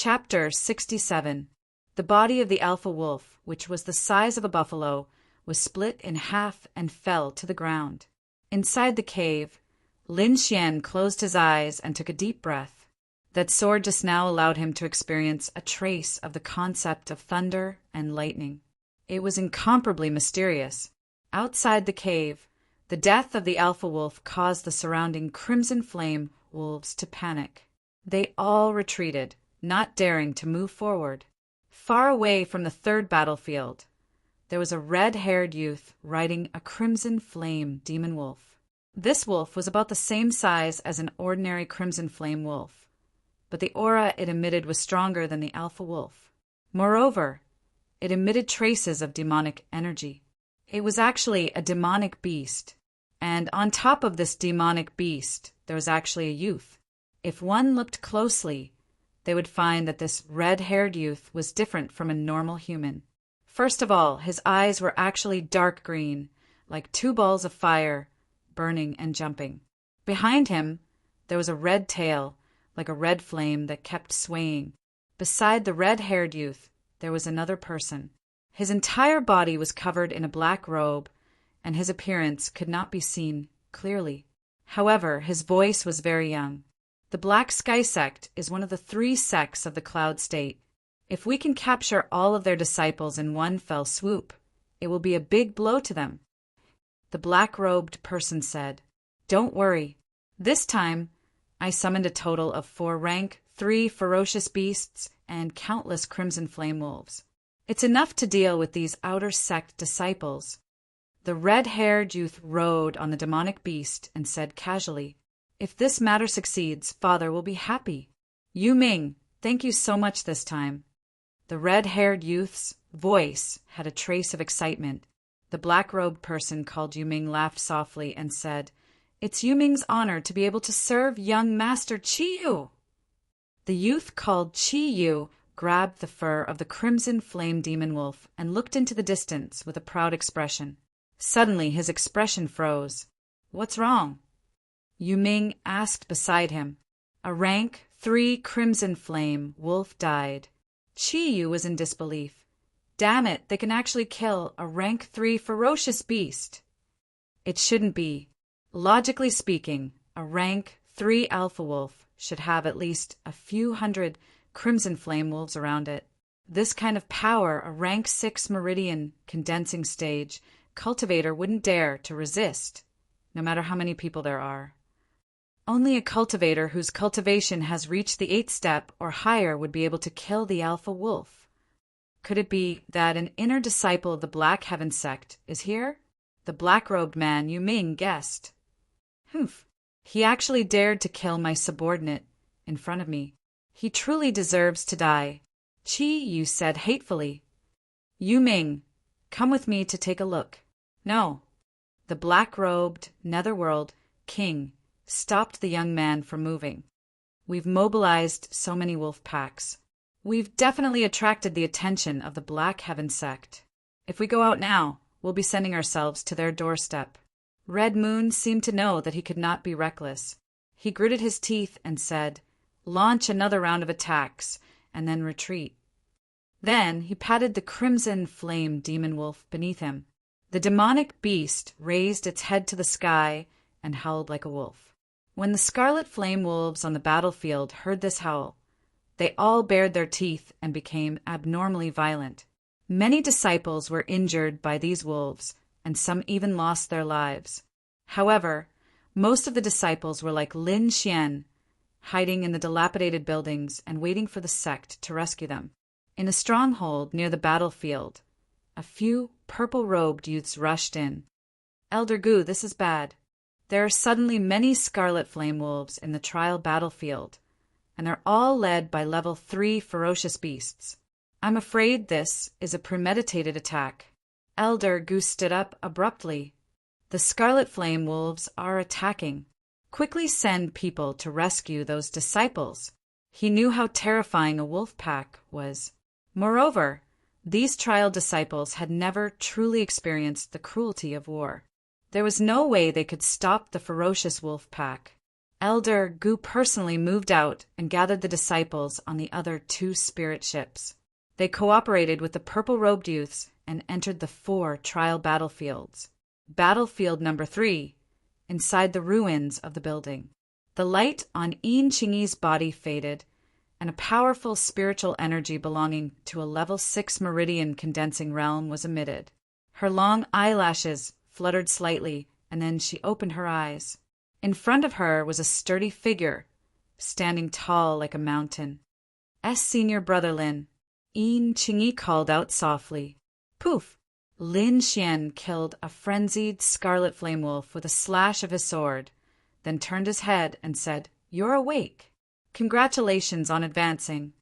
Chapter 67. The body of the alpha wolf, which was the size of a buffalo, was split in half and fell to the ground. Inside the cave, Lin Xian closed his eyes and took a deep breath. That sword just now allowed him to experience a trace of the concept of thunder and lightning. It was incomparably mysterious. Outside the cave, the death of the alpha wolf caused the surrounding crimson flame wolves to panic. They all retreated, not daring to move forward. Far away from the third battlefield, there was a red-haired youth riding a crimson flame demon wolf. This wolf was about the same size as an ordinary crimson flame wolf, but the aura it emitted was stronger than the alpha wolf. Moreover, it emitted traces of demonic energy. It was actually a demonic beast, and on top of this demonic beast, there was actually a youth. If one looked closely, they would find that this red-haired youth was different from a normal human. First of all, his eyes were actually dark green, like two balls of fire, burning and jumping. Behind him, there was a red tail, like a red flame that kept swaying. Beside the red-haired youth, there was another person. His entire body was covered in a black robe, and his appearance could not be seen clearly. However, his voice was very young. The Black Sky Sect is one of the 3 sects of the Cloud State. If we can capture all of their disciples in one fell swoop, it will be a big blow to them. The black-robed person said, "Don't worry. This time, I summoned a total of 4 rank, 3 ferocious beasts, and countless crimson flame wolves. It's enough to deal with these outer sect disciples." The red-haired youth rode on the demonic beast and said casually, "If this matter succeeds, Father will be happy. Yu Ming, thank you so much this time." The red-haired youth's voice had a trace of excitement. The black-robed person called Yu Ming laughed softly and said, "It's Yu Ming's honor to be able to serve young Master Qi Yu." The youth called Qi Yu grabbed the fur of the crimson flame demon wolf and looked into the distance with a proud expression. Suddenly his expression froze. "What's wrong?" Yu Ming asked beside him. A rank 3 crimson flame wolf died. Qi Yu was in disbelief. Damn it, they can actually kill a rank 3 ferocious beast. It shouldn't be. Logically speaking, a rank 3 alpha wolf should have at least a few hundred crimson flame wolves around it. This kind of power a rank 6 meridian condensing stage cultivator wouldn't dare to resist, no matter how many people there are. Only a cultivator whose cultivation has reached the 8th step or higher would be able to kill the alpha wolf. Could it be that an inner disciple of the Black Heaven sect is here? The black-robed man Yu Ming guessed. Humph. He actually dared to kill my subordinate in front of me. He truly deserves to die, Qi Yu said hatefully. Yu Ming, come with me to take a look. No. The black-robed netherworld king stopped the young man from moving. We've mobilized so many wolf packs. We've definitely attracted the attention of the Black Heaven sect. If we go out now, we'll be sending ourselves to their doorstep. Red Moon seemed to know that he could not be reckless. He gritted his teeth and said, "Launch another round of attacks, and then retreat." Then he patted the crimson flame demon wolf beneath him. The demonic beast raised its head to the sky and howled like a wolf. When the scarlet flame wolves on the battlefield heard this howl, they all bared their teeth and became abnormally violent. Many disciples were injured by these wolves, and some even lost their lives. However, most of the disciples were like Lin Xian, hiding in the dilapidated buildings and waiting for the sect to rescue them. In a stronghold near the battlefield, a few purple-robed youths rushed in. "Elder Gu, this is bad. There are suddenly many scarlet flame wolves in the trial battlefield, and they're all led by level 3 ferocious beasts. I'm afraid this is a premeditated attack." Elder Gu stood up abruptly. "The scarlet flame wolves are attacking. Quickly send people to rescue those disciples." He knew how terrifying a wolf pack was. Moreover, these trial disciples had never truly experienced the cruelty of war. There was no way they could stop the ferocious wolf pack. Elder Gu personally moved out and gathered the disciples on the other 2 spirit ships. They cooperated with the purple-robed youths and entered the 4 trial battlefields. Battlefield number 3, inside the ruins of the building. The light on Yin Qingyi's body faded, and a powerful spiritual energy belonging to a level 6 meridian condensing realm was emitted. Her long eyelashes fluttered slightly, and then she opened her eyes. In front of her was a sturdy figure, standing tall like a mountain. Senior brother Lin, Yin Qingyi called out softly. Poof! Lin Xian killed a frenzied scarlet flame wolf with a slash of his sword, then turned his head and said, "You're awake. Congratulations on advancing."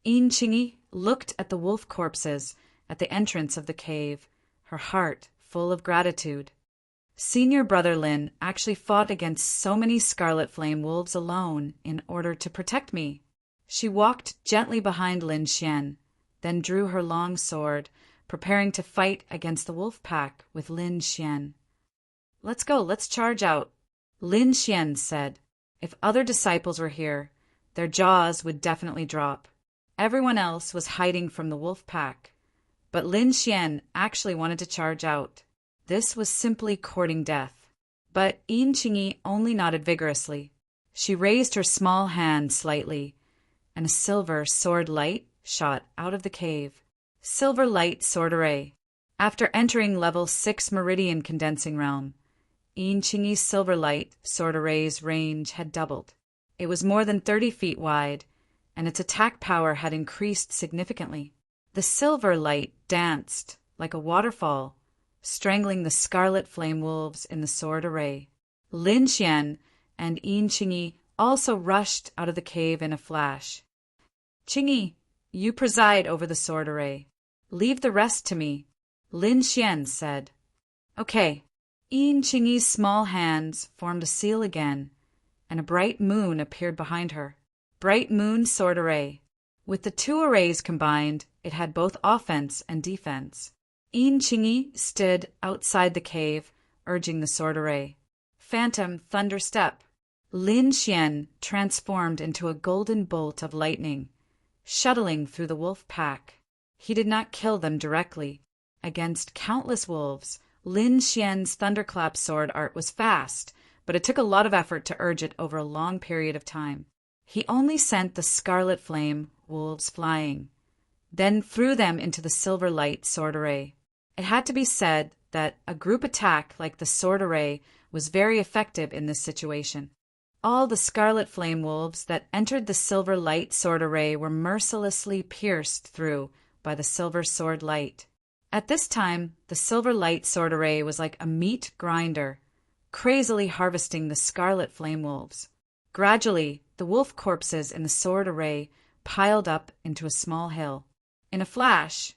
Yin Qingyi looked at the wolf corpses at the entrance of the cave, her heart full of gratitude. Senior brother Lin actually fought against so many scarlet flame wolves alone in order to protect me. She walked gently behind Lin Xian, then drew her long sword, preparing to fight against the wolf pack with Lin Xian. "Let's go, let's charge out," Lin Xian said. If other disciples were here, their jaws would definitely drop. Everyone else was hiding from the wolf pack, but Lin Xian actually wanted to charge out. This was simply courting death. But Yin Qingyi only nodded vigorously. She raised her small hand slightly, and a silver sword light shot out of the cave. Silver light sword array. After entering level 6 meridian condensing realm, Yin Qingyi's silver light sword array's range had doubled. It was more than 30 feet wide, and its attack power had increased significantly. The silver light danced like a waterfall, strangling the scarlet flame wolves in the sword array. Lin Xian and Yin Qingyi also rushed out of the cave in a flash. "Qingyi, you preside over the sword array. Leave the rest to me," Lin Xian said. "Okay." Yin Qingyi's small hands formed a seal again, and a bright moon appeared behind her. Bright moon sword array. With the 2 arrays combined, it had both offense and defense. Yin Qingyi stood outside the cave, urging the sword array. Phantom thunder step. Lin Xian transformed into a golden bolt of lightning, shuttling through the wolf pack. He did not kill them directly. Against countless wolves, Lin Xian's thunderclap sword art was fast, but it took a lot of effort to urge it over a long period of time. He only sent the scarlet flame wolves flying, then threw them into the silver light sword array. It had to be said that a group attack like the sword array was very effective in this situation. All the scarlet flame wolves that entered the silver light sword array were mercilessly pierced through by the silver sword light. At this time, the silver light sword array was like a meat grinder, crazily harvesting the scarlet flame wolves. Gradually, the wolf corpses in the sword array piled up into a small hill. In a flash,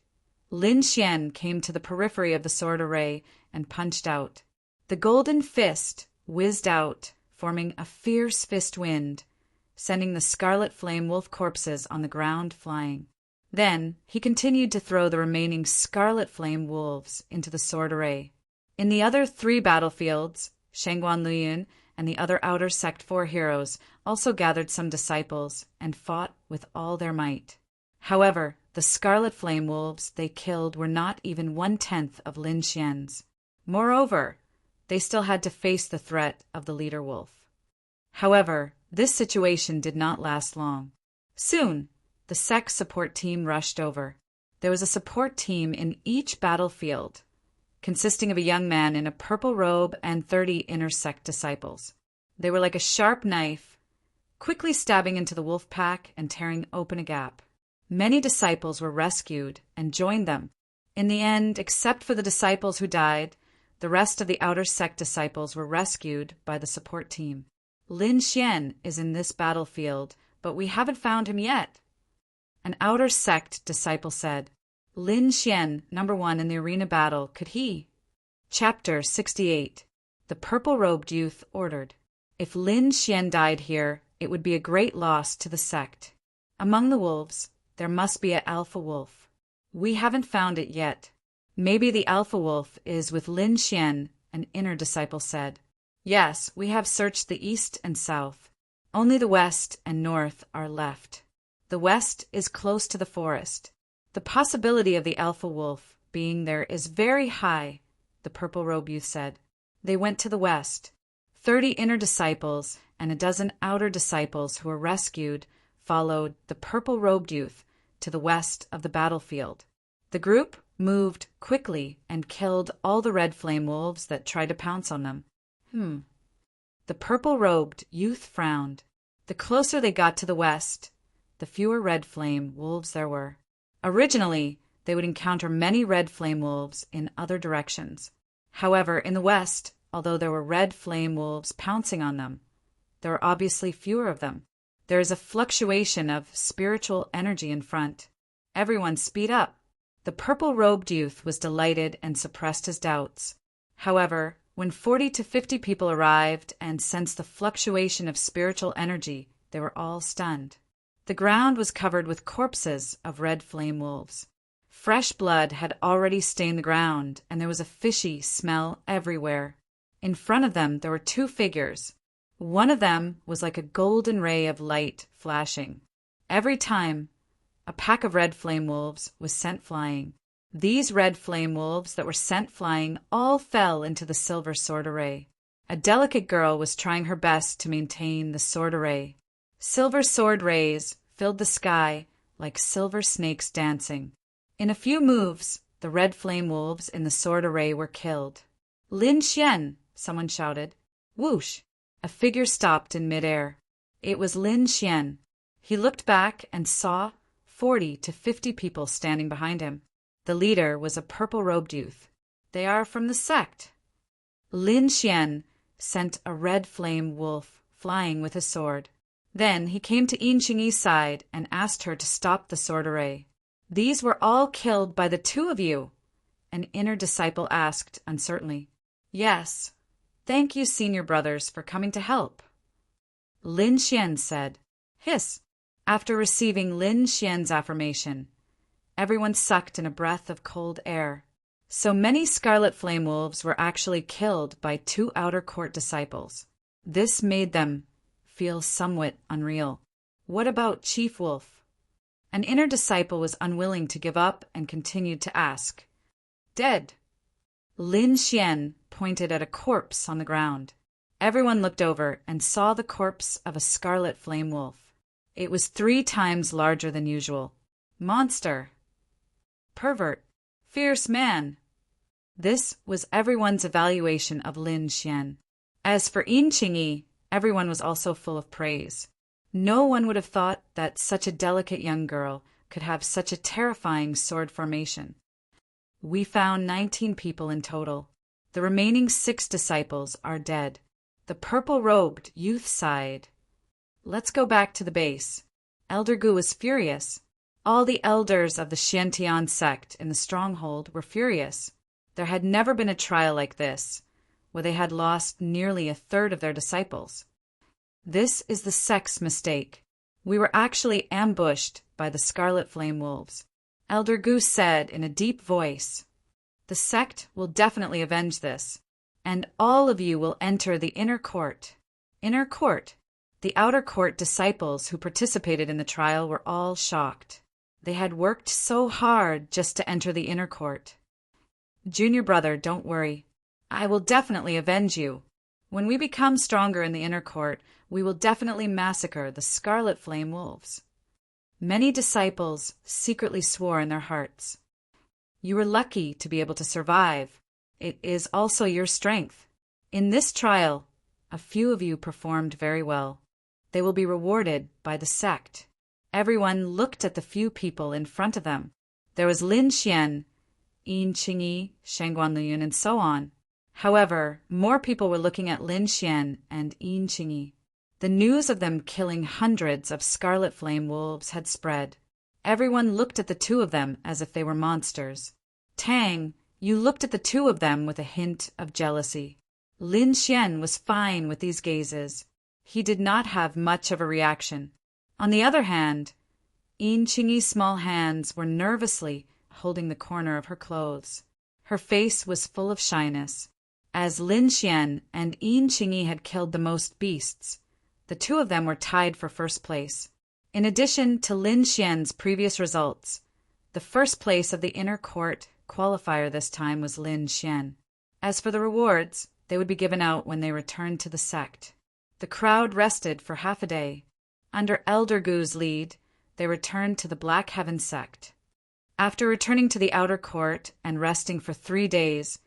Lin Xian came to the periphery of the sword array and punched out. The golden fist whizzed out, forming a fierce fist wind, sending the scarlet flame wolf corpses on the ground flying. Then he continued to throw the remaining scarlet flame wolves into the sword array. In the other 3 battlefields, Shengguan Liyun and the other Outer Sect 4 heroes also gathered some disciples and fought with all their might. However, the scarlet flame wolves they killed were not even 1/10 of Lin Xian's. Moreover, they still had to face the threat of the leader wolf. However, this situation did not last long. Soon, the sect support team rushed over. There was a support team in each battlefield, consisting of a young man in a purple robe and 30 inner sect disciples. They were like a sharp knife, quickly stabbing into the wolf pack and tearing open a gap. Many disciples were rescued and joined them. In the end, except for the disciples who died, the rest of the outer sect disciples were rescued by the support team. Lin Xian is in this battlefield, but we haven't found him yet. An outer sect disciple said. Lin Xian, number 1 in the arena battle, could he? Chapter 68. The purple-robed youth ordered. If Lin Xian died here, it would be a great loss to the sect. Among the wolves, there must be an alpha wolf. We haven't found it yet. Maybe the alpha wolf is with Lin Xian, an inner disciple said. Yes, we have searched the east and south. Only the west and north are left. The west is close to the forest. The possibility of the alpha wolf being there is very high, the purple-robed youth said. They went to the west. 30 inner disciples and a dozen outer disciples who were rescued followed the purple-robed youth to the west of the battlefield. The group moved quickly and killed all the red flame wolves that tried to pounce on them. The purple-robed youth frowned. The closer they got to the west, the fewer red flame wolves there were. Originally, they would encounter many red flame wolves in other directions. However, in the west, although there were red flame wolves pouncing on them, there were obviously fewer of them. There is a fluctuation of spiritual energy in front. Everyone speed up. The purple-robed youth was delighted and suppressed his doubts. However, when 40 to 50 people arrived and sensed the fluctuation of spiritual energy, they were all stunned. The ground was covered with corpses of red flame wolves. Fresh blood had already stained the ground, and there was a fishy smell everywhere. In front of them there were 2 figures. One of them was like a golden ray of light flashing. Every time, a pack of red flame wolves was sent flying. These red flame wolves that were sent flying all fell into the silver sword array. A delicate girl was trying her best to maintain the sword array. Silver sword rays filled the sky like silver snakes dancing. In a few moves, the red flame wolves in the sword array were killed. "Lin Xian!" someone shouted. Whoosh! A figure stopped in midair. It was Lin Xian. He looked back and saw 40 to 50 people standing behind him. The leader was a purple-robed youth. "They are from the sect." Lin Xian sent a red flame wolf flying with his sword. Then he came to Yin Qingyi's side and asked her to stop the sword array. "These were all killed by the 2 of you?" an inner disciple asked uncertainly. "Yes. Thank you, senior brothers, for coming to help." Lin Xian said. Hiss! After receiving Lin Xian's affirmation, everyone sucked in a breath of cold air. So many scarlet flame wolves were actually killed by 2 outer court disciples. This made them feel somewhat unreal. What about Chief Wolf? An inner disciple was unwilling to give up and continued to ask. "Dead." Lin Xian pointed at a corpse on the ground. Everyone looked over and saw the corpse of a scarlet flame wolf. It was 3 times larger than usual. Monster. Pervert. Fierce man. This was everyone's evaluation of Lin Xian. As for Yin Qingyi, everyone was also full of praise. No one would have thought that such a delicate young girl could have such a terrifying sword formation. We found 19 people in total. The remaining 6 disciples are dead. The purple-robed youth sighed. "Let's go back to the base." Elder Gu was furious. All the elders of the Xiantian sect in the stronghold were furious. There had never been a trial like this, where they had lost nearly a third of their disciples. "This is the sect's mistake. We were actually ambushed by the scarlet flame wolves." Elder Gu said in a deep voice. "The sect will definitely avenge this, and all of you will enter the inner court." Inner court? The outer court disciples who participated in the trial were all shocked. They had worked so hard just to enter the inner court. "Junior brother, don't worry. I will definitely avenge you. When we become stronger in the inner court, we will definitely massacre the scarlet flame wolves." Many disciples secretly swore in their hearts. "You were lucky to be able to survive. It is also your strength. In this trial, a few of you performed very well. They will be rewarded by the sect." Everyone looked at the few people in front of them. There was Lin Xian, Yin Qingyi, Shang Guanliyun, and so on. However, more people were looking at Lin Xian and Yin Qingyi. The news of them killing hundreds of scarlet flame wolves had spread. Everyone looked at the 2 of them as if they were monsters. Tang, you looked at the 2 of them with a hint of jealousy. Lin Xian was fine with these gazes. He did not have much of a reaction. On the other hand, Yin Qingyi's small hands were nervously holding the corner of her clothes. Her face was full of shyness. As Lin Xian and Yin Qingyi had killed the most beasts, the two of them were tied for first place. In addition to Lin Xian's previous results, the first place of the inner court qualifier this time was Lin Xian. As for the rewards, they would be given out when they returned to the sect. The crowd rested for half a day. Under Elder Gu's lead, they returned to the Black Heaven sect. After returning to the outer court and resting for 3 days,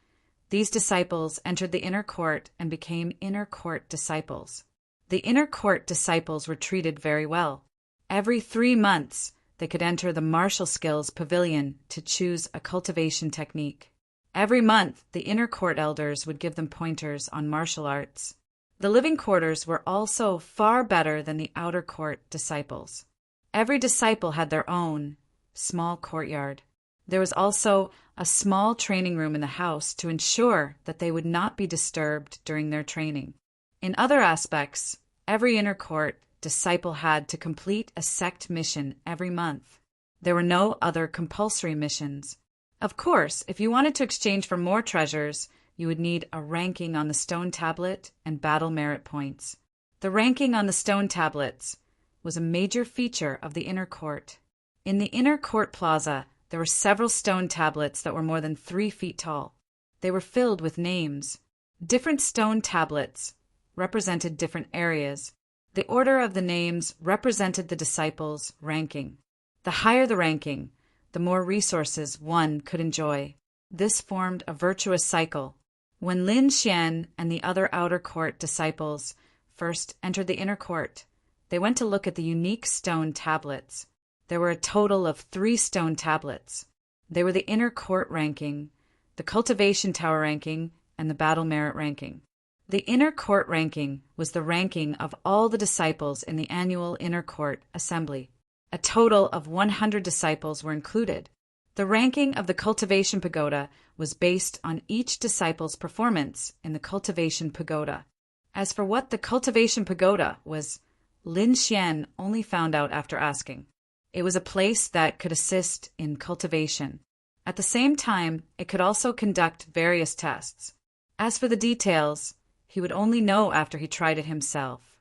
these disciples entered the inner court and became inner court disciples. The inner court disciples were treated very well. Every 3 months, they could enter the martial skills pavilion to choose a cultivation technique. Every month, the inner court elders would give them pointers on martial arts. The living quarters were also far better than the outer court disciples. Every disciple had their own small courtyard. There was also a small training room in the house to ensure that they would not be disturbed during their training. In other aspects, every inner court disciple had to complete a sect mission every month. There were no other compulsory missions. Of course, if you wanted to exchange for more treasures, you would need a ranking on the stone tablet and battle merit points. The ranking on the stone tablets was a major feature of the inner court. In the inner court plaza, there were several stone tablets that were more than 3 feet tall. They were filled with names. Different stone tablets represented different areas. The order of the names represented the disciples' ranking. The higher the ranking, the more resources one could enjoy. This formed a virtuous cycle. When Lin Xian and the other outer court disciples first entered the inner court, they went to look at the unique stone tablets. There were a total of 3 stone tablets. They were the inner court ranking, the cultivation tower ranking, and the battle merit ranking. The inner court ranking was the ranking of all the disciples in the annual inner court assembly. A total of 100 disciples were included. The ranking of the cultivation pagoda was based on each disciple's performance in the cultivation pagoda. As for what the cultivation pagoda was, Lin Xian only found out after asking. It was a place that could assist in cultivation. At the same time, it could also conduct various tests. As for the details, he would only know after he tried it himself.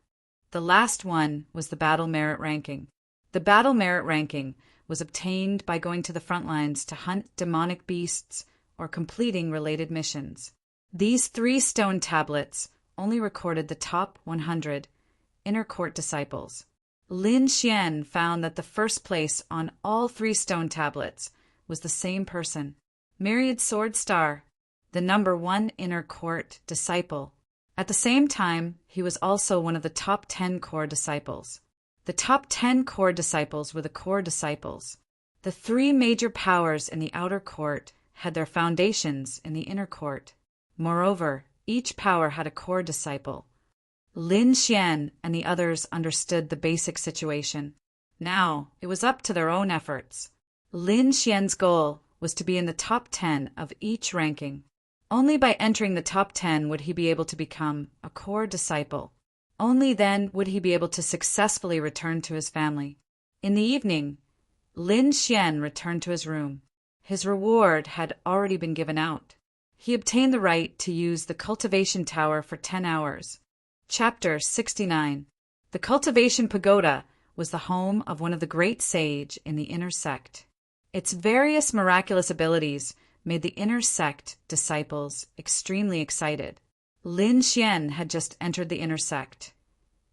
The last one was the battle merit ranking. The battle merit ranking was obtained by going to the front lines to hunt demonic beasts or completing related missions. These 3 stone tablets only recorded the top 100 inner court disciples. Lin Xian found that the first place on all 3 stone tablets was the same person, Myriad Sword Star, the number 1 inner court disciple. At the same time, he was also one of the top 10 core disciples. The top 10 core disciples were the core disciples. The 3 major powers in the outer court had their foundations in the inner court. Moreover, each power had a core disciple. Lin Xian and the others understood the basic situation. Now, it was up to their own efforts. Lin Xian's goal was to be in the top 10 of each ranking. Only by entering the top 10 would he be able to become a core disciple. Only then would he be able to successfully return to his family. In the evening, Lin Xian returned to his room. His reward had already been given out. He obtained the right to use the cultivation tower for 10 hours. Chapter 69. The cultivation pagoda was the home of one of the great sage in the inner sect. Its various miraculous abilities made the inner sect disciples extremely excited. Lin Xian had just entered the inner sect,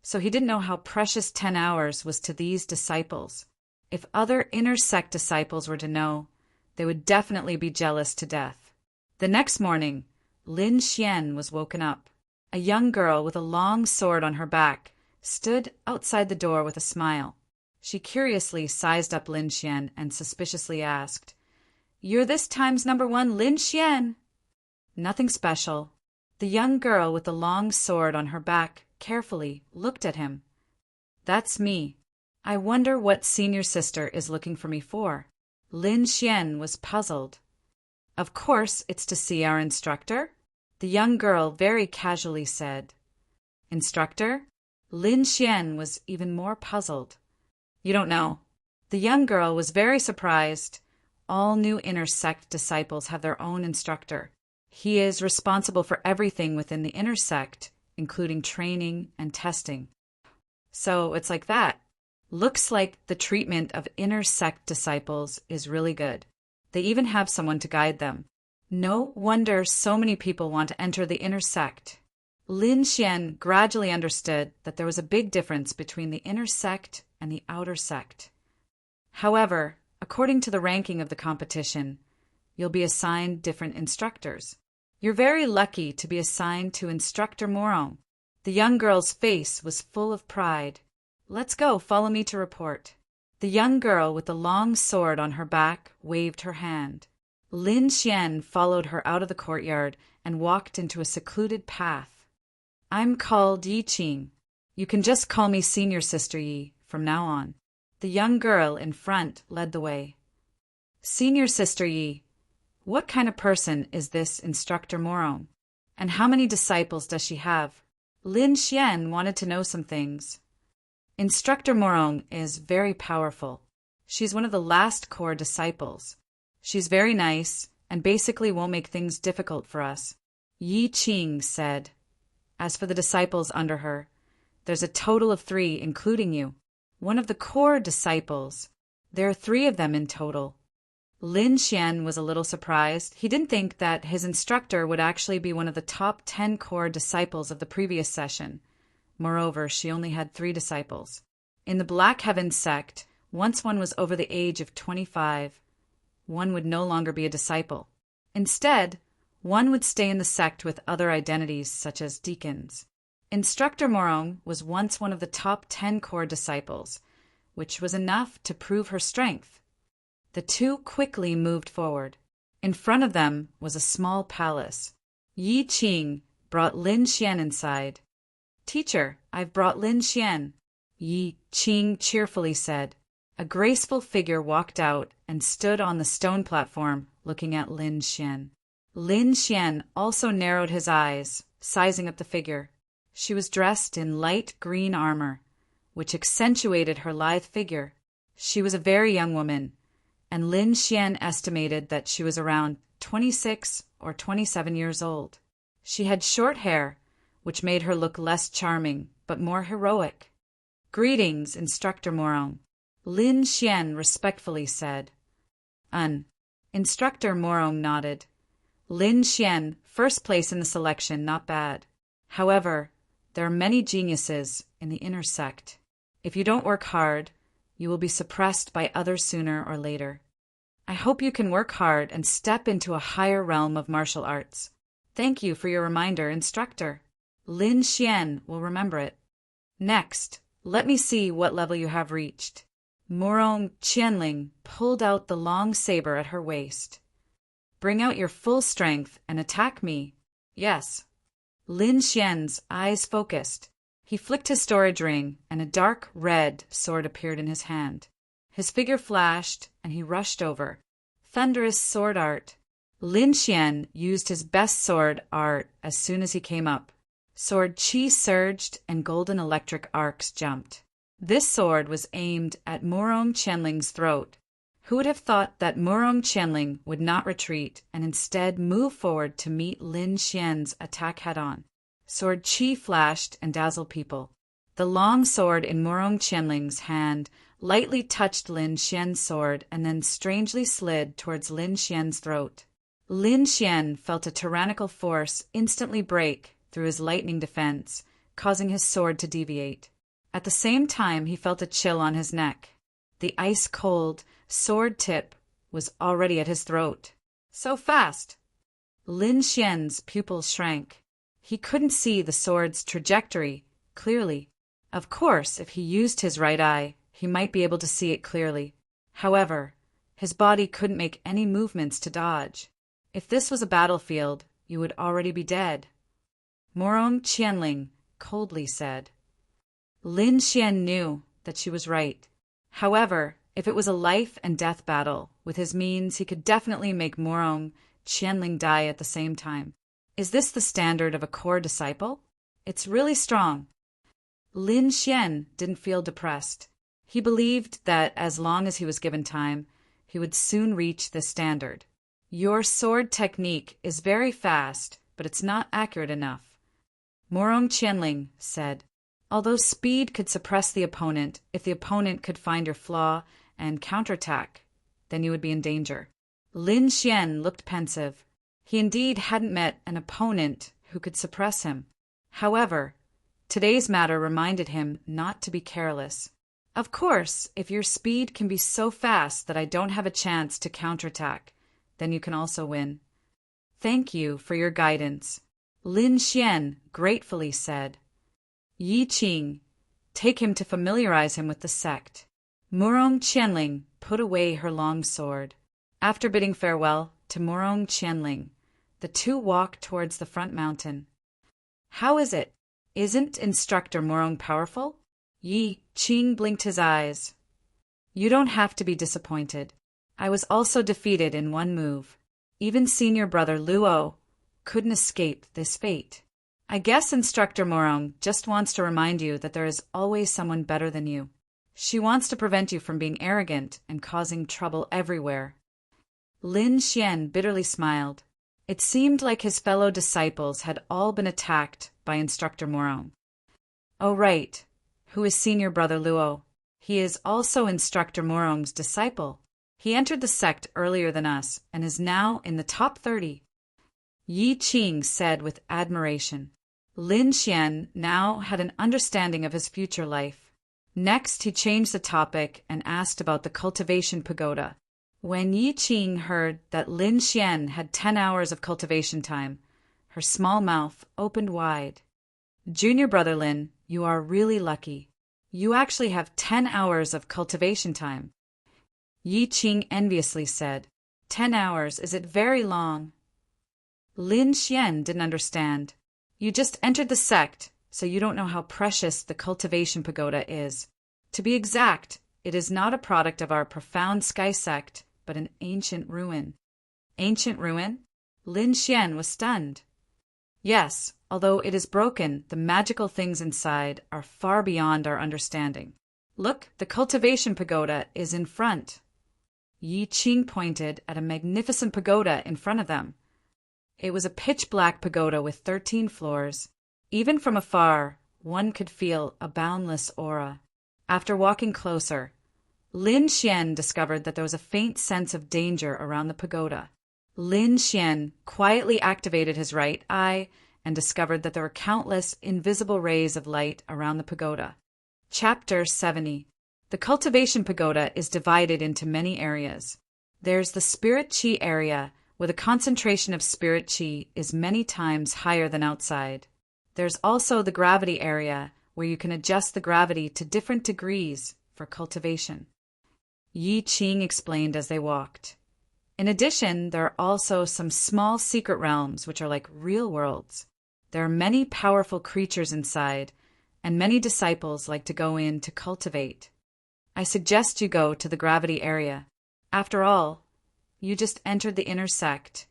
so he didn't know how precious 10 hours was to these disciples. If other inner sect disciples were to know, they would definitely be jealous to death. The next morning, Lin Xian was woken up. A young girl with a long sword on her back stood outside the door with a smile. She curiously sized up Lin Xian and suspiciously asked, "You're this time's number 1 Lin Xian?" "Nothing special." The young girl with the long sword on her back carefully looked at him. "That's me. I wonder what senior sister is looking for me for." Lin Xian was puzzled. "Of course it's to see our instructor," the young girl very casually said. "Instructor?" Lin Xian was even more puzzled. "You don't know." The young girl was very surprised. All new inner sect disciples have their own instructor. He is responsible for everything within the inner sect, including training and testing. So it's like that. Looks like the treatment of inner sect disciples is really good. They even have someone to guide them. No wonder so many people want to enter the inner sect. Lin Xian gradually understood that there was a big difference between the inner sect and the outer sect. However, according to the ranking of the competition, you'll be assigned different instructors. You're very lucky to be assigned to Instructor Morong. The young girl's face was full of pride. Let's go, follow me to report. The young girl with the long sword on her back waved her hand. Lin Xian followed her out of the courtyard and walked into a secluded path. I'm called Yi Qing. You can just call me Senior Sister Yi from now on. The young girl in front led the way. Senior Sister Yi, what kind of person is this Instructor Morong? And how many disciples does she have? Lin Xian wanted to know some things. Instructor Morong is very powerful. She's one of the last core disciples. She's very nice and basically won't make things difficult for us. Yi Qing said. As for the disciples under her, there's a total of 3, including you. One of the core disciples. There are 3 of them in total. Lin Xian was a little surprised. He didn't think that his instructor would actually be one of the top 10 core disciples of the previous session. Moreover, she only had 3 disciples. In the Black Heaven sect, once one was over the age of 25, one would no longer be a disciple. Instead, one would stay in the sect with other identities such as deacons. Instructor Morong was once one of the top 10 core disciples, which was enough to prove her strength. The 2 quickly moved forward. In front of them was a small palace. Yi Qing brought Lin Xian inside. Teacher, I've brought Lin Xian, Yi Qing cheerfully said. A graceful figure walked out and stood on the stone platform looking at Lin Xian. Lin Xian also narrowed his eyes, sizing up the figure. She was dressed in light green armor, which accentuated her lithe figure. She was a very young woman, and Lin Xian estimated that she was around 26 or 27 years old. She had short hair, which made her look less charming, but more heroic. Greetings, Instructor Morong, Lin Xian respectfully said. Instructor Morong nodded. Lin Xian, first place in the selection, not bad. However, there are many geniuses in the inner sect. If you don't work hard, you will be suppressed by others sooner or later. I hope you can work hard and step into a higher realm of martial arts. Thank you for your reminder, Instructor. Lin Xian will remember it. Next, let me see what level you have reached. Morong Qianling pulled out the long saber at her waist. Bring out your full strength and attack me. Yes. Lin Xian's eyes focused. He flicked his storage ring, and a dark red sword appeared in his hand. His figure flashed, and he rushed over. Thunderous sword art. Lin Xian used his best sword art as soon as he came up. Sword chi surged, and golden electric arcs jumped. This sword was aimed at Morong Qianling's throat. Who would have thought that Morong Qianling would not retreat and instead move forward to meet Lin Xian's attack head-on? Sword chi flashed and dazzled people. The long sword in Morong Qianling's hand lightly touched Lin Xian's sword and then strangely slid towards Lin Xian's throat. Lin Xian felt a tyrannical force instantly break through his lightning defense, causing his sword to deviate. At the same time, he felt a chill on his neck. The ice-cold sword tip was already at his throat. So fast! Lin Xian's pupils shrank. He couldn't see the sword's trajectory clearly. Of course, if he used his right eye, he might be able to see it clearly. However, his body couldn't make any movements to dodge. If this was a battlefield, you would already be dead. Morong Qianling coldly said. Lin Xian knew that she was right. However, if it was a life and death battle, with his means he could definitely make Morong Qianling die at the same time. Is this the standard of a core disciple? It's really strong. Lin Xian didn't feel depressed. He believed that as long as he was given time, he would soon reach this standard. Your sword technique is very fast, but it's not accurate enough. Morong Qianling said, although speed could suppress the opponent, if the opponent could find your flaw and counterattack, then you would be in danger. Lin Xian looked pensive. He indeed hadn't met an opponent who could suppress him. However, today's matter reminded him not to be careless. Of course, if your speed can be so fast that I don't have a chance to counterattack, then you can also win. Thank you for your guidance, Lin Xian gratefully said. Yi Qing, take him to familiarize him with the sect. Morong Qianling put away her long sword. After bidding farewell to Morong Qianling, the two walked towards the front mountain. How is it? Isn't Instructor Morong powerful? Yi Qing blinked his eyes. You don't have to be disappointed. I was also defeated in one move. Even senior brother Luo couldn't escape this fate. I guess Instructor Morong just wants to remind you that there is always someone better than you. She wants to prevent you from being arrogant and causing trouble everywhere. Lin Xian bitterly smiled. It seemed like his fellow disciples had all been attacked by Instructor Morong. Oh, right. Who is senior brother Luo? He is also Instructor Morong's disciple. He entered the sect earlier than us and is now in the top 30. Yi Qing said with admiration. Lin Xian now had an understanding of his future life. Next, he changed the topic and asked about the cultivation pagoda. When Yi Qing heard that Lin Xian had 10 hours of cultivation time, her small mouth opened wide. Junior brother Lin, you are really lucky. You actually have 10 hours of cultivation time. Yi Qing enviously said, 10 hours, is it very long? Lin Xian didn't understand. You just entered the sect, so you don't know how precious the cultivation pagoda is. To be exact, it is not a product of our profound sky sect, but an ancient ruin. Ancient ruin? Lin Xian was stunned. Yes, although it is broken, the magical things inside are far beyond our understanding. Look, the cultivation pagoda is in front. Yi Qing pointed at a magnificent pagoda in front of them. It was a pitch-black pagoda with 13 floors. Even from afar, one could feel a boundless aura. After walking closer, Lin Xian discovered that there was a faint sense of danger around the pagoda. Lin Xian quietly activated his right eye and discovered that there were countless invisible rays of light around the pagoda. Chapter 70. The cultivation pagoda is divided into many areas. There's the spirit chi area, where the concentration of spirit chi is many times higher than outside. There's also the gravity area, where you can adjust the gravity to different degrees for cultivation. Yi Qing explained as they walked. In addition, there are also some small secret realms which are like real worlds. There are many powerful creatures inside, and many disciples like to go in to cultivate. I suggest you go to the gravity area. After all, you just entered the inner sect,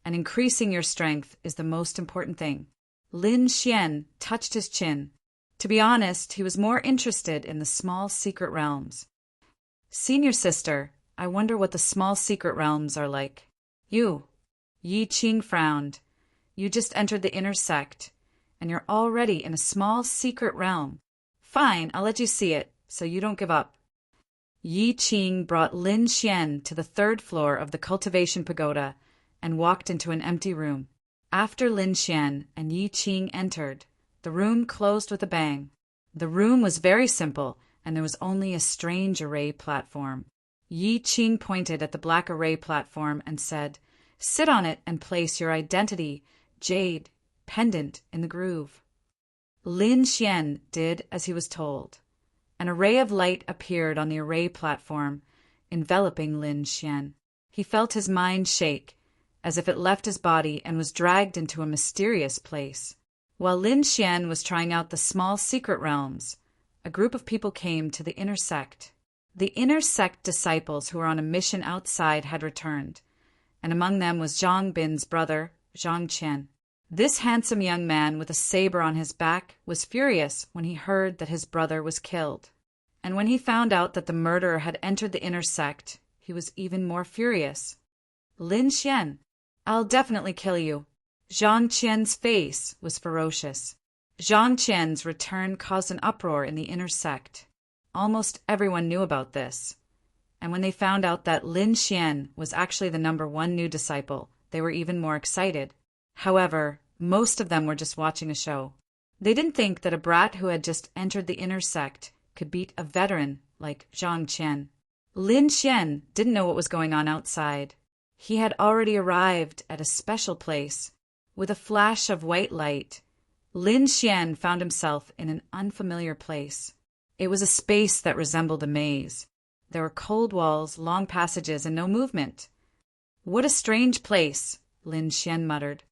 and increasing your strength is the most important thing. Lin Xian touched his chin. To be honest, he was more interested in the small secret realms. Senior sister, I wonder what the small secret realms are like. You, Yi Qing frowned. You just entered the inner sect, and you're already in a small secret realm. Fine, I'll let you see it, so you don't give up. Yi Qing brought Lin Xian to the 3rd floor of the cultivation pagoda and walked into an empty room. After Lin Xian and Yi Qing entered, the room closed with a bang. The room was very simple, and there was only a strange array platform. Yi Qing pointed at the black array platform and said, "Sit on it and place your identity, jade, pendant in the groove." Lin Xian did as he was told. An array of light appeared on the array platform, enveloping Lin Xian. He felt his mind shake, as if it left his body and was dragged into a mysterious place. While Lin Xian was trying out the small secret realms, a group of people came to the inner sect. The inner sect disciples who were on a mission outside had returned, and among them was Zhang Bin's brother, Zhang Qian. This handsome young man with a saber on his back was furious when he heard that his brother was killed. And when he found out that the murderer had entered the inner sect, he was even more furious. Lin Xian, I'll definitely kill you. Zhang Qian's face was ferocious. Zhang Qian's return caused an uproar in the inner sect. Almost everyone knew about this. And when they found out that Lin Xian was actually the #1 new disciple, they were even more excited. However, most of them were just watching a show. They didn't think that a brat who had just entered the inner sect could beat a veteran like Zhang Qian. Lin Xian didn't know what was going on outside. He had already arrived at a special place. With a flash of white light, Lin Xian found himself in an unfamiliar place. It was a space that resembled a maze. There were cold walls, long passages, and no movement. What a strange place, Lin Xian muttered.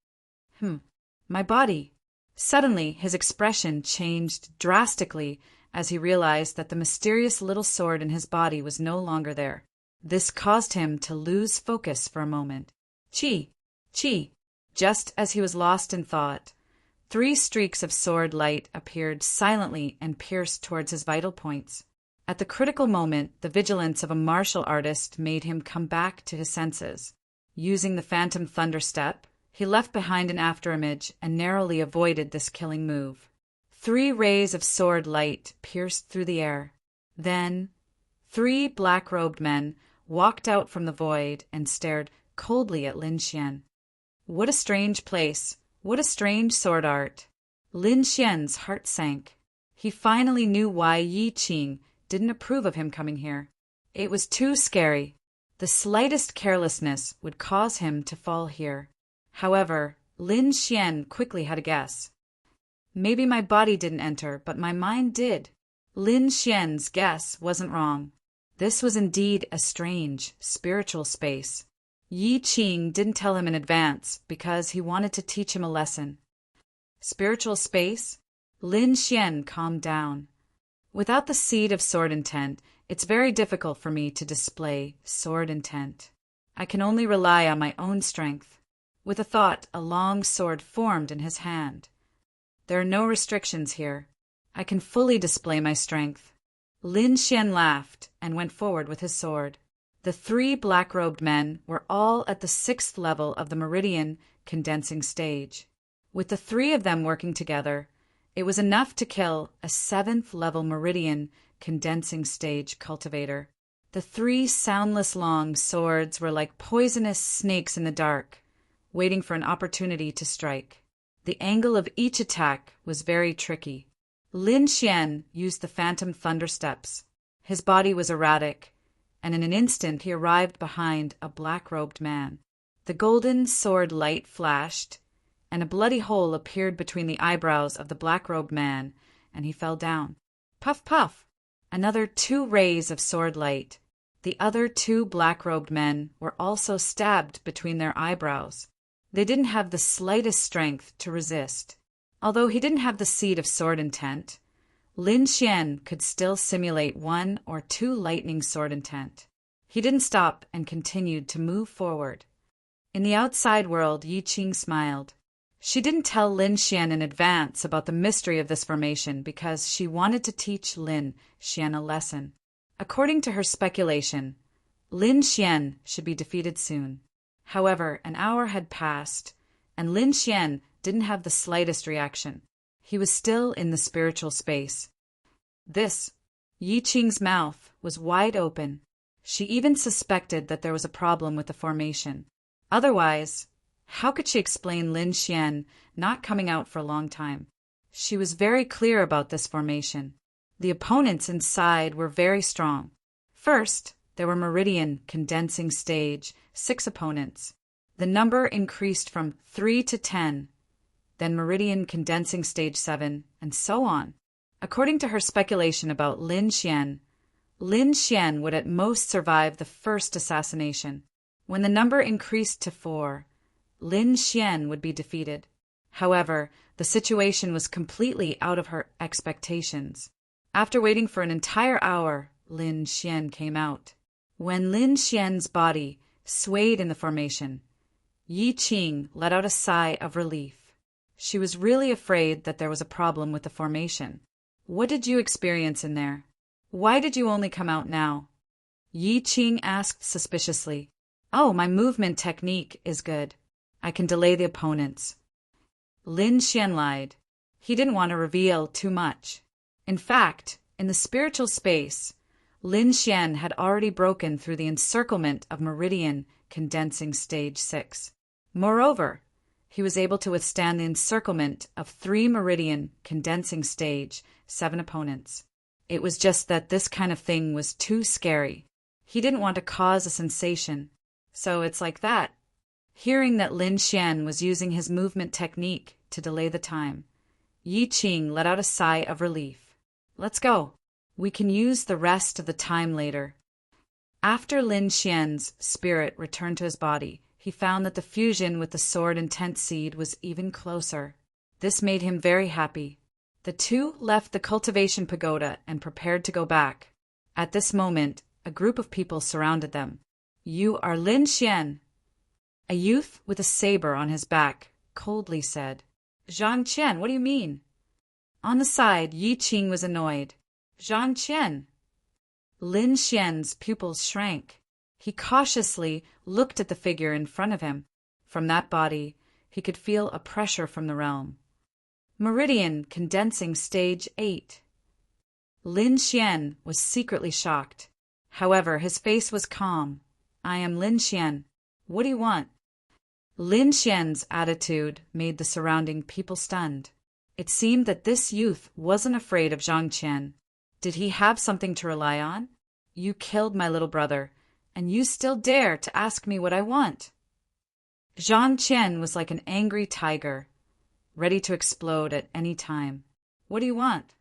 My body. Suddenly, his expression changed drastically as he realized that the mysterious little sword in his body was no longer there. This caused him to lose focus for a moment. Chi! Just as he was lost in thought, 3 streaks of sword light appeared silently and pierced towards his vital points. At the critical moment, the vigilance of a martial artist made him come back to his senses. Using the phantom thunder step, he left behind an afterimage and narrowly avoided this killing move. 3 rays of sword light pierced through the air. Then, 3 black-robed men walked out from the void and stared coldly at Lin Xian. What a strange place! What a strange sword art! Lin Xian's heart sank. He finally knew why Yi Qing didn't approve of him coming here. It was too scary. The slightest carelessness would cause him to fall here. However, Lin Xian quickly had a guess. Maybe my body didn't enter, but my mind did. Lin Xian's guess wasn't wrong. This was indeed a strange, spiritual space. Yi Qing didn't tell him in advance because he wanted to teach him a lesson. Spiritual space? Lin Xian calmed down. Without the seed of sword intent, it's very difficult for me to display sword intent. I can only rely on my own strength. With a thought, a long sword formed in his hand. There are no restrictions here. I can fully display my strength. Lin Xian laughed and went forward with his sword. The 3 black-robed men were all at the 6th level of the meridian condensing stage. With the 3 of them working together, it was enough to kill a 7th level meridian condensing stage cultivator. The 3 soundless long swords were like poisonous snakes in the dark, waiting for an opportunity to strike. The angle of each attack was very tricky. Lin Xian used the phantom thunder steps. His body was erratic, and in an instant he arrived behind a black-robed man. The golden sword light flashed, and a bloody hole appeared between the eyebrows of the black-robed man, and he fell down. Puff, puff! Another 2 rays of sword light. The other 2 black-robed men were also stabbed between their eyebrows. They didn't have the slightest strength to resist. Although he didn't have the seed of sword intent, Lin Xian could still simulate 1 or 2 lightning sword intent. He didn't stop and continued to move forward. In the outside world, Yi Qing smiled. She didn't tell Lin Xian in advance about the mystery of this formation because she wanted to teach Lin Xian a lesson. According to her speculation, Lin Xian should be defeated soon. However, an hour had passed, and Lin Xian didn't have the slightest reaction. He was still in the spiritual space. Yi Qing's mouth was wide open. She even suspected that there was a problem with the formation. Otherwise, how could she explain Lin Xian not coming out for a long time? She was very clear about this formation. The opponents inside were very strong. First, there were Meridian Condensing Stage, 6 opponents. The number increased from 3 to 10, then Meridian Condensing Stage 7, and so on. According to her speculation about Lin Xian would at most survive the first assassination. When the number increased to 4, Lin Xian would be defeated. However, the situation was completely out of her expectations. After waiting for an entire hour, Lin Xian came out. When Lin Xian's body swayed in the formation, Yi Qing let out a sigh of relief. She was really afraid that there was a problem with the formation. What did you experience in there? Why did you only come out now? Yi Qing asked suspiciously. Oh, my movement technique is good. I can delay the opponents. Lin Xian lied. He didn't want to reveal too much. In fact, in the spiritual space, Lin Xian had already broken through the encirclement of Meridian Condensing Stage 6. Moreover, he was able to withstand the encirclement of 3 Meridian Condensing Stage 7 opponents. It was just that this kind of thing was too scary. He didn't want to cause a sensation. So it's like that. Hearing that Lin Xian was using his movement technique to delay the time, Yi Qing let out a sigh of relief. Let's go. We can use the rest of the time later. After Lin Xian's spirit returned to his body, he found that the fusion with the sword and tent seed was even closer. This made him very happy. The two left the cultivation pagoda and prepared to go back. At this moment, a group of people surrounded them. You are Lin Xian. A youth with a saber on his back coldly said. Zhang Qian, what do you mean? On the side, Yi Qing was annoyed. Zhang Qian. Lin Xian's pupils shrank. He cautiously looked at the figure in front of him. From that body, he could feel a pressure from the realm. Meridian Condensing Stage 8. Lin Xian was secretly shocked. However, his face was calm. I am Lin Xian. What do you want? Lin Xian's attitude made the surrounding people stunned. It seemed that this youth wasn't afraid of Zhang Qian. Did he have something to rely on? You killed my little brother, and you still dare to ask me what I want. Zhang Qian was like an angry tiger, ready to explode at any time. What do you want?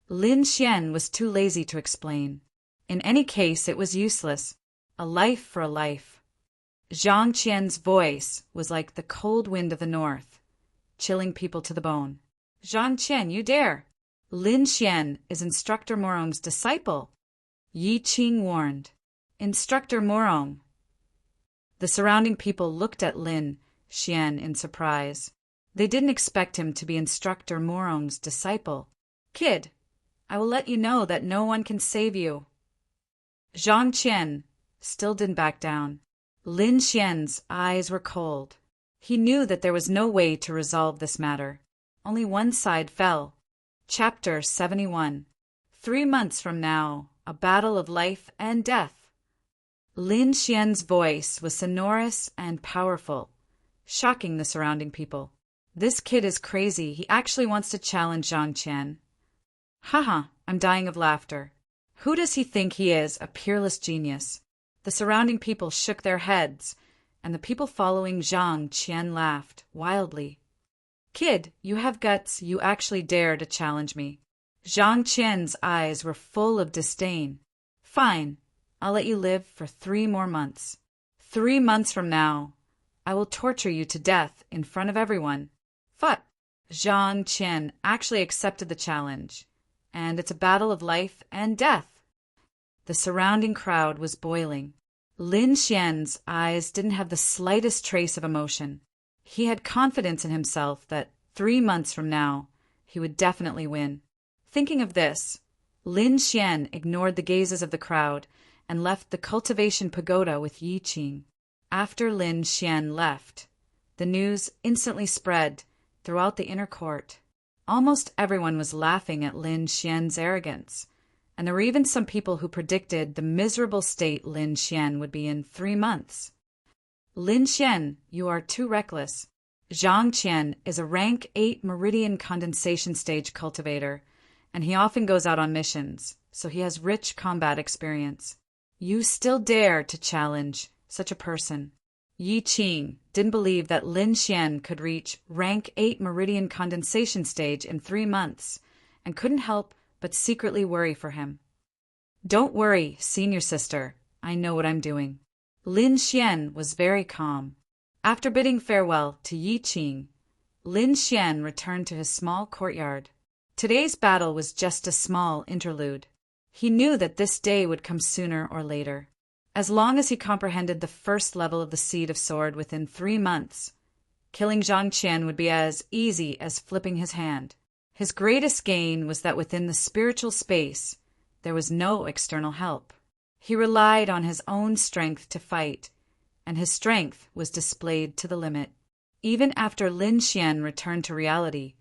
Lin Xian was too lazy to explain. In any case, it was useless. A life for a life. Zhang Qian's voice was like the cold wind of the north, chilling people to the bone. Zhang Qian, you dare! Lin Xian is Instructor Morong's disciple. Yi Qing warned. Instructor Morong. The surrounding people looked at Lin Xian in surprise. They didn't expect him to be Instructor Morong's disciple. Kid, I will let you know that no one can save you. Zhang Qian still didn't back down. Lin Xian's eyes were cold. He knew that there was no way to resolve this matter. Only one side fell. Chapter 71. 3 months from now, a battle of life and death. Lin Xian's voice was sonorous and powerful, shocking the surrounding people. This kid is crazy. He actually wants to challenge Zhang Qian. Haha, I'm dying of laughter. Who does he think he is, a peerless genius? The surrounding people shook their heads, and the people following Zhang Qian laughed wildly. Kid, you have guts. You actually dare to challenge me. Zhang Qian's eyes were full of disdain. Fine, I'll let you live for 3 more months. 3 months from now, I will torture you to death in front of everyone. Phut! Zhang Qian actually accepted the challenge, and it's a battle of life and death. The surrounding crowd was boiling. Lin Xian's eyes didn't have the slightest trace of emotion. He had confidence in himself that 3 months from now, he would definitely win. Thinking of this, Lin Xian ignored the gazes of the crowd and left the cultivation pagoda with Yi Qing. After Lin Xian left, the news instantly spread throughout the inner court. Almost everyone was laughing at Lin Xian's arrogance, and there were even some people who predicted the miserable state Lin Xian would be in 3 months. Lin Xian, you are too reckless. Zhang Qian is a rank 8 Meridian Condensation Stage cultivator, and he often goes out on missions, so he has rich combat experience. You still dare to challenge such a person. Yi Qing didn't believe that Lin Xian could reach rank 8 Meridian Condensation Stage in 3 months, and couldn't help but secretly worry for him. Don't worry, senior sister. I know what I'm doing. Lin Xian was very calm. After bidding farewell to Yi Qing, Lin Xian returned to his small courtyard. Today's battle was just a small interlude. He knew that this day would come sooner or later. As long as he comprehended the first level of the Seed of Sword within 3 months, killing Zhang Qian would be as easy as flipping his hand. His greatest gain was that within the spiritual space, there was no external help. He relied on his own strength to fight, and his strength was displayed to the limit. Even after Lin Xian returned to reality,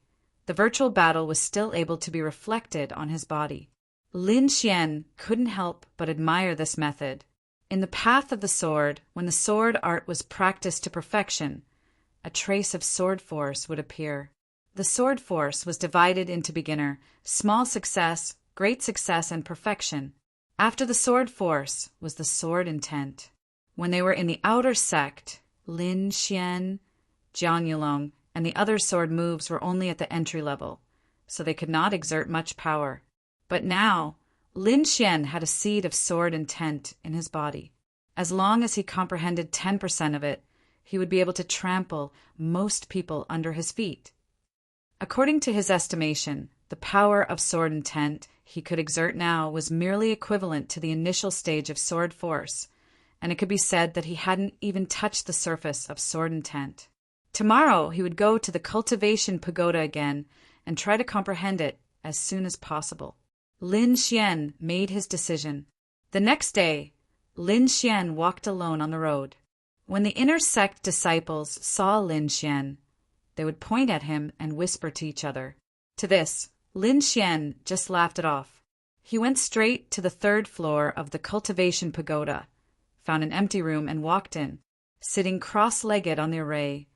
the virtual battle was still able to be reflected on his body. Lin Xian couldn't help but admire this method. In the path of the sword, when the sword art was practiced to perfection, a trace of sword force would appear. The sword force was divided into beginner, small success, great success, and perfection. After the sword force was the sword intent. When they were in the outer sect, Lin Xian, Jiang Yulong, and the other sword moves were only at the entry level, so they could not exert much power. But now, Lin Xian had a seed of sword intent in his body. As long as he comprehended 10% of it, he would be able to trample most people under his feet. According to his estimation, the power of sword intent he could exert now was merely equivalent to the initial stage of sword force, and it could be said that he hadn't even touched the surface of sword intent. Tomorrow he would go to the cultivation pagoda again and try to comprehend it as soon as possible. Lin Xian made his decision. The next day, Lin Xian walked alone on the road. When the inner sect disciples saw Lin Xian, they would point at him and whisper to each other. To this, Lin Xian just laughed it off. He went straight to the 3rd floor of the cultivation pagoda, found an empty room, and walked in. Sitting cross-legged on the array,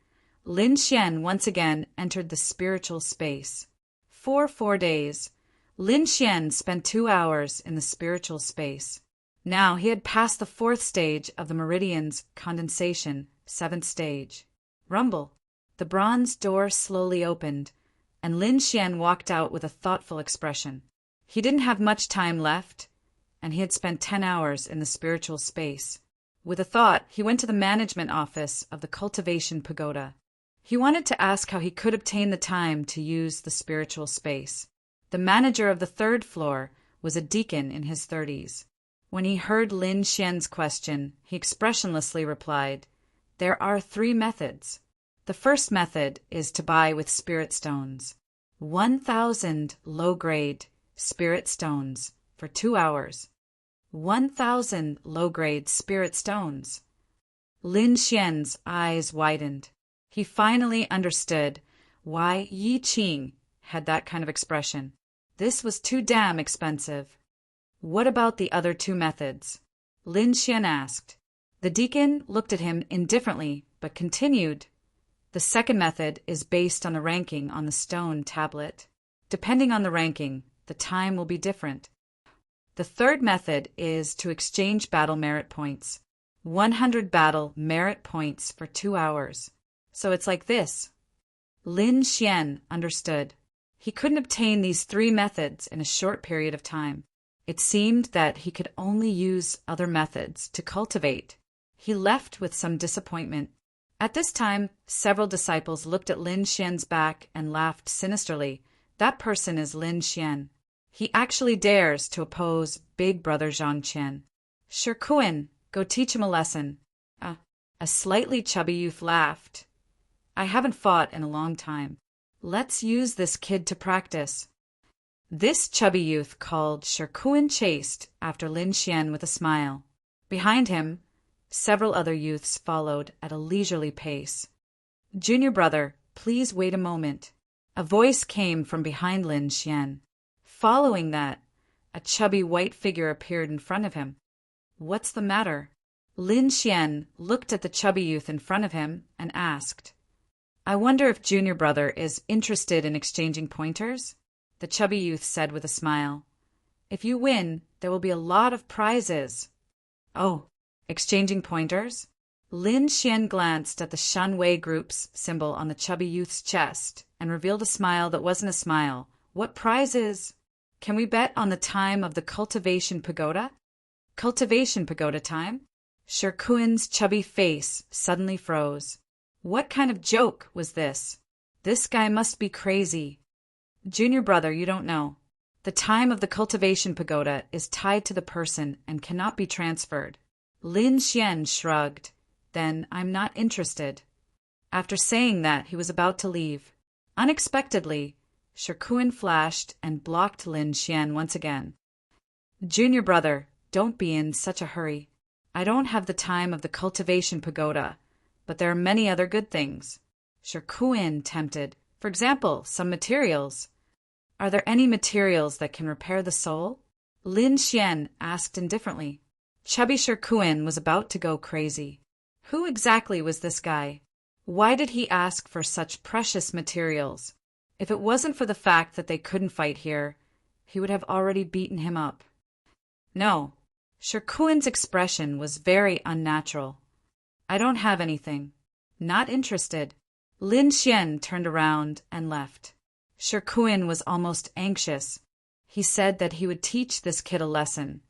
Lin Xian once again entered the spiritual space. For 4 days, Lin Xian spent 2 hours in the spiritual space. Now he had passed the 4th stage of the meridian's condensation, 7th stage. Rumble. The bronze door slowly opened, and Lin Xian walked out with a thoughtful expression. He didn't have much time left, and he had spent 10 hours in the spiritual space. With a thought, he went to the management office of the cultivation pagoda. He wanted to ask how he could obtain the time to use the spiritual space. The manager of the 3rd floor was a deacon in his 30s. When he heard Lin Xian's question, he expressionlessly replied, "There are 3 methods. The first method is to buy with spirit stones. 1,000 low-grade spirit stones for 2 hours. 1,000 low-grade spirit stones." Lin Xian's eyes widened. He finally understood why Yi Qing had that kind of expression. This was too damn expensive. What about the other 2 methods? Lin Xian asked. The deacon looked at him indifferently, but continued. The second method is based on the ranking on the stone tablet. Depending on the ranking, the time will be different. The third method is to exchange battle merit points. 100 battle merit points for 2 hours. So it's like this. Lin Xian understood. He couldn't obtain these 3 methods in a short period of time. It seemed that he could only use other methods to cultivate. He left with some disappointment. At this time, several disciples looked at Lin Xian's back and laughed sinisterly. That person is Lin Xian. He actually dares to oppose big brother Zhang Qian. Shikuan, go teach him a lesson. A slightly chubby youth laughed. I haven't fought in a long time. Let's use this kid to practice. This chubby youth called Shikuan chased after Lin Xian with a smile. Behind him, several other youths followed at a leisurely pace. Junior brother, please wait a moment. A voice came from behind Lin Xian. Following that, a chubby white figure appeared in front of him. What's the matter? Lin Xian looked at the chubby youth in front of him and asked, I wonder if Junior brother is interested in exchanging pointers? The chubby youth said with a smile. If you win, there will be a lot of prizes. Oh, exchanging pointers? Lin Xian glanced at the Shanwei Group's symbol on the chubby youth's chest and revealed a smile that wasn't a smile. What prizes? Can we bet on the time of the cultivation pagoda? Cultivation pagoda time? Shikuan's chubby face suddenly froze. What kind of joke was this? This guy must be crazy. Junior brother, you don't know. The time of the cultivation pagoda is tied to the person and cannot be transferred. Lin Xian shrugged. Then I'm not interested. After saying that, he was about to leave. Unexpectedly, Shikuan flashed and blocked Lin Xian once again. Junior brother, don't be in such a hurry. I don't have the time of the cultivation pagoda, but there are many other good things. Shirkuin tempted. For example, some materials. Are there any materials that can repair the soul? Lin Xian asked indifferently. Chubby Shirkuin was about to go crazy. Who exactly was this guy? Why did he ask for such precious materials? If it wasn't for the fact that they couldn't fight here, he would have already beaten him up. No. Shirkuin's expression was very unnatural. I don't have anything. Not interested. Lin Xian turned around and left. Shirkuin was almost anxious. He said that he would teach this kid a lesson,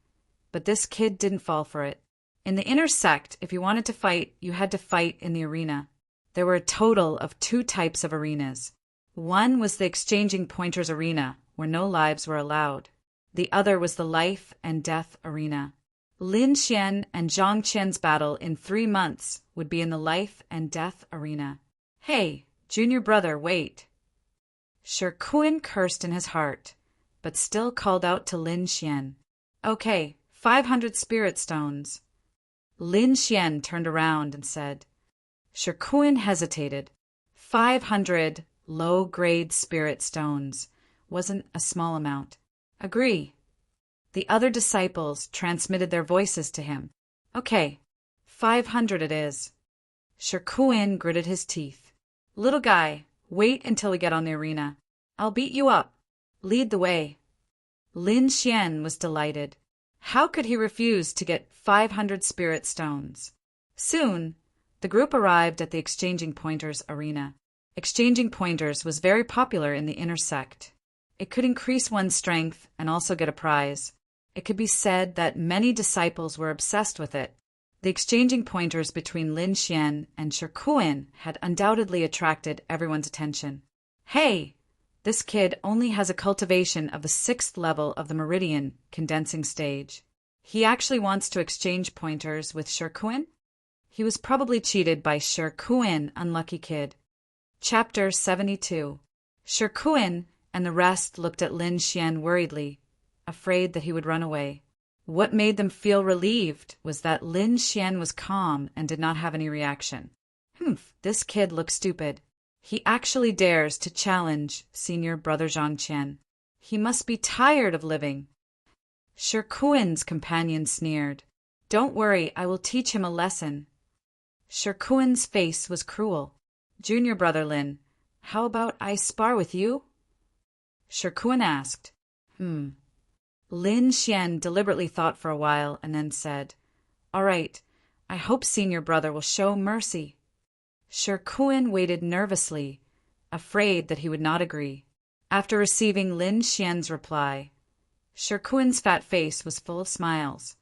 but this kid didn't fall for it. In the inner sect, if you wanted to fight, you had to fight in the arena. There were a total of 2 types of arenas. One was the exchanging pointers arena, where no lives were allowed. The other was the life and death arena. Lin Xian and Zhang Qian's battle in 3 months would be in the life and death arena. Hey, junior brother, wait. Shirkuin cursed in his heart, but still called out to Lin Xian. Okay, 500 spirit stones. Lin Xian turned around and said. Shirkuin hesitated. 500 low-grade spirit stones wasn't a small amount. Agree. The other disciples transmitted their voices to him. Okay, 500 it is. Shirkuin gritted his teeth. Little guy, wait until we get on the arena. I'll beat you up. Lead the way. Lin Xian was delighted. How could he refuse to get 500 spirit stones? Soon, the group arrived at the exchanging pointers arena. Exchanging pointers was very popular in the inner sect. It could increase one's strength and also get a prize. It could be said that many disciples were obsessed with it. The exchanging pointers between Lin Xian and Shirkuin had undoubtedly attracted everyone's attention. Hey, this kid only has a cultivation of the 6th level of the meridian condensing stage. He actually wants to exchange pointers with Shirkuin? He was probably cheated by Shirkuin, unlucky kid. Chapter 72. Shirkuin and the rest looked at Lin Xian worriedly, afraid that he would run away. What made them feel relieved was that Lin Xian was calm and did not have any reaction. This kid looks stupid. He actually dares to challenge senior brother Zhang Qian. He must be tired of living. Shirkuin's companion sneered. Don't worry, I will teach him a lesson. Shirkuin's face was cruel. Junior brother Lin, how about I spar with you? Shirkuin asked. Lin Xian deliberately thought for a while and then said, All right, I hope senior brother will show mercy. Shirkuin waited nervously, afraid that he would not agree. After receiving Lin Xian's reply, Shirkuin's fat face was full of smiles.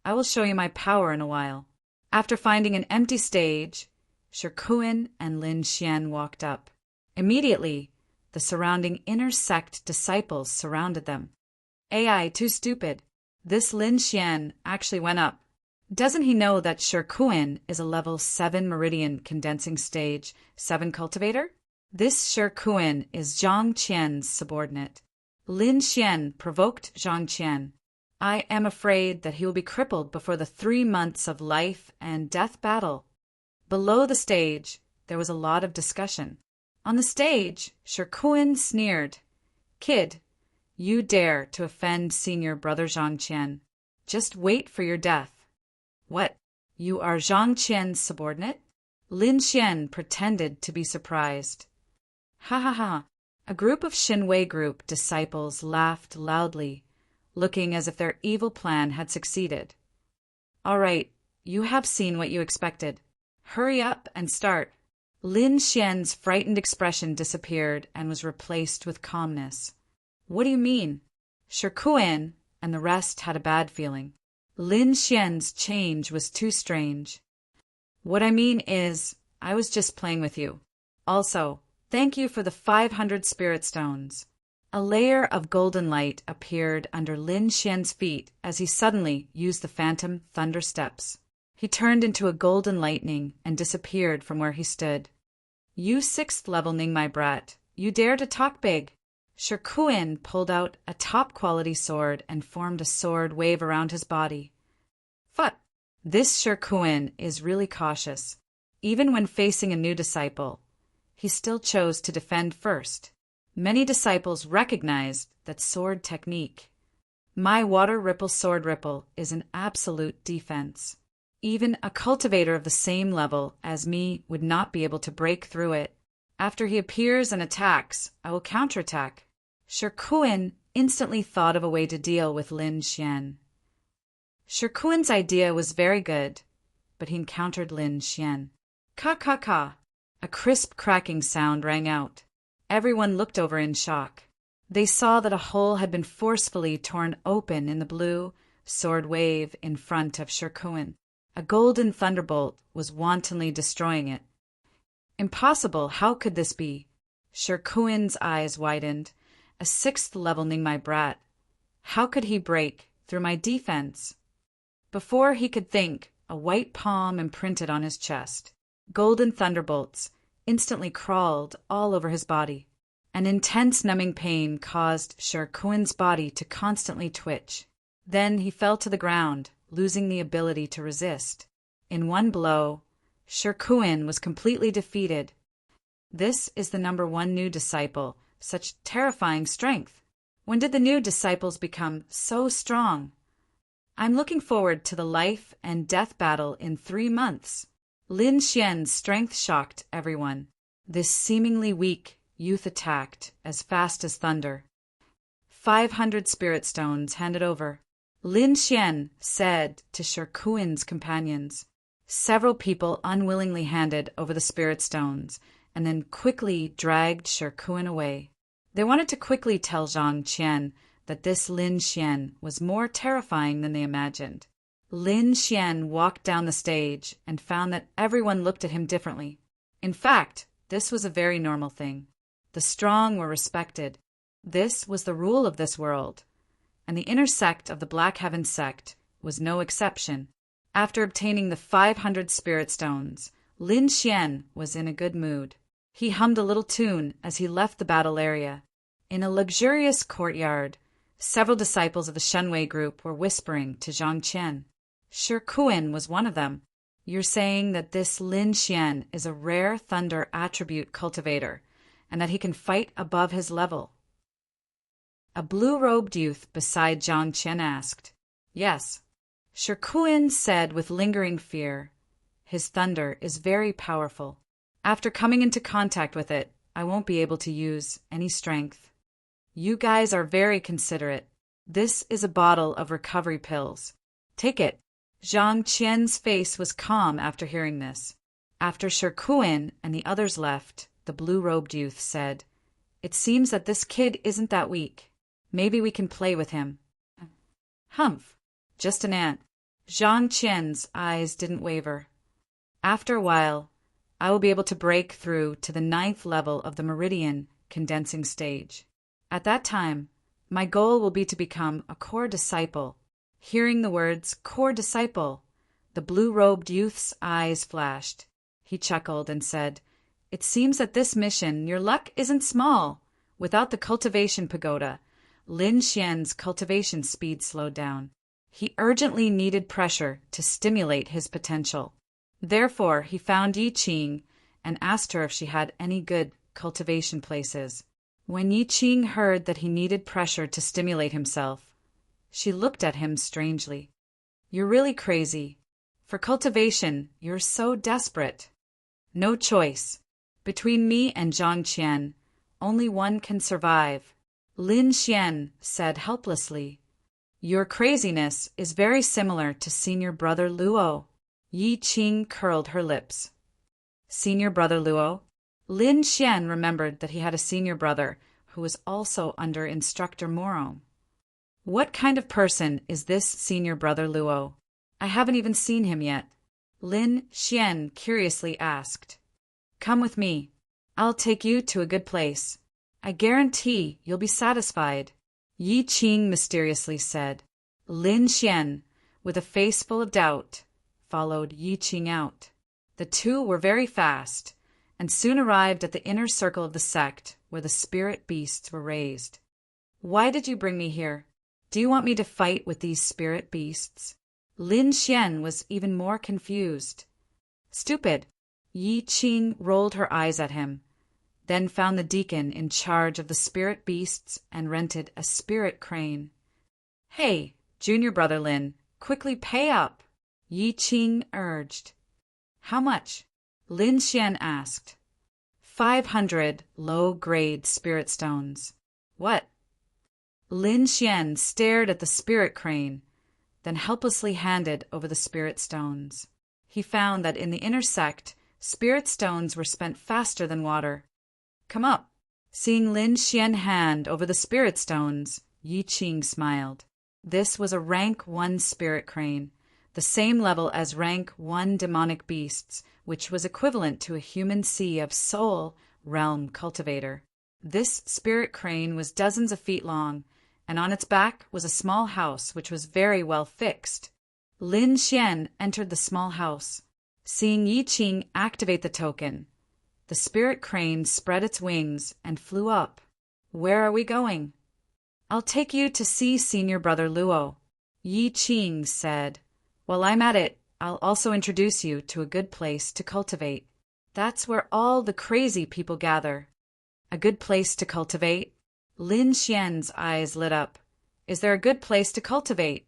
I will show you my power in a while. After finding an empty stage, Shirkuin and Lin Xian walked up. Immediately, the surrounding inner sect disciples surrounded them. AI too stupid. This Lin Xian actually went up. Doesn't he know that Shirkuin is a level 7 meridian condensing stage 7 cultivator? This Shirkuin is Zhang Qian's subordinate. Lin Xian provoked Zhang Qian. I am afraid that he will be crippled before the 3 months of life and death battle. Below the stage, there was a lot of discussion. On the stage, Shirkuin sneered. Kid, you dare to offend senior brother Zhang Qian. Just wait for your death. What? You are Zhang Qian's subordinate? Lin Xian pretended to be surprised. Ha ha ha. A group of Xinwei group disciples laughed loudly, looking as if their evil plan had succeeded. All right, you have seen what you expected. Hurry up and start. Lin Xian's frightened expression disappeared and was replaced with calmness. What do you mean? Shirkuin and the rest had a bad feeling. Lin Xian's change was too strange. What I mean is, I was just playing with you. Also, thank you for the 500 spirit stones. A layer of golden light appeared under Lin Xian's feet as he suddenly used the phantom thunder steps. He turned into a golden lightning and disappeared from where he stood. You 6th level Ningmai brat, you dare to talk big. Shirkuin pulled out a top-quality sword and formed a sword wave around his body. Phut! This Shirkuin is really cautious. Even when facing a new disciple, he still chose to defend first. Many disciples recognized that sword technique. My water ripple sword ripple is an absolute defense. Even a cultivator of the same level as me would not be able to break through it. After he appears and attacks, I will counterattack. Shirkuin instantly thought of a way to deal with Lin Xian. Shirkuin's idea was very good, but he encountered Lin Xian. Ka ka ka! A crisp cracking sound rang out. Everyone looked over in shock. They saw that a hole had been forcefully torn open in the blue sword wave in front of Shirkuin. A golden thunderbolt was wantonly destroying it. Impossible, how could this be? Shirkuin's eyes widened. A 6th level Ningmai brat. How could he break through my defense? Before he could think, a white palm imprinted on his chest. Golden thunderbolts instantly crawled all over his body. An intense numbing pain caused Shirkuin's body to constantly twitch. Then he fell to the ground, losing the ability to resist. In one blow, Shirkuin was completely defeated. This is the number 1 new disciple, such terrifying strength. When did the new disciples become so strong? I'm looking forward to the life and death battle in 3 months. Lin Xian's strength shocked everyone. This seemingly weak youth attacked as fast as thunder. 500 spirit stones handed over. Lin Xian said to Shirkuin's companions. Several people unwillingly handed over the spirit stones and then quickly dragged Shirkuin away. They wanted to quickly tell Zhang Qian that this Lin Xian was more terrifying than they imagined. Lin Xian walked down the stage and found that everyone looked at him differently. In fact, this was a very normal thing. The strong were respected. This was the rule of this world, and the inner sect of the Black Heaven sect was no exception. After obtaining the 500 spirit stones, Lin Xian was in a good mood. He hummed a little tune as he left the battle area. In a luxurious courtyard, several disciples of the Shenwei group were whispering to Zhang Qian. Shirkuin was one of them. You're saying that this Lin Xian is a rare thunder attribute cultivator, and that he can fight above his level? A blue-robed youth beside Zhang Qian asked. Yes. Shirkuin said with lingering fear. His thunder is very powerful. After coming into contact with it, I won't be able to use any strength. You guys are very considerate. This is a bottle of recovery pills. Take it. Zhang Qian's face was calm after hearing this. After Shirkuin and the others left, the blue-robed youth said, It seems that this kid isn't that weak. Maybe we can play with him. Humph. Just an ant. Zhang Qian's eyes didn't waver. After a while, I will be able to break through to the 9th level of the meridian condensing stage. At that time, my goal will be to become a core disciple. Hearing the words core disciple, the blue-robed youth's eyes flashed. He chuckled and said, It seems that this mission, your luck isn't small. Without the cultivation pagoda, Lin Xian's cultivation speed slowed down. He urgently needed pressure to stimulate his potential. Therefore, he found Yi Qing and asked her if she had any good cultivation places. When Yi Qing heard that he needed pressure to stimulate himself, she looked at him strangely. You're really crazy. For cultivation, you're so desperate. No choice. Between me and Zhang Qian, only one can survive. Lin Xian said helplessly. Your craziness is very similar to senior brother Luo. Yi Qing curled her lips. Senior brother Luo? Lin Xian remembered that he had a senior brother who was also under instructor Moro. What kind of person is this senior brother Luo? I haven't even seen him yet. Lin Xian curiously asked. Come with me. I'll take you to a good place. I guarantee you'll be satisfied. Yi Qing mysteriously said. Lin Xian, with a face full of doubt, followed Yi Qing out. The two were very fast, and soon arrived at the inner circle of the sect where the spirit beasts were raised. Why did you bring me here? Do you want me to fight with these spirit beasts? Lin Xian was even more confused. Stupid. Yi Qing rolled her eyes at him, then found the deacon in charge of the spirit beasts and rented a spirit crane. Hey, junior brother Lin, quickly pay up, Yi Qing urged. How much? Lin Xian asked. 500 low-grade spirit stones. What? Lin Xian stared at the spirit crane, then helplessly handed over the spirit stones. He found that in the inner sect, spirit stones were spent faster than water. Come up. Seeing Lin Xian hand over the spirit stones, Yi Qing smiled. This was a rank 1 spirit crane, the same level as rank 1 demonic beasts, which was equivalent to a human sea of soul realm cultivator. This spirit crane was dozens of feet long, and on its back was a small house which was very well fixed. Lin Xian entered the small house. Seeing Yi Qing activate the token, the spirit crane spread its wings and flew up. Where are we going? I'll take you to see senior brother Luo, Yi Qing said. While I'm at it, I'll also introduce you to a good place to cultivate. That's where all the crazy people gather. A good place to cultivate? Lin Xian's eyes lit up. Is there a good place to cultivate?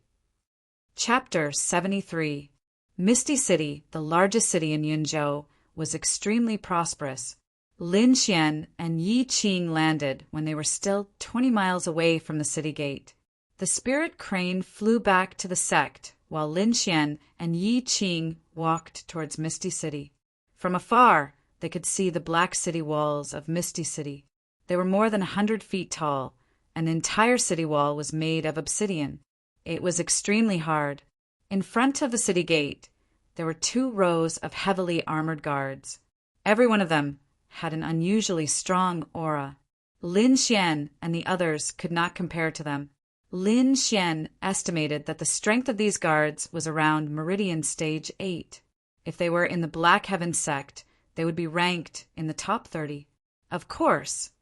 Chapter 73. Misty City, the largest city in Yunzhou, was extremely prosperous. Lin Xian and Yi Qing landed when they were still 20 miles away from the city gate. The spirit crane flew back to the sect, while Lin Xian and Yi Qing walked towards Misty City. From afar, they could see the black city walls of Misty City. They were more than 100 feet tall, and the entire city wall was made of obsidian. It was extremely hard. In front of the city gate, there were 2 rows of heavily armored guards. Every one of them had an unusually strong aura. Lin Xian and the others could not compare to them. Lin Xian estimated that the strength of these guards was around Meridian Stage 8. If they were in the Black Heaven sect, they would be ranked in the top 30. Of course,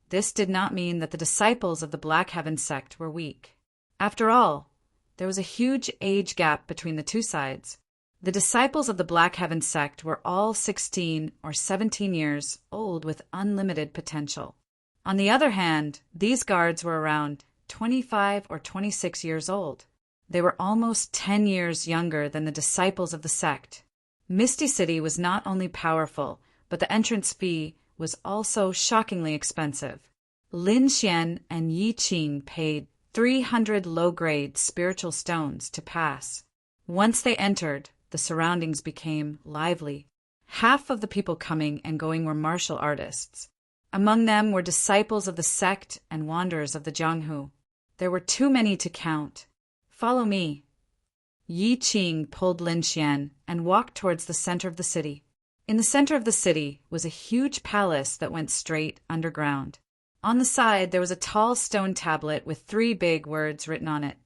this did not mean that the disciples of the Black Heaven sect were weak. After all, there was a huge age gap between the 2 sides. The disciples of the Black Heaven sect were all 16 or 17 years old with unlimited potential. On the other hand, these guards were around 25 or 26 years old. They were almost 10 years younger than the disciples of the sect. Misty City was not only powerful, but the entrance fee was also shockingly expensive. Lin Xian and Yi Qing paid 300 low-grade spiritual stones to pass. Once they entered, the surroundings became lively. Half of the people coming and going were martial artists. Among them were disciples of the sect and wanderers of the Jianghu. There were too many to count. Follow me. Yi Qing pulled Lin Xian and walked towards the center of the city. In the center of the city was a huge palace that went straight underground. On the side, there was a tall stone tablet with 3 big words written on it.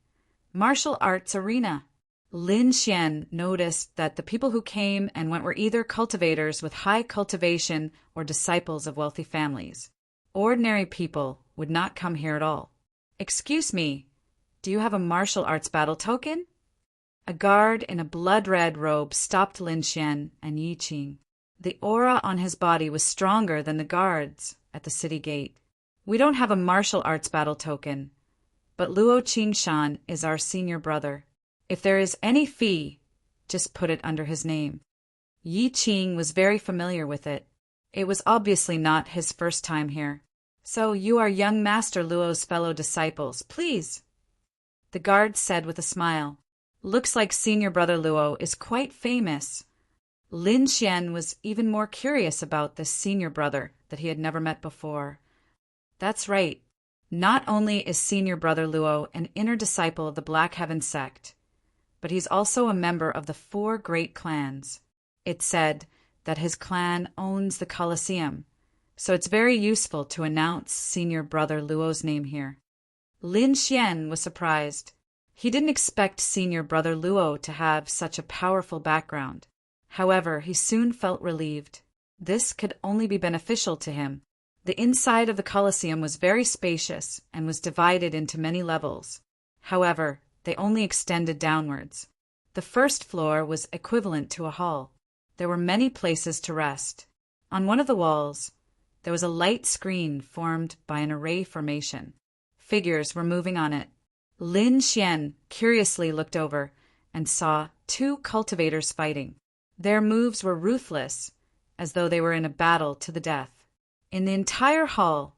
Martial Arts Arena. Lin Xian noticed that the people who came and went were either cultivators with high cultivation or disciples of wealthy families. Ordinary people would not come here at all. Excuse me, do you have a martial arts battle token? A guard in a blood-red robe stopped Lin Xian and Yi Qing. The aura on his body was stronger than the guards at the city gate. We don't have a martial arts battle token, but Luo Qingshan is our senior brother. If there is any fee, just put it under his name. Yi Qing was very familiar with it. It was obviously not his first time here. So you are young Master Luo's fellow disciples, please, the guard said with a smile. Looks like senior brother Luo is quite famous. Lin Xian was even more curious about this senior brother that he had never met before. That's right. Not only is senior brother Luo an inner disciple of the Black Heaven sect, but he's also a member of the 4 great clans. It's said that his clan owns the Colosseum, so it's very useful to announce senior brother Luo's name here. Lin Xian was surprised. He didn't expect senior brother Luo to have such a powerful background. However, he soon felt relieved. This could only be beneficial to him. The inside of the Colosseum was very spacious and was divided into many levels. However, they only extended downwards. The first floor was equivalent to a hall. There were many places to rest. On one of the walls, there was a light screen formed by an array formation. Figures were moving on it. Lin Xian curiously looked over and saw two cultivators fighting. Their moves were ruthless, as though they were in a battle to the death. In the entire hall,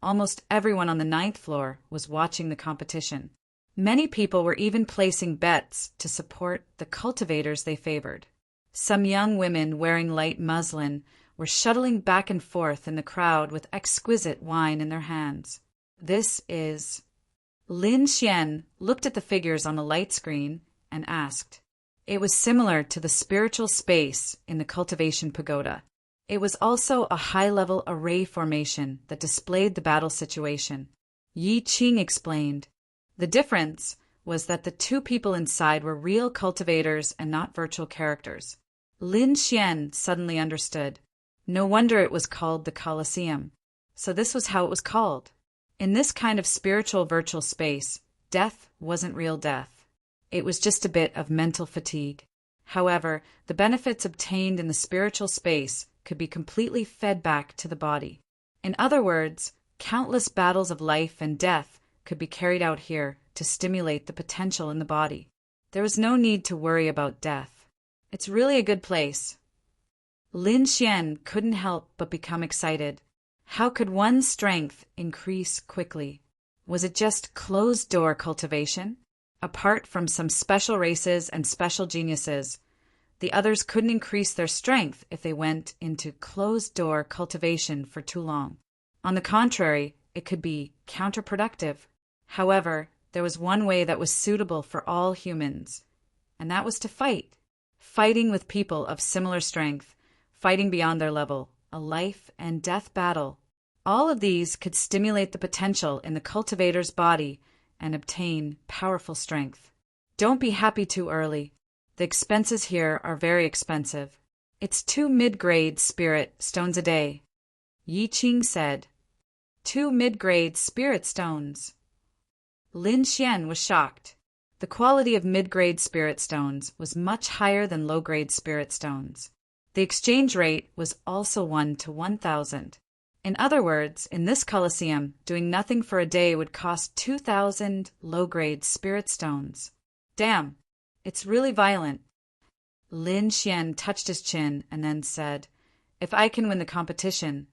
almost everyone on the 9th floor was watching the competition. Many people were even placing bets to support the cultivators they favored. Some young women wearing light muslin were shuttling back and forth in the crowd with exquisite wine in their hands. This is... Lin Xian looked at the figures on the light screen and asked. It was similar to the spiritual space in the cultivation pagoda. It was also a high-level array formation that displayed the battle situation. Yi Qing explained. The difference was that the two people inside were real cultivators and not virtual characters. Lin Xian suddenly understood. No wonder it was called the Colosseum. So this was how it was called. In this kind of spiritual virtual space, death wasn't real death. It was just a bit of mental fatigue. However, the benefits obtained in the spiritual space could be completely fed back to the body. In other words, countless battles of life and death could be carried out here to stimulate the potential in the body. There was no need to worry about death. It's really a good place. Lin Xian couldn't help but become excited. How could one's strength increase quickly? Was it just closed-door cultivation? Apart from some special races and special geniuses, the others couldn't increase their strength if they went into closed-door cultivation for too long. On the contrary, it could be counterproductive. However, there was one way that was suitable for all humans, and that was to fight. Fighting with people of similar strength, fighting beyond their level, a life and death battle. All of these could stimulate the potential in the cultivator's body and obtain powerful strength. Don't be happy too early. The expenses here are very expensive. It's 2 mid-grade spirit stones a day. Yi Qing said. 2 mid-grade spirit stones. Lin Xian was shocked. The quality of mid-grade spirit stones was much higher than low-grade spirit stones. The exchange rate was also 1 to 1,000. In other words, in this Colosseum, doing nothing for a day would cost 2,000 low-grade spirit stones. Damn, it's really violent. Lin Xian touched his chin and then said, If I can win the competition,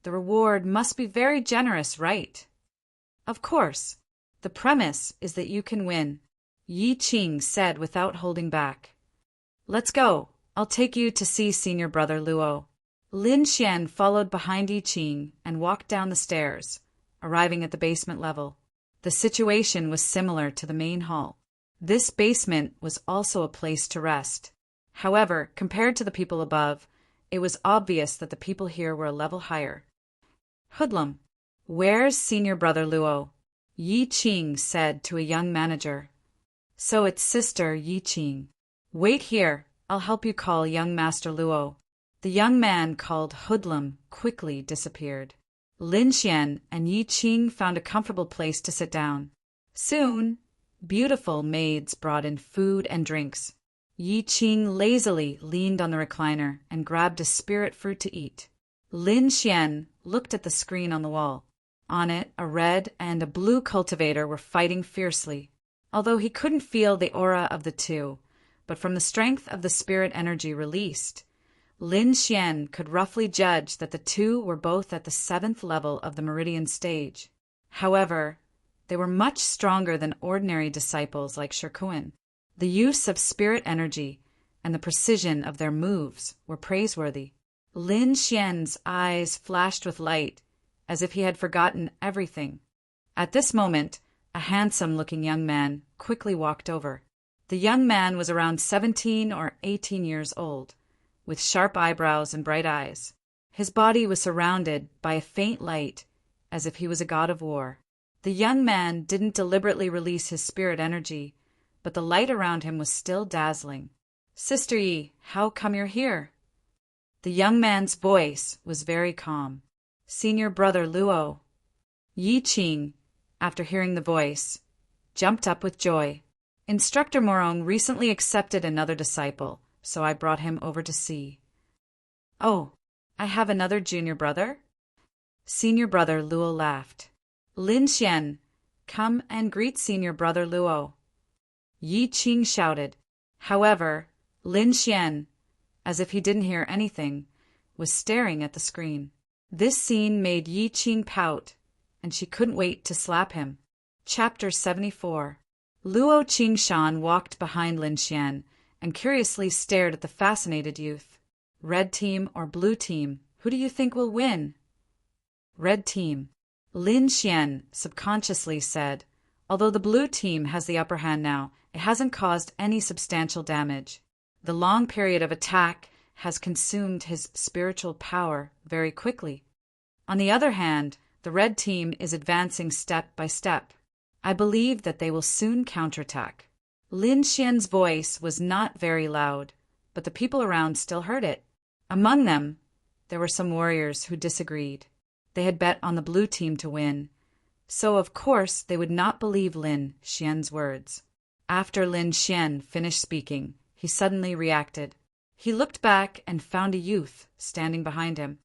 the reward must be very generous, right? Of course. The premise is that you can win, Yi Qing said without holding back. Let's go. I'll take you to see senior brother Luo. Lin Xian followed behind Yi Qing and walked down the stairs, arriving at the basement level. The situation was similar to the main hall. This basement was also a place to rest. However, compared to the people above, it was obvious that the people here were a level higher. Hoodlum, where's senior brother Luo? Yi Qing said to a young manager. So it's sister Yi Qing. Wait here, I'll help you call young master Luo. The young man called Hoodlum quickly disappeared. Lin Xian and Yi Qing found a comfortable place to sit down. Soon, beautiful maids brought in food and drinks. Yi Qing lazily leaned on the recliner and grabbed a spirit fruit to eat. Lin Xian looked at the screen on the wall. On it, a red and a blue cultivator were fighting fiercely. Although he couldn't feel the aura of the two, but from the strength of the spirit energy released, Lin Xian could roughly judge that the two were both at the 7th level of the meridian stage. However, they were much stronger than ordinary disciples like Shirkuan. The use of spirit energy and the precision of their moves were praiseworthy. Lin Xian's eyes flashed with light, as if he had forgotten everything. At this moment, a handsome-looking young man quickly walked over. The young man was around 17 or 18 years old, with sharp eyebrows and bright eyes. His body was surrounded by a faint light, as if he was a god of war. The young man didn't deliberately release his spirit energy, but the light around him was still dazzling. Sister Yi, how come you're here? The young man's voice was very calm. Senior brother Luo. Yi Qing, after hearing the voice, jumped up with joy. Instructor Morong recently accepted another disciple, so I brought him over to see. Oh, I have another junior brother? Senior brother Luo laughed. Lin Xian, come and greet senior brother Luo. Yi Qing shouted. However, Lin Xian, as if he didn't hear anything, was staring at the screen. This scene made Yi Qing pout, and she couldn't wait to slap him. Chapter 74. Luo Qingshan walked behind Lin Xian and curiously stared at the fascinated youth. Red team or blue team, who do you think will win? Red team. Lin Xian subconsciously said, although the blue team has the upper hand now, it hasn't caused any substantial damage. The long period of attack has consumed his spiritual power very quickly. On the other hand, the red team is advancing step by step. I believe that they will soon counterattack. Lin Xian's voice was not very loud, but the people around still heard it. Among them, there were some warriors who disagreed. They had bet on the blue team to win, so of course they would not believe Lin Xian's words. After Lin Xian finished speaking, he suddenly reacted. He looked back and found a youth standing behind him.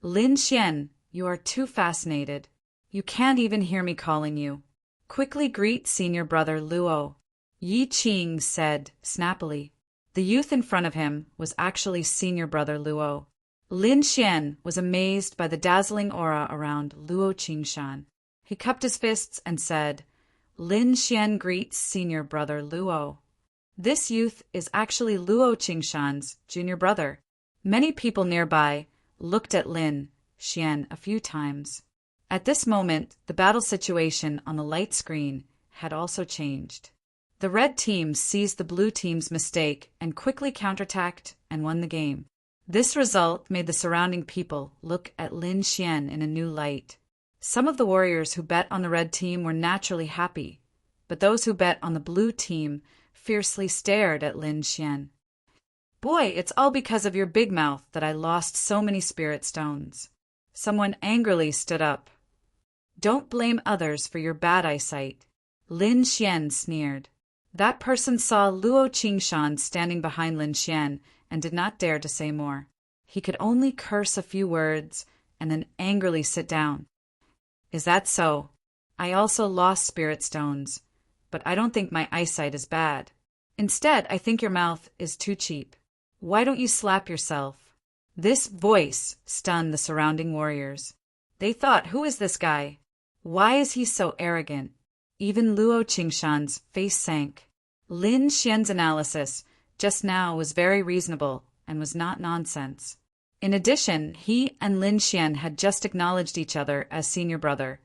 Lin Xian, you are too fascinated. You can't even hear me calling you. Quickly greet senior brother Luo, Yi Qing said snappily. The youth in front of him was actually senior brother Luo. Lin Xian was amazed by the dazzling aura around Luo Qingshan. He cupped his fists and said, Lin Xian greets senior brother Luo. This youth is actually Luo Qingshan's junior brother. Many people nearby looked at Lin Xian a few times. At this moment, the battle situation on the light screen had also changed. The red team seized the blue team's mistake and quickly counterattacked and won the game. This result made the surrounding people look at Lin Xian in a new light. Some of the warriors who bet on the red team were naturally happy, but those who bet on the blue team fiercely stared at Lin Xian. Boy, it's all because of your big mouth that I lost so many spirit stones. Someone angrily stood up. Don't blame others for your bad eyesight. Lin Xian sneered. That person saw Luo Qingshan standing behind Lin Xian and did not dare to say more. He could only curse a few words and then angrily sit down. Is that so? I also lost spirit stones, but I don't think my eyesight is bad. Instead, I think your mouth is too cheap. Why don't you slap yourself? This voice stunned the surrounding warriors. They thought, who is this guy? Why is he so arrogant? Even Luo Qingshan's face sank. Lin Xian's analysis just now was very reasonable and was not nonsense. In addition, he and Lin Xian had just acknowledged each other as senior brother,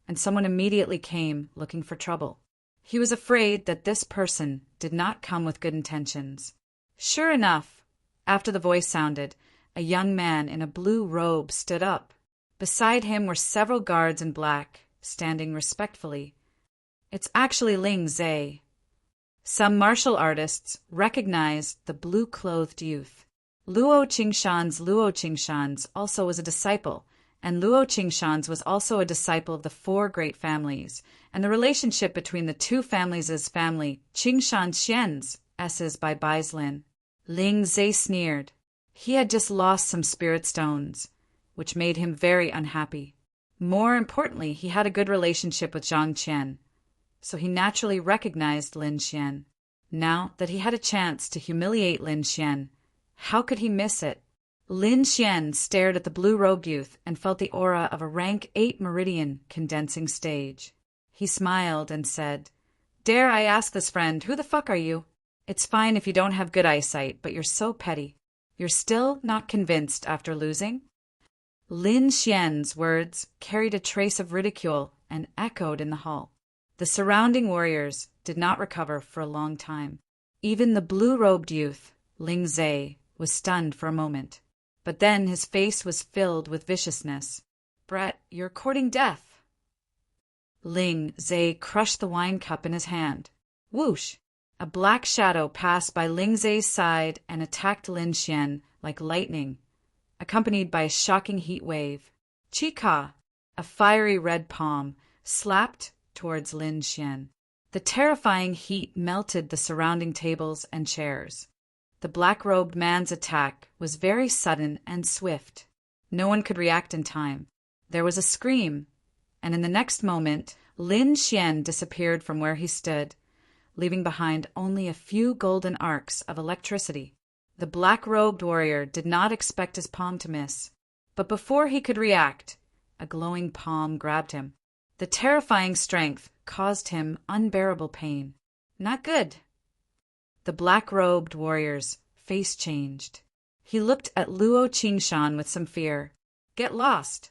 and someone immediately came looking for trouble. He was afraid that this person did not come with good intentions. Sure enough, after the voice sounded, a young man in a blue robe stood up. Beside him were several guards in black, standing respectfully. It's actually Ling Zhe. Some martial artists recognized the blue-clothed youth. Luo Qingshan's also was a disciple, and Luo Qingshan's was also a disciple of the four great families, and the relationship between the two families is family Qingshan Xian's S's by Baislin. Ling Zhe sneered. He had just lost some spirit stones, which made him very unhappy. More importantly, he had a good relationship with Zhang Qian, so he naturally recognized Lin Xian. Now that he had a chance to humiliate Lin Xian, how could he miss it? Lin Xian stared at the blue-robed youth and felt the aura of a rank 8 meridian condensing stage. He smiled and said, Dare I ask this friend, who the fuck are you? It's fine if you don't have good eyesight, but you're so petty. You're still not convinced after losing? Lin Xian's words carried a trace of ridicule and echoed in the hall. The surrounding warriors did not recover for a long time. Even the blue-robed youth, Ling Zhe, was stunned for a moment. But then his face was filled with viciousness. Brett, you're courting death. Ling Zhe crushed the wine cup in his hand. Whoosh! A black shadow passed by Ling Zhe's side and attacked Lin Xian like lightning, accompanied by a shocking heat wave. Chika! A fiery red palm slapped towards Lin Xian. The terrifying heat melted the surrounding tables and chairs. The black-robed man's attack was very sudden and swift. No one could react in time. There was a scream, and in the next moment, Lin Xian disappeared from where he stood, leaving behind only a few golden arcs of electricity. The black-robed warrior did not expect his palm to miss, but before he could react, a glowing palm grabbed him. The terrifying strength caused him unbearable pain. Not good. The black-robed warrior's face changed. He looked at Luo Qingshan with some fear. "Get lost!"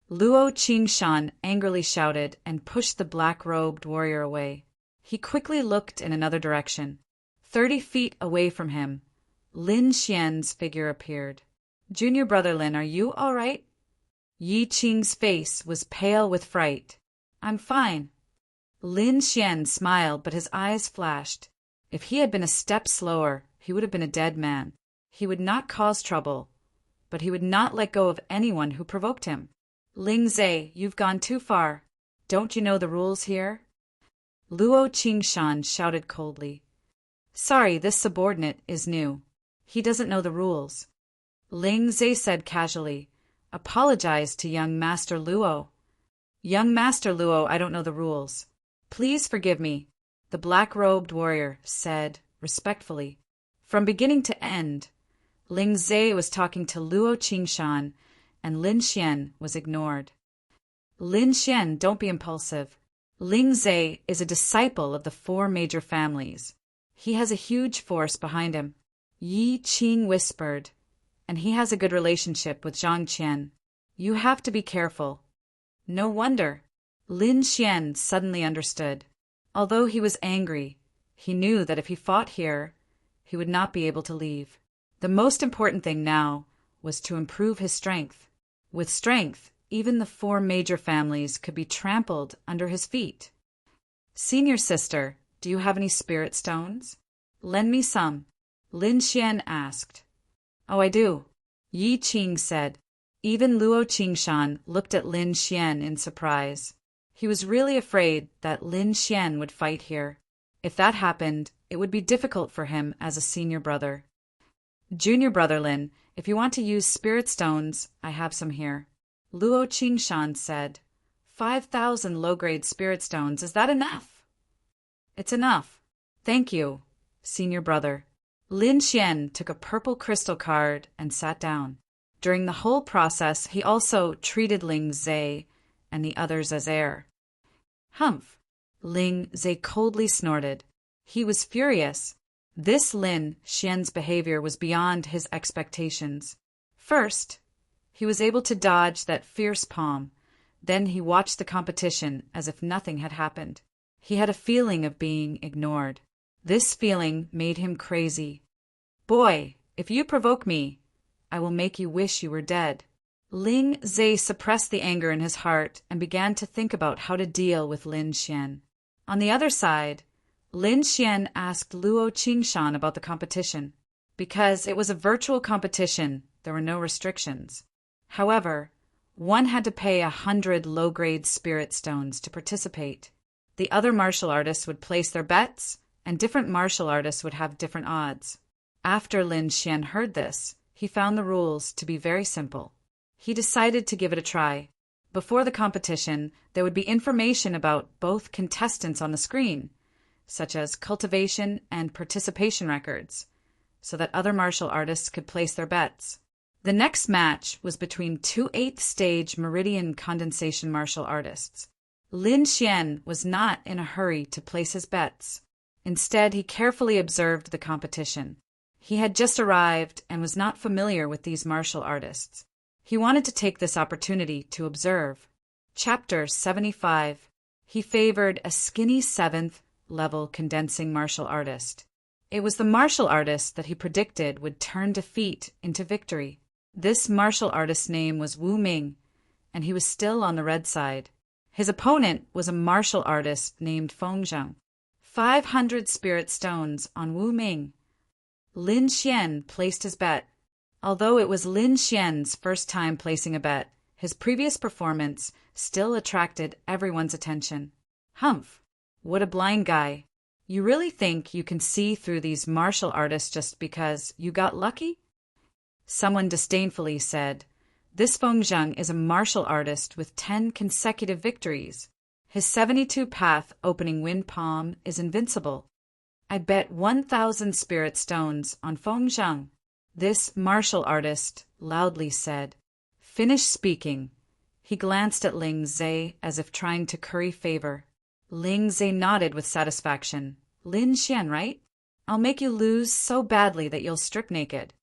Luo Qingshan angrily shouted and pushed the black-robed warrior away. He quickly looked in another direction. 30 feet away from him, Lin Xian's figure appeared. "Junior brother Lin, are you all right?" Yi Qing's face was pale with fright. "I'm fine." Lin Xian smiled, but his eyes flashed. If he had been a step slower, he would have been a dead man. He would not cause trouble, but he would not let go of anyone who provoked him. "Ling Zhe, you've gone too far. Don't you know the rules here?" Luo Qingshan shouted coldly. "Sorry, this subordinate is new. He doesn't know the rules." Ling Zhe said casually, "Apologize to young Master Luo." "Young Master Luo, I don't know the rules. Please forgive me," the black-robed warrior said respectfully. From beginning to end, Ling Zhe was talking to Luo Qingshan, and Lin Xian was ignored. "Lin Xian, don't be impulsive. Ling Zhe is a disciple of the 4 major families. He has a huge force behind him." Yi Qing whispered, "And he has a good relationship with Zhang Qian. You have to be careful." No wonder. Lin Xian suddenly understood. Although he was angry, he knew that if he fought here, he would not be able to leave. The most important thing now was to improve his strength. With strength, even the 4 major families could be trampled under his feet. "Senior sister, do you have any spirit stones?" "Lend me some," Lin Xian asked. "Oh, I do," Yi Qing said. Even Luo Qingshan looked at Lin Xian in surprise. He was really afraid that Lin Xian would fight here. If that happened, it would be difficult for him as a senior brother. "Junior brother Lin, if you want to use spirit stones, I have some here," Luo Qingshan said. 5,000 low-grade spirit stones, is that enough?" "It's enough. Thank you, senior brother." Lin Xian took a purple crystal card and sat down. During the whole process, he also treated Ling Zhe and the others as air. "Humph!" Ling Zhe coldly snorted. He was furious. This Lin Xian's behavior was beyond his expectations. First, he was able to dodge that fierce palm. Then he watched the competition as if nothing had happened. He had a feeling of being ignored. This feeling made him crazy. "Boy, if you provoke me, I will make you wish you were dead." Ling Zhe suppressed the anger in his heart and began to think about how to deal with Lin Xian. On the other side, Lin Xian asked Luo Qingshan about the competition. Because it was a virtual competition, there were no restrictions. However, one had to pay 100 low-grade spirit stones to participate. The other martial artists would place their bets, and different martial artists would have different odds. After Lin Xian heard this, he found the rules to be very simple. He decided to give it a try. Before the competition, there would be information about both contestants on the screen, such as cultivation and participation records, so that other martial artists could place their bets. The next match was between 2 8th-stage meridian condensation martial artists. Lin Xian was not in a hurry to place his bets. Instead, he carefully observed the competition. He had just arrived and was not familiar with these martial artists. He wanted to take this opportunity to observe. Chapter 75. He favored a skinny 7th-level condensing martial artist. It was the martial artist that he predicted would turn defeat into victory. This martial artist's name was Wu Ming, and he was still on the red side. His opponent was a martial artist named Feng Zheng. 500 spirit stones on Wu Ming. Lin Xian placed his bet. Although it was Lin Xian's first time placing a bet, his previous performance still attracted everyone's attention. "Humph! What a blind guy. You really think you can see through these martial artists just because you got lucky? Someone disdainfully said, This Feng Zheng is a martial artist with 10 consecutive victories. His 72-path opening wind palm is invincible. I bet 1,000 spirit stones on Feng Zheng. This martial artist loudly said. Finish speaking. He glanced at Ling Zhe as if trying to curry favor. Ling Zhe nodded with satisfaction. Lin Xian, right? I'll make you lose so badly that you'll strip naked.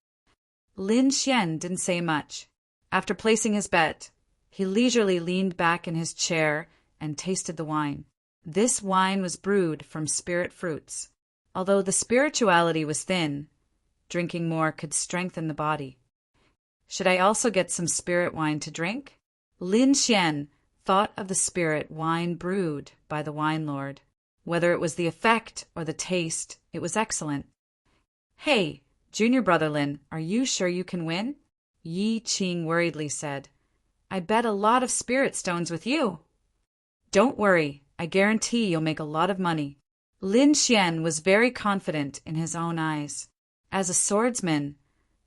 Lin Xian didn't say much. After placing his bet, he leisurely leaned back in his chair and tasted the wine. This wine was brewed from spirit fruits. Although the spirituality was thin, drinking more could strengthen the body. Should I also get some spirit wine to drink? Lin Xian thought of the spirit wine brewed by the wine lord. Whether it was the effect or the taste, it was excellent. Hey, junior brother Lin, are you sure you can win? Yi Qing worriedly said. I bet a lot of spirit stones with you. Don't worry, I guarantee you'll make a lot of money. Lin Xian was very confident in his own eyes. As a swordsman,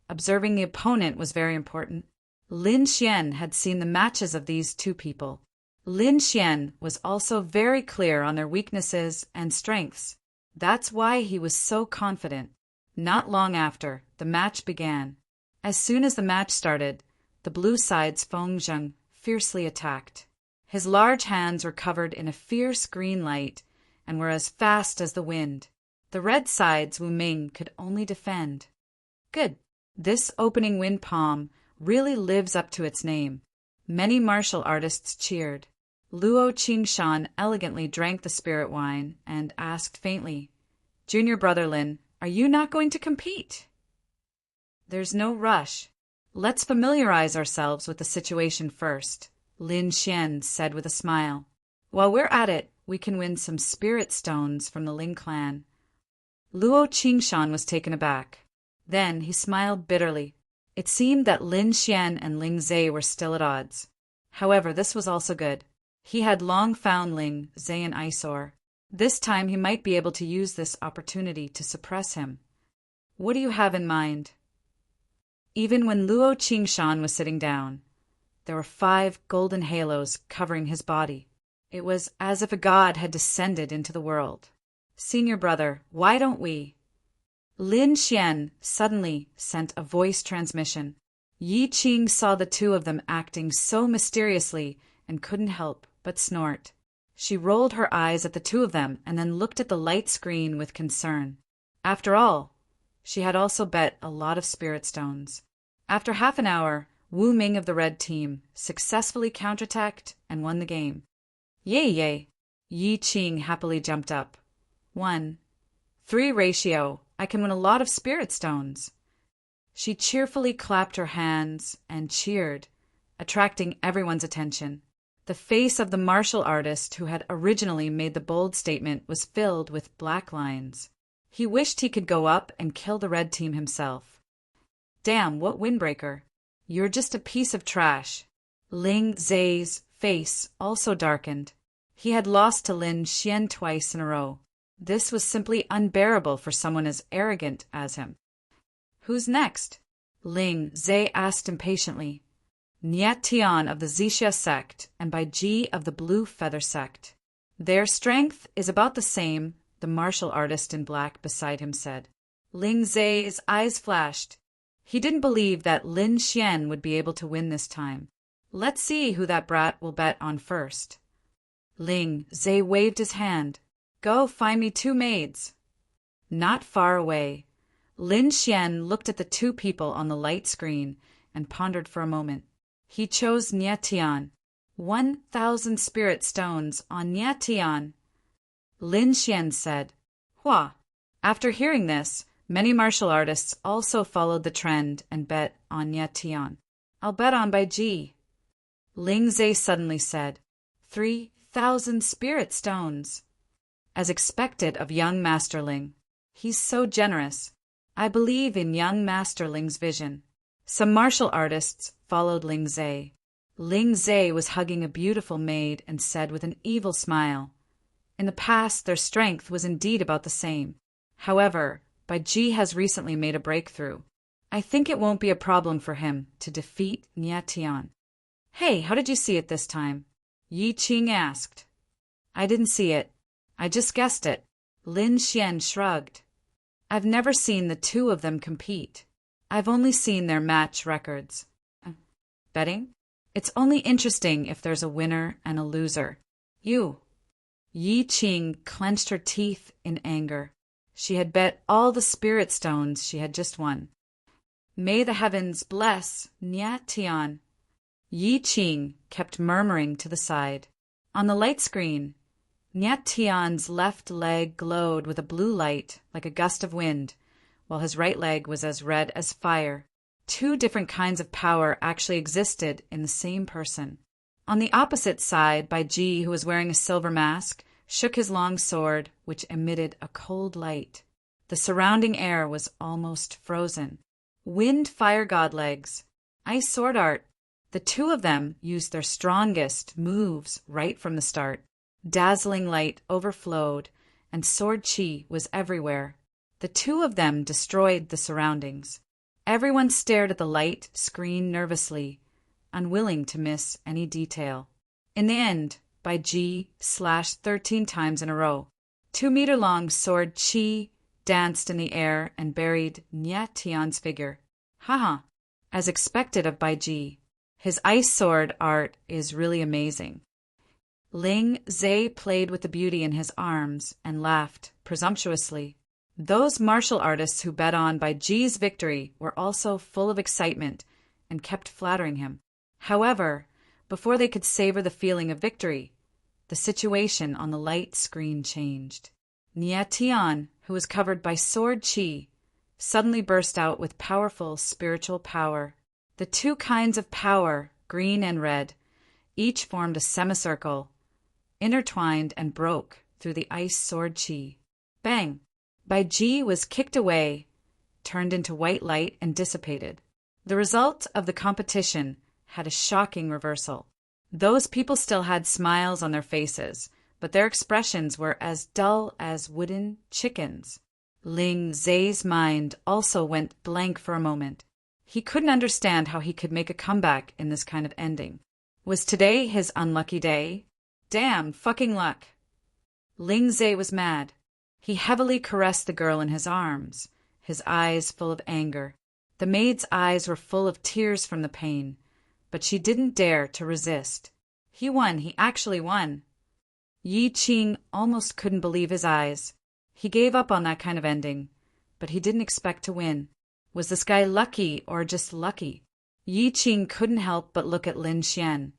observing the opponent was very important. Lin Xian had seen the matches of these two people. Lin Xian was also very clear on their weaknesses and strengths. That's why he was so confident. Not long after, the match began. As soon as the match started, the blue side's Feng Zheng fiercely attacked. His large hands were covered in a fierce green light and were as fast as the wind. The red side's Wu Ming could only defend. Good. This opening wind palm really lives up to its name. Many martial artists cheered. Luo Qingshan elegantly drank the spirit wine and asked faintly, Junior brother Lin, are you not going to compete? There's no rush. Let's familiarize ourselves with the situation first, Lin Xian said with a smile. While we're at it, we can win some spirit stones from the Ling clan. Luo Qingshan was taken aback. Then he smiled bitterly. It seemed that Lin Xian and Ling Zhe were still at odds. However, this was also good. He had long found Ling Zhe an eyesore. This time he might be able to use this opportunity to suppress him. What do you have in mind? Even when Luo Qingshan was sitting down, there were 5 golden halos covering his body. It was as if a god had descended into the world. Senior brother, why don't we? Lin Xian suddenly sent a voice transmission. Yi Qing saw the two of them acting so mysteriously and couldn't help but snort. She rolled her eyes at the two of them and then looked at the light screen with concern. After all, she had also bet a lot of spirit stones. After half an hour, Wu Ming of the red team successfully counterattacked and won the game. Yay, yay! Yi Qing happily jumped up. 1-3 ratio. I can win a lot of spirit stones. She cheerfully clapped her hands and cheered, attracting everyone's attention. The face of the martial artist who had originally made the bold statement was filled with black lines. He wished he could go up and kill the red team himself. Damn, what windbreaker. You're just a piece of trash. Ling Zhe's face also darkened. He had lost to Lin Xian twice in a row. This was simply unbearable for someone as arrogant as him. Who's next? Ling Zhe asked impatiently. Niet Tian of the Zixia sect and Bai Ji of the Blue Feather sect. Their strength is about the same, the martial artist in black beside him said. Ling Zhe's eyes flashed. He didn't believe that Lin Xian would be able to win this time. Let's see who that brat will bet on first. Ling Zhe waved his hand. Go find me 2 maids. Not far away, Lin Xian looked at the 2 people on the light screen and pondered for a moment. He chose Niet Tian. 1,000 spirit stones on Niet Tian. Lin Xian said, Hua. After hearing this, many martial artists also followed the trend and bet on Niet Tian. I'll bet on Bai Ji. Ling Zhe suddenly said, 3,000 spirit stones. As expected of young Master Ling. He's so generous. I believe in young Master Ling's vision. Some martial artists followed Ling Zhe. Ling Zhe was hugging a beautiful maid and said with an evil smile, In the past, their strength was indeed about the same. However, Bai Ji has recently made a breakthrough. I think it won't be a problem for him to defeat Nie Tian. Hey, how did you see it this time? Yi Qing asked. I didn't see it. I just guessed it. Lin Xian shrugged. I've never seen the two of them compete. I've only seen their match records. Betting? It's only interesting if there's a winner and a loser. You. Yi Qing clenched her teeth in anger. She had bet all the spirit stones she had just won. May the heavens bless Nie Tian. Yi Qing kept murmuring to the side. On the light screen, Nie Tian's left leg glowed with a blue light like a gust of wind, while his right leg was as red as fire. Two different kinds of power actually existed in the same person. On the opposite side, Bai Ji, who was wearing a silver mask, shook his long sword, which emitted a cold light. The surrounding air was almost frozen. Wind fire god legs. Ice sword art. The two of them used their strongest moves right from the start. Dazzling light overflowed, and sword chi was everywhere. The two of them destroyed the surroundings. Everyone stared at the light screen nervously, unwilling to miss any detail. In the end, Bai Ji slashed 13 times in a row. 2-meter-long sword chi danced in the air and buried Nie Tian's figure. Haha, as expected of Bai Ji. His ice sword art is really amazing. Ling Zhe played with the beauty in his arms and laughed presumptuously. Those martial artists who bet on Bai Ji's victory were also full of excitement and kept flattering him. However, before they could savor the feeling of victory, the situation on the light screen changed. Nie Tian, who was covered by sword chi, suddenly burst out with powerful spiritual power. The two kinds of power, green and red, each formed a semicircle, intertwined and broke through the ice sword chi. Bang! Bai Ji was kicked away, turned into white light, and dissipated. The result of the competition had a shocking reversal. Those people still had smiles on their faces, but their expressions were as dull as wooden chickens. Ling Zhe's mind also went blank for a moment. He couldn't understand how he could make a comeback in this kind of ending. Was today his unlucky day? Damn fucking luck. Ling Zhe was mad. He heavily caressed the girl in his arms, his eyes full of anger. The maid's eyes were full of tears from the pain, but she didn't dare to resist. He won. He actually won. Yi Qing almost couldn't believe his eyes. He gave up on that kind of ending, but he didn't expect to win. Was this guy lucky or just lucky? Yi Qing couldn't help but look at Lin Xian,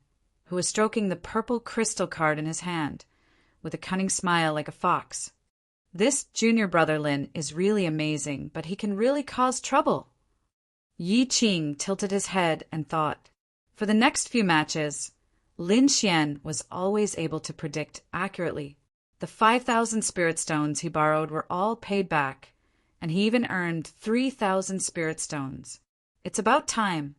who was stroking the purple crystal card in his hand, with a cunning smile like a fox. This junior brother Lin is really amazing, but he can really cause trouble. Yi Qing tilted his head and thought. For the next few matches, Lin Xian was always able to predict accurately. The 5,000 spirit stones he borrowed were all paid back, and he even earned 3,000 spirit stones. It's about time.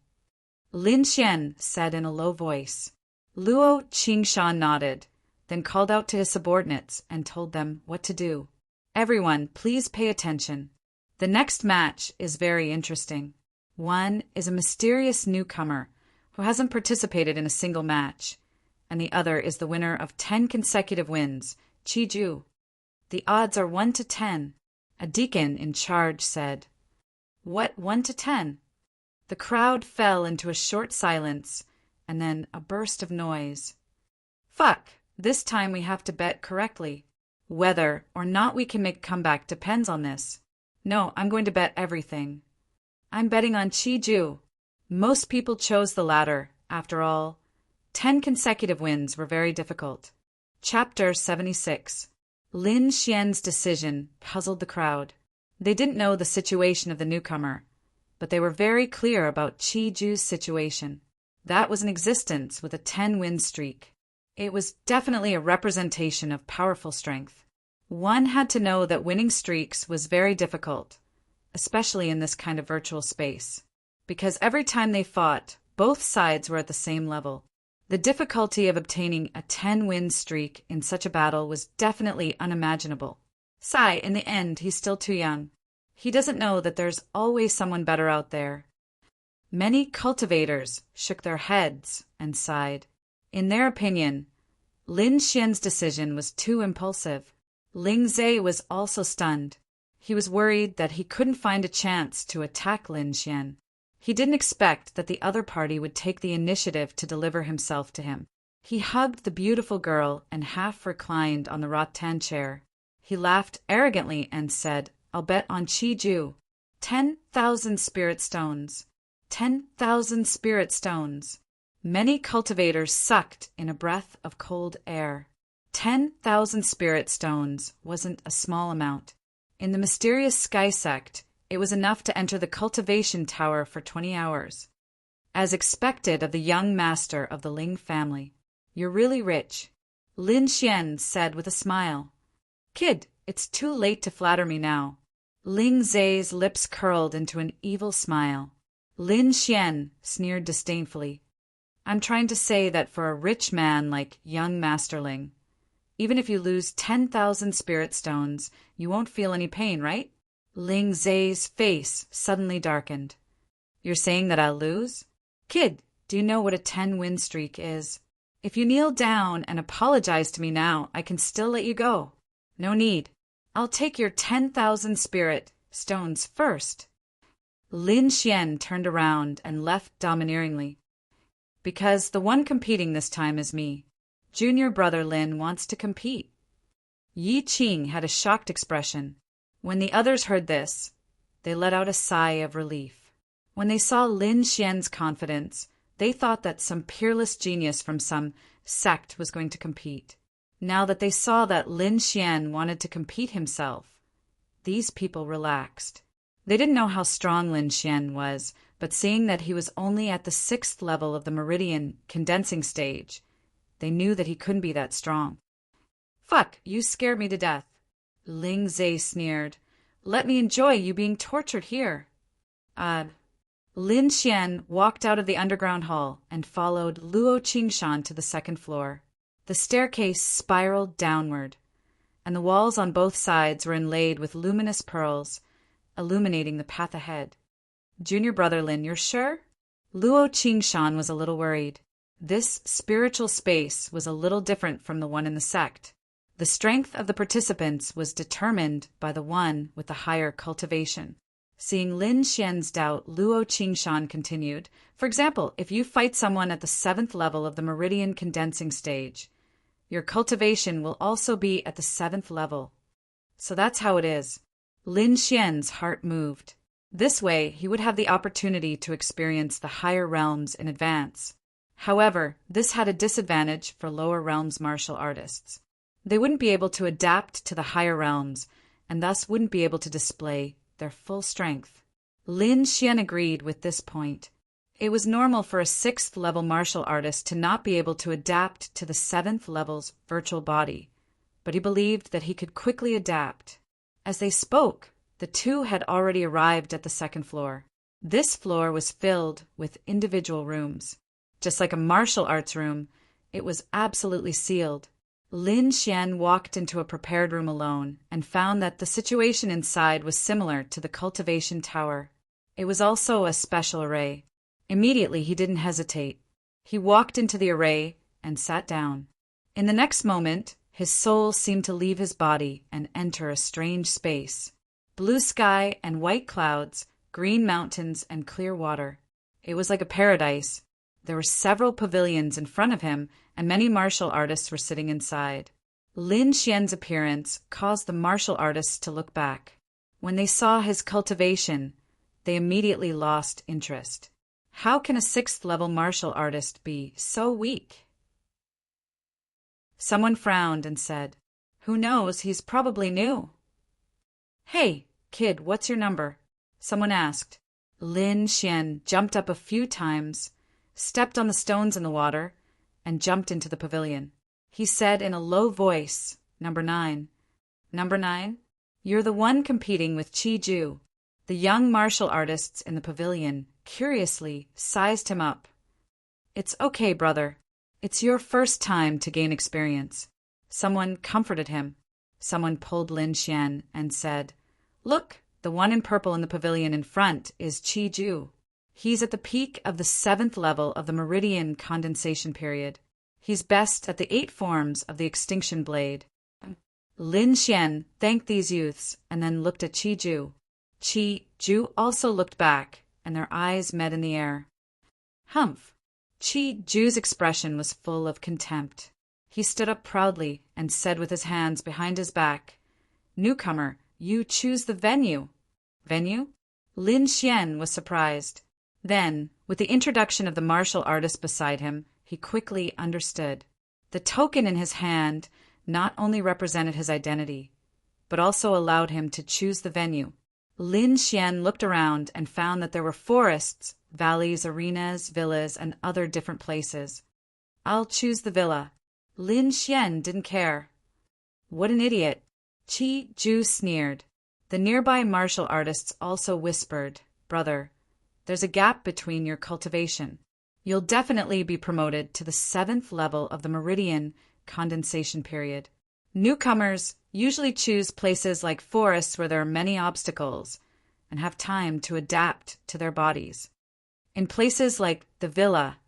Lin Xian said in a low voice. Luo Qingshan nodded, then called out to his subordinates and told them what to do. Everyone, please pay attention. The next match is very interesting. One is a mysterious newcomer who hasn't participated in a single match, and the other is the winner of 10 consecutive wins, Qi Ju. The odds are 1 to 10. A deacon in charge said. What, 1 to 10? The crowd fell into a short silence, and then a burst of noise. Fuck, this time we have to bet correctly. Whether or not we can make a comeback depends on this. No, I'm going to bet everything. I'm betting on Qi Ju. Most people chose the latter. After all, 10 consecutive wins were very difficult. Chapter 76. Lin Xian's decision puzzled the crowd. They didn't know the situation of the newcomer, but they were very clear about Qi Ju's situation. That was an existence with a 10-win streak. It was definitely a representation of powerful strength. One had to know that winning streaks was very difficult, especially in this kind of virtual space, because every time they fought, both sides were at the same level. The difficulty of obtaining a 10-win streak in such a battle was definitely unimaginable. In the end, he's still too young. He doesn't know that there's always someone better out there. Many cultivators shook their heads and sighed. In their opinion, Lin Xian's decision was too impulsive. Ling Zhe was also stunned. He was worried that he couldn't find a chance to attack Lin Xian. He didn't expect that the other party would take the initiative to deliver himself to him. He hugged the beautiful girl and half reclined on the rattan chair. He laughed arrogantly and said, "I'll bet on Qi Ju. 10,000 spirit stones. 10,000 spirit stones." Many cultivators sucked in a breath of cold air. 10,000 spirit stones wasn't a small amount. In the mysterious Sky Sect, it was enough to enter the cultivation tower for 20 hours. As expected of the young master of the Ling family. "You're really rich," Lin Xian said with a smile. "Kid, it's too late to flatter me now." Ling Zhe's lips curled into an evil smile. Lin Xian sneered disdainfully. "I'm trying to say that for a rich man like young Master Ling, even if you lose 10,000 spirit stones, you won't feel any pain, right?" Ling Zhe's face suddenly darkened. "You're saying that I'll lose? Kid, do you know what a 10-win streak is? If you kneel down and apologize to me now, I can still let you go. No need. I'll take your 10,000 spirit stones first." Lin Xian turned around and left domineeringly. "Because the one competing this time is me. Junior brother Lin wants to compete." Yi Qing had a shocked expression. When the others heard this, they let out a sigh of relief. When they saw Lin Xian's confidence, they thought that some peerless genius from some sect was going to compete. Now that they saw that Lin Xian wanted to compete himself, these people relaxed. They didn't know how strong Lin Xian was, but seeing that he was only at the 6th level of the meridian condensing stage, they knew that he couldn't be that strong. "Fuck, you scared me to death," Ling Zhe sneered. "Let me enjoy you being tortured here." Lin Xian walked out of the underground hall and followed Luo Qingshan to the 2nd floor. The staircase spiraled downward, and the walls on both sides were inlaid with luminous pearls, illuminating the path ahead. "Junior brother Lin, you're sure?" Luo Qingshan was a little worried. This spiritual space was a little different from the one in the sect. The strength of the participants was determined by the one with the higher cultivation. Seeing Lin Xian's doubt, Luo Qingshan continued, "For example, if you fight someone at the 7th level of the meridian condensing stage, your cultivation will also be at the 7th level. So that's how it is." Lin Xian's heart moved. This way, he would have the opportunity to experience the higher realms in advance. However, this had a disadvantage for lower realms martial artists. They wouldn't be able to adapt to the higher realms, and thus wouldn't be able to display their full strength. Lin Xian agreed with this point. It was normal for a 6th level martial artist to not be able to adapt to the 7th level's virtual body, but he believed that he could quickly adapt. As they spoke, the two had already arrived at the 2nd floor. This floor was filled with individual rooms. Just like a martial arts room, it was absolutely sealed. Lin Xian walked into a prepared room alone and found that the situation inside was similar to the cultivation tower. It was also a special array. Immediately, he didn't hesitate. He walked into the array and sat down. In the next moment, his soul seemed to leave his body and enter a strange space. Blue sky and white clouds, green mountains and clear water. It was like a paradise. There were several pavilions in front of him, and many martial artists were sitting inside. Lin Xian's appearance caused the martial artists to look back. When they saw his cultivation, they immediately lost interest. How can a 6th level martial artist be so weak? Someone frowned and said, "Who knows, he's probably new." "Hey, kid, what's your number?" someone asked. Lin Xian jumped up a few times, stepped on the stones in the water, and jumped into the pavilion. He said in a low voice, "Number 9. Number 9? You're the one competing with Qi Ju." The young martial artists in the pavilion curiously sized him up. "It's okay, brother. It's your first time to gain experience. Someone comforted him. Someone pulled Lin Xian and said, "Look, the one in purple in the pavilion in front is Qi Ju. He's at the peak of the 7th level of the meridian condensation period. He's best at the 8 forms of the extinction blade." Lin Xian thanked these youths and then looked at Qi Ju. Qi Ju also looked back, and their eyes met in the air. Humph! Qi Ju's expression was full of contempt. He stood up proudly and said with his hands behind his back, "Newcomer, you choose the venue." Venue? Lin Xian was surprised. Then, with the introduction of the martial artist beside him, he quickly understood. The token in his hand not only represented his identity, but also allowed him to choose the venue. Lin Xian looked around and found that there were forests, valleys, arenas, villas, and other different places. "I'll choose the villa." Lin Xian didn't care. "What an idiot!" Qi Ju sneered. The nearby martial artists also whispered, "Brother, there's a gap between your cultivation. You'll definitely be promoted to the 7th level of the meridian condensation period. Newcomers usually choose places like forests where there are many obstacles and have time to adapt to their bodies. In places like the villa,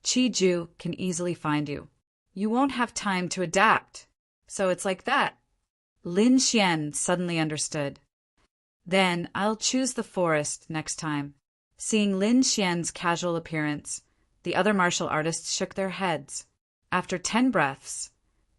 Qi Ju can easily find you. You won't have time to adapt, so it's like that." Lin Xian suddenly understood. "Then I'll choose the forest next time." Seeing Lin Xian's casual appearance, the other martial artists shook their heads. After 10 breaths,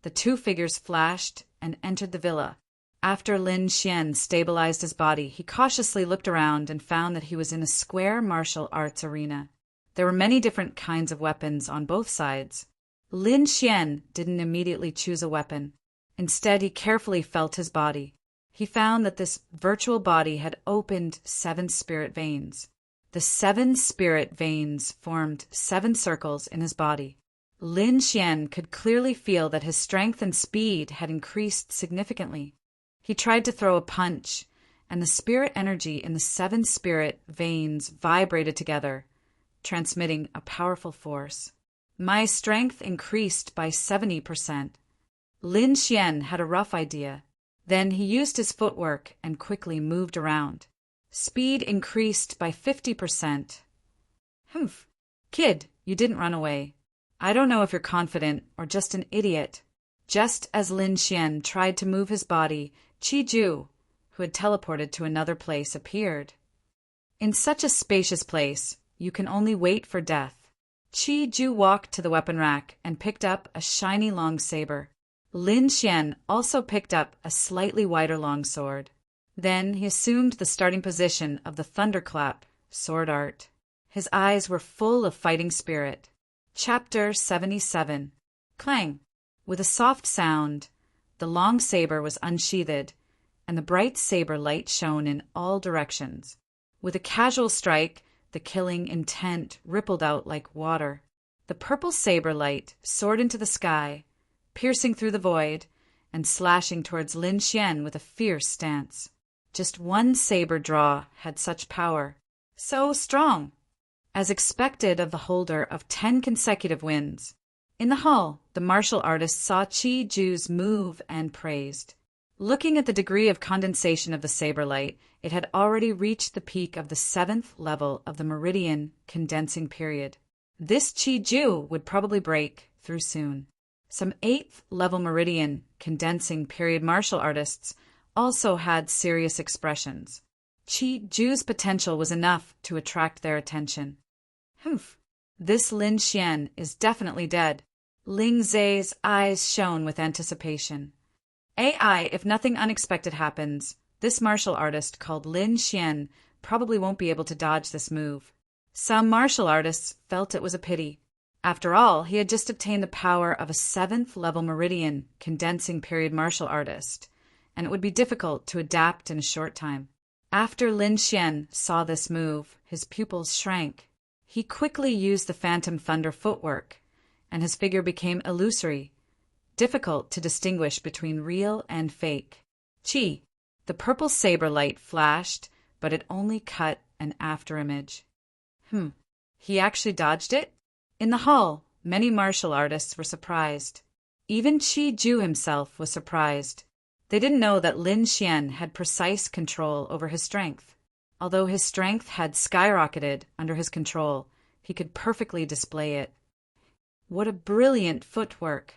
the 2 figures flashed and entered the villa. After Lin Xian stabilized his body, he cautiously looked around and found that he was in a square martial arts arena. There were many different kinds of weapons on both sides. Lin Xian didn't immediately choose a weapon. Instead, he carefully felt his body. He found that this virtual body had opened 7 spirit veins. The 7 spirit veins formed 7 circles in his body. Lin Xian could clearly feel that his strength and speed had increased significantly. He tried to throw a punch, and the spirit energy in the 7 spirit veins vibrated together, transmitting a powerful force. My strength increased by 70%. Lin Xian had a rough idea. Then he used his footwork and quickly moved around. Speed increased by 50%. Humph. Kid, you didn't run away. I don't know if you're confident or just an idiot. Just as Lin Xian tried to move his body, Qi Ju, who had teleported to another place, appeared. In such a spacious place, you can only wait for death. Qi Ju walked to the weapon rack and picked up a shiny long saber. Lin Xian also picked up a slightly wider long sword. Then he assumed the starting position of the thunderclap sword art. His eyes were full of fighting spirit. Chapter 77. Clang! With a soft sound, the long saber was unsheathed, and the bright saber light shone in all directions. With a casual strike, the killing intent rippled out like water. The purple saber light soared into the sky, piercing through the void and slashing towards Lin Xian with a fierce stance. Just one saber draw had such power. So strong! As expected of the holder of 10 consecutive wins. In the hall, the martial artist saw Qi Ju's move and praised. Looking at the degree of condensation of the saber light, it had already reached the peak of the 7th level of the meridian condensing period. This Qi Ju would probably break through soon. Some 8th level meridian condensing period martial artists also had serious expressions. Qi Ju's potential was enough to attract their attention. Humph! This Lin Xian is definitely dead. Ling Zhe's eyes shone with anticipation. AI, if nothing unexpected happens, this martial artist called Lin Xian probably won't be able to dodge this move. Some martial artists felt it was a pity. After all, he had just obtained the power of a 7th level meridian condensing period martial artist, and it would be difficult to adapt in a short time. After Lin Xian saw this move, his pupils shrank. He quickly used the phantom thunder footwork, and his figure became illusory, difficult to distinguish between real and fake. Qi, the purple saber light flashed, but it only cut an afterimage. He actually dodged it? In the hall, Many martial artists were surprised. Even Qi Ju himself was surprised. They didn't know that Lin Xian had precise control over his strength. Although his strength had skyrocketed under his control, he could perfectly display it. What a brilliant footwork!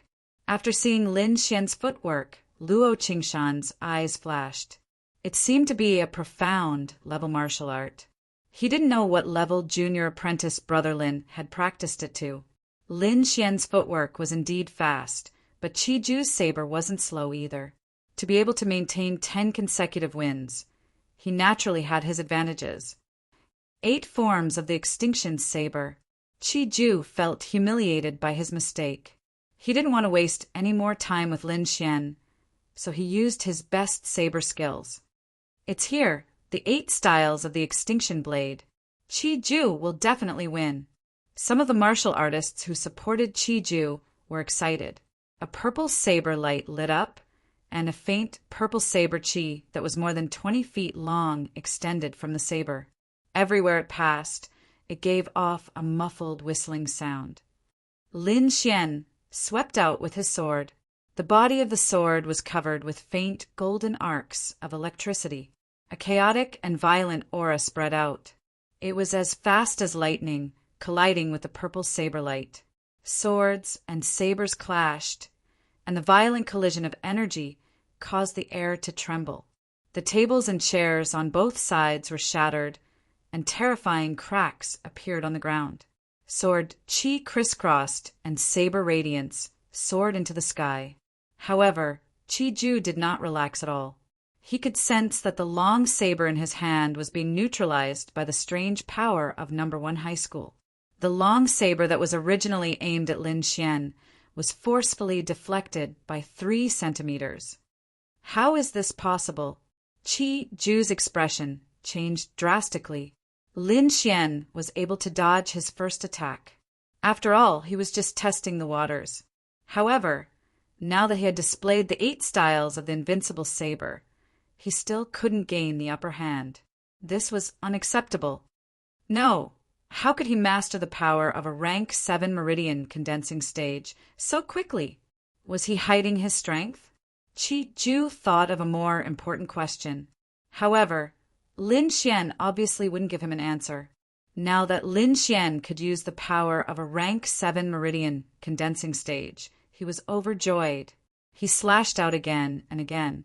After seeing Lin Xian's footwork, Luo Qingshan's eyes flashed. It seemed to be a profound level martial art. He didn't know what level junior apprentice brother Lin had practiced it to. Lin Xian's footwork was indeed fast, but Qi Ju's saber wasn't slow either. To be able to maintain 10 consecutive wins, he naturally had his advantages. 8 forms of the extinction saber. Qi Ju felt humiliated by his mistake. He didn't want to waste any more time with Lin Xian, so he used his best saber skills. It's here, the 8 styles of the extinction blade. Qi Ju will definitely win. Some of the martial artists who supported Qi Ju were excited. A purple saber light lit up, and a faint purple saber qi that was more than 20 feet long extended from the saber. Everywhere it passed, it gave off a muffled whistling sound. Lin Xian swept out with his sword. The body of the sword was covered with faint golden arcs of electricity. A chaotic and violent aura spread out. It was as fast as lightning, colliding with the purple saber light. Swords and sabers clashed, and the violent collision of energy caused the air to tremble. The tables and chairs on both sides were shattered, and terrifying cracks appeared on the ground. Sword Qi crisscrossed, and saber radiance soared into the sky. However, Qi Ju did not relax at all. He could sense that the long saber in his hand was being neutralized by the strange power of No. 1 High School. The long saber that was originally aimed at Lin Xian was forcefully deflected by 3 centimeters. How is this possible? Qi Ju's expression changed drastically. Lin Xian was able to dodge his first attack. After all, he was just testing the waters. However, now that he had displayed the 8 styles of the invincible saber, he still couldn't gain the upper hand. This was unacceptable. No! How could he master the power of a rank 7 meridian condensing stage so quickly? Was he hiding his strength? Qi Ju thought of a more important question. However, Lin Xian obviously wouldn't give him an answer. Now that Lin Xian could use the power of a rank 7 meridian condensing stage, he was overjoyed. He slashed out again and again.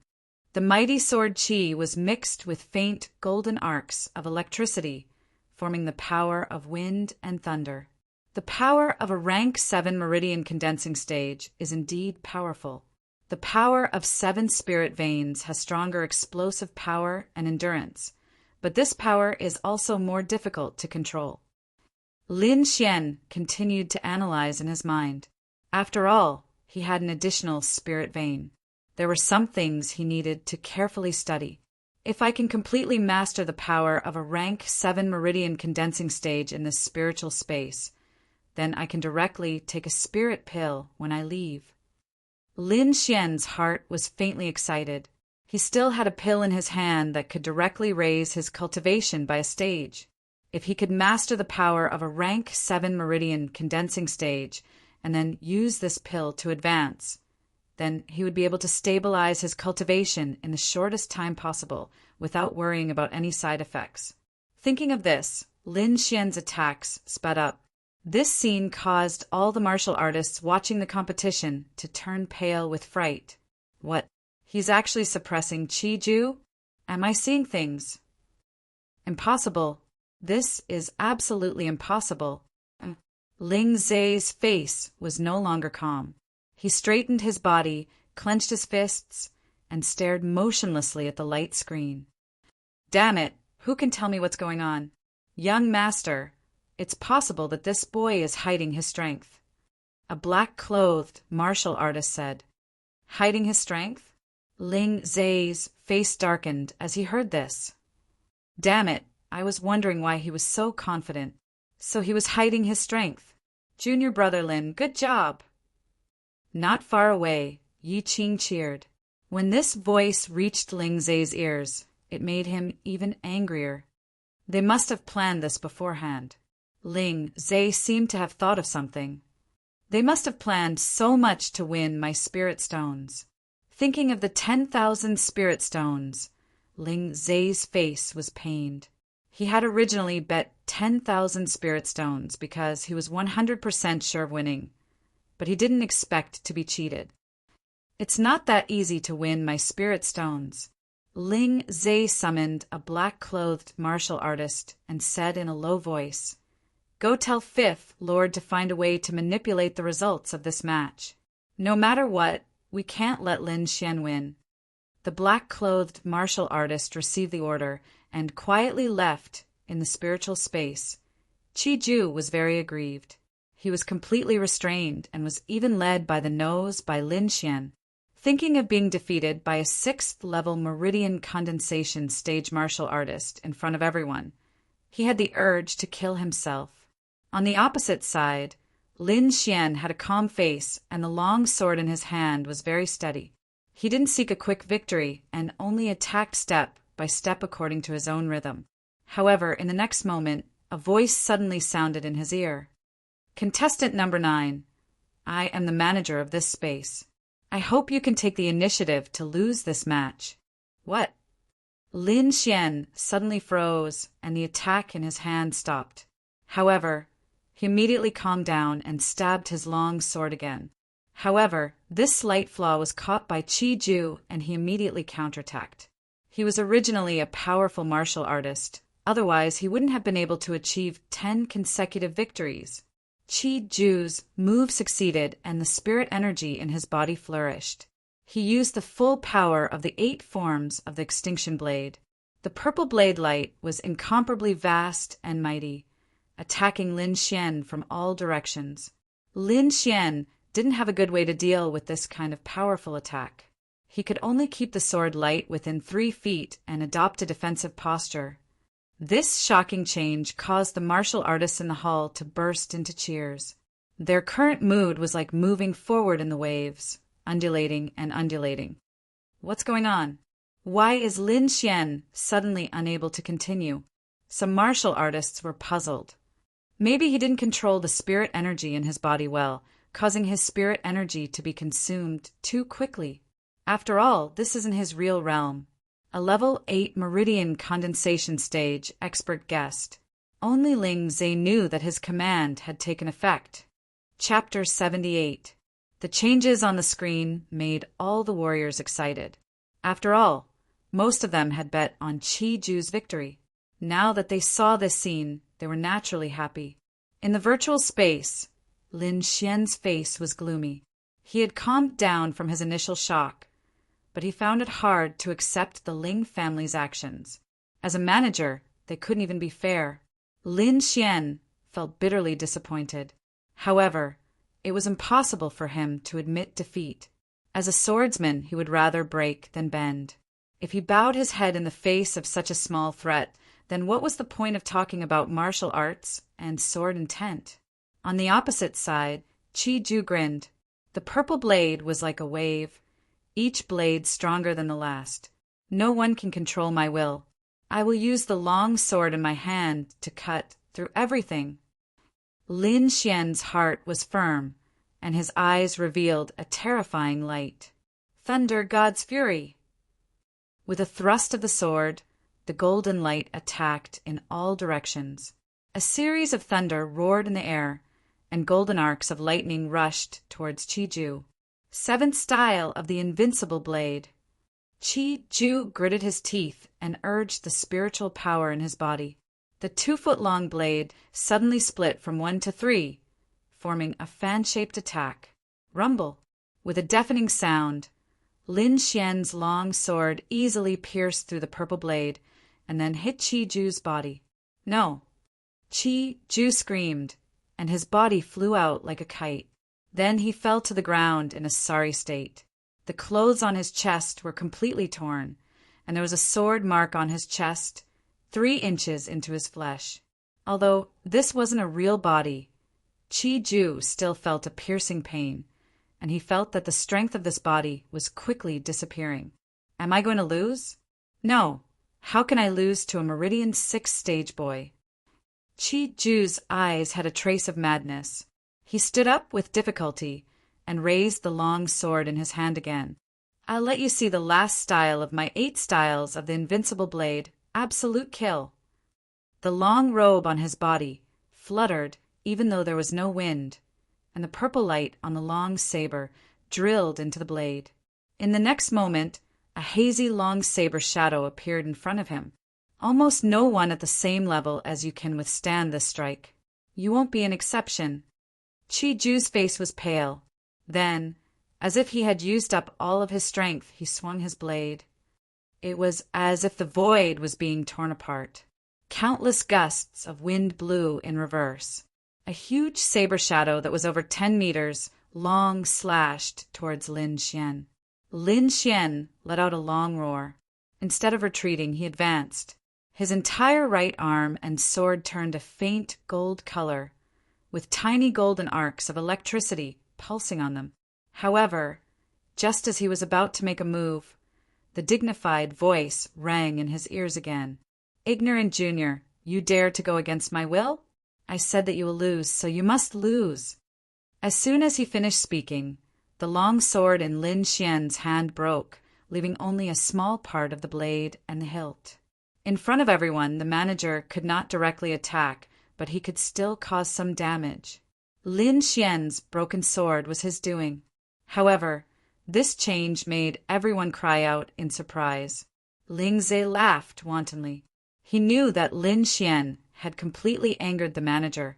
The mighty sword Qi was mixed with faint golden arcs of electricity, forming the power of wind and thunder. The power of a rank 7 meridian condensing stage is indeed powerful. The power of 7 spirit veins has stronger explosive power and endurance, but this power is also more difficult to control. Lin Xian continued to analyze in his mind. After all, he had an additional spirit vein. There were some things he needed to carefully study. If I can completely master the power of a rank 7 meridian condensing stage in this spiritual space, then I can directly take a spirit pill when I leave. Lin Xian's heart was faintly excited. He still had a pill in his hand that could directly raise his cultivation by a stage. If he could master the power of a rank 7 meridian condensing stage and then use this pill to advance, then he would be able to stabilize his cultivation in the shortest time possible without worrying about any side effects. Thinking of this, Lin Xian's attacks sped up. This scene caused all the martial artists watching the competition to turn pale with fright. What? He's actually suppressing Qi Ju? Am I seeing things? Impossible. This is absolutely impossible. Ling Zai's face was no longer calm. He straightened his body, clenched his fists, and stared motionlessly at the light screen. Damn it, who can tell me what's going on? Young master, it's possible that this boy is hiding his strength. A black-clothed martial artist said. Hiding his strength? Ling Zai's face darkened as he heard this. Damn it, I was wondering why he was so confident. So he was hiding his strength. Junior brother Lin, good job! Not far away, Yi Qing cheered. When this voice reached Ling Zai's ears, it made him even angrier. They must have planned this beforehand. Ling Zai seemed to have thought of something. They must have planned so much to win my spirit stones. Thinking of the 10,000 spirit stones, Ling Zai's face was pained. He had originally bet 10,000 spirit stones because he was 100% sure of winning, but he didn't expect to be cheated. It's not that easy to win my spirit stones. Ling Zai summoned a black-clothed martial artist and said in a low voice, "Go tell Fifth Lord to find a way to manipulate the results of this match. No matter what, we can't let Lin Xian win." The black-clothed martial artist received the order and quietly left in the spiritual space. Qi Ju was very aggrieved. He was completely restrained and was even led by the nose by Lin Xian. Thinking of being defeated by a 6th-level meridian condensation stage martial artist in front of everyone, he had the urge to kill himself. On the opposite side, Lin Xian had a calm face and the long sword in his hand was very steady. He didn't seek a quick victory and only attacked step by step according to his own rhythm. However, in the next moment, a voice suddenly sounded in his ear. "Contestant number 9, I am the manager of this space. I hope you can take the initiative to lose this match." "What?" Lin Xian suddenly froze and the attack in his hand stopped. However, he immediately calmed down and stabbed his long sword again. However, this slight flaw was caught by Qi Ju and he immediately counterattacked. He was originally a powerful martial artist, otherwise he wouldn't have been able to achieve 10 consecutive victories. Qi Ju's move succeeded and the spirit energy in his body flourished. He used the full power of the 8 forms of the extinction blade. The purple blade light was incomparably vast and mighty, attacking Lin Xian from all directions. Lin Xian didn't have a good way to deal with this kind of powerful attack. He could only keep the sword light within 3 feet and adopt a defensive posture. This shocking change caused the martial artists in the hall to burst into cheers. Their current mood was like moving forward in the waves, undulating and undulating. What's going on? Why is Lin Xian suddenly unable to continue? Some martial artists were puzzled. Maybe he didn't control the spirit energy in his body well, causing his spirit energy to be consumed too quickly. After all, this isn't his real realm. A level 8 meridian condensation stage expert guessed. Only Ling Zai knew that his command had taken effect. Chapter 78. The changes on the screen made all the warriors excited. After all, most of them had bet on Qi Ju's victory. Now that they saw this scene, they were naturally happy. In the virtual space, Lin Xian's face was gloomy. He had calmed down from his initial shock, but he found it hard to accept the Ling family's actions. As a manager, they couldn't even be fair. Lin Xian felt bitterly disappointed. However, it was impossible for him to admit defeat. As a swordsman, he would rather break than bend. If he bowed his head in the face of such a small threat, then what was the point of talking about martial arts and sword intent? On the opposite side, Qi Ju grinned. The purple blade was like a wave, each blade stronger than the last. No one can control my will. I will use the long sword in my hand to cut through everything. Lin Xian's heart was firm, and his eyes revealed a terrifying light. Thunder God's fury! With a thrust of the sword, the golden light attacked in all directions. A series of thunder roared in the air, and golden arcs of lightning rushed towards Qi Ju. 7th style of the invincible blade. Qi Ju gritted his teeth and urged the spiritual power in his body. The 2-foot-long blade suddenly split from 1 to 3, forming a fan-shaped attack. Rumble! With a deafening sound, Lin Xian's long sword easily pierced through the purple blade and then hit Qi Ju's body. No! Qi Ju screamed, and his body flew out like a kite. Then he fell to the ground in a sorry state. The clothes on his chest were completely torn, and there was a sword mark on his chest, 3 inches into his flesh. Although this wasn't a real body, Qi Ju still felt a piercing pain, and he felt that the strength of this body was quickly disappearing. Am I going to lose? No. How can I lose to a Meridian 6 stage boy? Qi Ju's eyes had a trace of madness. He stood up with difficulty and raised the long sword in his hand again. I'll let you see the last style of my 8 styles of the invincible blade, Absolute Kill. The long robe on his body fluttered even though there was no wind, and the purple light on the long saber drilled into the blade. In the next moment, a hazy long saber shadow appeared in front of him. Almost no one at the same level as you can withstand this strike. You won't be an exception. Chi-Ju's face was pale. Then, as if he had used up all of his strength, he swung his blade. It was as if the void was being torn apart. Countless gusts of wind blew in reverse. A huge saber shadow that was over 10 meters long slashed towards Lin Xian. Lin Xian let out a long roar. Instead of retreating, he advanced. His entire right arm and sword turned a faint gold color, with tiny golden arcs of electricity pulsing on them. However, just as he was about to make a move, the dignified voice rang in his ears again. "Ignorant junior, you dare to go against my will? I said that you will lose, so you must lose." As soon as he finished speaking, the long sword in Lin Xian's hand broke, leaving only a small part of the blade and the hilt. In front of everyone, the manager could not directly attack, but he could still cause some damage. Lin Xian's broken sword was his doing. However, this change made everyone cry out in surprise. Ling Zhe laughed wantonly. He knew that Lin Xian had completely angered the manager,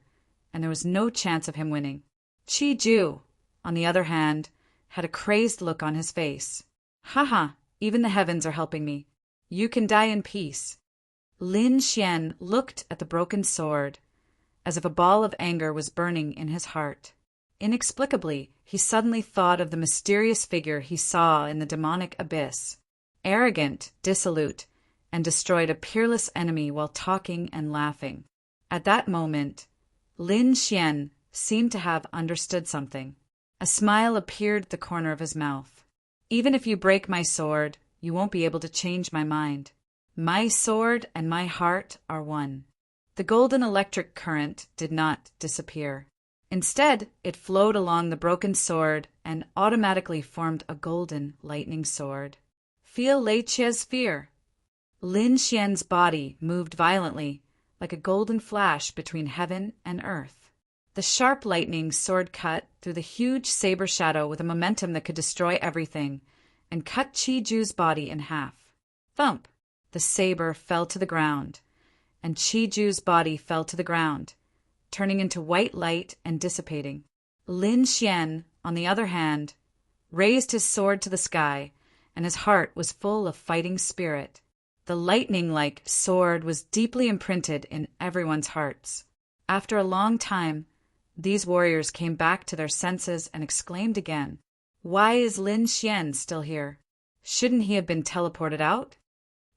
and there was no chance of him winning. Chi-Ju, on the other hand, had a crazed look on his face. "Haha, even the heavens are helping me. You can die in peace." Lin Xian looked at the broken sword, as if a ball of anger was burning in his heart. Inexplicably, he suddenly thought of the mysterious figure he saw in the demonic abyss, arrogant, dissolute, and destroyed a peerless enemy while talking and laughing. At that moment, Lin Xian seemed to have understood something. A smile appeared at the corner of his mouth. "Even if you break my sword, you won't be able to change my mind. My sword and my heart are one." The golden electric current did not disappear. Instead, it flowed along the broken sword and automatically formed a golden lightning sword. "Feel Lei Che's fear." Lin Xian's body moved violently, like a golden flash between heaven and earth. The sharp lightning sword cut through the huge saber shadow with a momentum that could destroy everything, and cut Chi-Ju's body in half. Thump! The saber fell to the ground, and Chi-Ju's body fell to the ground, turning into white light and dissipating. Lin Xian, on the other hand, raised his sword to the sky, and his heart was full of fighting spirit. The lightning-like sword was deeply imprinted in everyone's hearts. After a long time, these warriors came back to their senses and exclaimed again, "Why is Lin Xian still here? Shouldn't he have been teleported out?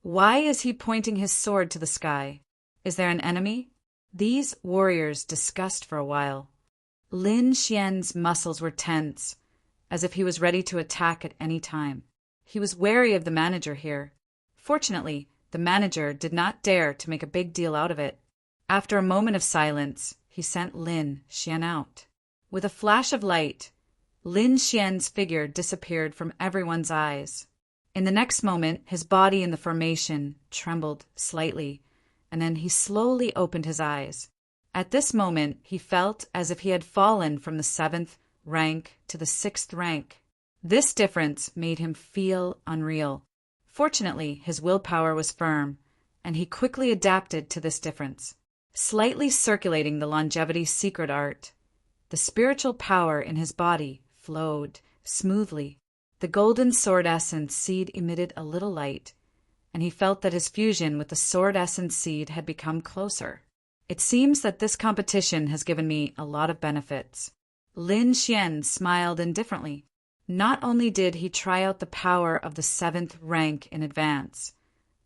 Why is he pointing his sword to the sky? Is there an enemy?" These warriors discussed for a while. Lin Xian's muscles were tense, as if he was ready to attack at any time. He was wary of the manager here. Fortunately, the manager did not dare to make a big deal out of it. After a moment of silence, he sent Lin Xian out. With a flash of light, Lin Xian's figure disappeared from everyone's eyes. In the next moment, his body in the formation trembled slightly, and then he slowly opened his eyes. At this moment, he felt as if he had fallen from the 7th rank to the 6th rank. This difference made him feel unreal. Fortunately, his willpower was firm, and he quickly adapted to this difference. Slightly circulating the longevity secret art, the spiritual power in his body flowed smoothly. The golden sword essence seed emitted a little light, and he felt that his fusion with the sword essence seed had become closer. "It seems that this competition has given me a lot of benefits." Lin Xian smiled indifferently. Not only did he try out the power of the 7th rank in advance,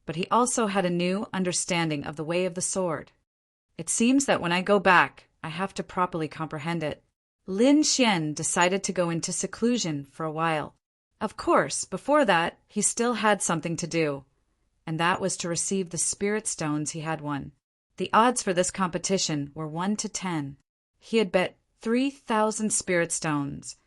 but he also had a new understanding of the way of the sword. "It seems that when I go back, I have to properly comprehend it." Lin Xian decided to go into seclusion for a while. Of course, before that, he still had something to do, and that was to receive the spirit stones he had won. The odds for this competition were 1 to 10. He had bet 3,000 spirit stones,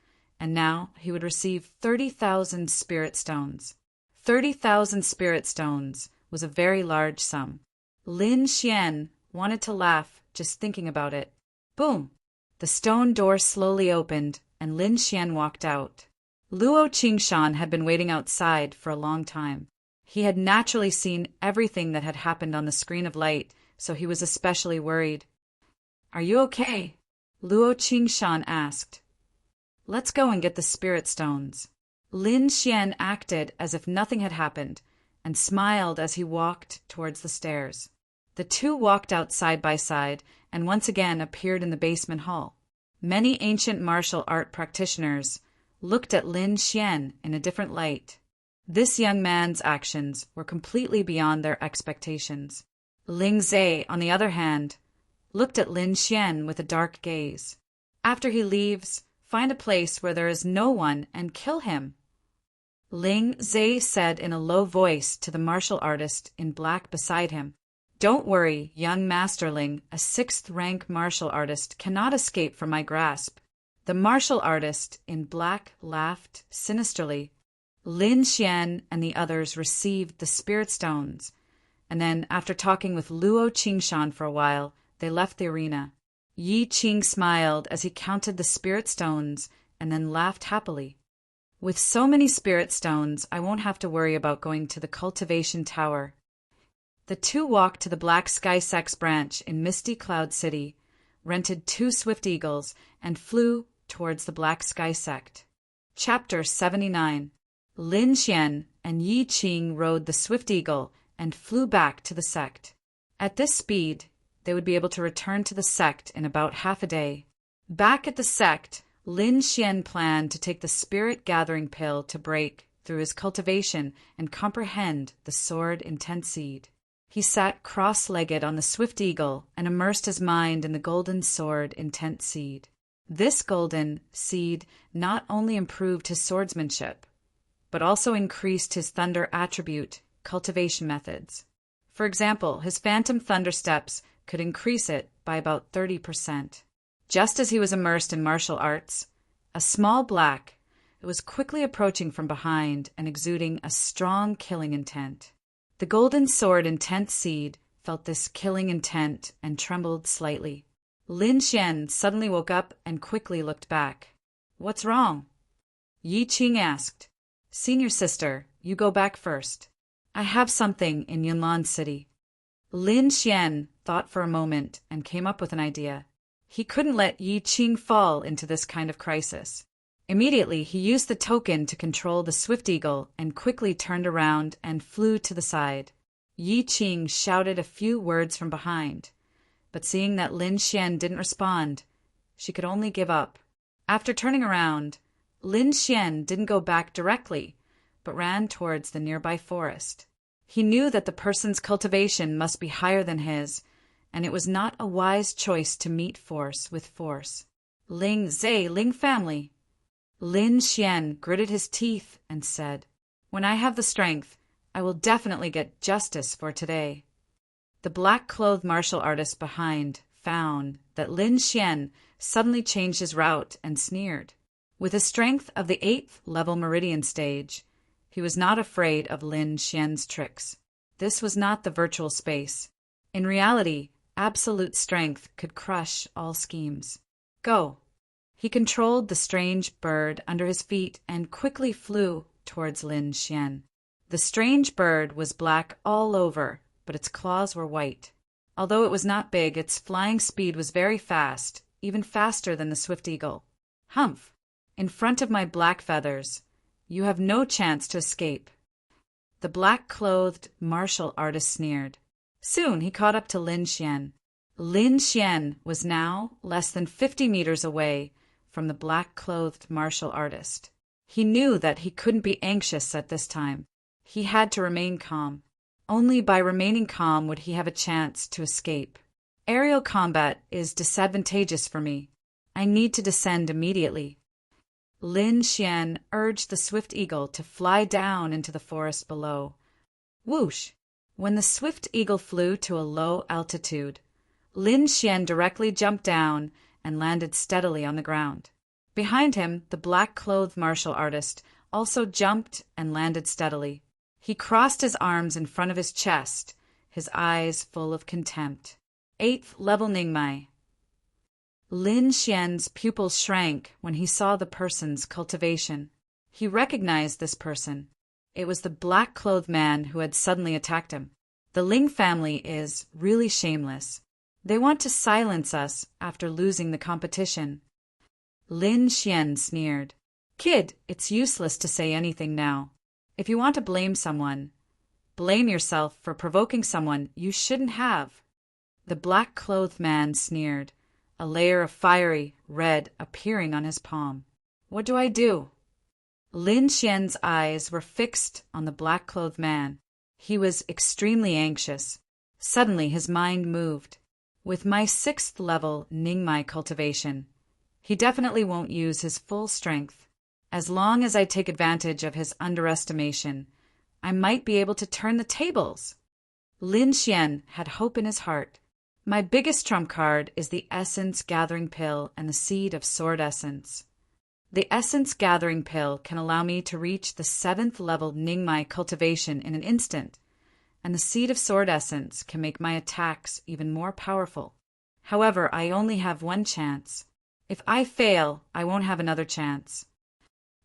and now he would receive 30,000 spirit stones. 30,000 spirit stones was a very large sum. Lin Xian wanted to laugh just thinking about it. Boom! The stone door slowly opened, and Lin Xian walked out. Luo Qingshan had been waiting outside for a long time. He had naturally seen everything that had happened on the screen of light, so he was especially worried. "Are you okay?" Luo Qingshan asked. "Let's go and get the spirit stones." Lin Xian acted as if nothing had happened, and smiled as he walked towards the stairs. The two walked out side by side, and once again appeared in the basement hall. Many ancient martial art practitioners looked at Lin Xian in a different light. This young man's actions were completely beyond their expectations. Ling Zhe, on the other hand, looked at Lin Xian with a dark gaze. "After he leaves, find a place where there is no one and kill him," Ling Zhe said in a low voice to the martial artist in black beside him. "Don't worry, young masterling, a 6th-rank martial artist cannot escape from my grasp." The martial artist in black laughed sinisterly. Lin Xian and the others received the spirit stones, and then, after talking with Luo Qingshan for a while, they left the arena. Yi Qing smiled as he counted the spirit stones and then laughed happily. "With so many spirit stones, I won't have to worry about going to the cultivation tower." The two walked to the Black Sky Sect's branch in Misty Cloud City, rented 2 swift eagles, and flew towards the Black Sky Sect. Chapter 79. Lin Xian and Yi Qing rode the Swift Eagle and flew back to the sect. At this speed, they would be able to return to the sect in about half a day. Back at the sect, Lin Xian planned to take the spirit gathering pill to break through his cultivation and comprehend the sword intent seed. He sat cross-legged on the Swift Eagle and immersed his mind in the golden sword intent seed. This golden seed not only improved his swordsmanship, but also increased his thunder attribute cultivation methods. For example, his phantom thunder steps could increase it by about 30%. Just as he was immersed in martial arts, a small black was quickly approaching from behind and exuding a strong killing intent. The golden sword intent seed felt this killing intent and trembled slightly. Lin Xian suddenly woke up and quickly looked back. "What's wrong?" Yi Qing asked. "Senior sister, you go back first. I have something in Yunlan City." Lin Xian thought for a moment and came up with an idea. He couldn't let Yi Qing fall into this kind of crisis. Immediately, he used the token to control the Swift Eagle and quickly turned around and flew to the side. Yi Qing shouted a few words from behind, but seeing that Lin Xian didn't respond, she could only give up. After turning around, Lin Xian didn't go back directly, but ran towards the nearby forest. He knew that the person's cultivation must be higher than his, and it was not a wise choice to meet force with force. "Ling Zhe, Ling family." Lin Xian gritted his teeth and said, "When I have the strength, I will definitely get justice for today." The black-clothed martial artist behind found that Lin Xian suddenly changed his route and sneered. With the strength of the 8th level meridian stage, he was not afraid of Lin Xian's tricks. This was not the virtual space. In reality, absolute strength could crush all schemes. "Go." He controlled the strange bird under his feet and quickly flew towards Lin Xian. The strange bird was black all over, but its claws were white. Although it was not big, its flying speed was very fast, even faster than the Swift Eagle. "Humph! In front of my black feathers, you have no chance to escape." The black-clothed martial artist sneered. Soon he caught up to Lin Xian. Lin Xian was now less than 50 meters away from the black-clothed martial artist. He knew that he couldn't be anxious at this time. He had to remain calm. Only by remaining calm would he have a chance to escape. "Aerial combat is disadvantageous for me. I need to descend immediately." Lin Xian urged the Swift Eagle to fly down into the forest below. Whoosh! When the Swift Eagle flew to a low altitude, Lin Xian directly jumped down and landed steadily on the ground. Behind him, the black-clothed martial artist also jumped and landed steadily. He crossed his arms in front of his chest, his eyes full of contempt. 8th level Ningmai. Lin Xian's pupils shrank when he saw the person's cultivation. He recognized this person. It was the black-clothed man who had suddenly attacked him. The Ling family is really shameless. They want to silence us after losing the competition. Lin Xian sneered. Kid, it's useless to say anything now. If you want to blame someone, blame yourself for provoking someone you shouldn't have. The black-clothed man sneered, a layer of fiery red appearing on his palm. What do I do? Lin Xian's eyes were fixed on the black-clothed man. He was extremely anxious. Suddenly his mind moved. With my 6th level Ningmai cultivation, he definitely won't use his full strength. As long as I take advantage of his underestimation, I might be able to turn the tables. Lin Xian had hope in his heart. My biggest trump card is the Essence Gathering Pill and the Seed of Sword Essence. The Essence Gathering Pill can allow me to reach the 7th level Ningmai cultivation in an instant, and the Seed of Sword Essence can make my attacks even more powerful. However, I only have one chance. If I fail, I won't have another chance.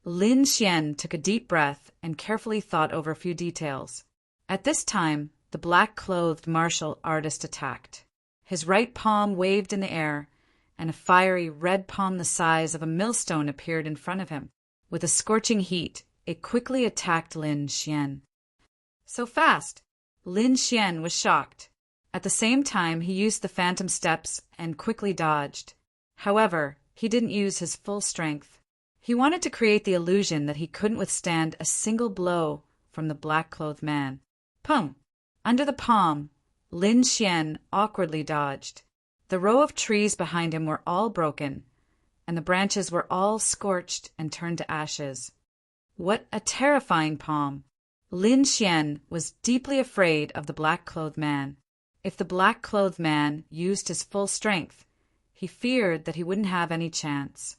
Lin Xian took a deep breath and carefully thought over a few details. At this time, the black-clothed martial artist attacked. His right palm waved in the air, and a fiery red palm the size of a millstone appeared in front of him. With a scorching heat, it quickly attacked Lin Xian. So fast! Lin Xian was shocked. At the same time, he used the phantom steps and quickly dodged. However, he didn't use his full strength. He wanted to create the illusion that he couldn't withstand a single blow from the black-clothed man. Pum! Under the palm, Lin Xian awkwardly dodged. The row of trees behind him were all broken, and the branches were all scorched and turned to ashes. What a terrifying palm! Lin Xian was deeply afraid of the black-clothed man. If the black-clothed man used his full strength, he feared that he wouldn't have any chance.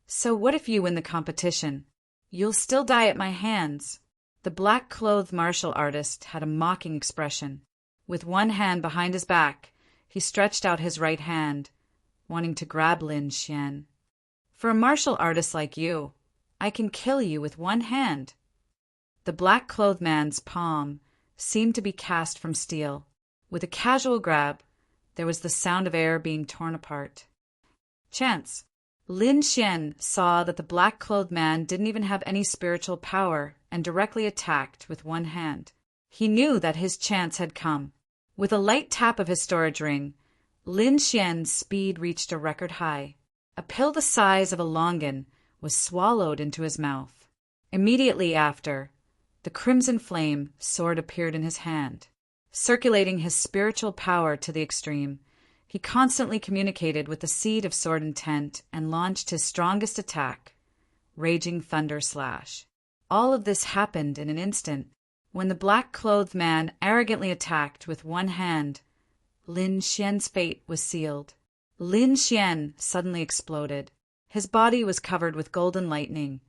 So what if you win the competition? You'll still die at my hands. The black-clothed martial artist had a mocking expression. With one hand behind his back, he stretched out his right hand, wanting to grab Lin Xian. For a martial artist like you, I can kill you with one hand. The black-clothed man's palm seemed to be cast from steel. With a casual grab, there was the sound of air being torn apart. Chance. Lin Xian saw that the black-clothed man didn't even have any spiritual power and directly attacked with one hand. He knew that his chance had come. With a light tap of his storage ring, Lin Xian's speed reached a record high. A pill the size of a longan was swallowed into his mouth. Immediately after, the crimson flame sword appeared in his hand. Circulating his spiritual power to the extreme, he constantly communicated with the Seed of Sword Intent and launched his strongest attack, Raging Thunder Slash. All of this happened in an instant. When the black-clothed man arrogantly attacked with one hand, Lin Xian's fate was sealed. Lin Xian suddenly exploded. His body was covered with golden lightning,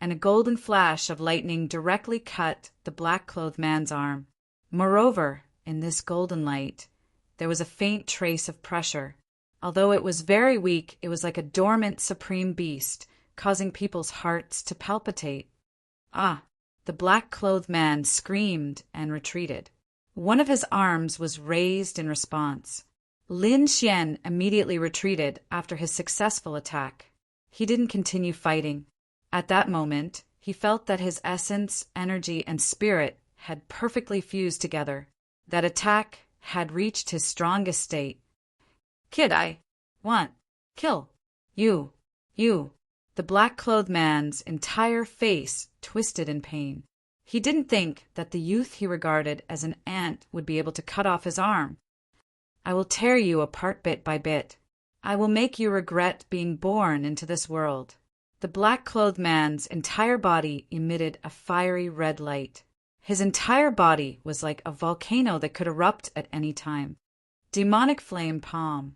and a golden flash of lightning directly cut the black-clothed man's arm. Moreover, in this golden light, there was a faint trace of pressure. Although it was very weak, it was like a dormant supreme beast, causing people's hearts to palpitate. Ah! The black-clothed man screamed and retreated. One of his arms was raised in response. Lin Xian immediately retreated after his successful attack. He didn't continue fighting. At that moment, he felt that his essence, energy, and spirit had perfectly fused together. That attack had reached his strongest state. Kid, I want kill you. The black-clothed man's entire face twisted in pain. He didn't think that the youth he regarded as an ant would be able to cut off his arm. I will tear you apart bit by bit. I will make you regret being born into this world. The black-clothed man's entire body emitted a fiery red light. His entire body was like a volcano that could erupt at any time. Demonic flame palm.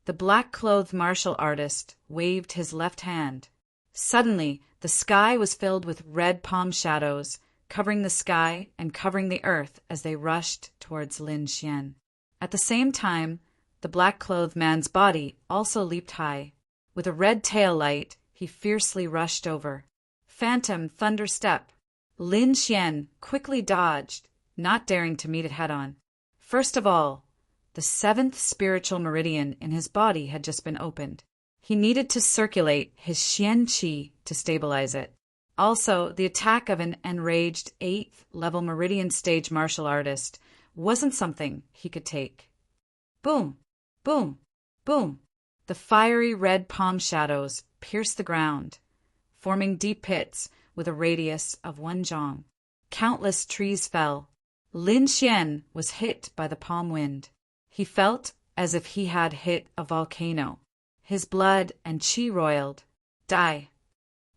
The black-clothed martial artist waved his left hand. Suddenly, the sky was filled with red palm shadows, covering the sky and covering the earth as they rushed towards Lin Xian. At the same time, the black-clothed man's body also leaped high. With a red tail light, he fiercely rushed over. Phantom thunder step. Lin Xian quickly dodged, not daring to meet it head-on. First of all, the seventh spiritual meridian in his body had just been opened. He needed to circulate his Xian Qi to stabilize it. Also, the attack of an enraged 8th level meridian stage martial artist wasn't something he could take. Boom! Boom! Boom! The fiery red palm shadows pierced the ground, forming deep pits with a radius of 1 zhang. Countless trees fell. Lin Xian was hit by the palm wind. He felt as if he had hit a volcano. His blood and qi roiled. Die.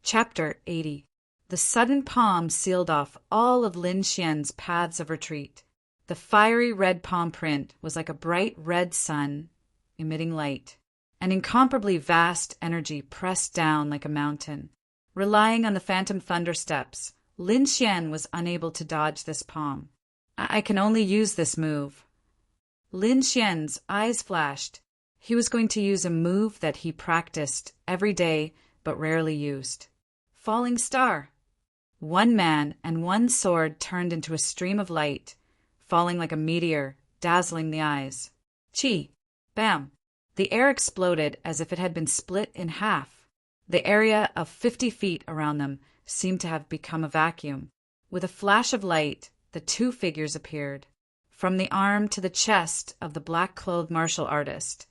Chapter 80. The sudden palm sealed off all of Lin Xian's paths of retreat. The fiery red palm print was like a bright red sun emitting light. An incomparably vast energy pressed down like a mountain. Relying on the phantom thunder steps, Lin Xian was unable to dodge this palm. I can only use this move. Lin Xian's eyes flashed. He was going to use a move that he practiced every day but rarely used. Falling star. One man and one sword turned into a stream of light, falling like a meteor, dazzling the eyes. Chi! Bam! The air exploded as if it had been split in half. The area of 50 feet around them seemed to have become a vacuum. With a flash of light, the two figures appeared. From the arm to the chest of the black-clothed martial artist,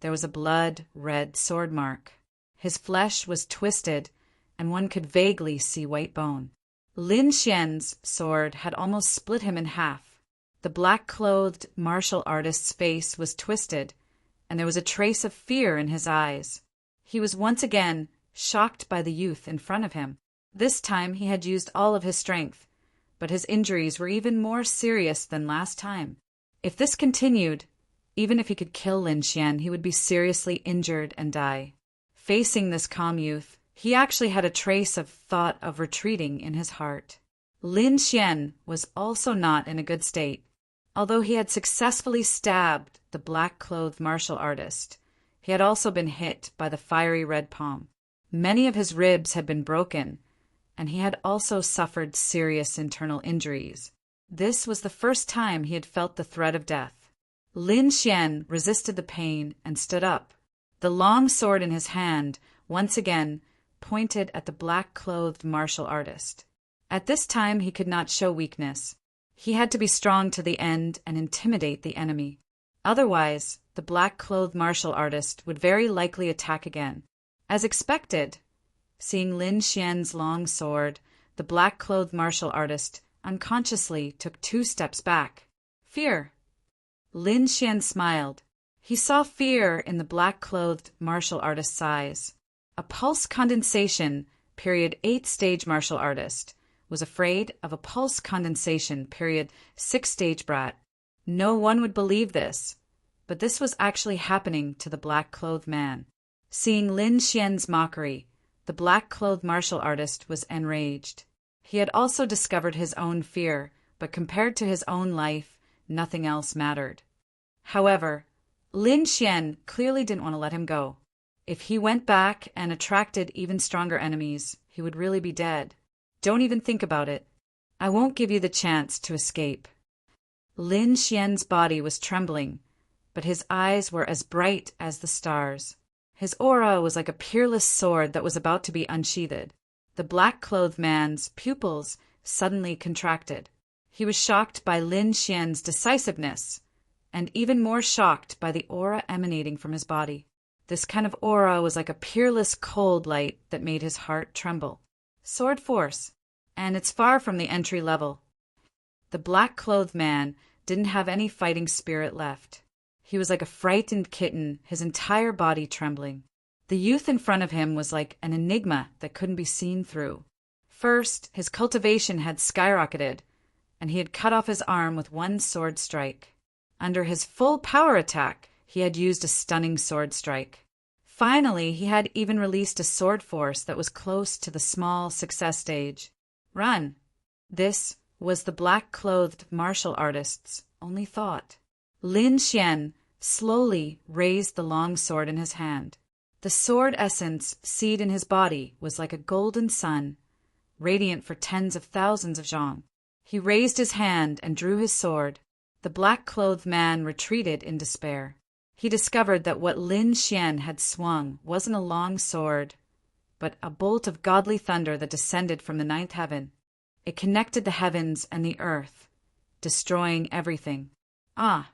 there was a blood-red sword mark. His flesh was twisted, and one could vaguely see white bone. Lin Xian's sword had almost split him in half. The black-clothed martial artist's face was twisted, and there was a trace of fear in his eyes. He was once again shocked by the youth in front of him. This time he had used all of his strength, but his injuries were even more serious than last time. If this continued, even if he could kill Lin Xian, he would be seriously injured and die. Facing this calm youth, he actually had a trace of thought of retreating in his heart. Lin Xian was also not in a good state. Although he had successfully stabbed the black-clothed martial artist, he had also been hit by the fiery red palm. Many of his ribs had been broken, and he had also suffered serious internal injuries. This was the first time he had felt the threat of death. Lin Xian resisted the pain and stood up. The long sword in his hand once again pointed at the black-clothed martial artist. At this time he could not show weakness. He had to be strong to the end and intimidate the enemy. Otherwise, the black-clothed martial artist would very likely attack again. As expected, seeing Lin Xian's long sword, the black-clothed martial artist unconsciously took 2 steps back. Fear. Lin Xian smiled. He saw fear in the black-clothed martial artist's eyes. A pulse condensation, period 8 stage martial artist, was afraid of a pulse condensation, period 6 stage brat. No one would believe this, but this was actually happening to the black-clothed man. Seeing Lin Xian's mockery, the black-clothed martial artist was enraged. He had also discovered his own fear, but compared to his own life, nothing else mattered. However, Lin Xian clearly didn't want to let him go. If he went back and attracted even stronger enemies, he would really be dead. Don't even think about it. I won't give you the chance to escape. Lin Xian's body was trembling, but his eyes were as bright as the stars. His aura was like a peerless sword that was about to be unsheathed. The black-clothed man's pupils suddenly contracted. He was shocked by Lin Xian's decisiveness, and even more shocked by the aura emanating from his body. This kind of aura was like a peerless cold light that made his heart tremble. Sword force, and it's far from the entry level. The black-clothed man didn't have any fighting spirit left. He was like a frightened kitten, his entire body trembling. The youth in front of him was like an enigma that couldn't be seen through. First, his cultivation had skyrocketed, and he had cut off his arm with 1 sword strike. Under his full power attack, he had used a stunning sword strike. Finally, he had even released a sword force that was close to the small success stage. Run! This was the black-clothed martial artist's only thought. Lin Xian slowly raised the long sword in his hand. The sword essence seed in his body was like a golden sun, radiant for tens of thousands of zhang. He raised his hand and drew his sword. The black-clothed man retreated in despair. He discovered that what Lin Xian had swung wasn't a long sword, but a bolt of godly thunder that descended from the ninth heaven. It connected the heavens and the earth, destroying everything. Ah!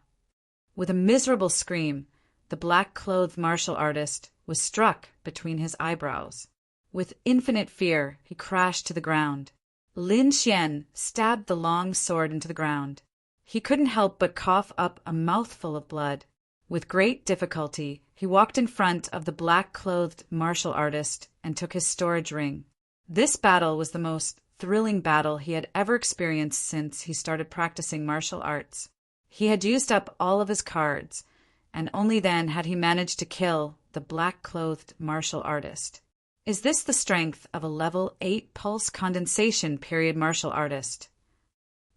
With a miserable scream, the black-clothed martial artist was struck between his eyebrows. With infinite fear, he crashed to the ground. Lin Xian stabbed the long sword into the ground. He couldn't help but cough up a mouthful of blood. With great difficulty, he walked in front of the black-clothed martial artist and took his storage ring. This battle was the most thrilling battle he had ever experienced since he started practicing martial arts. He had used up all of his cards, and only then had he managed to kill the black-clothed martial artist. Is this the strength of a level 8 pulse condensation period martial artist?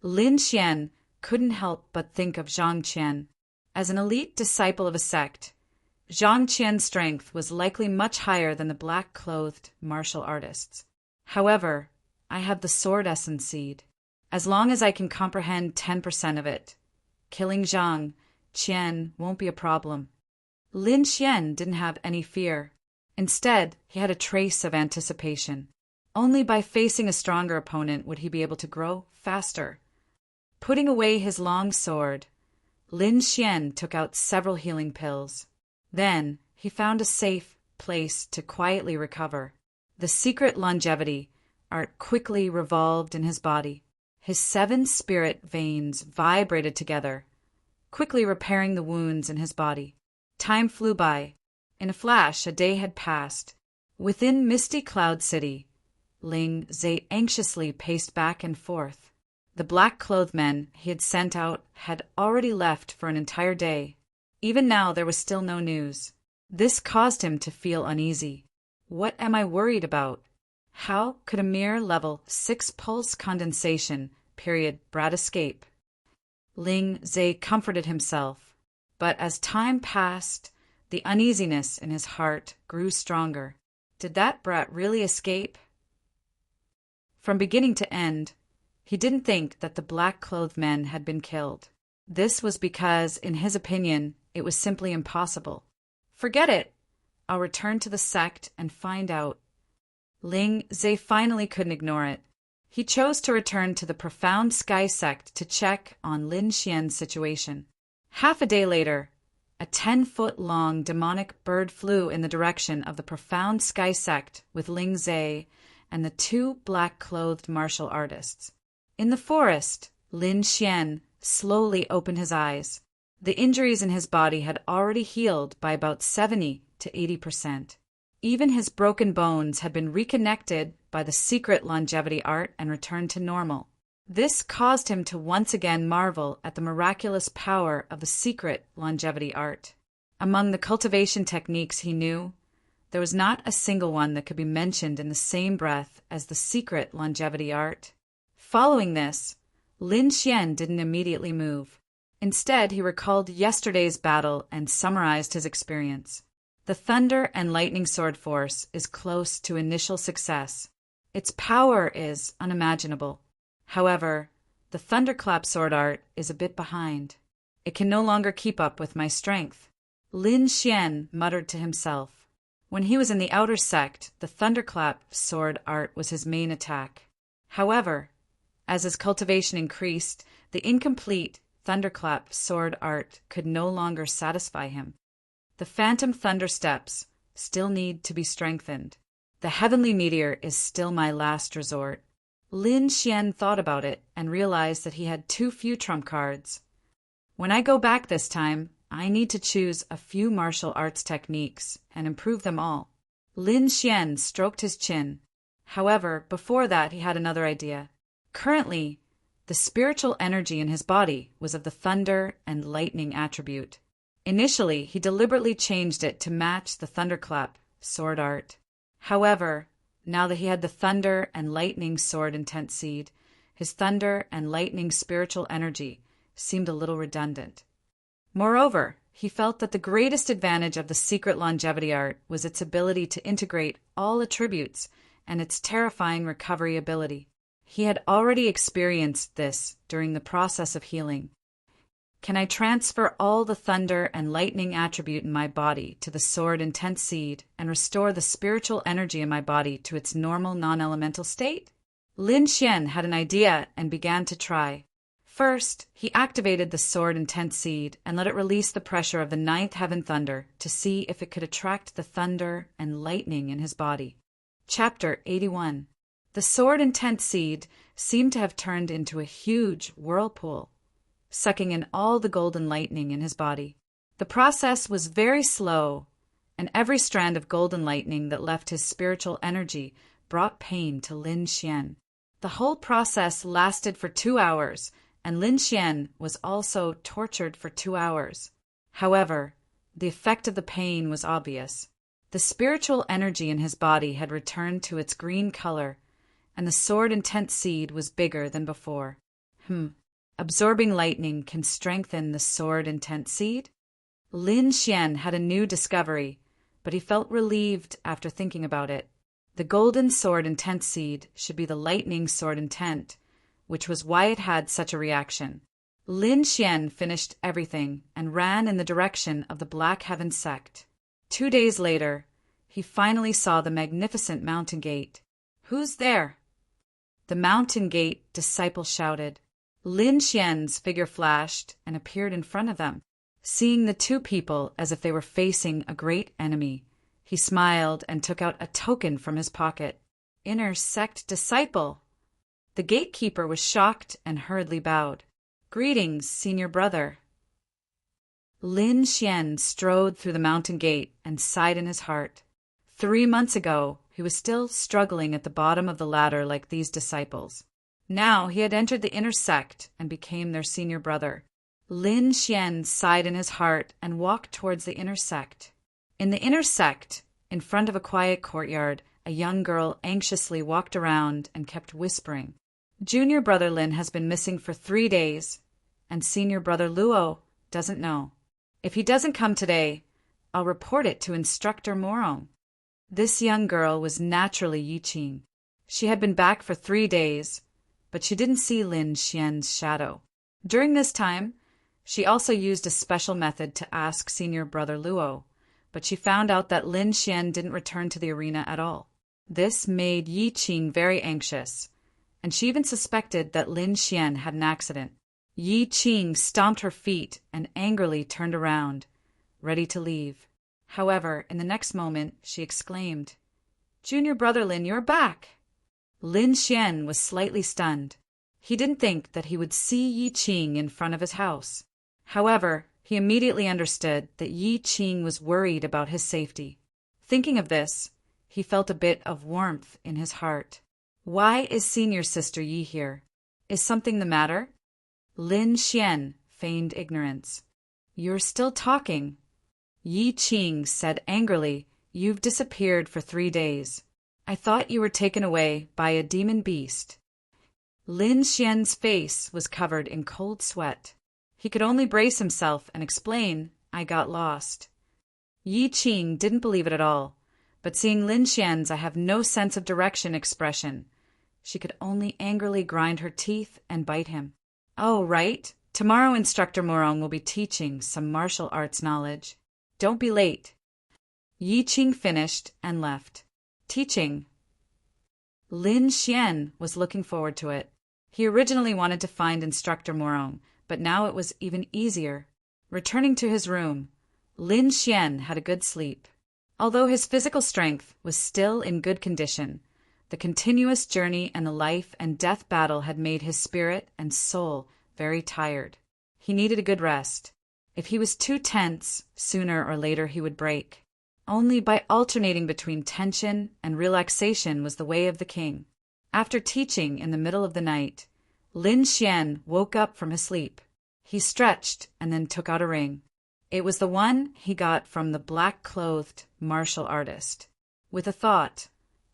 Lin Xian couldn't help but think of Zhang Qian. As an elite disciple of a sect, Zhang Qian's strength was likely much higher than the black-clothed martial artist's. However, I have the sword essence seed. As long as I can comprehend 10% of it, killing Zhang Qian won't be a problem. Lin Xian didn't have any fear. Instead, he had a trace of anticipation. Only by facing a stronger opponent would he be able to grow faster. Putting away his long sword, Lin Xian took out several healing pills. Then he found a safe place to quietly recover. The secret longevity art quickly revolved in his body. His 7 spirit veins vibrated together, quickly repairing the wounds in his body. Time flew by. In a flash, a day had passed. Within Misty Cloud City, Ling Zhe anxiously paced back and forth. The black-clothed men he had sent out had already left for an entire day. Even now there was still no news. This caused him to feel uneasy. What am I worried about? How could a mere level 6 pulse condensation period brat escape? Ling Zhe comforted himself, but as time passed, the uneasiness in his heart grew stronger. Did that brat really escape? From beginning to end, he didn't think that the black-clothed men had been killed. This was because, in his opinion, it was simply impossible. Forget it! I'll return to the sect and find out. Ling Zhe finally couldn't ignore it. He chose to return to the Profound Sky sect to check on Lin Xian's situation. Half a day later, a 10-foot-long demonic bird flew in the direction of the Profound Sky sect with Ling Zhe and the 2 black-clothed martial artists. In the forest, Lin Xian slowly opened his eyes. The injuries in his body had already healed by about 70 to 80%. Even his broken bones had been reconnected by the secret longevity art and returned to normal. This caused him to once again marvel at the miraculous power of the secret longevity art. Among the cultivation techniques he knew, there was not a single one that could be mentioned in the same breath as the secret longevity art. Following this, Lin Xian didn't immediately move. Instead, he recalled yesterday's battle and summarized his experience. The Thunder and Lightning Sword Force is close to initial success. Its power is unimaginable. However, the Thunderclap Sword Art is a bit behind. It can no longer keep up with my strength. Lin Xian muttered to himself. When he was in the outer sect, the Thunderclap Sword Art was his main attack. However, as his cultivation increased, the incomplete Thunderclap Sword Art could no longer satisfy him. The Phantom Thunder Steps still need to be strengthened. The Heavenly Meteor is still my last resort. Lin Xian thought about it and realized that he had too few trump cards. When I go back this time, I need to choose a few martial arts techniques and improve them all. Lin Xian stroked his chin. However, before that he had another idea. Currently, the spiritual energy in his body was of the thunder and lightning attribute. Initially, he deliberately changed it to match the thunderclap sword art. However, now that he had the thunder and lightning sword intent seed, his thunder and lightning spiritual energy seemed a little redundant. Moreover, he felt that the greatest advantage of the secret longevity art was its ability to integrate all attributes and its terrifying recovery ability. He had already experienced this during the process of healing. Can I transfer all the thunder and lightning attribute in my body to the sword intent seed and restore the spiritual energy in my body to its normal non-elemental state? Lin Xian had an idea and began to try. First, he activated the sword intent seed and let it release the pressure of the ninth heaven thunder to see if it could attract the thunder and lightning in his body. Chapter 81. The sword intent seed seemed to have turned into a huge whirlpool, sucking in all the golden lightning in his body. The process was very slow, and every strand of golden lightning that left his spiritual energy brought pain to Lin Xian. The whole process lasted for 2 hours, and Lin Xian was also tortured for 2 hours. However, the effect of the pain was obvious. The spiritual energy in his body had returned to its green color, and the sword intent seed was bigger than before. Absorbing lightning can strengthen the sword intent seed? Lin Xian had a new discovery, but he felt relieved after thinking about it. The golden sword intent seed should be the lightning sword intent, which was why it had such a reaction. Lin Xian finished everything and ran in the direction of the Black Heaven sect. 2 days later, he finally saw the magnificent mountain gate. "Who's there?" The mountain gate disciple shouted. Lin Xian's figure flashed and appeared in front of them. Seeing the two people as if they were facing a great enemy, he smiled and took out a token from his pocket. "Inner sect disciple." The gatekeeper was shocked and hurriedly bowed. "Greetings, senior brother." Lin Xian strode through the mountain gate and sighed in his heart. 3 months ago, he was still struggling at the bottom of the ladder like these disciples. Now he had entered the inner sect and became their senior brother. Lin Xian sighed in his heart and walked towards the inner sect. In the inner sect, in front of a quiet courtyard, a young girl anxiously walked around and kept whispering. "Junior brother Lin has been missing for 3 days, and senior brother Luo doesn't know. If he doesn't come today, I'll report it to Instructor Morong." This young girl was naturally Yi Qing. She had been back for 3 days, but she didn't see Lin Xian's shadow. During this time, she also used a special method to ask senior brother Luo, but she found out that Lin Xian didn't return to the arena at all. This made Yi Qing very anxious, and she even suspected that Lin Xian had an accident. Yi Qing stomped her feet and angrily turned around, ready to leave. However, in the next moment, she exclaimed, "Junior brother Lin, you're back!" Lin Xian was slightly stunned. He didn't think that he would see Yi Qing in front of his house. However, he immediately understood that Yi Qing was worried about his safety. Thinking of this, he felt a bit of warmth in his heart. "Why is senior sister Yi here? Is something the matter?" Lin Xian feigned ignorance. "You're still talking." Yi Qing said angrily, "You've disappeared for 3 days. I thought you were taken away by a demon beast." Lin Xian's face was covered in cold sweat. He could only brace himself and explain, "I got lost." Yi Qing didn't believe it at all, but seeing Lin Xian's "I have no sense of direction" expression, she could only angrily grind her teeth and bite him. "Oh, right. Tomorrow Instructor Morong will be teaching some martial arts knowledge. Don't be late." Yi Qing finished and left. Teaching. Lin Xian was looking forward to it. He originally wanted to find Instructor Morong, but now it was even easier. Returning to his room, Lin Xian had a good sleep. Although his physical strength was still in good condition, the continuous journey and the life and death battle had made his spirit and soul very tired. He needed a good rest. If he was too tense, sooner or later he would break. Only by alternating between tension and relaxation was the way of the king. After teaching in the middle of the night, Lin Xian woke up from his sleep. He stretched and then took out a ring. It was the one he got from the black-clothed martial artist. With a thought,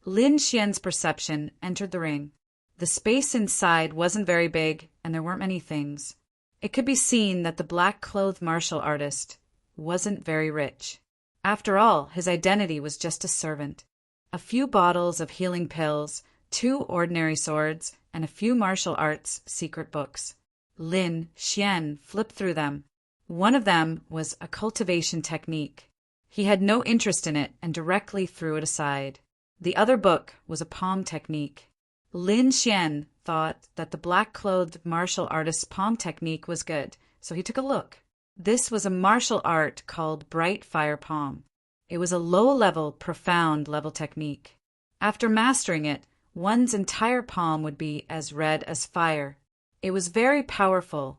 Lin Xian's perception entered the ring. The space inside wasn't very big, and there weren't many things. It could be seen that the black-clothed martial artist wasn't very rich. After all, his identity was just a servant. A few bottles of healing pills, 2 ordinary swords, and a few martial arts secret books. Lin Xian flipped through them. One of them was a cultivation technique. He had no interest in it and directly threw it aside. The other book was a palm technique. Lin Xian thought that the black-clothed martial artist's palm technique was good, so he took a look. This was a martial art called Bright Fire Palm. It was a low-level, profound-level technique. After mastering it, one's entire palm would be as red as fire. It was very powerful,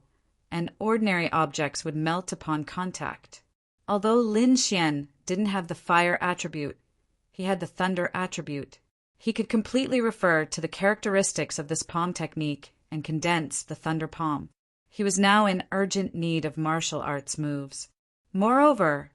and ordinary objects would melt upon contact. Although Lin Xian didn't have the fire attribute, he had the thunder attribute. He could completely refer to the characteristics of this palm technique and condense the thunder palm. He was now in urgent need of martial arts moves. Moreover,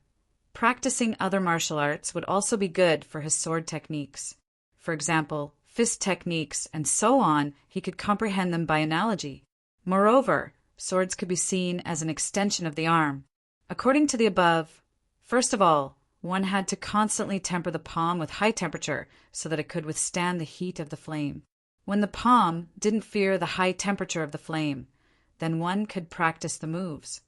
practicing other martial arts would also be good for his sword techniques. For example, fist techniques and so on, he could comprehend them by analogy. Moreover, swords could be seen as an extension of the arm. According to the above, first of all, one had to constantly temper the palm with high temperature so that it could withstand the heat of the flame. When the palm didn't fear the high temperature of the flame, then one could practice the moves.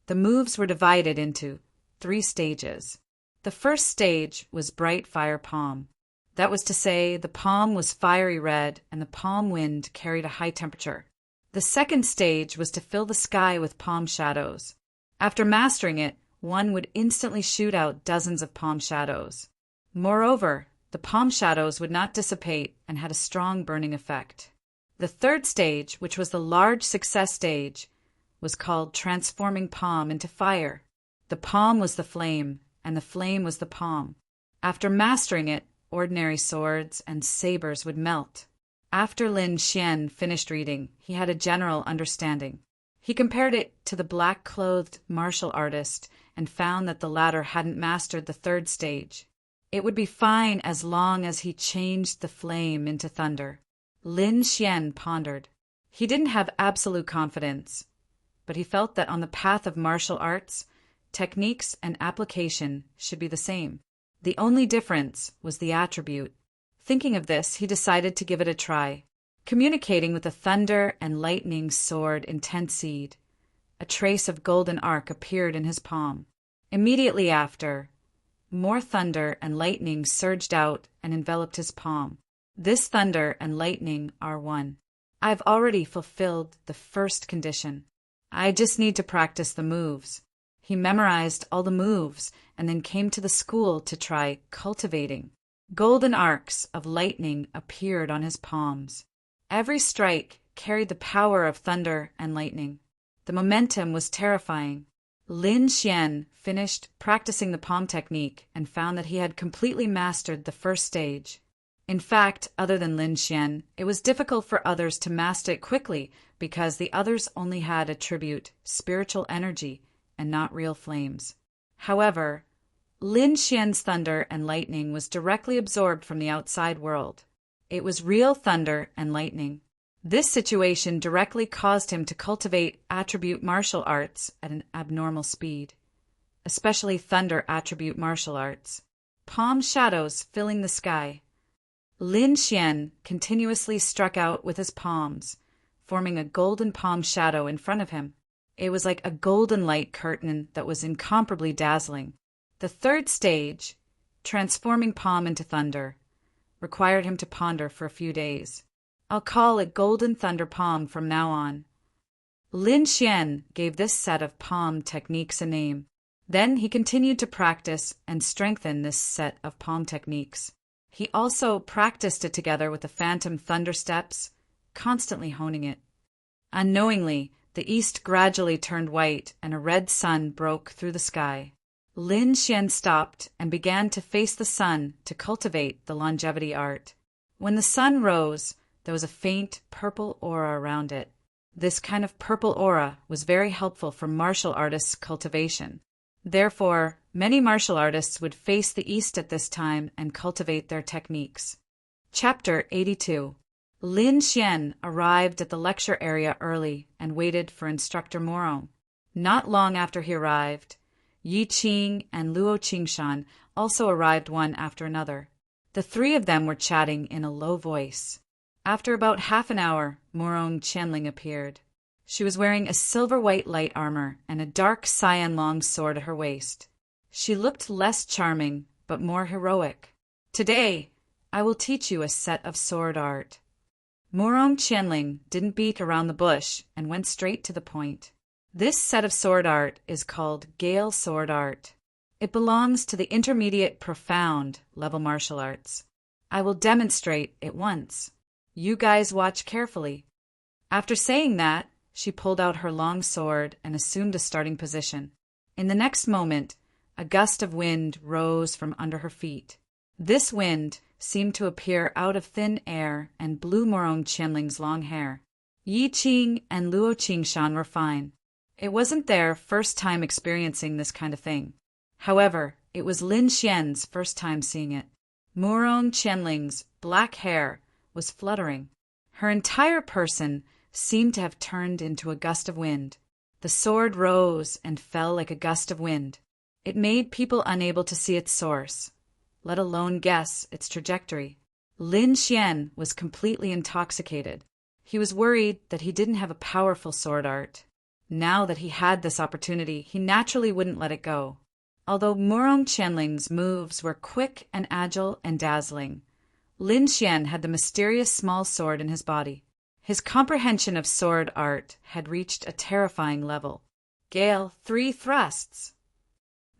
The moves were divided into 3 stages. The first stage was Bright Fire Palm. That was to say, the palm was fiery red and the palm wind carried a high temperature. The second stage was to fill the sky with palm shadows. After mastering it, one would instantly shoot out dozens of palm shadows. Moreover, the palm shadows would not dissipate and had a strong burning effect. The third stage, which was the large success stage, was called Transforming Palm into Fire. The palm was the flame, and the flame was the palm. After mastering it, ordinary swords and sabers would melt. After Lin Xian finished reading, he had a general understanding. He compared it to the black-clothed martial artist and found that the latter hadn't mastered the third stage. It would be fine as long as he changed the flame into thunder. Lin Xian pondered. He didn't have absolute confidence, but he felt that on the path of martial arts, techniques and application should be the same. The only difference was the attribute. Thinking of this, he decided to give it a try. Communicating with the thunder and lightning sword intense seed, a trace of golden arc appeared in his palm. Immediately after, more thunder and lightning surged out and enveloped his palm. This thunder and lightning are one. I've already fulfilled the first condition. I just need to practice the moves. He memorized all the moves and then came to the school to try cultivating. Golden arcs of lightning appeared on his palms. Every strike carried the power of thunder and lightning. The momentum was terrifying. Lin Xian finished practicing the palm technique and found that he had completely mastered the first stage. In fact, other than Lin Xian, it was difficult for others to master it quickly because the others only had attribute spiritual energy and not real flames. However, Lin Xian's thunder and lightning was directly absorbed from the outside world. It was real thunder and lightning. This situation directly caused him to cultivate attribute martial arts at an abnormal speed, especially thunder attribute martial arts. Palm shadows filling the sky. Lin Xian continuously struck out with his palms, forming a golden palm shadow in front of him. It was like a golden light curtain that was incomparably dazzling. The third stage, transforming palm into thunder, required him to ponder for a few days. I'll call it Golden Thunder Palm from now on. Lin Xian gave this set of palm techniques a name. Then he continued to practice and strengthen this set of palm techniques. He also practiced it together with the phantom thunder steps, constantly honing it. Unknowingly, the east gradually turned white and a red sun broke through the sky. Lin Xian stopped and began to face the sun to cultivate the longevity art. When the sun rose, there was a faint purple aura around it. This kind of purple aura was very helpful for martial artists' cultivation. Therefore, many martial artists would face the east at this time and cultivate their techniques. Chapter 82. Lin Xian arrived at the lecture area early and waited for instructor Morong. Not long after he arrived, Yi Qing and Luo Qingshan also arrived one after another. The three of them were chatting in a low voice. After about half an hour, Morong Qianling appeared. She was wearing a silver-white light armor and a dark cyan long sword at her waist. She looked less charming, but more heroic. "Today, I will teach you a set of sword art." Morong Qianling didn't beat around the bush and went straight to the point. This set of sword art is called Gale sword art. It belongs to the intermediate profound level martial arts. I will demonstrate it once. You guys watch carefully. After saying that, she pulled out her long sword and assumed a starting position. In the next moment, a gust of wind rose from under her feet. This wind seemed to appear out of thin air and blew Morong Qianling's long hair. Yi Qing and Luo Qingshan were fine. It wasn't their first time experiencing this kind of thing. However, it was Lin Xian's first time seeing it. Morong Qianling's black hair was fluttering. Her entire person seemed to have turned into a gust of wind. The sword rose and fell like a gust of wind. It made people unable to see its source, let alone guess its trajectory. Lin Xian was completely intoxicated. He was worried that he didn't have a powerful sword art. Now that he had this opportunity, he naturally wouldn't let it go. Although Morong Qianling's moves were quick and agile and dazzling, Lin Xian had the mysterious small sword in his body. His comprehension of sword art had reached a terrifying level. Gale 3 thrusts.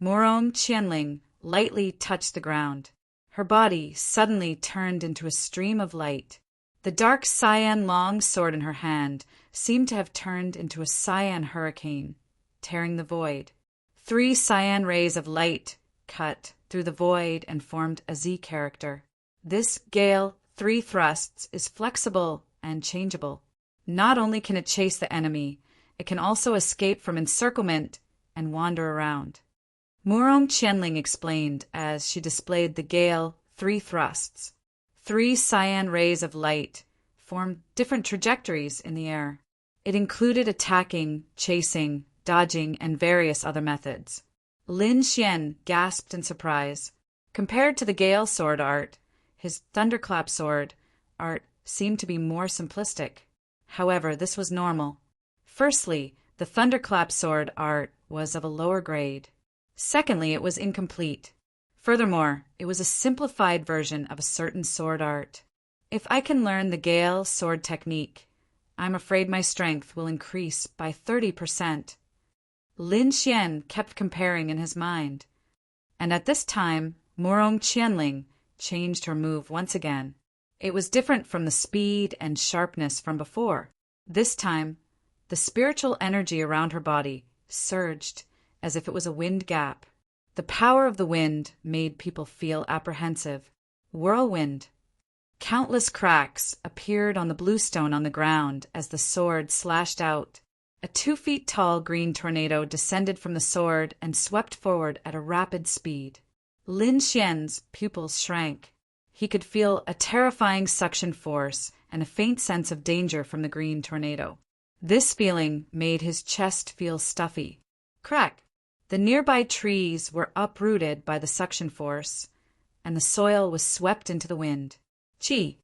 Morong Qianling lightly touched the ground. Her body suddenly turned into a stream of light. The dark cyan long sword in her hand seemed to have turned into a cyan hurricane, tearing the void. 3 cyan rays of light cut through the void and formed a Z character. This Gale 3 thrusts is flexible and changeable. Not only can it chase the enemy, it can also escape from encirclement and wander around. Morong Qianling explained as she displayed the Gale 3 thrusts. 3 cyan rays of light formed different trajectories in the air. It included attacking, chasing, dodging, and various other methods. Lin Xian gasped in surprise. Compared to the Gale sword art, his thunderclap sword art seemed to be more simplistic. However, this was normal. Firstly, the thunderclap sword art was of a lower grade. Secondly, it was incomplete. Furthermore, it was a simplified version of a certain sword art. If I can learn the Gale sword technique, I'm afraid my strength will increase by 30%. Lin Xian kept comparing in his mind. And at this time, Morong Qianling changed her move once again. It was different from the speed and sharpness from before. This time, the spiritual energy around her body surged as if it was a wind gap. The power of the wind made people feel apprehensive. Whirlwind. Countless cracks appeared on the bluestone on the ground as the sword slashed out. A 2-feet-tall green tornado descended from the sword and swept forward at a rapid speed. Lin Xian's pupils shrank. He could feel a terrifying suction force and a faint sense of danger from the green tornado. This feeling made his chest feel stuffy. Crack! The nearby trees were uprooted by the suction force, and the soil was swept into the wind. Chi!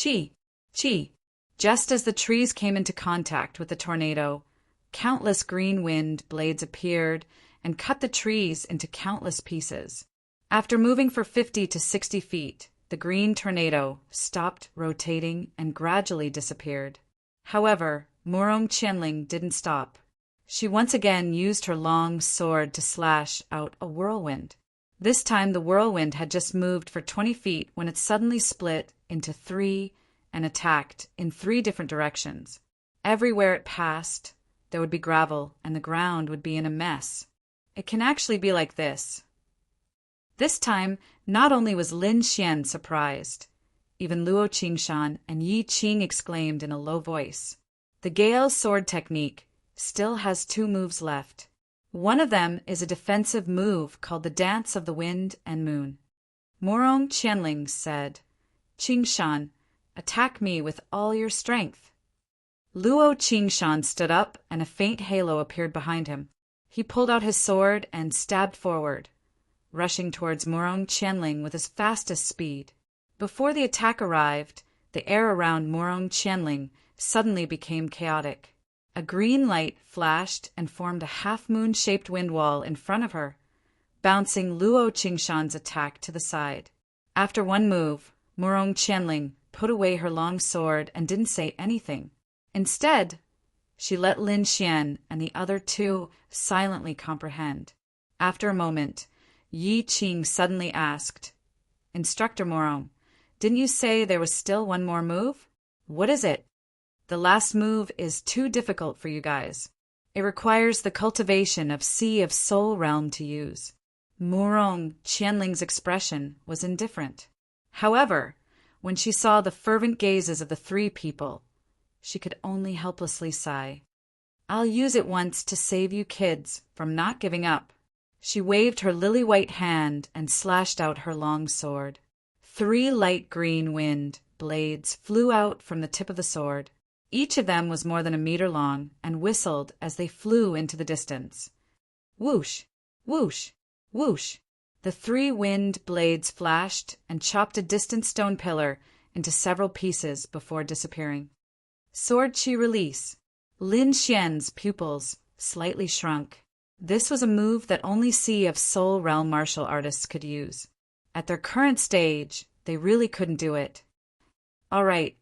Chi! Chi! Just as the trees came into contact with the tornado, countless green wind blades appeared and cut the trees into countless pieces. After moving for 50 to 60 feet, the green tornado stopped rotating and gradually disappeared. However, Morong Qianling didn't stop. She once again used her long sword to slash out a whirlwind. This time the whirlwind had just moved for 20 feet when it suddenly split into 3 and attacked in 3 different directions. Everywhere it passed, there would be gravel and the ground would be in a mess. It can actually be like this. This time, not only was Lin Xian surprised, even Luo Qingshan and Yi Qing exclaimed in a low voice. The Gale sword technique still has 2 moves left. One of them is a defensive move called the Dance of the Wind and Moon. Morong Qianling said, "Qingshan, attack me with all your strength." Luo Qingshan stood up, and a faint halo appeared behind him. He pulled out his sword and stabbed forward, rushing towards Morong Qianling with his fastest speed. Before the attack arrived, the air around Morong Qianling suddenly became chaotic. A green light flashed and formed a half-moon-shaped wind wall in front of her, bouncing Luo Qingshan's attack to the side. After one move, Morong Qianling put away her long sword and didn't say anything. Instead, she let Lin Xian and the other two silently comprehend. After a moment, Yi Qing suddenly asked, "Instructor Morong, didn't you say there was still one more move? What is it?" "The last move is too difficult for you guys. It requires the cultivation of Sea of Soul Realm to use." Morong Qianling's expression was indifferent. However, when she saw the fervent gazes of the three people, she could only helplessly sigh. "I'll use it once to save you kids from not giving up." She waved her lily-white hand and slashed out her long sword. 3 light green wind blades flew out from the tip of the sword. Each of them was more than a meter long and whistled as they flew into the distance. Whoosh! Whoosh! Whoosh! The 3 wind blades flashed and chopped a distant stone pillar into several pieces before disappearing. Sword chi release. Lin Xian's pupils slightly shrunk. This was a move that only Sea of Soul Realm martial artists could use. At their current stage, they really couldn't do it. All right,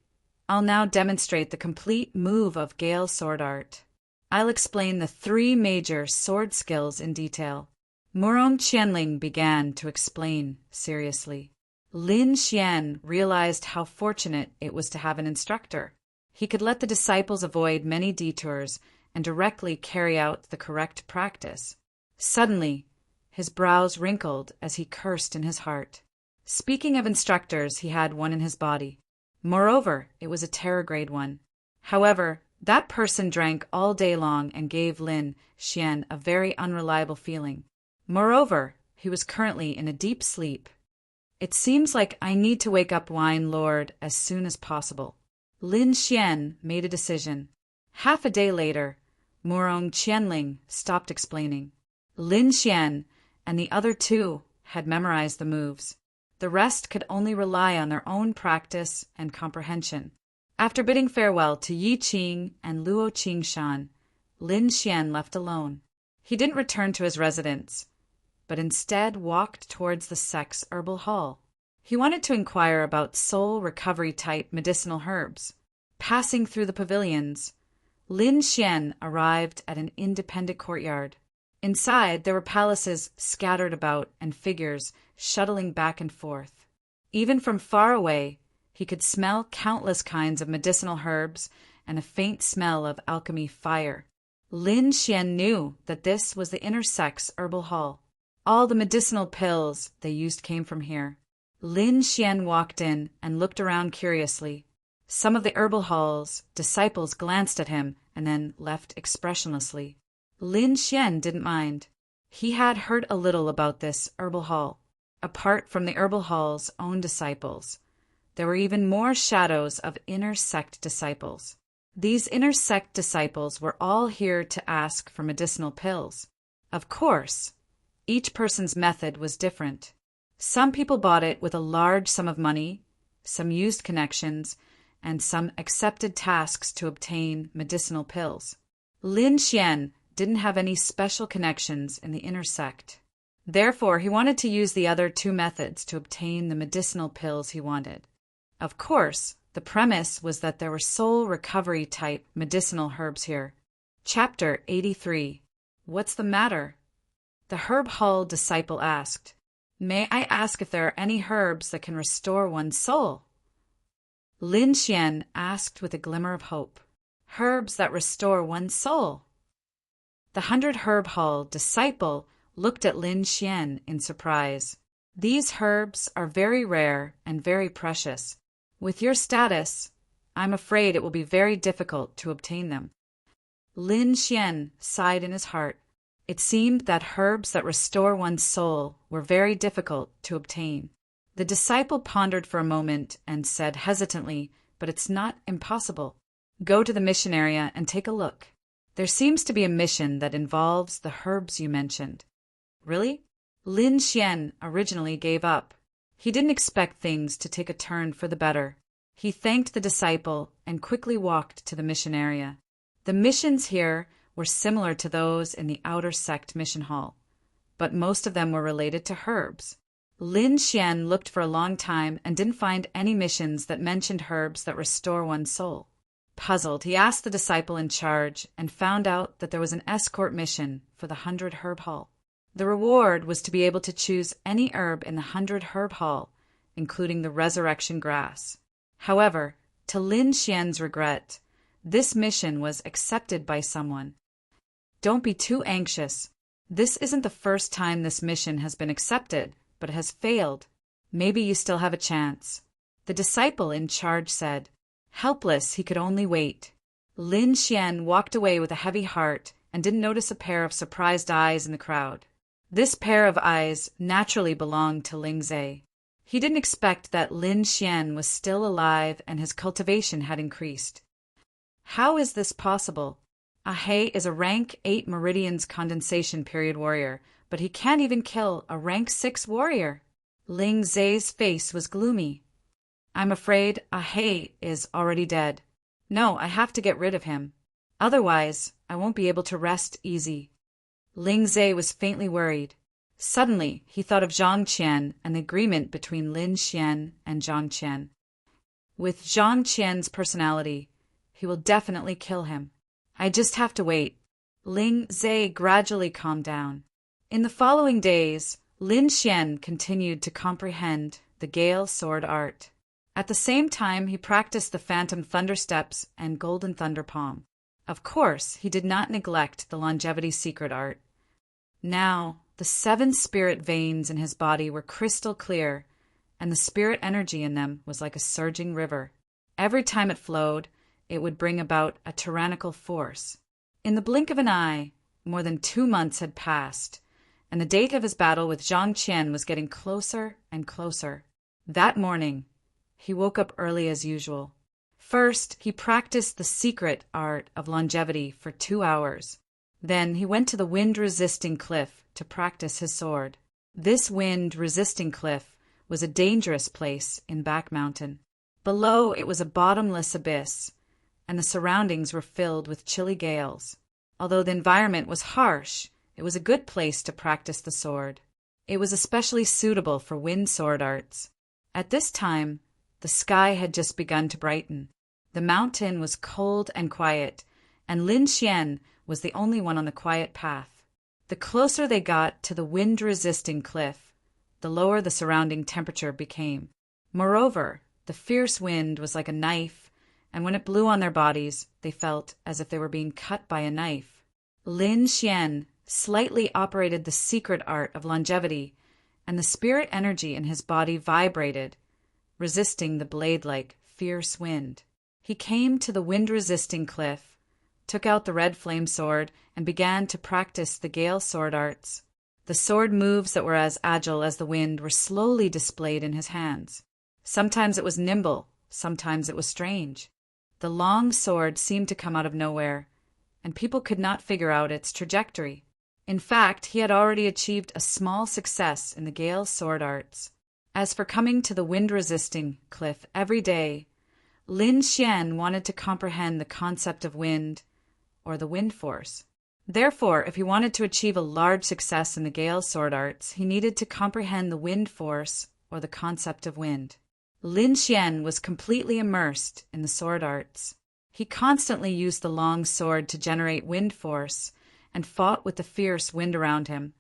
I'll now demonstrate the complete move of Gale sword art. I'll explain the 3 major sword skills in detail. Morong Qianling began to explain seriously. Lin Xian realized how fortunate it was to have an instructor. He could let the disciples avoid many detours and directly carry out the correct practice. Suddenly, his brows wrinkled as he cursed in his heart. Speaking of instructors, he had one in his body. Moreover, it was a terror-grade one. However, that person drank all day long and gave Lin Xian a very unreliable feeling. Moreover, he was currently in a deep sleep. "It seems like I need to wake up Wine Lord as soon as possible." Lin Xian made a decision. Half a day later, Morong Qianling stopped explaining. Lin Xian and the other 2 had memorized the moves. The rest could only rely on their own practice and comprehension. After bidding farewell to Yi Qing and Luo Qingshan, Lin Xian left alone. He didn't return to his residence, but instead walked towards the sect's herbal hall. He wanted to inquire about soul recovery-type medicinal herbs. Passing through the pavilions, Lin Xian arrived at an independent courtyard. Inside, there were palaces scattered about and figures shuttling back and forth. Even from far away, he could smell countless kinds of medicinal herbs and a faint smell of alchemy fire. Lin Xian knew that this was the inner sect's herbal hall. All the medicinal pills they used came from here. Lin Xian walked in and looked around curiously. Some of the herbal hall's disciples glanced at him and then left expressionlessly. Lin Xian didn't mind. He had heard a little about this herbal hall. Apart from the herbal hall's own disciples, there were even more shadows of inner sect disciples. These inner sect disciples were all here to ask for medicinal pills. Of course, each person's method was different. Some people bought it with a large sum of money, some used connections, and some accepted tasks to obtain medicinal pills. Lin Xian didn't have any special connections in the inner sect. Therefore, he wanted to use the other 2 methods to obtain the medicinal pills he wanted. Of course, the premise was that there were soul recovery-type medicinal herbs here. Chapter 83. What's the matter? The herb hall disciple asked. May I ask if there are any herbs that can restore one's soul? Lin Xian asked with a glimmer of hope. Herbs that restore one's soul. The 100 herb hall disciple looked at Lin Xian in surprise. These herbs are very rare and very precious. With your status, I'm afraid it will be very difficult to obtain them. Lin Xian sighed in his heart. It seemed that herbs that restore one's soul were very difficult to obtain. The disciple pondered for a moment and said hesitantly, "But it's not impossible. Go to the mission area and take a look. There seems to be a mission that involves the herbs you mentioned." Really? Lin Xian originally gave up. He didn't expect things to take a turn for the better. He thanked the disciple and quickly walked to the mission area. The missions here were similar to those in the outer sect mission hall, but most of them were related to herbs. Lin Xian looked for a long time and didn't find any missions that mentioned herbs that restore one's soul. Puzzled, he asked the disciple in charge and found out that there was an escort mission for the 100 Herb Hall. The reward was to be able to choose any herb in the 100 Herb Hall, including the resurrection grass. However, to Lin Xian's regret, this mission was accepted by someone. Don't be too anxious. This isn't the first time this mission has been accepted, but it has failed. Maybe you still have a chance. The disciple in charge said. Helpless, he could only wait. Lin Xian walked away with a heavy heart and didn't notice a pair of surprised eyes in the crowd. This pair of eyes naturally belonged to Ling Zhe. He didn't expect that Lin Xian was still alive and his cultivation had increased. How is this possible? Ahe is a rank 8 meridians condensation period warrior, but he can't even kill a rank 6 warrior. Ling Zhe's face was gloomy. I'm afraid Ahe is already dead. No, I have to get rid of him. Otherwise, I won't be able to rest easy. Ling Zhe was faintly worried. Suddenly, he thought of Zhang Qian and the agreement between Lin Xian and Zhang Qian. With Zhang Qian's personality, he will definitely kill him. I just have to wait. Ling Zhe gradually calmed down. In the following days, Lin Xian continued to comprehend the Gale Sword art. At the same time, he practiced the Phantom Thunder Steps and Golden Thunder Palm. Of course, he did not neglect the Longevity Secret art. Now, the 7 spirit veins in his body were crystal clear, and the spirit energy in them was like a surging river. Every time it flowed, it would bring about a tyrannical force. In the blink of an eye, more than 2 months had passed, and the date of his battle with Zhang Qian was getting closer and closer. That morning, he woke up early as usual. First, he practiced the secret art of longevity for 2 hours. Then he went to the wind-resisting cliff to practice his sword. This wind-resisting cliff was a dangerous place in Back Mountain. Below it was a bottomless abyss, and the surroundings were filled with chilly gales. Although the environment was harsh, it was a good place to practice the sword. It was especially suitable for wind sword arts. At this time, the sky had just begun to brighten. The mountain was cold and quiet, and Lin Xian was the only one on the quiet path. The closer they got to the wind-resisting cliff, the lower the surrounding temperature became. Moreover, the fierce wind was like a knife, and when it blew on their bodies, they felt as if they were being cut by a knife. Lin Xian slightly operated the secret art of longevity, and the spirit energy in his body vibrated, resisting the blade-like, fierce wind. He came to the wind-resisting cliff, took out the red flame sword, and began to practice the Gale sword arts. The sword moves that were as agile as the wind were slowly displayed in his hands. Sometimes it was nimble, sometimes it was strange. The long sword seemed to come out of nowhere, and people could not figure out its trajectory. In fact, he had already achieved a small success in the Gale sword arts. As for coming to the wind-resisting cliff every day, Lin Xian wanted to comprehend the concept of wind, or the wind force. Therefore, if he wanted to achieve a large success in the Gale sword arts, he needed to comprehend the wind force, or the concept of wind. Lin Xian was completely immersed in the sword arts. He constantly used the long sword to generate wind force, and fought with the fierce wind around him,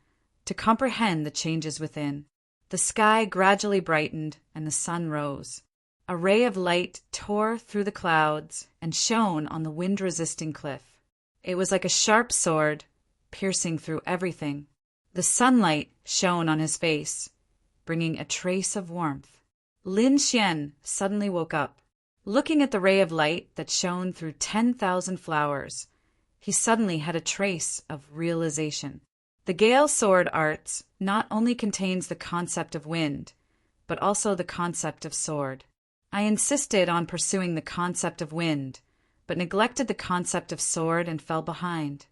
to comprehend the changes within. The sky gradually brightened, and the sun rose. A ray of light tore through the clouds and shone on the wind-resisting cliff. It was like a sharp sword, piercing through everything. The sunlight shone on his face, bringing a trace of warmth. Lin Xian suddenly woke up. Looking at the ray of light that shone through 10,000 flowers, he suddenly had a trace of realization. The Gale Sword Arts not only contains the concept of wind, but also the concept of sword. I insisted on pursuing the concept of wind, but neglected the concept of sword and fell behind.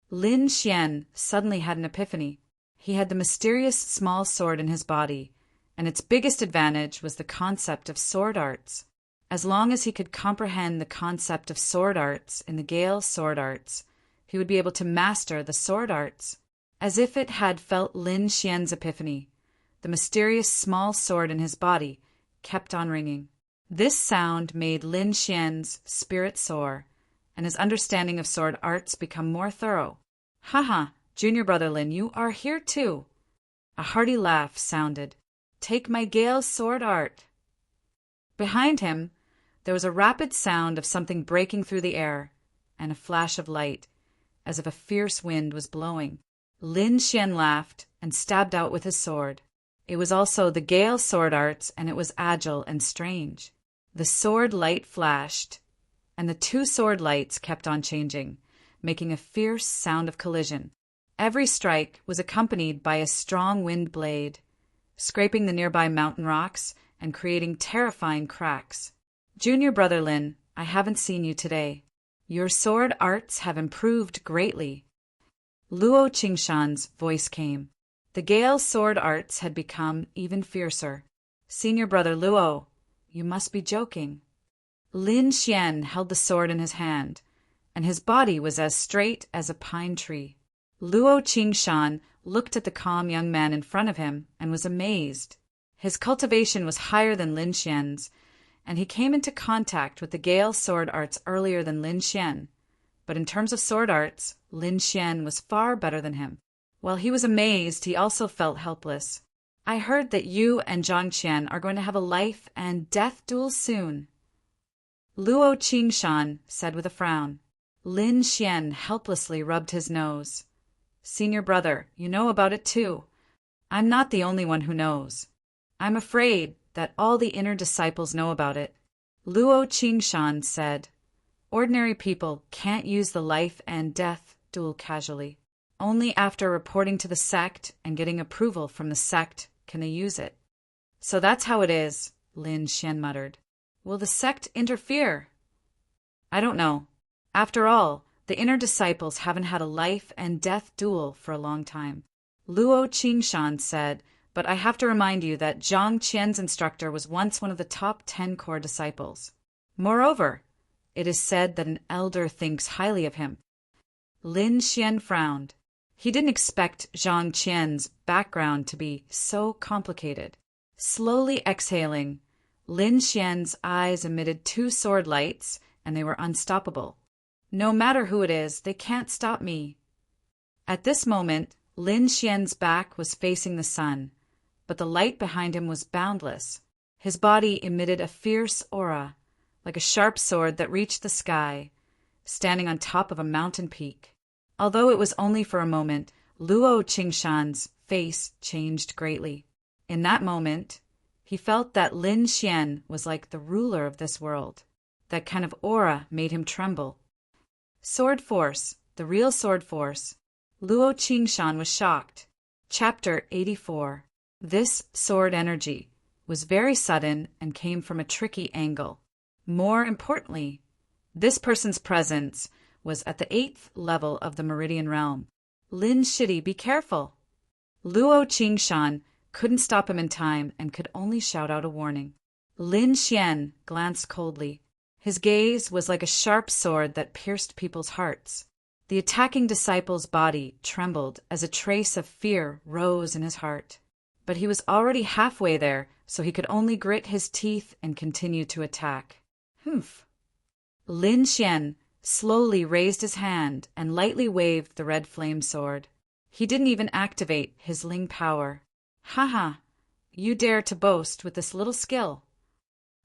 Lin Xian suddenly had an epiphany. He had the mysterious small sword in his body, and its biggest advantage was the concept of sword arts. As long as he could comprehend the concept of sword arts in the Gale Sword Arts, he would be able to master the sword arts. As if it had felt Lin Xian's epiphany, the mysterious small sword in his body kept on ringing. This sound made Lin Xian's spirit soar, and his understanding of sword arts become more thorough. Haha, junior brother Lin, you are here too. A hearty laugh sounded. Take my Gale sword art. Behind him, there was a rapid sound of something breaking through the air, and a flash of light, as if a fierce wind was blowing. Lin Xian laughed and stabbed out with his sword. It was also the Gale Sword Arts, and it was agile and strange. The sword light flashed, and the two sword lights kept on changing, making a fierce sound of collision. Every strike was accompanied by a strong wind blade, scraping the nearby mountain rocks and creating terrifying cracks. Junior brother Lin, I haven't seen you today. Your sword arts have improved greatly. Luo Qingshan's voice came. The Gale sword arts had become even fiercer. Senior brother Luo, you must be joking. Lin Xian held the sword in his hand, and his body was as straight as a pine tree. Luo Qingshan looked at the calm young man in front of him and was amazed. His cultivation was higher than Lin Xian's, and he came into contact with the Gale sword arts earlier than Lin Xian. But in terms of sword arts, Lin Xian was far better than him. While he was amazed, he also felt helpless. I heard that you and Zhang Qian are going to have a life and death duel soon. Luo Qingshan said with a frown. Lin Xian helplessly rubbed his nose. Senior brother, you know about it too. I'm not the only one who knows. I'm afraid that all the inner disciples know about it. Luo Qingshan said. Ordinary people can't use the life and death duel casually. Only after reporting to the sect and getting approval from the sect can they use it. So that's how it is, Lin Xian muttered. Will the sect interfere? I don't know. After all, the inner disciples haven't had a life and death duel for a long time. Luo Qingshan said, but I have to remind you that Zhang Qian's instructor was once one of the top 10 core disciples. Moreover, it is said that an elder thinks highly of him. Lin Xian frowned. He didn't expect Zhang Qian's background to be so complicated. Slowly exhaling, Lin Xian's eyes emitted two sword lights, and they were unstoppable. No matter who it is, they can't stop me. At this moment, Lin Xian's back was facing the sun, but the light behind him was boundless. His body emitted a fierce aura, like a sharp sword that reached the sky, standing on top of a mountain peak. Although it was only for a moment, Luo Qingshan's face changed greatly. In that moment, he felt that Lin Xian was like the ruler of this world. That kind of aura made him tremble. Sword force, the real sword force. Luo Qingshan was shocked. Chapter 84. This sword energy was very sudden and came from a tricky angle. More importantly, this person's presence was at the 8th level of the Meridian Realm. Lin Shidi, be careful! Luo Qingshan couldn't stop him in time and could only shout out a warning. Lin Xian glanced coldly. His gaze was like a sharp sword that pierced people's hearts. The attacking disciple's body trembled as a trace of fear rose in his heart. But he was already halfway there, so he could only grit his teeth and continue to attack. Humph! Lin Xian slowly raised his hand and lightly waved the red flame sword. He didn't even activate his Ling power. Haha! You dare to boast with this little skill.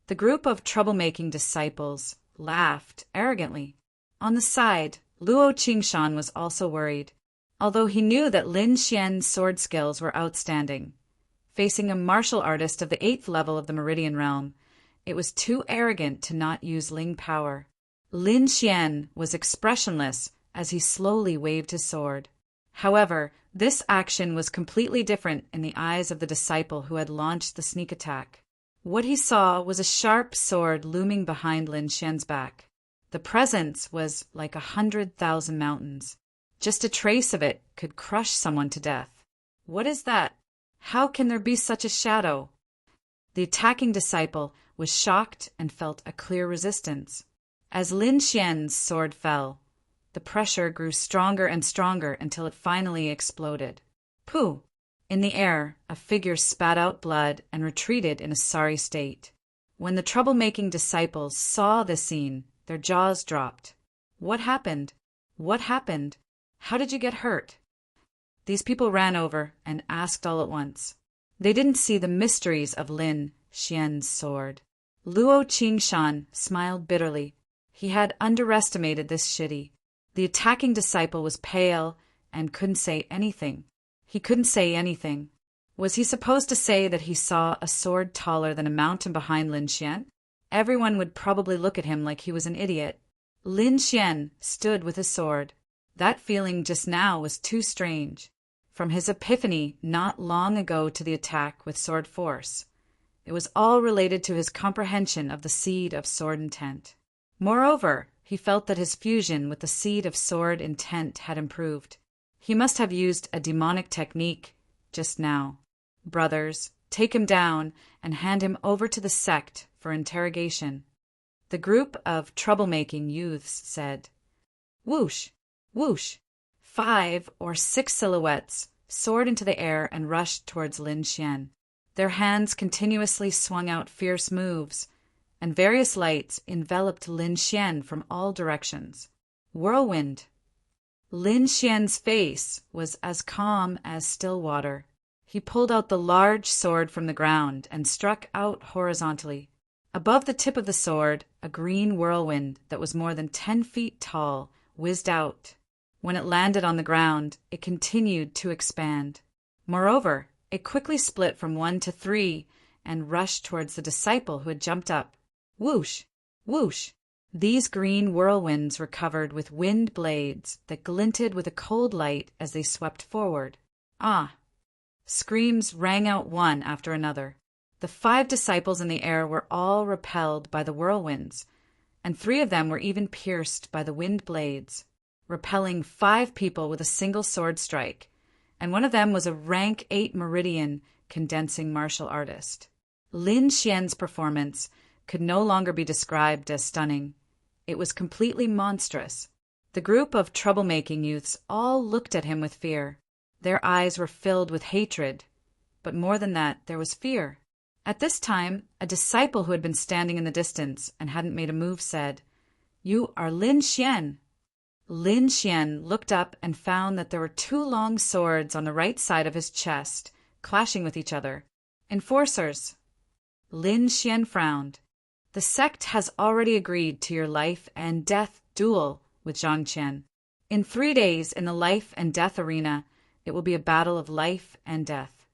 The group of troublemaking disciples laughed arrogantly. On the side, Luo Qingshan was also worried, although he knew that Lin Xian's sword skills were outstanding. Facing a martial artist of the 8th level of the Meridian Realm, it was too arrogant to not use Ling power. Lin Xian was expressionless as he slowly waved his sword. However, This action was completely different in the eyes of the disciple who had launched the sneak attack. What he saw was a sharp sword looming behind Lin Xian's back. The presence was like 100,000 mountains. Just a trace of it could crush someone to death. What is that? How can there be such a shadow? The attacking disciple was shocked and felt a clear resistance. As Lin Xian's sword fell, the pressure grew stronger and stronger until it finally exploded. Pooh! In the air, a figure spat out blood and retreated in a sorry state. When the troublemaking disciples saw the scene, their jaws dropped. What happened? What happened? How did you get hurt? These people ran over and asked all at once. They didn't see the mysteries of Lin Xian's sword. Luo Qingshan smiled bitterly. He had underestimated this shitty. The attacking disciple was pale and couldn't say anything. He couldn't say anything. Was he supposed to say that he saw a sword taller than a mountain behind Lin Xian? Everyone would probably look at him like he was an idiot. Lin Xian stood with his sword. That feeling just now was too strange. From his epiphany not long ago to the attack with sword force, it was all related to his comprehension of the seed of sword intent. Moreover, he felt that his fusion with the seed of sword intent had improved. He must have used a demonic technique just now. Brothers, take him down and hand him over to the sect for interrogation. The group of troublemaking youths said. Whoosh! Whoosh! 5 or 6 silhouettes soared into the air and rushed towards Lin Xian. Their hands continuously swung out fierce moves, and various lights enveloped Lin Xian from all directions. Whirlwind! Lin Xian's face was as calm as still water. He pulled out the large sword from the ground and struck out horizontally. Above the tip of the sword, a green whirlwind that was more than 10 feet tall whizzed out. When it landed on the ground, it continued to expand. Moreover, it quickly split from 1 to 3 and rushed towards the disciple who had jumped up. Whoosh! Whoosh! These green whirlwinds were covered with wind blades that glinted with a cold light as they swept forward. Ah! Screams rang out one after another. The 5 disciples in the air were all repelled by the whirlwinds, and 3 of them were even pierced by the wind blades, repelling 5 people with a single sword strike, and one of them was a rank 8 meridian condensing martial artist. Lin Xian's performance could no longer be described as stunning. It was completely monstrous. The group of troublemaking youths all looked at him with fear. Their eyes were filled with hatred, but more than that, there was fear. At this time, a disciple who had been standing in the distance and hadn't made a move said, "You are Lin Xian." Lin Xian looked up and found that there were 2 long swords on the right side of his chest, clashing with each other. Enforcers. Lin Xian frowned. The sect has already agreed to your life and death duel with Zhang Qian. In 3 days in the life and death arena, it will be a battle of life and death.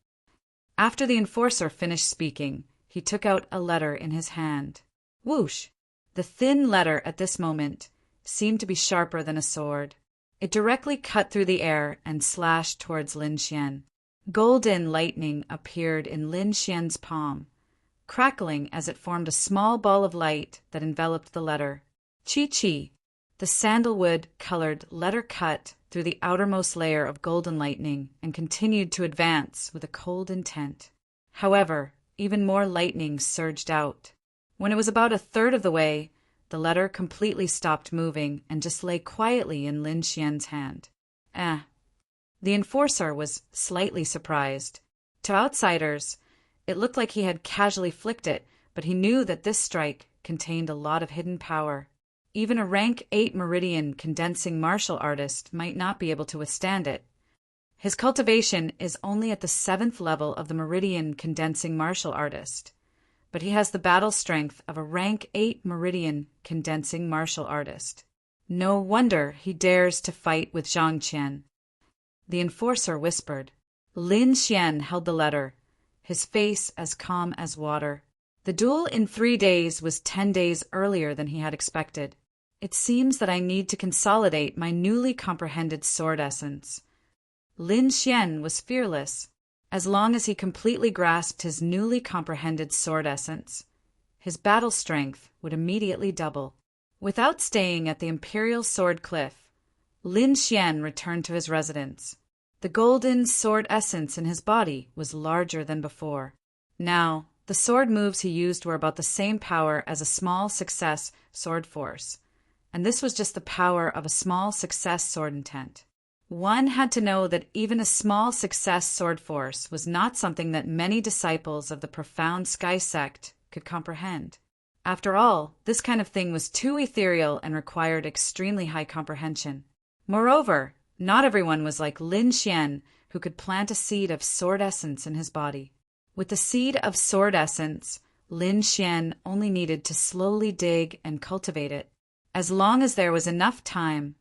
After the enforcer finished speaking, he took out a letter in his hand. Whoosh! The thin letter at this moment seemed to be sharper than a sword. It directly cut through the air and slashed towards Lin Xian. Golden lightning appeared in Lin Xian's palm, crackling as it formed a small ball of light that enveloped the letter. Chi-chi! The sandalwood-colored letter cut through the outermost layer of golden lightning and continued to advance with a cold intent. However, even more lightning surged out. When it was about a third of the way, the letter completely stopped moving and just lay quietly in Lin Xian's hand. The enforcer was slightly surprised. To outsiders, it looked like he had casually flicked it, but he knew that this strike contained a lot of hidden power. Even a rank 8 meridian condensing martial artist might not be able to withstand it. His cultivation is only at the 7th level of the meridian condensing martial artist, but he has the battle strength of a rank 8 meridian condensing martial artist. No wonder he dares to fight with Zhang Qian. The enforcer whispered. Lin Xian held the letter, his face as calm as water. The duel in 3 days was 10 days earlier than he had expected. It seems that I need to consolidate my newly comprehended sword essence. Lin Xian was fearless. As long as he completely grasped his newly comprehended sword essence, his battle strength would immediately double. Without staying at the Imperial Sword Cliff, Lin Xian returned to his residence. The golden sword essence in his body was larger than before. Now, the sword moves he used were about the same power as a small success sword force, and this was just the power of a small success sword intent. One had to know that even a small success sword force was not something that many disciples of the profound Sky Sect could comprehend. After all, this kind of thing was too ethereal and required extremely high comprehension. Moreover, not everyone was like Lin Xian, who could plant a seed of sword essence in his body. With the seed of sword essence, Lin Xian only needed to slowly dig and cultivate it. As long as there was enough time,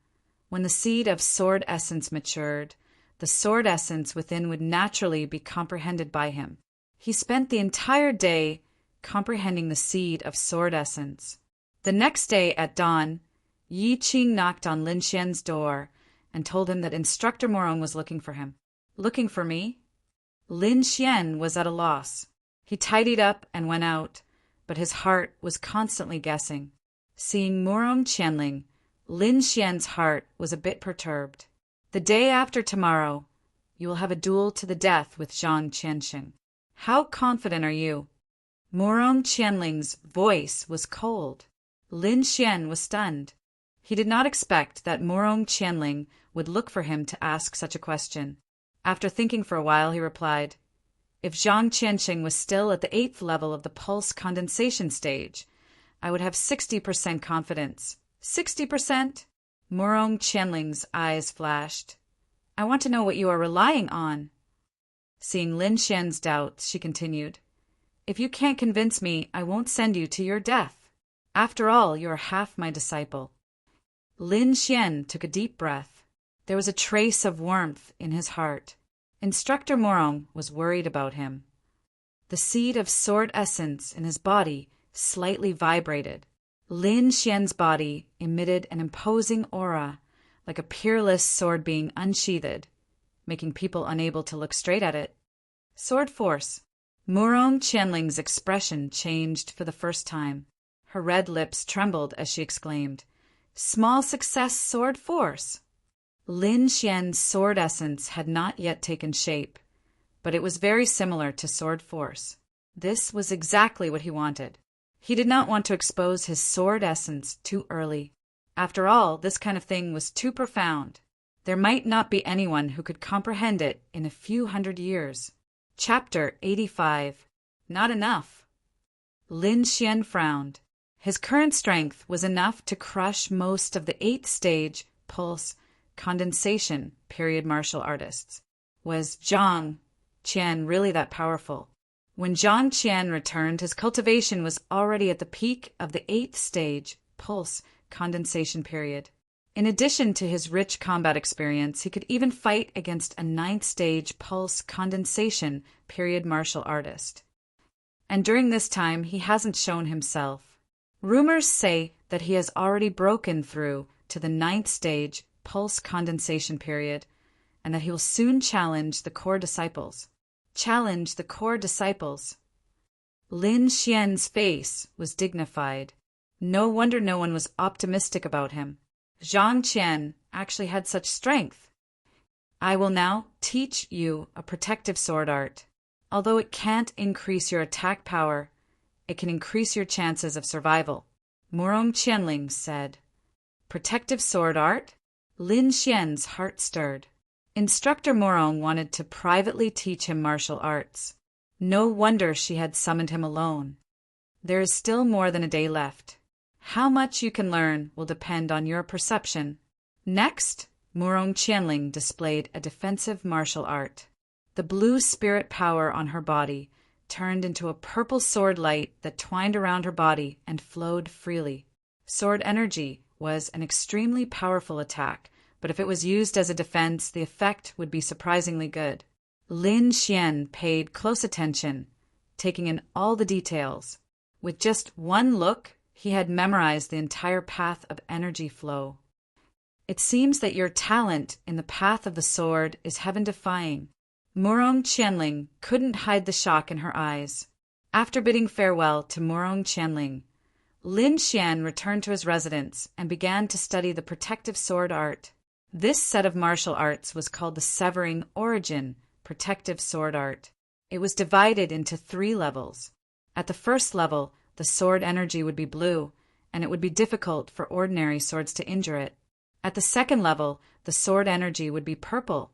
when the seed of sword essence matured, the sword essence within would naturally be comprehended by him. He spent the entire day comprehending the seed of sword essence. The next day at dawn, Yi Qing knocked on Lin Xian's door and told him that Instructor Morong was looking for him. Looking for me? Lin Xian was at a loss. He tidied up and went out, but his heart was constantly guessing. Seeing Morong Qianling, Lin Xian's heart was a bit perturbed. The day after tomorrow, you will have a duel to the death with Zhang Qianxing. How confident are you? Morong Qianling's voice was cold. Lin Xian was stunned. He did not expect that Morong Qianling would look for him to ask such a question. After thinking for a while, he replied, "If Zhang Qianxing was still at the 8th level of the pulse condensation stage, I would have 60% confidence." 60%? Morong Qianling's eyes flashed. "I want to know what you are relying on." Seeing Lin Xian's doubts, she continued, "If you can't convince me, I won't send you to your death. After all, you are half my disciple." Lin Xian took a deep breath. There was a trace of warmth in his heart. Instructor Morong was worried about him. The seed of sword essence in his body slightly vibrated. Lin Xian's body emitted an imposing aura, like a peerless sword being unsheathed, making people unable to look straight at it. Sword force. Morong Qianling's expression changed for the first time. Her red lips trembled as she exclaimed, "Small success sword force!" Lin Xian's sword essence had not yet taken shape, but it was very similar to sword force. This was exactly what he wanted. He did not want to expose his sword essence too early. After all, this kind of thing was too profound. There might not be anyone who could comprehend it in a few hundred years. Chapter 85. Not enough. Lin Xian frowned. His current strength was enough to crush most of the 8th stage pulse condensation period martial artists. Was Zhang Qian really that powerful? When Zhang Qian returned, his cultivation was already at the peak of the 8th stage pulse condensation period. In addition to his rich combat experience, he could even fight against a 9th stage pulse condensation period martial artist. And during this time, he hasn't shown himself. Rumors say that he has already broken through to the 9th stage pulse condensation period, and that he will soon challenge the core disciples. Challenge the core disciples. Lin Xian's face was dignified. No wonder no one was optimistic about him. Zhang Qian actually had such strength. I will now teach you a protective sword art. Although it can't increase your attack power, it can increase your chances of survival. Morong Qianling said. Protective sword art? Lin Xian's heart stirred. Instructor Morong wanted to privately teach him martial arts. No wonder she had summoned him alone. There is still more than a day left. How much you can learn will depend on your perception. Next, Morong Qianling displayed a defensive martial art. The blue spirit power on her body turned into a purple sword light that twined around her body and flowed freely. Sword energy was an extremely powerful attack, but if it was used as a defense, the effect would be surprisingly good. Lin Xian paid close attention, taking in all the details. With just one look, he had memorized the entire path of energy flow. It seems that your talent in the path of the sword is heaven-defying. Murong Qianling couldn't hide the shock in her eyes. After bidding farewell to Murong Qianling, Lin Xian returned to his residence and began to study the protective sword art. This set of martial arts was called the Severing Origin Protective Sword Art. It was divided into 3 levels. At the first level, the sword energy would be blue, and it would be difficult for ordinary swords to injure it. At the second level, the sword energy would be purple,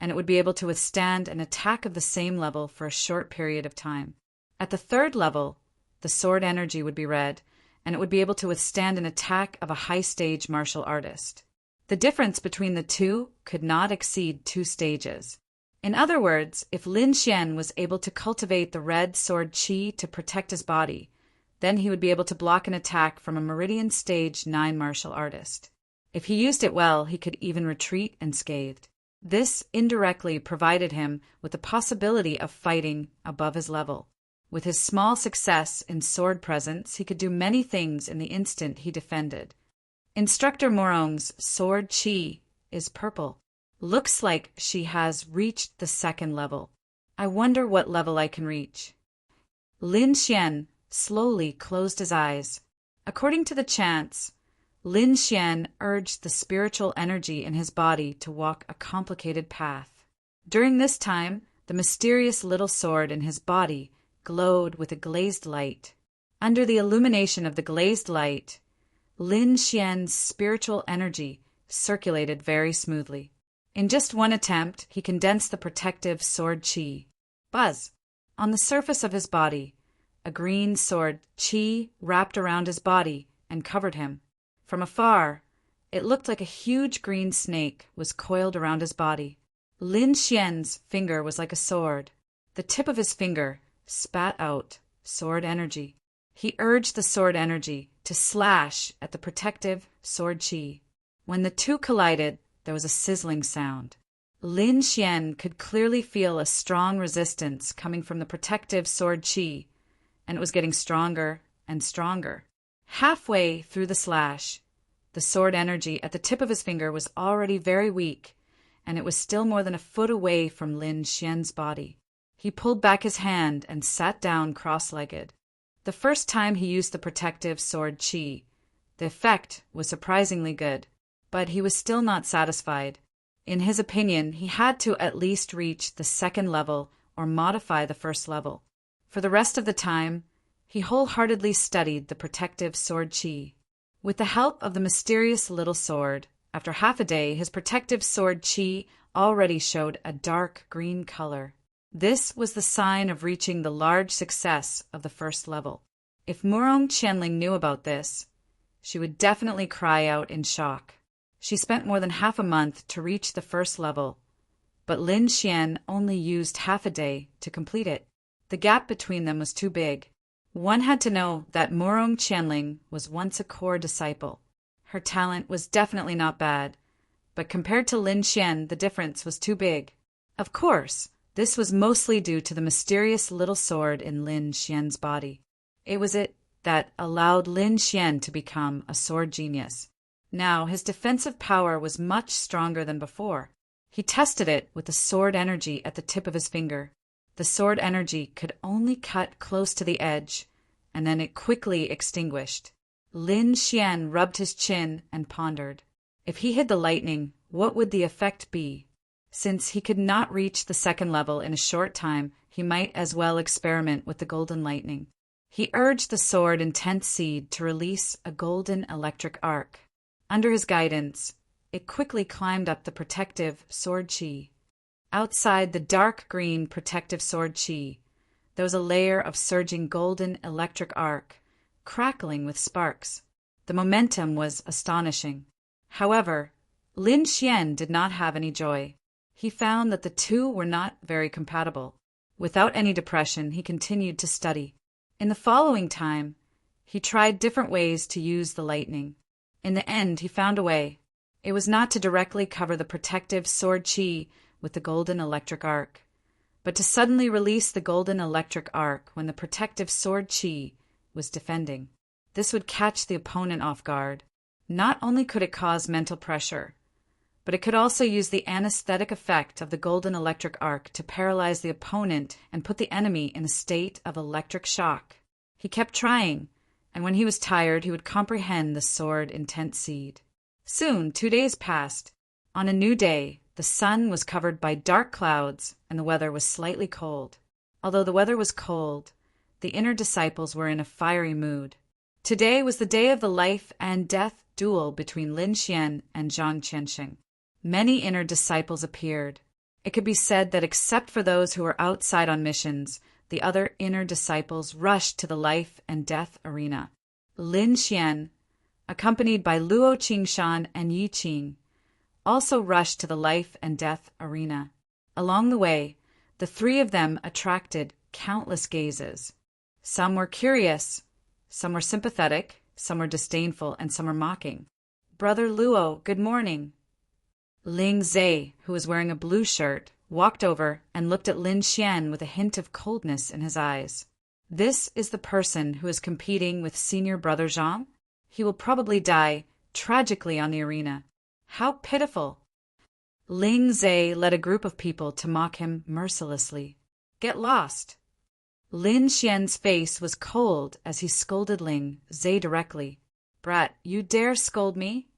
and it would be able to withstand an attack of the same level for a short period of time. At the third level, the sword energy would be red, and it would be able to withstand an attack of a high-stage martial artist. The difference between the two could not exceed 2 stages. In other words, if Lin Xian was able to cultivate the red sword qi to protect his body, then he would be able to block an attack from a Meridian Stage 9 martial artist. If he used it well, he could even retreat unscathed. This indirectly provided him with the possibility of fighting above his level. With his small success in sword presence, he could do many things in the instant he defended. Instructor Morong's sword qi is purple. Looks like she has reached the 2nd level. I wonder what level I can reach. Lin Xian slowly closed his eyes. According to the chants, Lin Xian urged the spiritual energy in his body to walk a complicated path. During this time, the mysterious little sword in his body glowed with a glazed light. Under the illumination of the glazed light, Lin Xian's spiritual energy circulated very smoothly. In just one attempt, he condensed the protective sword qi. Buzz! On the surface of his body, a green sword qi wrapped around his body and covered him. From afar, it looked like a huge green snake was coiled around his body. Lin Xian's finger was like a sword. The tip of his finger spat out sword energy. He urged the sword energy to slash at the protective sword qi. When the two collided, there was a sizzling sound. Lin Xian could clearly feel a strong resistance coming from the protective sword qi, and it was getting stronger and stronger. Halfway through the slash, the sword energy at the tip of his finger was already very weak, and it was still more than a foot away from Lin Xian's body. He pulled back his hand and sat down cross-legged. The first time he used the protective sword qi, the effect was surprisingly good, but he was still not satisfied. In his opinion, he had to at least reach the 2nd level or modify the 1st level. For the rest of the time, he wholeheartedly studied the protective sword qi. With the help of the mysterious little sword, after half a day, his protective sword qi already showed a dark green color. This was the sign of reaching the large success of the 1st level. If Murong Qianling knew about this, she would definitely cry out in shock. She spent more than half a month to reach the 1st level, but Lin Xian only used half a day to complete it. The gap between them was too big. One had to know that Murong Qianling was once a core disciple. Her talent was definitely not bad, but compared to Lin Xian, the difference was too big. Of course, this was mostly due to the mysterious little sword in Lin Xian's body. It was it that allowed Lin Xian to become a sword genius. Now his defensive power was much stronger than before. He tested it with the sword energy at the tip of his finger. The sword energy could only cut close to the edge, and then it quickly extinguished. Lin Xian rubbed his chin and pondered. If he hid the lightning, what would the effect be? Since he could not reach the 2nd level in a short time, he might as well experiment with the golden lightning. He urged the sword Intense Seed to release a golden electric arc. Under his guidance, it quickly climbed up the protective sword qi. Outside the dark green protective sword qi, there was a layer of surging golden electric arc, crackling with sparks. The momentum was astonishing. However, Lin Xian did not have any joy. He found that the two were not very compatible. Without any depression, he continued to study. In the following time, he tried different ways to use the lightning. In the end, he found a way. It was not to directly cover the protective sword qi with the golden electric arc, but to suddenly release the golden electric arc when the protective sword qi was defending. This would catch the opponent off guard. Not only could it cause mental pressure, but it could also use the anesthetic effect of the golden electric arc to paralyze the opponent and put the enemy in a state of electric shock. He kept trying, and when he was tired, he would comprehend the sword intent seed. Soon, 2 days passed. On a new day, the sun was covered by dark clouds, and the weather was slightly cold. Although the weather was cold, the inner disciples were in a fiery mood. Today was the day of the life and death duel between Lin Xian and Zhang Qianxing. Many inner disciples appeared. It could be said that except for those who were outside on missions, the other inner disciples rushed to the life and death arena. Lin Xian, accompanied by Luo Qingshan and Yi Qing, also rushed to the life and death arena. Along the way, the three of them attracted countless gazes. Some were curious, some were sympathetic, some were disdainful, and some were mocking. "Brother Luo, good morning." Ling Zhe, who was wearing a blue shirt, walked over and looked at Lin Xian with a hint of coldness in his eyes. This is the person who is competing with senior brother Zhang? He will probably die tragically on the arena. How pitiful! Ling Zhe led a group of people to mock him mercilessly. "Get lost!" Lin Xian's face was cold as he scolded Ling Zhe directly. "Brat, you dare scold me?"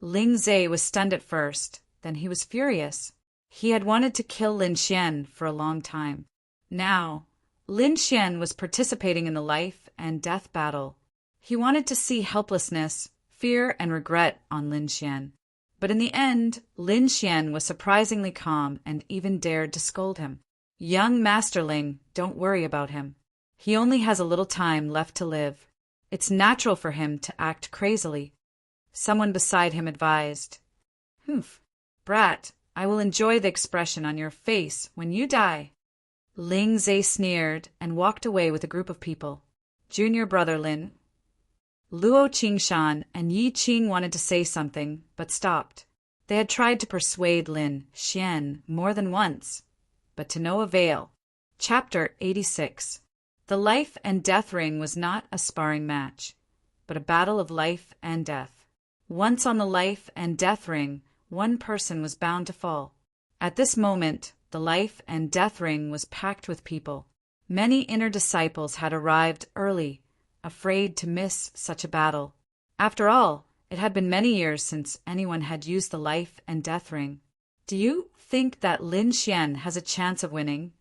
Ling Zhe was stunned at first, then he was furious. He had wanted to kill Lin Xian for a long time. Now, Lin Xian was participating in the life and death battle. He wanted to see helplessness, fear, and regret on Lin Xian. But in the end, Lin Xian was surprisingly calm and even dared to scold him. "Young Master Ling, don't worry about him. He only has a little time left to live. It's natural for him to act crazily." Someone beside him advised. "Humph, brat, I will enjoy the expression on your face when you die." Ling Zhe sneered and walked away with a group of people. Junior brother Lin, Luo Qingshan, and Yi Qing wanted to say something, but stopped. They had tried to persuade Lin Xian more than once, but to no avail. Chapter 86. The life and death ring was not a sparring match, but a battle of life and death. Once on the life and death ring, one person was bound to fall. At this moment, the life and death ring was packed with people. Many inner disciples had arrived early, afraid to miss such a battle. After all, it had been many years since anyone had used the life and death ring. Do you think that Lin Xian has a chance of winning?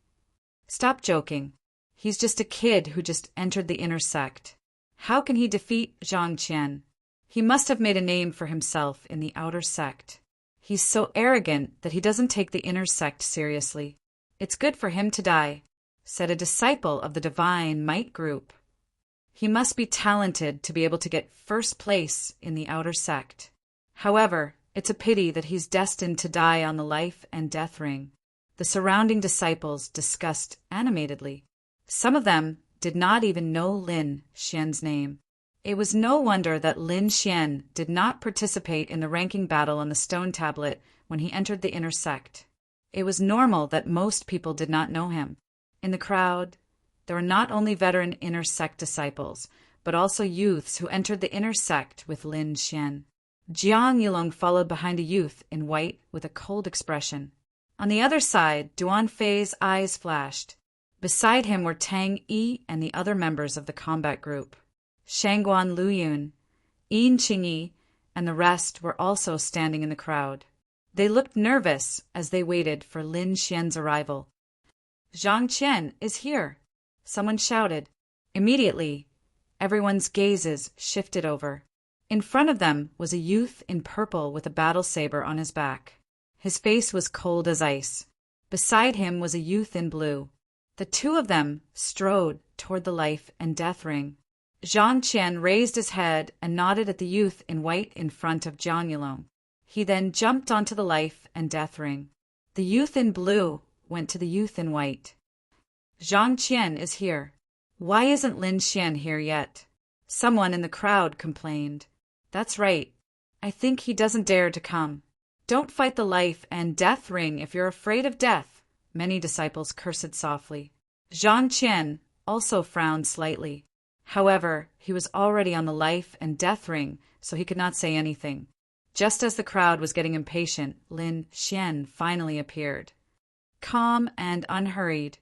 Stop joking. He's just a kid who just entered the inner sect. How can he defeat Zhang Qian? He must have made a name for himself in the outer sect. He's so arrogant that he doesn't take the inner sect seriously. It's good for him to die, said a disciple of the Divine Might group. He must be talented to be able to get first place in the outer sect. However, it's a pity that he's destined to die on the life and death ring. The surrounding disciples discussed animatedly. Some of them did not even know Lin Xian's name. It was no wonder that Lin Xian did not participate in the ranking battle on the stone tablet when he entered the inner sect. It was normal that most people did not know him. In the crowd, there were not only veteran inner sect disciples, but also youths who entered the inner sect with Lin Xian. Jiang Yilong followed behind a youth in white with a cold expression. On the other side, Duan Fei's eyes flashed. Beside him were Tang Yi and the other members of the combat group. Shangguan Luyun, Yin Qingyi, and the rest were also standing in the crowd. They looked nervous as they waited for Lin Xian's arrival. "Zhang Qian is here," someone shouted. Immediately, everyone's gazes shifted over. In front of them was a youth in purple with a battle saber on his back. His face was cold as ice. Beside him was a youth in blue. The two of them strode toward the life and death ring. Zhang Qian raised his head and nodded at the youth in white in front of Jiang Yilong. He then jumped onto the life and death ring. The youth in blue went to the youth in white. "Zhang Qian is here. Why isn't Lin Xian here yet?" Someone in the crowd complained. "That's right. I think he doesn't dare to come. Don't fight the life and death ring if you're afraid of death," many disciples cursed softly. Zhang Qian also frowned slightly. However, he was already on the life and death ring, so he could not say anything. Just as the crowd was getting impatient, Lin Xian finally appeared. Calm and unhurried,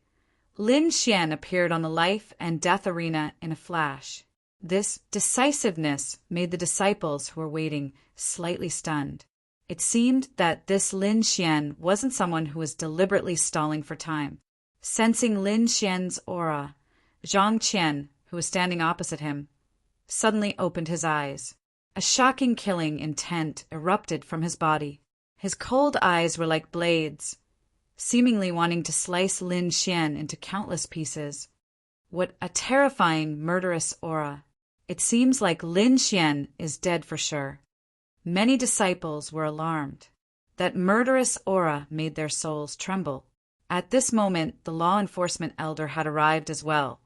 Lin Xian appeared on the life and death arena in a flash. This decisiveness made the disciples who were waiting slightly stunned. It seemed that this Lin Xian wasn't someone who was deliberately stalling for time. Sensing Lin Xian's aura, Zhang Qian, who was standing opposite him, suddenly opened his eyes. A shocking killing intent erupted from his body. His cold eyes were like blades, seemingly wanting to slice Lin Xian into countless pieces. What a terrifying, murderous aura. It seems like Lin Xian is dead for sure. Many disciples were alarmed. That murderous aura made their souls tremble. At this moment, the law enforcement elder had arrived as well,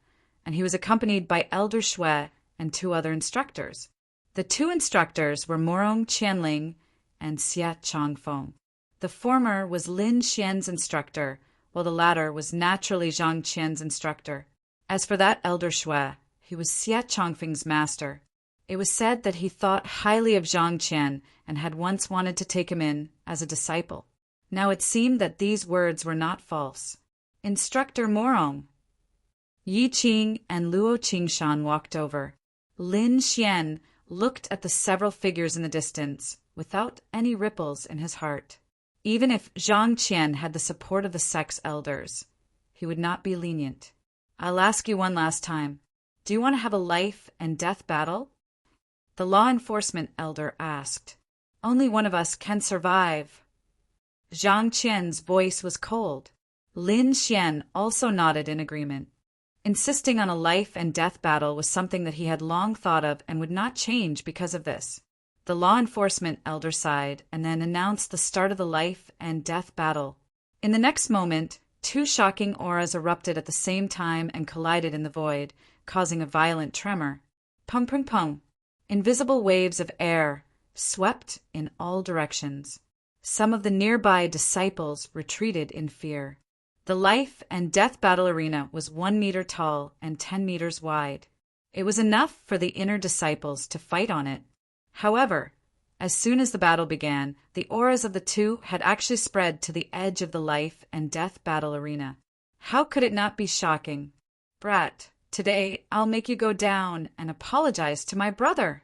and he was accompanied by Elder Shui and 2 other instructors. The 2 instructors were Morong Qianling and Xia Changfeng. The former was Lin Xian's instructor, while the latter was naturally Zhang Qian's instructor. As for that Elder Shui, he was Xia Changfeng's master. It was said that he thought highly of Zhang Qian and had once wanted to take him in as a disciple. Now it seemed that these words were not false. Instructor Morong, Yi Qing and Luo Qingshan walked over. Lin Xian looked at the several figures in the distance without any ripples in his heart. Even if Zhang Qian had the support of the sect's elders, he would not be lenient. I'll ask you one last time. Do you want to have a life and death battle? The law enforcement elder asked. Only one of us can survive. Zhang Qian's voice was cold. Lin Xian also nodded in agreement. Insisting on a life and death battle was something that he had long thought of and would not change because of this. The law enforcement elder sighed and then announced the start of the life and death battle. In the next moment, 2 shocking auras erupted at the same time and collided in the void, causing a violent tremor. Pung pung pung. Invisible waves of air swept in all directions. Some of the nearby disciples retreated in fear. The life and death battle arena was 1 meter tall and 10 meters wide. It was enough for the inner disciples to fight on it. However, as soon as the battle began, the auras of the 2 had actually spread to the edge of the life and death battle arena. How could it not be shocking? Brat, today I'll make you go down and apologize to my brother.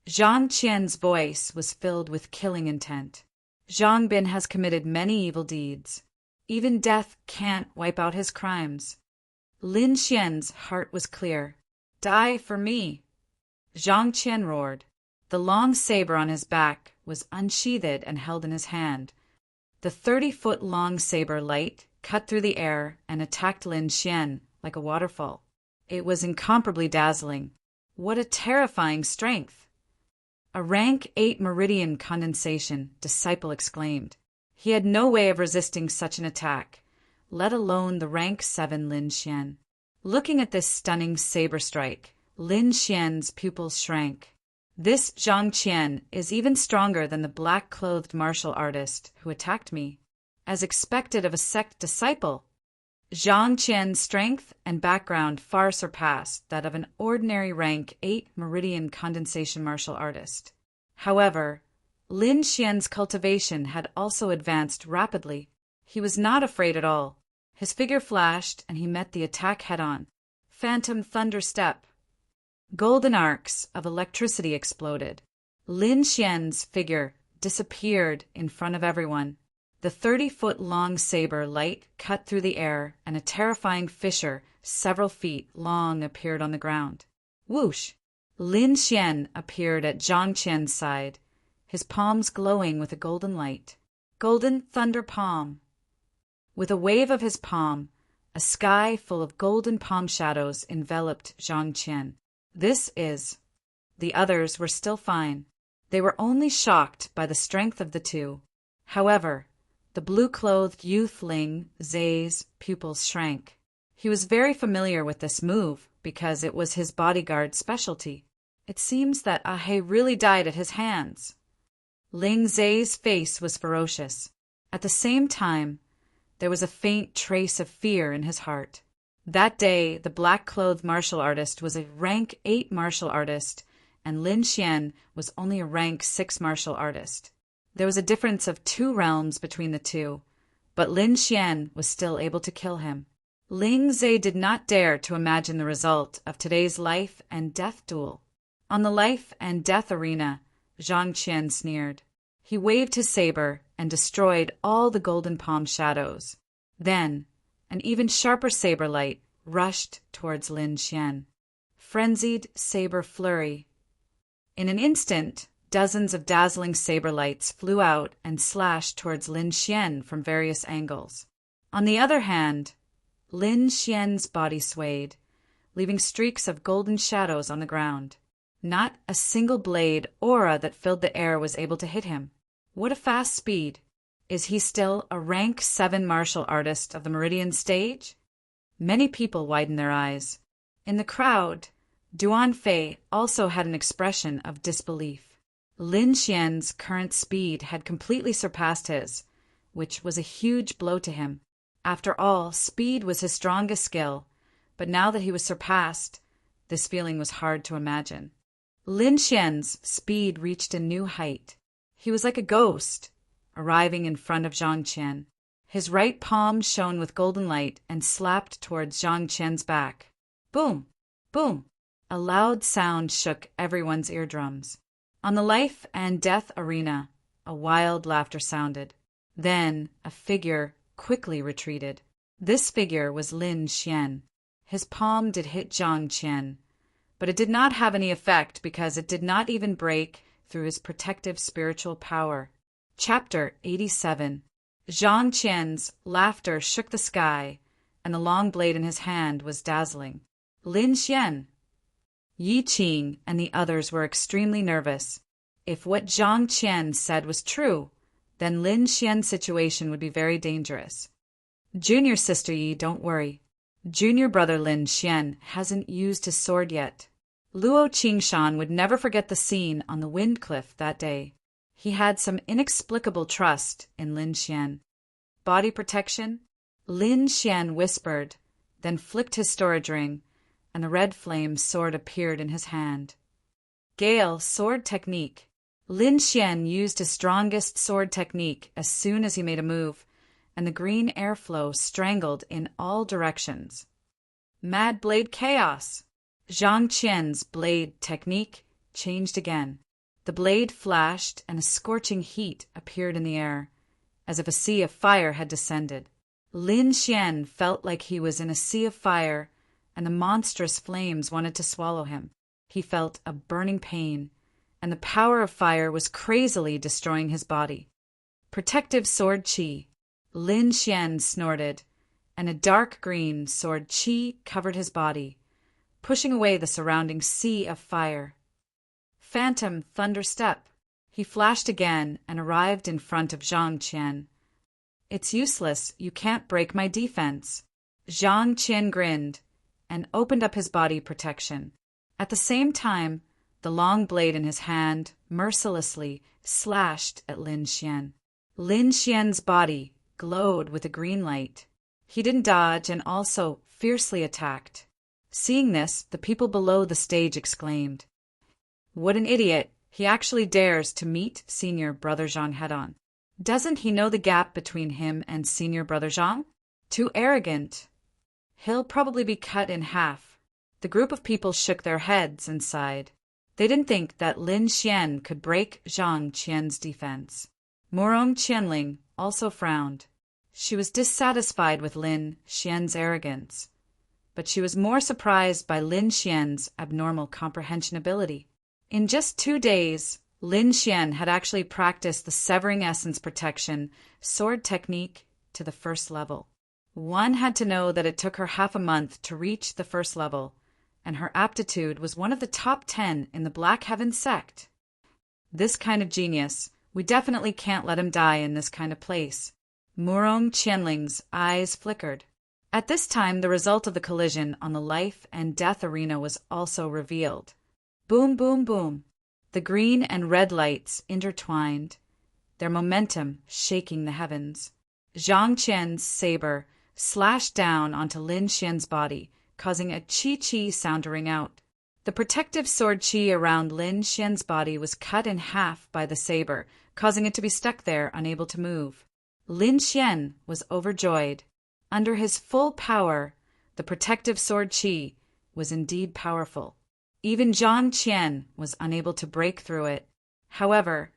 Zhang Qian's voice was filled with killing intent. Zhang Bin has committed many evil deeds. Even death can't wipe out his crimes. Lin Xian's heart was clear. Die for me. Zhang Qian roared. The long saber on his back was unsheathed and held in his hand. The 30-foot-long saber light cut through the air and attacked Lin Xian like a waterfall. It was incomparably dazzling. What a terrifying strength! A rank 8 meridian condensation, disciple exclaimed. He had no way of resisting such an attack, let alone the rank 7 Lin Xian. Looking at this stunning saber strike, Lin Xian's pupils shrank. This Zhang Qian is even stronger than the black-clothed martial artist who attacked me. As expected of a sect disciple, Zhang Qian's strength and background far surpassed that of an ordinary rank 8 meridian condensation martial artist. However, Lin Xian's cultivation had also advanced rapidly. He was not afraid at all. His figure flashed and he met the attack head-on. Phantom thunder step. Golden arcs of electricity exploded. Lin Xian's figure disappeared in front of everyone. The 30-foot-long saber light cut through the air, and a terrifying fissure several feet long appeared on the ground. Whoosh! Lin Xian appeared at Zhang Qian's side, his palms glowing with a golden light. Golden thunder palm. With a wave of his palm, a sky full of golden palm shadows enveloped Zhang Qian. This is... The others were still fine. They were only shocked by the strength of the 2. However, the blue-clothed youth Ling Zai's pupils shrank. He was very familiar with this move because it was his bodyguard's specialty. It seems that Ahe really died at his hands. Ling Zai's face was ferocious. At the same time, there was a faint trace of fear in his heart. That day, the black-clothed martial artist was a rank 8 martial artist, and Lin Xian was only a rank 6 martial artist. There was a difference of 2 realms between the two, but Lin Xian was still able to kill him. Ling Zhe did not dare to imagine the result of today's life and death duel. On the life and death arena, Zhang Qian sneered. He waved his saber and destroyed all the golden palm shadows. Then, an even sharper saber light rushed towards Lin Xian. Frenzied saber flurry. In an instant, dozens of dazzling saber lights flew out and slashed towards Lin Xian from various angles. On the other hand, Lin Xian's body swayed, leaving streaks of golden shadows on the ground. Not a single blade aura that filled the air was able to hit him. What a fast speed! Is he still a rank 7 martial artist of the Meridian stage? Many people widened their eyes. In the crowd, Duan Fei also had an expression of disbelief. Lin Xian's current speed had completely surpassed his, which was a huge blow to him. After all, speed was his strongest skill, but now that he was surpassed, this feeling was hard to imagine. Lin Xian's speed reached a new height. He was like a ghost, arriving in front of Zhang Qian. His right palm shone with golden light and slapped towards Zhang Qian's back. Boom! Boom! A loud sound shook everyone's eardrums. On the life and death arena, a wild laughter sounded. Then a figure quickly retreated. This figure was Lin Xian. His palm did hit Zhang Qian, but it did not have any effect because it did not even break through his protective spiritual power. Chapter 87. Zhang Qian's laughter shook the sky, and the long blade in his hand was dazzling. Lin Xian. Yi Qing and the others were extremely nervous. If what Zhang Qian said was true, then Lin Xian's situation would be very dangerous. Junior sister Yi, don't worry. Junior brother Lin Xian hasn't used his sword yet. Luo Qingshan would never forget the scene on the wind cliff that day. He had some inexplicable trust in Lin Xian. Body protection? Lin Xian whispered, then flicked his storage ring, and the red flame sword appeared in his hand. Gale sword technique. Lin Xian used his strongest sword technique as soon as he made a move, and the green airflow strangled in all directions. Mad blade chaos. Zhang Qian's blade technique changed again. The blade flashed and a scorching heat appeared in the air, as if a sea of fire had descended. Lin Xian felt like he was in a sea of fire, and the monstrous flames wanted to swallow him. He felt a burning pain, and the power of fire was crazily destroying his body. Protective sword chi. Lin Xian snorted, and a dark green sword chi covered his body, pushing away the surrounding sea of fire. Phantom thunder step. He flashed again and arrived in front of Zhang Qian. It's useless, you can't break my defense. Zhang Qian grinned and opened up his body protection. At the same time, the long blade in his hand mercilessly slashed at Lin Xian. Lin Xian's body glowed with a green light. He didn't dodge and also fiercely attacked. Seeing this, the people below the stage exclaimed, "What an idiot! He actually dares to meet senior brother Zhang head-on. Doesn't he know the gap between him and senior brother Zhang? Too arrogant. He'll probably be cut in half." The group of people shook their heads and sighed. They didn't think that Lin Xian could break Zhang Qian's defense. Morong Qianling also frowned. She was dissatisfied with Lin Xian's arrogance, but she was more surprised by Lin Xian's abnormal comprehension ability. In just 2 days, Lin Xian had actually practiced the Severing Essence Protection sword technique to the first level. One had to know that it took her half a month to reach the first level, and her aptitude was one of the top 10 in the Black Heaven sect. This kind of genius, we definitely can't let him die in this kind of place. Murong Qianling's eyes flickered. At this time, the result of the collision on the life and death arena was also revealed. Boom, boom, boom. The green and red lights intertwined, their momentum shaking the heavens. Zhang Qian's saber slashed down onto Lin Xian's body, causing a chi-chi sound to ring out. The protective sword chi around Lin Xian's body was cut in half by the saber, causing it to be stuck there, unable to move. Lin Xian was overjoyed. Under his full power, the protective sword chi was indeed powerful. Even Zhang Qian was unable to break through it. However,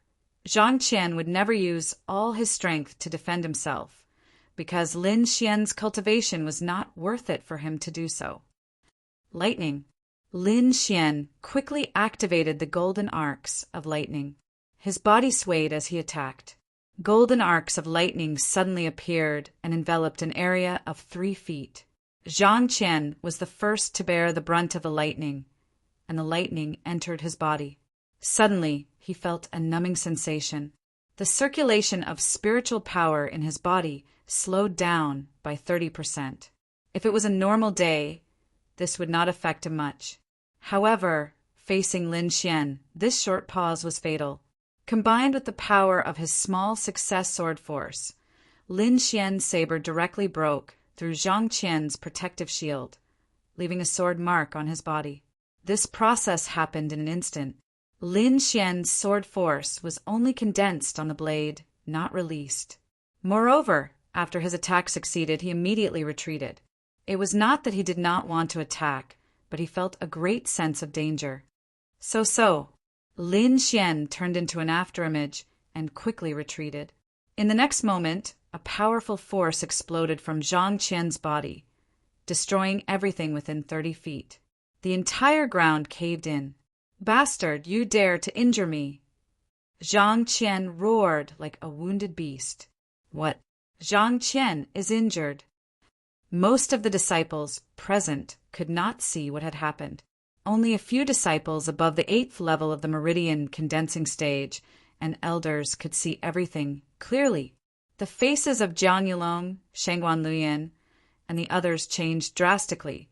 Zhang Qian would never use all his strength to defend himself, because Lin Xian's cultivation was not worth it for him to do so. Lightning. Lin Xian quickly activated the golden arcs of lightning. His body swayed as he attacked. Golden arcs of lightning suddenly appeared and enveloped an area of 3 feet. Zhang Qian was the first to bear the brunt of the lightning, and the lightning entered his body. Suddenly, he felt a numbing sensation. The circulation of spiritual power in his body slowed down by 30%. If it was a normal day, this would not affect him much. However, facing Lin Xian, this short pause was fatal. Combined with the power of his small success sword force, Lin Xian's saber directly broke through Zhang Qian's protective shield, leaving a sword mark on his body. This process happened in an instant. Lin Xian's sword force was only condensed on the blade, not released. Moreover, after his attack succeeded, he immediately retreated. It was not that he did not want to attack, but he felt a great sense of danger. So, Lin Xian turned into an afterimage and quickly retreated. In the next moment, a powerful force exploded from Zhang Qian's body, destroying everything within 30 feet. The entire ground caved in. "Bastard, you dare to injure me!" Zhang Qian roared like a wounded beast. "What? Zhang Qian is injured." Most of the disciples present could not see what had happened. Only a few disciples above the 8th level of the meridian condensing stage and elders could see everything clearly. The faces of Jiang Yulong, Shangguan Luyan, and the others changed drastically,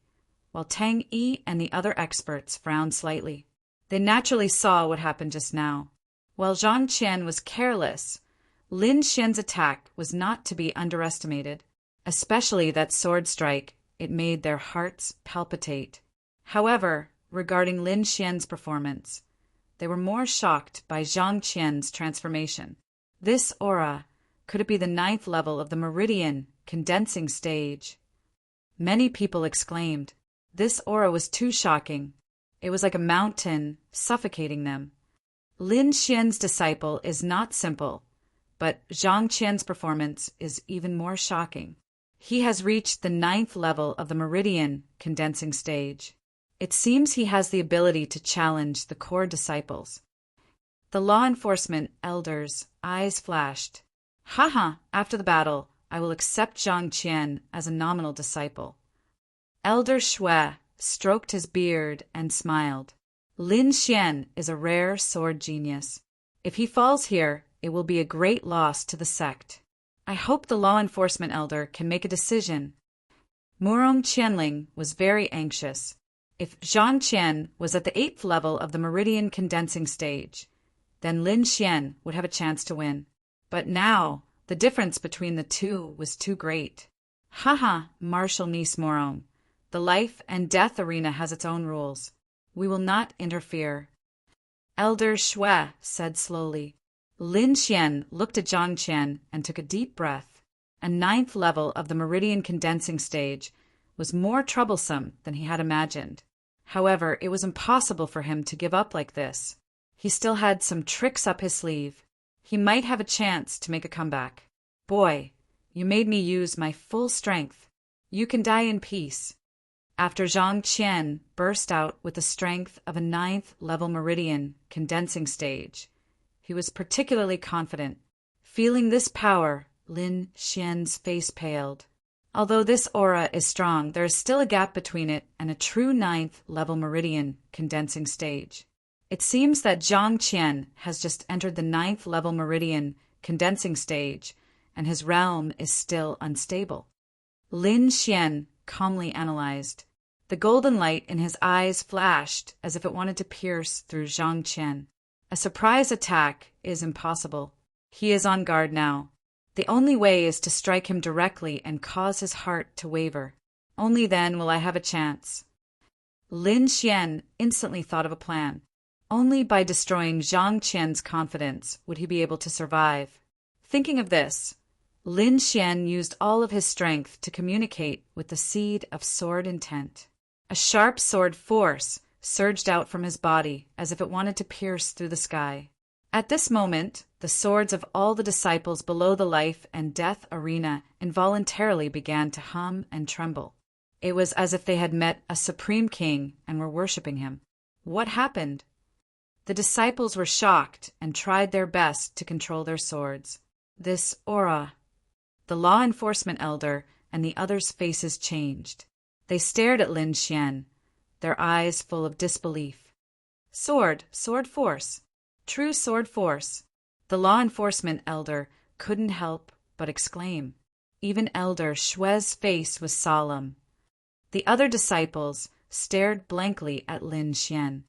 while Tang Yi and the other experts frowned slightly. They naturally saw what happened just now. While Zhang Qian was careless, Lin Xian's attack was not to be underestimated. Especially that sword strike, it made their hearts palpitate. However, regarding Lin Xian's performance, they were more shocked by Zhang Qian's transformation. This aura, could it be the 9th level of the meridian condensing stage? Many people exclaimed. This aura was too shocking. It was like a mountain suffocating them. Lin Xian's disciple is not simple, but Zhang Qian's performance is even more shocking. He has reached the 9th level of the meridian condensing stage. It seems he has the ability to challenge the core disciples. The law enforcement elders' eyes flashed. Haha, after the battle, I will accept Zhang Qian as a nominal disciple. Elder Shui stroked his beard and smiled. Lin Xian is a rare sword genius. If he falls here, it will be a great loss to the sect. I hope the law enforcement elder can make a decision. Murong Qianling was very anxious. If Zhang Qian was at the 8th level of the meridian condensing stage, then Lin Xian would have a chance to win. But now, the difference between the two was too great. Haha, Marshal Niece Morong. The life and death arena has its own rules. We will not interfere. Elder Shui said slowly. Lin Xian looked at Zhang Qian and took a deep breath. A 9th level of the meridian condensing stage was more troublesome than he had imagined. However, it was impossible for him to give up like this. He still had some tricks up his sleeve. He might have a chance to make a comeback. Boy, you made me use my full strength. You can die in peace. After Zhang Qian burst out with the strength of a 9th level meridian condensing stage, he was particularly confident. Feeling this power, Lin Xian's face paled. Although this aura is strong, there is still a gap between it and a true 9th level meridian condensing stage. It seems that Zhang Qian has just entered the 9th level meridian condensing stage, and his realm is still unstable. Lin Xian calmly analyzed. The golden light in his eyes flashed as if it wanted to pierce through Zhang Qian. A surprise attack is impossible. He is on guard now. The only way is to strike him directly and cause his heart to waver. Only then will I have a chance. Lin Xian instantly thought of a plan. Only by destroying Zhang Qian's confidence would he be able to survive. Thinking of this, Lin Xian used all of his strength to communicate with the seed of sword intent. A sharp sword force surged out from his body as if it wanted to pierce through the sky. At this moment, the swords of all the disciples below the life and death arena involuntarily began to hum and tremble. It was as if they had met a supreme king and were worshipping him. What happened? The disciples were shocked and tried their best to control their swords. This aura. The law enforcement elder and the others' faces changed. They stared at Lin Xian, their eyes full of disbelief. Sword force. True sword force. The law enforcement elder couldn't help but exclaim. Even Elder Shue's face was solemn. The other disciples stared blankly at Lin Xian.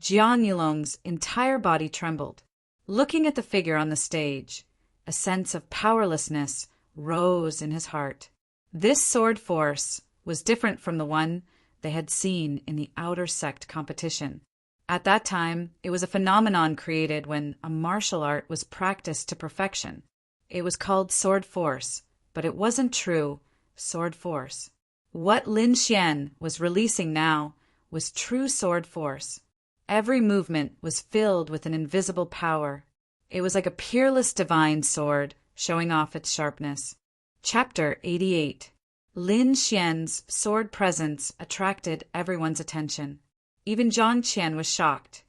Jiang Yulong's entire body trembled. Looking at the figure on the stage, a sense of powerlessness rose in his heart. This sword force was different from the one they had seen in the outer sect competition. At that time, it was a phenomenon created when a martial art was practiced to perfection. It was called sword force, but it wasn't true sword force. What Lin Xian was releasing now was true sword force. Every movement was filled with an invisible power. It was like a peerless divine sword, showing off its sharpness. Chapter 88. Lin Xian's sword presence attracted everyone's attention. Even Zhang Qian was shocked.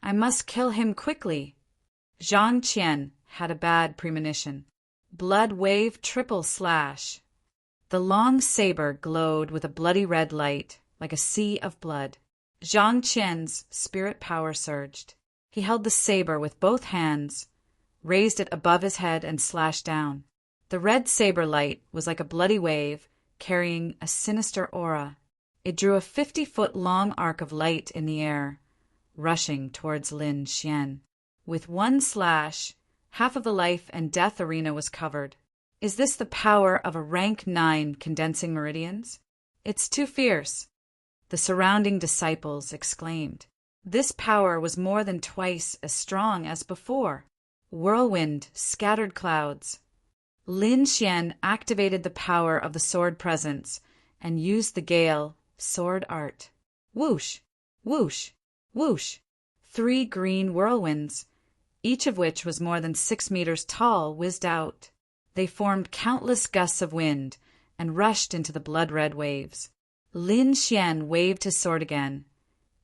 I must kill him quickly. Zhang Qian had a bad premonition. Blood wave triple slash. The long saber glowed with a bloody red light, like a sea of blood. Zhang Qian's spirit power surged. He held the saber with both hands, raised it above his head and slashed down. The red saber light was like a bloody wave, carrying a sinister aura. It drew a 50-foot long arc of light in the air, rushing towards Lin Xian. With one slash, half of the life and death arena was covered. Is this the power of a rank 9 condensing meridians? It's too fierce. The surrounding disciples exclaimed. This power was more than twice as strong as before. Whirlwind scattered clouds. Lin Xian activated the power of the sword presence and used the gale sword art. Whoosh, whoosh, whoosh. 3 green whirlwinds, each of which was more than 6 meters tall, whizzed out. They formed countless gusts of wind and rushed into the blood-red waves. Lin Xian waved his sword again,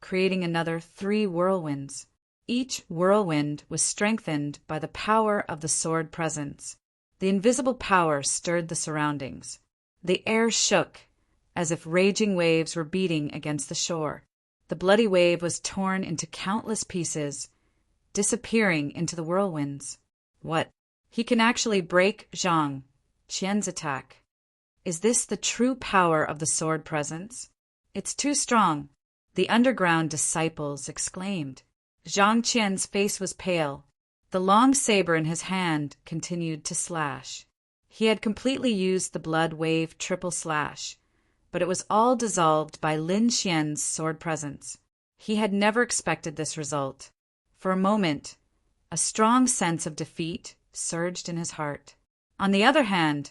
creating another 3 whirlwinds. Each whirlwind was strengthened by the power of the sword presence. The invisible power stirred the surroundings. The air shook, as if raging waves were beating against the shore. The bloody wave was torn into countless pieces, disappearing into the whirlwinds. What? He can actually break Zhang Qian's attack. Is this the true power of the sword presence? It's too strong, the underground disciples exclaimed. Zhang Qian's face was pale. The long saber in his hand continued to slash. He had completely used the blood wave triple slash, but it was all dissolved by Lin Xian's sword presence. He had never expected this result. For a moment, a strong sense of defeat surged in his heart. On the other hand,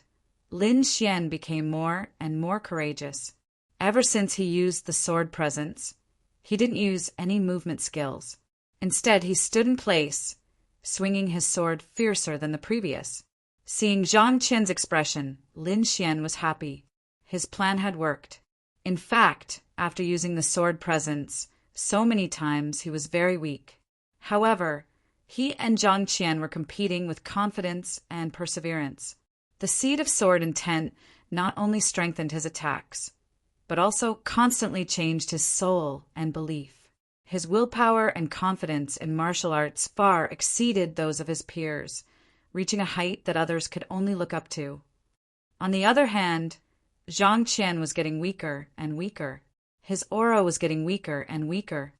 Lin Xian became more and more courageous. Ever since he used the sword presence, he didn't use any movement skills. Instead, he stood in place, swinging his sword fiercer than the previous. Seeing Zhang Qian's expression, Lin Xian was happy. His plan had worked. In fact, after using the sword presence so many times, he was very weak. However, he and Zhang Qian were competing with confidence and perseverance. The seed of sword intent not only strengthened his attacks, but also constantly changed his soul and belief. His willpower and confidence in martial arts far exceeded those of his peers, reaching a height that others could only look up to. On the other hand, Zhang Qian was getting weaker and weaker. His aura was getting weaker and weaker.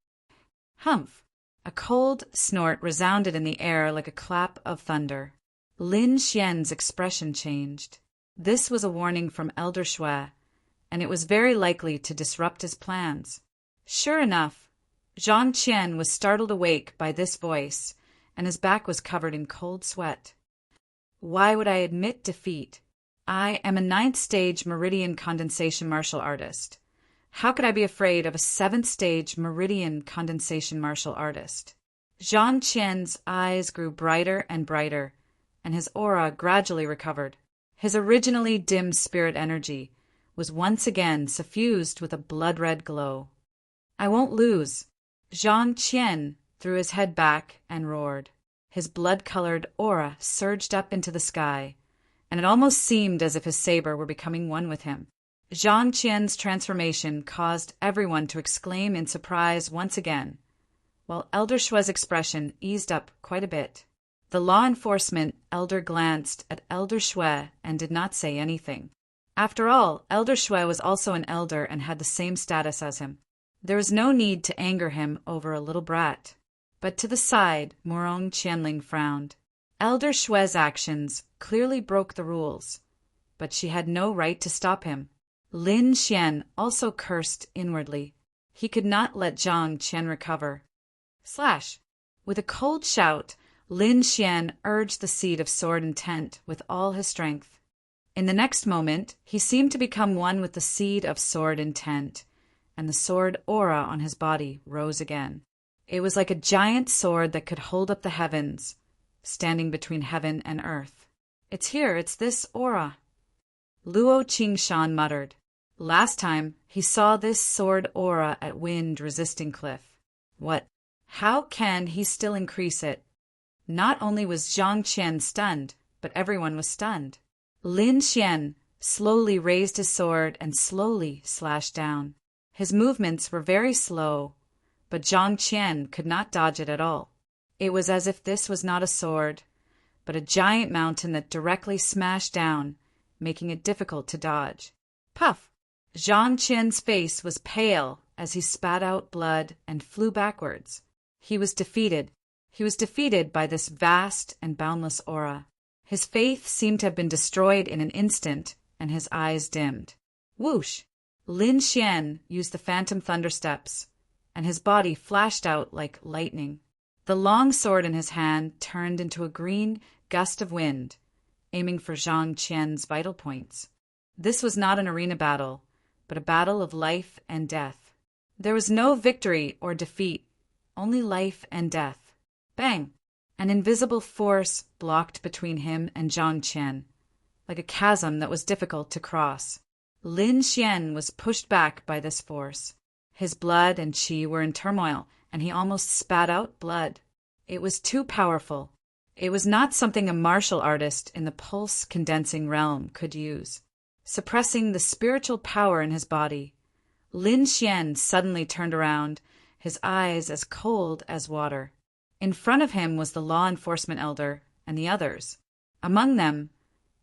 Humph! A cold snort resounded in the air like a clap of thunder. Lin Xian's expression changed. This was a warning from Elder Shui, and it was very likely to disrupt his plans. Sure enough, Zhang Qian was startled awake by this voice, and his back was covered in cold sweat. Why would I admit defeat? I am a 9th stage meridian condensation martial artist. How could I be afraid of a 7th stage meridian condensation martial artist? Zhang Qian's eyes grew brighter and brighter, and his aura gradually recovered. His originally dim spirit energy was once again suffused with a blood-red glow. I won't lose. Zhang Qian threw his head back and roared. His blood-colored aura surged up into the sky, and it almost seemed as if his saber were becoming one with him. Zhang Qian's transformation caused everyone to exclaim in surprise once again, while Elder Shui's expression eased up quite a bit. The law enforcement elder glanced at Elder Shui and did not say anything. After all, Elder Shui was also an elder and had the same status as him. There was no need to anger him over a little brat. But to the side, Morong Qianling frowned. Elder Shui's actions clearly broke the rules, but she had no right to stop him. Lin Xian also cursed inwardly. He could not let Zhang Qian recover. Slash! With a cold shout, Lin Xian urged the seed of sword intent with all his strength. In the next moment, he seemed to become one with the seed of sword intent, and the sword aura on his body rose again. It was like a giant sword that could hold up the heavens, standing between heaven and earth. It's here, it's this aura. Luo Qingshan muttered. Last time, he saw this sword aura at wind-resisting cliff. What? How can he still increase it? Not only was Zhang Qian stunned, but everyone was stunned. Lin Xian slowly raised his sword and slowly slashed down. His movements were very slow, but Zhang Qian could not dodge it at all. It was as if this was not a sword, but a giant mountain that directly smashed down, making it difficult to dodge. Puff! Zhang Qian's face was pale as he spat out blood and flew backwards. He was defeated. He was defeated by this vast and boundless aura. His faith seemed to have been destroyed in an instant, and his eyes dimmed. Whoosh! Lin Xian used the phantom thunder steps, and his body flashed out like lightning. The long sword in his hand turned into a green gust of wind, aiming for Zhang Qian's vital points. This was not an arena battle, but a battle of life and death. There was no victory or defeat, only life and death. Bang! An invisible force blocked between him and Zhang Qian, like a chasm that was difficult to cross. Lin Xian was pushed back by this force. His blood and qi were in turmoil, and he almost spat out blood. It was too powerful. It was not something a martial artist in the pulse-condensing realm could use. Suppressing the spiritual power in his body, Lin Xian suddenly turned around, his eyes as cold as water. In front of him was the law enforcement elder and the others. Among them,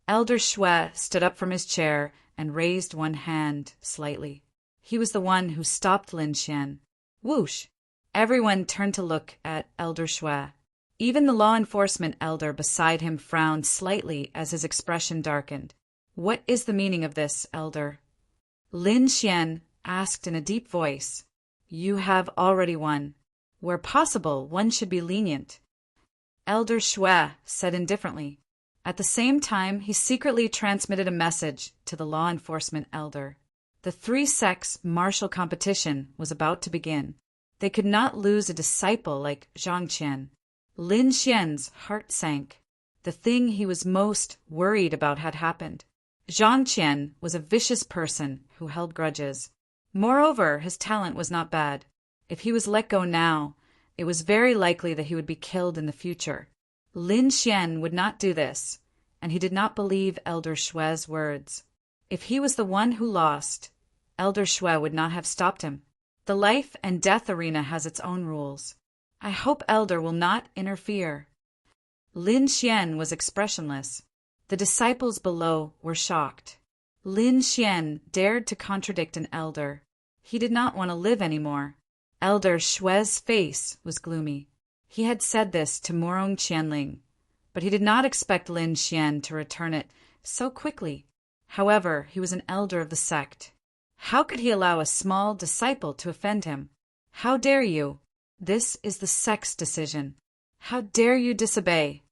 Elder Shui stood up from his chair and raised one hand slightly. He was the one who stopped Lin Xian. Whoosh! Everyone turned to look at Elder Shui. Even the law enforcement elder beside him frowned slightly as his expression darkened. What is the meaning of this, elder? Lin Xian asked in a deep voice. You have already won. Where possible, one should be lenient. Elder Shui said indifferently. At the same time, he secretly transmitted a message to the law enforcement elder. The three-sex martial competition was about to begin. They could not lose a disciple like Zhang Qian. Lin Xian's heart sank. The thing he was most worried about had happened. Zhang Qian was a vicious person who held grudges. Moreover, his talent was not bad. If he was let go now, it was very likely that he would be killed in the future. Lin Xian would not do this, and he did not believe Elder Shui's words. If he was the one who lost, Elder Shui would not have stopped him. The life and death arena has its own rules. I hope Elder will not interfere. Lin Xian was expressionless. The disciples below were shocked. Lin Xian dared to contradict an elder. He did not want to live anymore. Elder Shui's face was gloomy. He had said this to Morong Qianling, but he did not expect Lin Xian to return it so quickly. However, he was an elder of the sect. How could he allow a small disciple to offend him? How dare you? This is the sect's decision. How dare you disobey?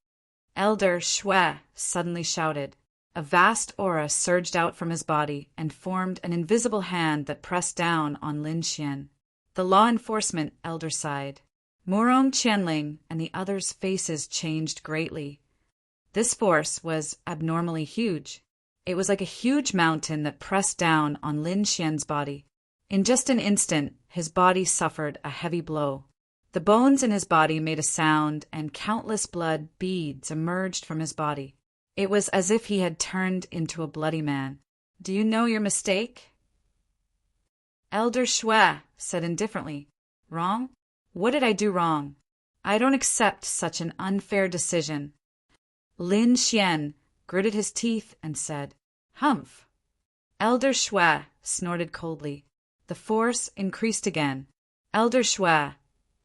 Elder Shui suddenly shouted. A vast aura surged out from his body and formed an invisible hand that pressed down on Lin Xian. The law enforcement elder sighed. Murong Qianling and the others' faces changed greatly. This force was abnormally huge. It was like a huge mountain that pressed down on Lin Xian's body. In just an instant, his body suffered a heavy blow. The bones in his body made a sound, and countless blood beads emerged from his body. It was as if he had turned into a bloody man. Do you know your mistake? Elder Shui said indifferently. Wrong? What did I do wrong? I don't accept such an unfair decision. Lin Xian gritted his teeth and said, Humph. Elder Shui snorted coldly. The force increased again. Elder Shui,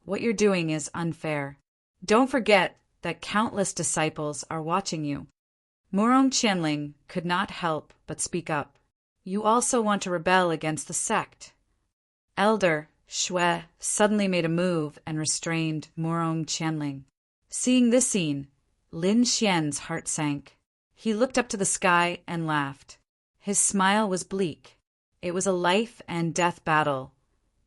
what you're doing is unfair. Don't forget that countless disciples are watching you. Murong Qianling could not help but speak up. You also want to rebel against the sect. Elder Shui suddenly made a move and restrained Murong Qianling. Seeing this scene, Lin Xian's heart sank. He looked up to the sky and laughed. His smile was bleak. It was a life and death battle,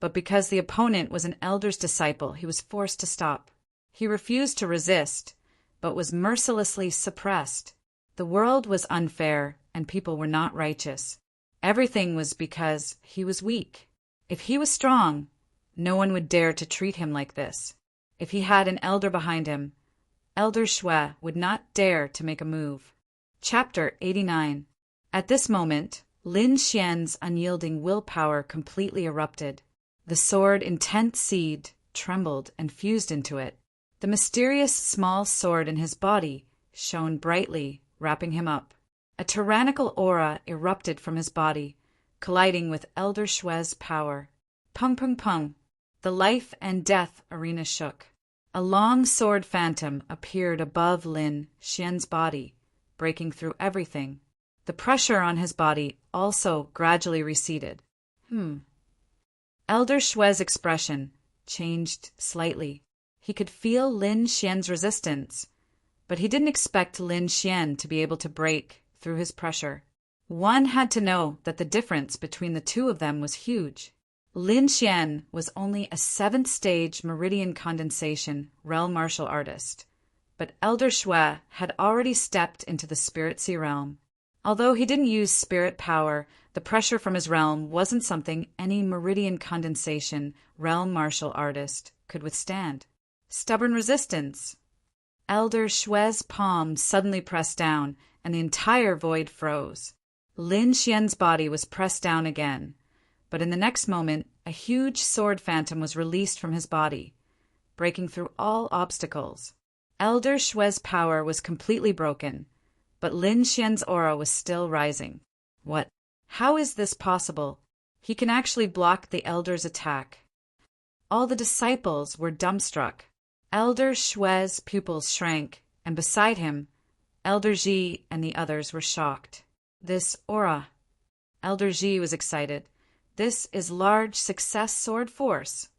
but because the opponent was an elder's disciple, he was forced to stop. He refused to resist, but was mercilessly suppressed. The world was unfair, and people were not righteous. Everything was because he was weak. If he was strong, no one would dare to treat him like this. If he had an elder behind him, Elder Shui would not dare to make a move. Chapter 89. At this moment, Lin Xian's unyielding willpower completely erupted. The sword Intent Seed trembled and fused into it. The mysterious small sword in his body shone brightly, wrapping him up. A tyrannical aura erupted from his body, colliding with Elder Shui's power. Pung pung pung. The life and death arena shook. A long sword phantom appeared above Lin Xian's body, breaking through everything. The pressure on his body also gradually receded. Elder Shui's expression changed slightly. He could feel Lin Xian's resistance, but he didn't expect Lin Xian to be able to break through his pressure. One had to know that the difference between the two of them was huge. Lin Xian was only a 7th-stage meridian condensation realm martial artist, but Elder Shui had already stepped into the Spirit Sea realm. Although he didn't use spirit power, the pressure from his realm wasn't something any meridian condensation realm martial artist could withstand. Stubborn resistance. Elder Shui's palm suddenly pressed down, and the entire void froze. Lin Xian's body was pressed down again, but in the next moment, a huge sword phantom was released from his body, breaking through all obstacles. Elder Shui's power was completely broken, but Lin Xian's aura was still rising. What? How is this possible? He can actually block the Elder's attack. All the disciples were dumbstruck. Elder Shui's pupils shrank, and beside him, Elder Ji and the others were shocked. This aura. Elder Ji was excited. This is large success sword force.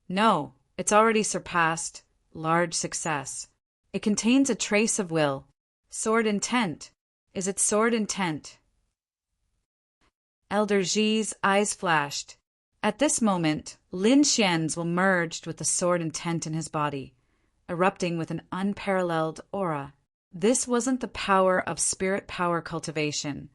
No, it's already surpassed large success. It contains a trace of will. Sword intent. Is it sword intent? Elder Ji's eyes flashed. At this moment, Lin Xian's will merged with the sword intent in his body, erupting with an unparalleled aura. This wasn't the power of spirit power cultivation,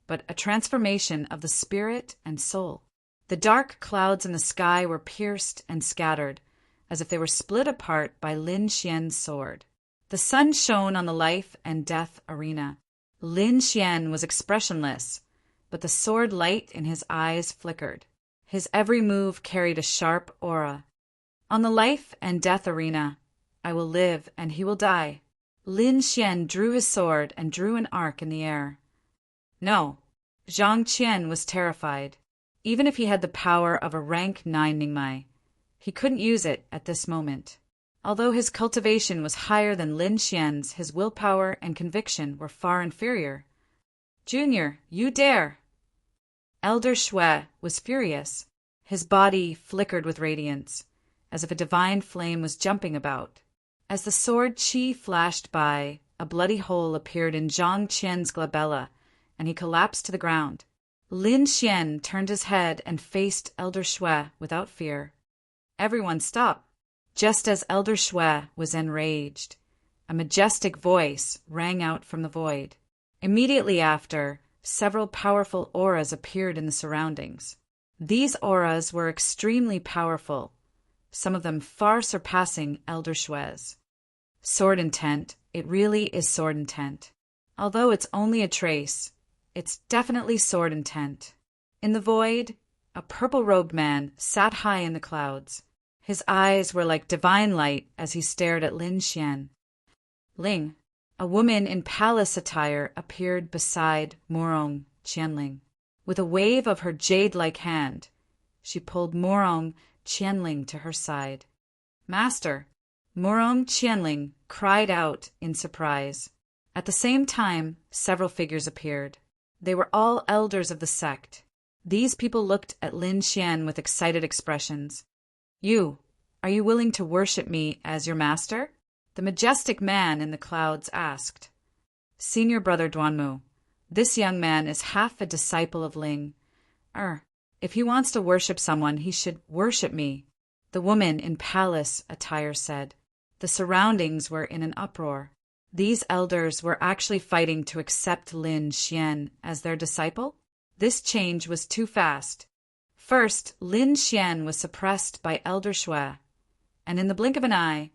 but a transformation of the spirit and soul. The dark clouds in the sky were pierced and scattered, as if they were split apart by Lin Xian's sword. The sun shone on the life and death arena. Lin Xian was expressionless, but the sword light in his eyes flickered. His every move carried a sharp aura. On the life and death arena, I will live and he will die. Lin Xian drew his sword and drew an arc in the air. No, Zhang Qian was terrified. Even if he had the power of a rank 9 Ningmai, he couldn't use it at this moment. Although his cultivation was higher than Lin Xian's, his willpower and conviction were far inferior. "Junior, you dare!" Elder Shui was furious. His body flickered with radiance, as if a divine flame was jumping about. As the sword qi flashed by, a bloody hole appeared in Zhang Qian's glabella, and he collapsed to the ground. Lin Xian turned his head and faced Elder Shui without fear. Everyone stopped. Just as Elder Shui was enraged, a majestic voice rang out from the void. Immediately after, several powerful auras appeared in the surroundings. These auras were extremely powerful, some of them far surpassing Elder Shui's. Sword intent, it really is sword intent. Although it's only a trace, it's definitely sword intent. In the void, a purple-robed man sat high in the clouds. His eyes were like divine light as he stared at Lin Xian. Ling, a woman in palace attire, appeared beside Morong Qianling. With a wave of her jade-like hand, she pulled Morong Qianling to her side. "Master!" Morong Qianling cried out in surprise. At the same time, several figures appeared. They were all elders of the sect. These people looked at Lin Xian with excited expressions. Are you willing to worship me as your master?" The majestic man in the clouds asked. "Senior brother Duanmu, this young man is half a disciple of Ling. If he wants to worship someone, he should worship me," the woman in palace attire said. The surroundings were in an uproar. These elders were actually fighting to accept Lin Xian as their disciple? This change was too fast. First, Lin Xian was suppressed by Elder Shui, and in the blink of an eye,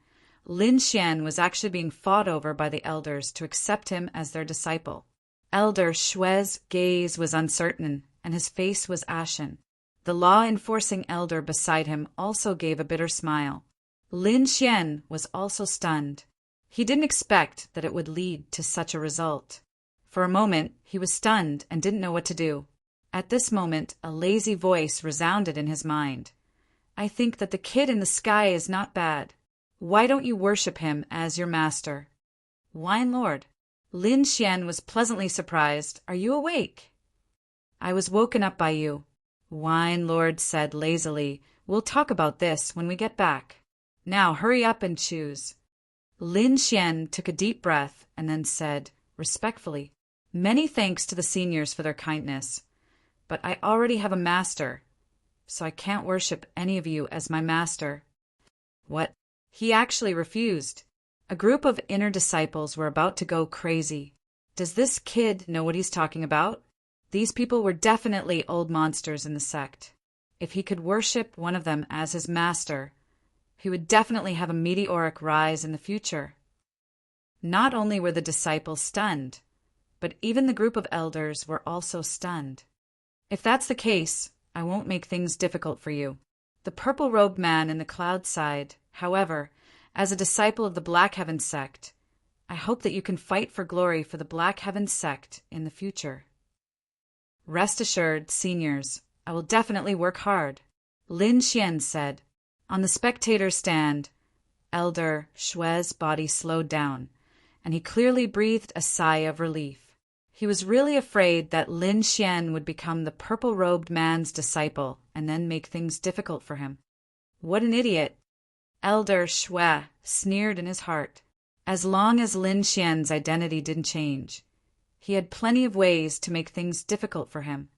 Lin Xian was actually being fought over by the elders to accept him as their disciple. Elder Shui's gaze was uncertain, and his face was ashen. The law-enforcing elder beside him also gave a bitter smile. Lin Xian was also stunned. He didn't expect that it would lead to such a result. For a moment, he was stunned and didn't know what to do. At this moment, a lazy voice resounded in his mind. "I think that the kid in the sky is not bad. Why don't you worship him as your master?" "Wine Lord." Lin Xian was pleasantly surprised. "Are you awake?" "I was woken up by you," Wine Lord said lazily. "We'll talk about this when we get back. Now hurry up and choose." Lin Xian took a deep breath and then said, respectfully, "Many thanks to the seniors for their kindness, but I already have a master, so I can't worship any of you as my master." What? He actually refused. A group of inner disciples were about to go crazy. Does this kid know what he's talking about? These people were definitely old monsters in the sect. If he could worship one of them as his master, he would definitely have a meteoric rise in the future. Not only were the disciples stunned, but even the group of elders were also stunned. "If that's the case, I won't make things difficult for you." The purple-robed man in the cloud sighed. "However, as a disciple of the Black Heaven sect, I hope that you can fight for glory for the Black Heaven sect in the future." "Rest assured, seniors, I will definitely work hard," Lin Xian said. On the spectator stand, Elder Shui's body slowed down, and he clearly breathed a sigh of relief. He was really afraid that Lin Xian would become the purple-robed man's disciple and then make things difficult for him. What an idiot! Elder Shui sneered in his heart. As long as Lin Xian's identity didn't change, he had plenty of ways to make things difficult for him.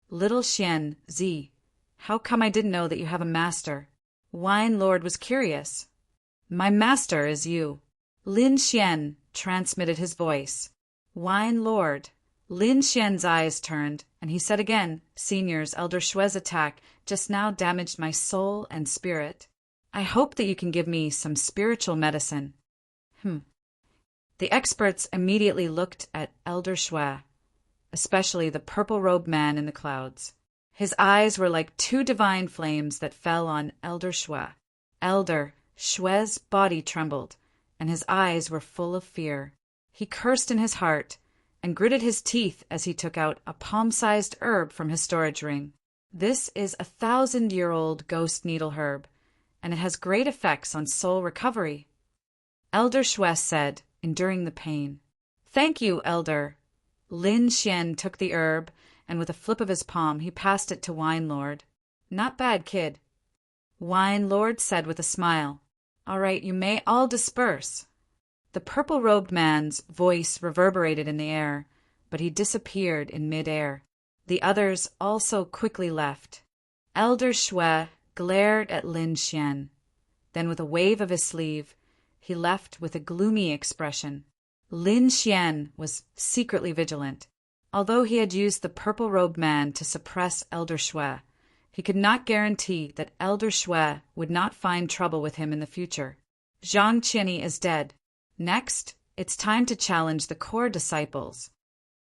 "Little Xian Zi, how come I didn't know that you have a master?" Wine Lord was curious. "My master is you." Lin Xian transmitted his voice. "Wine Lord." Lin Xian's eyes turned, and he said again, "Seniors, Elder Shui's attack just now damaged my soul and spirit. I hope that you can give me some spiritual medicine." The experts immediately looked at Elder Shui, especially the purple-robed man in the clouds. His eyes were like two divine flames that fell on Elder Shui. Elder Shui's body trembled, and his eyes were full of fear. He cursed in his heart and gritted his teeth as he took out a palm-sized herb from his storage ring. "This is a 1,000-year-old ghost needle herb, and it has great effects on soul recovery. Elder Shui said, enduring the pain. Thank you, Elder. Lin Xian took the herb, and with a flip of his palm he passed it to Wine Lord. Not bad, kid. Wine Lord said with a smile. All right, you may all disperse. The purple-robed man's voice reverberated in the air, but he disappeared in mid-air. The others also quickly left. Elder Shui glared at Lin Xian. Then with a wave of his sleeve, he left with a gloomy expression. Lin Xian was secretly vigilant. Although he had used the purple-robed man to suppress Elder Shui, he could not guarantee that Elder Shui would not find trouble with him in the future. Zhang Qianyi is dead. Next, it's time to challenge the core disciples.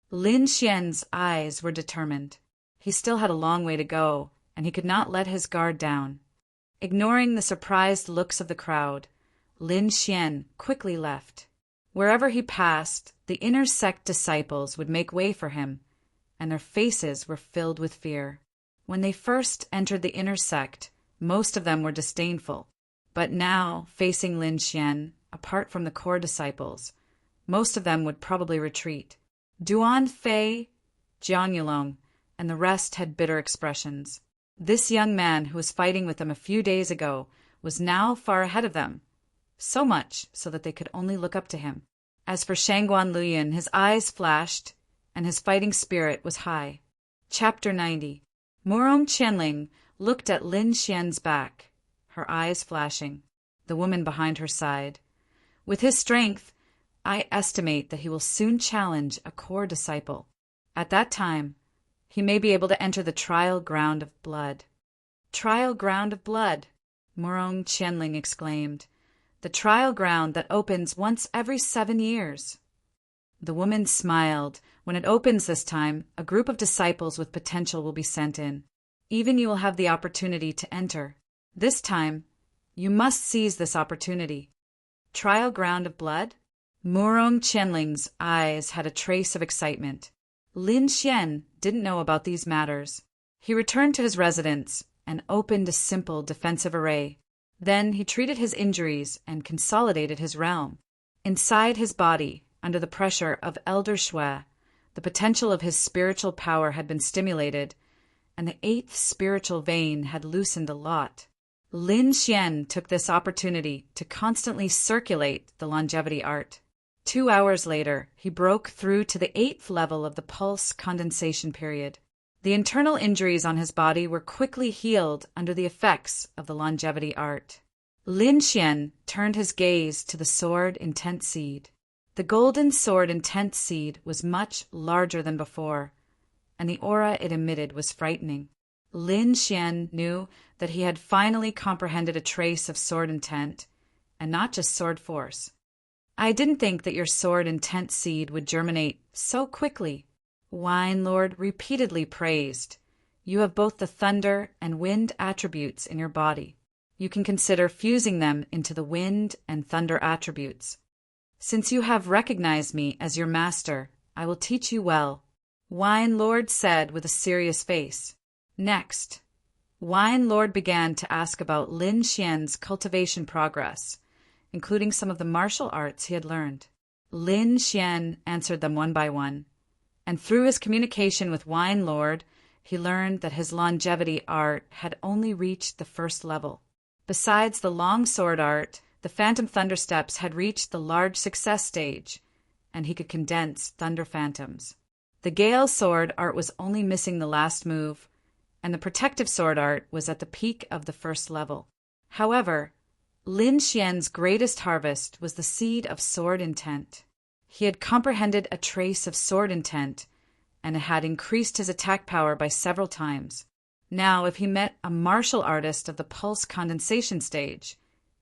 Lin Xian's eyes were determined. He still had a long way to go, and he could not let his guard down. Ignoring the surprised looks of the crowd, Lin Xian quickly left. Wherever he passed, the inner sect disciples would make way for him, and their faces were filled with fear. When they first entered the inner sect, most of them were disdainful, but now, facing Lin Xian, apart from the core disciples, most of them would probably retreat. Duan Fei, Jiang Yulong, and the rest had bitter expressions. This young man who was fighting with them a few days ago was now far ahead of them, so much so that they could only look up to him. As for Shangguan Luyin, his eyes flashed, and his fighting spirit was high. Chapter 90. Murong Qianling looked at Lin Xian's back, her eyes flashing. The woman behind her sighed. With his strength, I estimate that he will soon challenge a core disciple. At that time, he may be able to enter the trial ground of blood. Trial ground of blood, Murong Qianling exclaimed. The trial ground that opens once every 7 years. The woman smiled. When it opens this time, a group of disciples with potential will be sent in. Even you will have the opportunity to enter. This time, you must seize this opportunity. Trial ground of blood? Murong Qianling's eyes had a trace of excitement. Lin Xian didn't know about these matters. He returned to his residence and opened a simple defensive array. Then he treated his injuries and consolidated his realm. Inside his body, under the pressure of Elder Shui, the potential of his spiritual power had been stimulated, and the 8th spiritual vein had loosened a lot. Lin Xian took this opportunity to constantly circulate the longevity art. 2 hours later, he broke through to the 8th level of the pulse condensation period. The internal injuries on his body were quickly healed under the effects of the longevity art. Lin Xian turned his gaze to the sword intent seed. The golden sword intent seed was much larger than before, and the aura it emitted was frightening. Lin Xian knew that he had finally comprehended a trace of sword intent, and not just sword force. I didn't think that your sword intent seed would germinate so quickly. Wine Lord repeatedly praised. You have both the thunder and wind attributes in your body. You can consider fusing them into the wind and thunder attributes. Since you have recognized me as your master, I will teach you well, Wine Lord said with a serious face. Next, Wine Lord began to ask about Lin Xian's cultivation progress, including some of the martial arts he had learned. Lin Xian answered them one by one, and through his communication with Wine Lord, he learned that his longevity art had only reached the 1st level. Besides the long sword art, the Phantom Thunder Steps had reached the large success stage, and he could condense Thunder Phantoms. The Gale sword art was only missing the last move, and the Protective sword art was at the peak of the 1st level. However, Lin Xian's greatest harvest was the seed of sword intent. He had comprehended a trace of sword intent, and had increased his attack power by several times. Now, if he met a martial artist of the pulse condensation stage,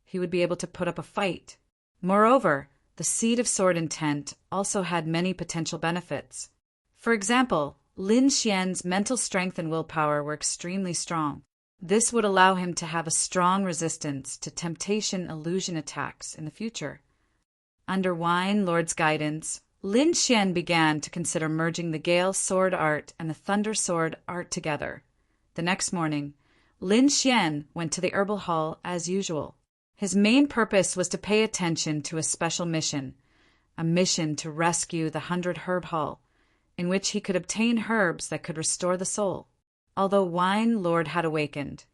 he would be able to put up a fight. Moreover, the seed of sword intent also had many potential benefits. For example, Lin Xian's mental strength and willpower were extremely strong. This would allow him to have a strong resistance to temptation illusion attacks in the future. Under Wine Lord's guidance, Lin Xian began to consider merging the Gale sword art and the Thunder sword art together. The next morning, Lin Xian went to the herbal hall as usual. His main purpose was to pay attention to a special mission, a mission to rescue the 100-herb hall, in which he could obtain herbs that could restore the soul. Although Wine Lord had awakened,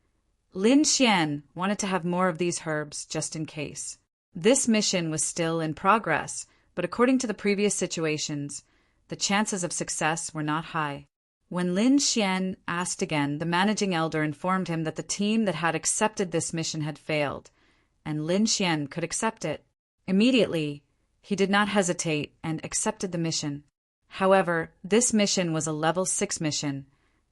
Lin Xian wanted to have more of these herbs just in case. This mission was still in progress, but according to the previous situations, the chances of success were not high. When Lin Xian asked again, the managing elder informed him that the team that had accepted this mission had failed, and Lin Xian could accept it. Immediately, he did not hesitate and accepted the mission. However, this mission was a level 6 mission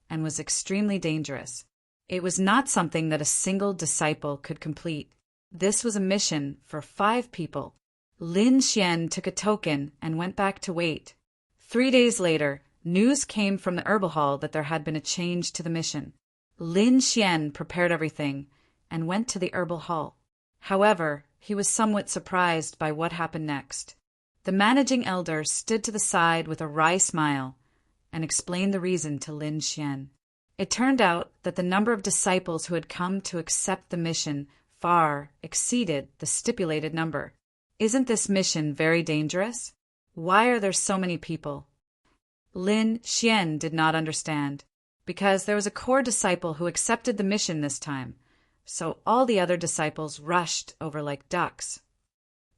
and was extremely dangerous. It was not something that a single disciple could complete. This was a mission for 5 people. Lin Xian took a token and went back to wait. 3 days later, news came from the herbal hall that there had been a change to the mission. Lin Xian prepared everything and went to the herbal hall. However, he was somewhat surprised by what happened next. The managing elder stood to the side with a wry smile and explained the reason to Lin Xian. It turned out that the number of disciples who had come to accept the mission far exceeded the stipulated number. Isn't this mission very dangerous? Why are there so many people? Lin Xian did not understand, because there was a core disciple who accepted the mission this time, so all the other disciples rushed over like ducks.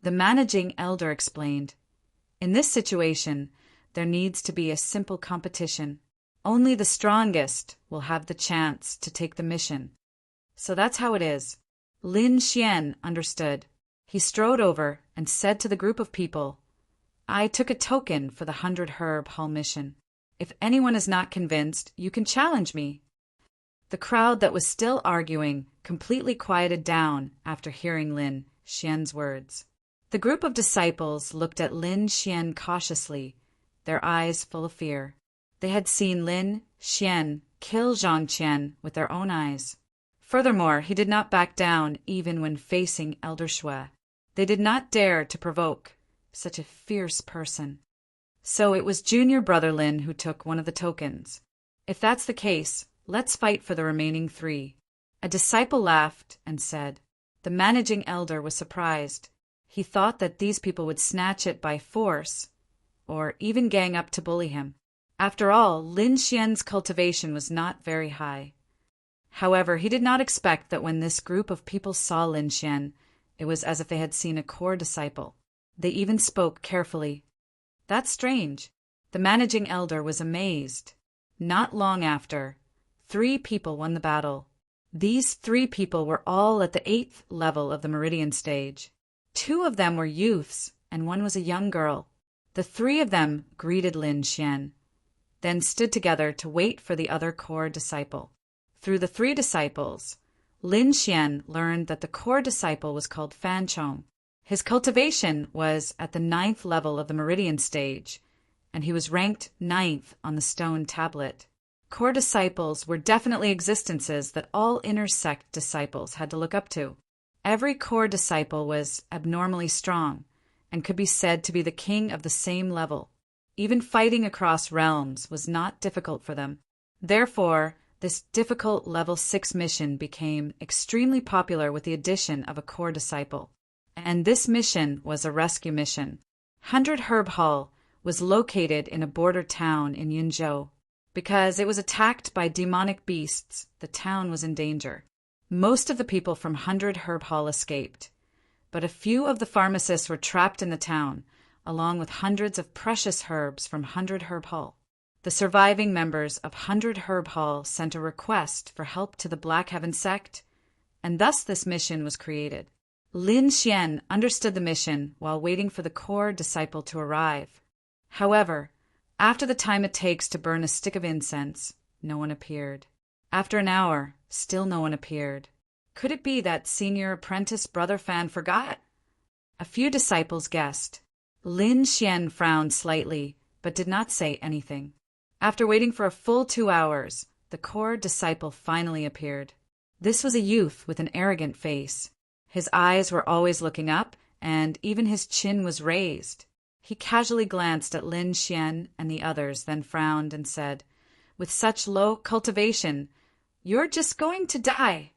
The managing elder explained, "In this situation, there needs to be a simple competition. Only the strongest will have the chance to take the mission. So that's how it is." Lin Xian understood. He strode over and said to the group of people, "I took a token for the 100-herb hall mission. If anyone is not convinced, you can challenge me." The crowd that was still arguing completely quieted down after hearing Lin Xian's words. The group of disciples looked at Lin Xian cautiously, their eyes full of fear. They had seen Lin Xian kill Zhang Qian with their own eyes. Furthermore, he did not back down even when facing Elder Shui. They did not dare to provoke such a fierce person. So it was junior brother Lin who took one of the tokens. "If that's the case, let's fight for the remaining 3. A disciple laughed and said. The managing elder was surprised. He thought that these people would snatch it by force, or even gang up to bully him. After all, Lin Xian's cultivation was not very high. However, he did not expect that when this group of people saw Lin Xian, it was as if they had seen a core disciple. They even spoke carefully. That's strange. The managing elder was amazed. Not long after, 3 people won the battle. These 3 people were all at the 8th level of the meridian stage. 2 of them were youths, and 1 was a young girl. The 3 of them greeted Lin Xian, then stood together to wait for the other core disciple. Through the 3 disciples, Lin Xian learned that the core disciple was called Fan Chong. His cultivation was at the 9th level of the meridian stage, and he was ranked 9th on the stone tablet. Core disciples were definitely existences that all inner sect disciples had to look up to. Every core disciple was abnormally strong and could be said to be the king of the same level. Even fighting across realms was not difficult for them. Therefore, this difficult level 6 mission became extremely popular with the addition of a core disciple. And this mission was a rescue mission. 100 Herb Hall was located in a border town in Yunzhou. Because it was attacked by demonic beasts, the town was in danger. Most of the people from 100 Herb Hall escaped, but a few of the pharmacists were trapped in the town, along with hundreds of precious herbs from 100 Herb Hall. The surviving members of 100 Herb Hall sent a request for help to the Black Heaven sect, and thus this mission was created. Lin Xian understood the mission while waiting for the core disciple to arrive. However, after the time it takes to burn a stick of incense, no one appeared. After an hour, still no one appeared. Could it be that senior apprentice Brother Fan forgot? A few disciples guessed. Lin Xian frowned slightly, but did not say anything. After waiting for a full 2 hours, the core disciple finally appeared. This was a youth with an arrogant face. His eyes were always looking up, and even his chin was raised. He casually glanced at Lin Xian and the others, then frowned and said, "With such low cultivation, You're just going to die."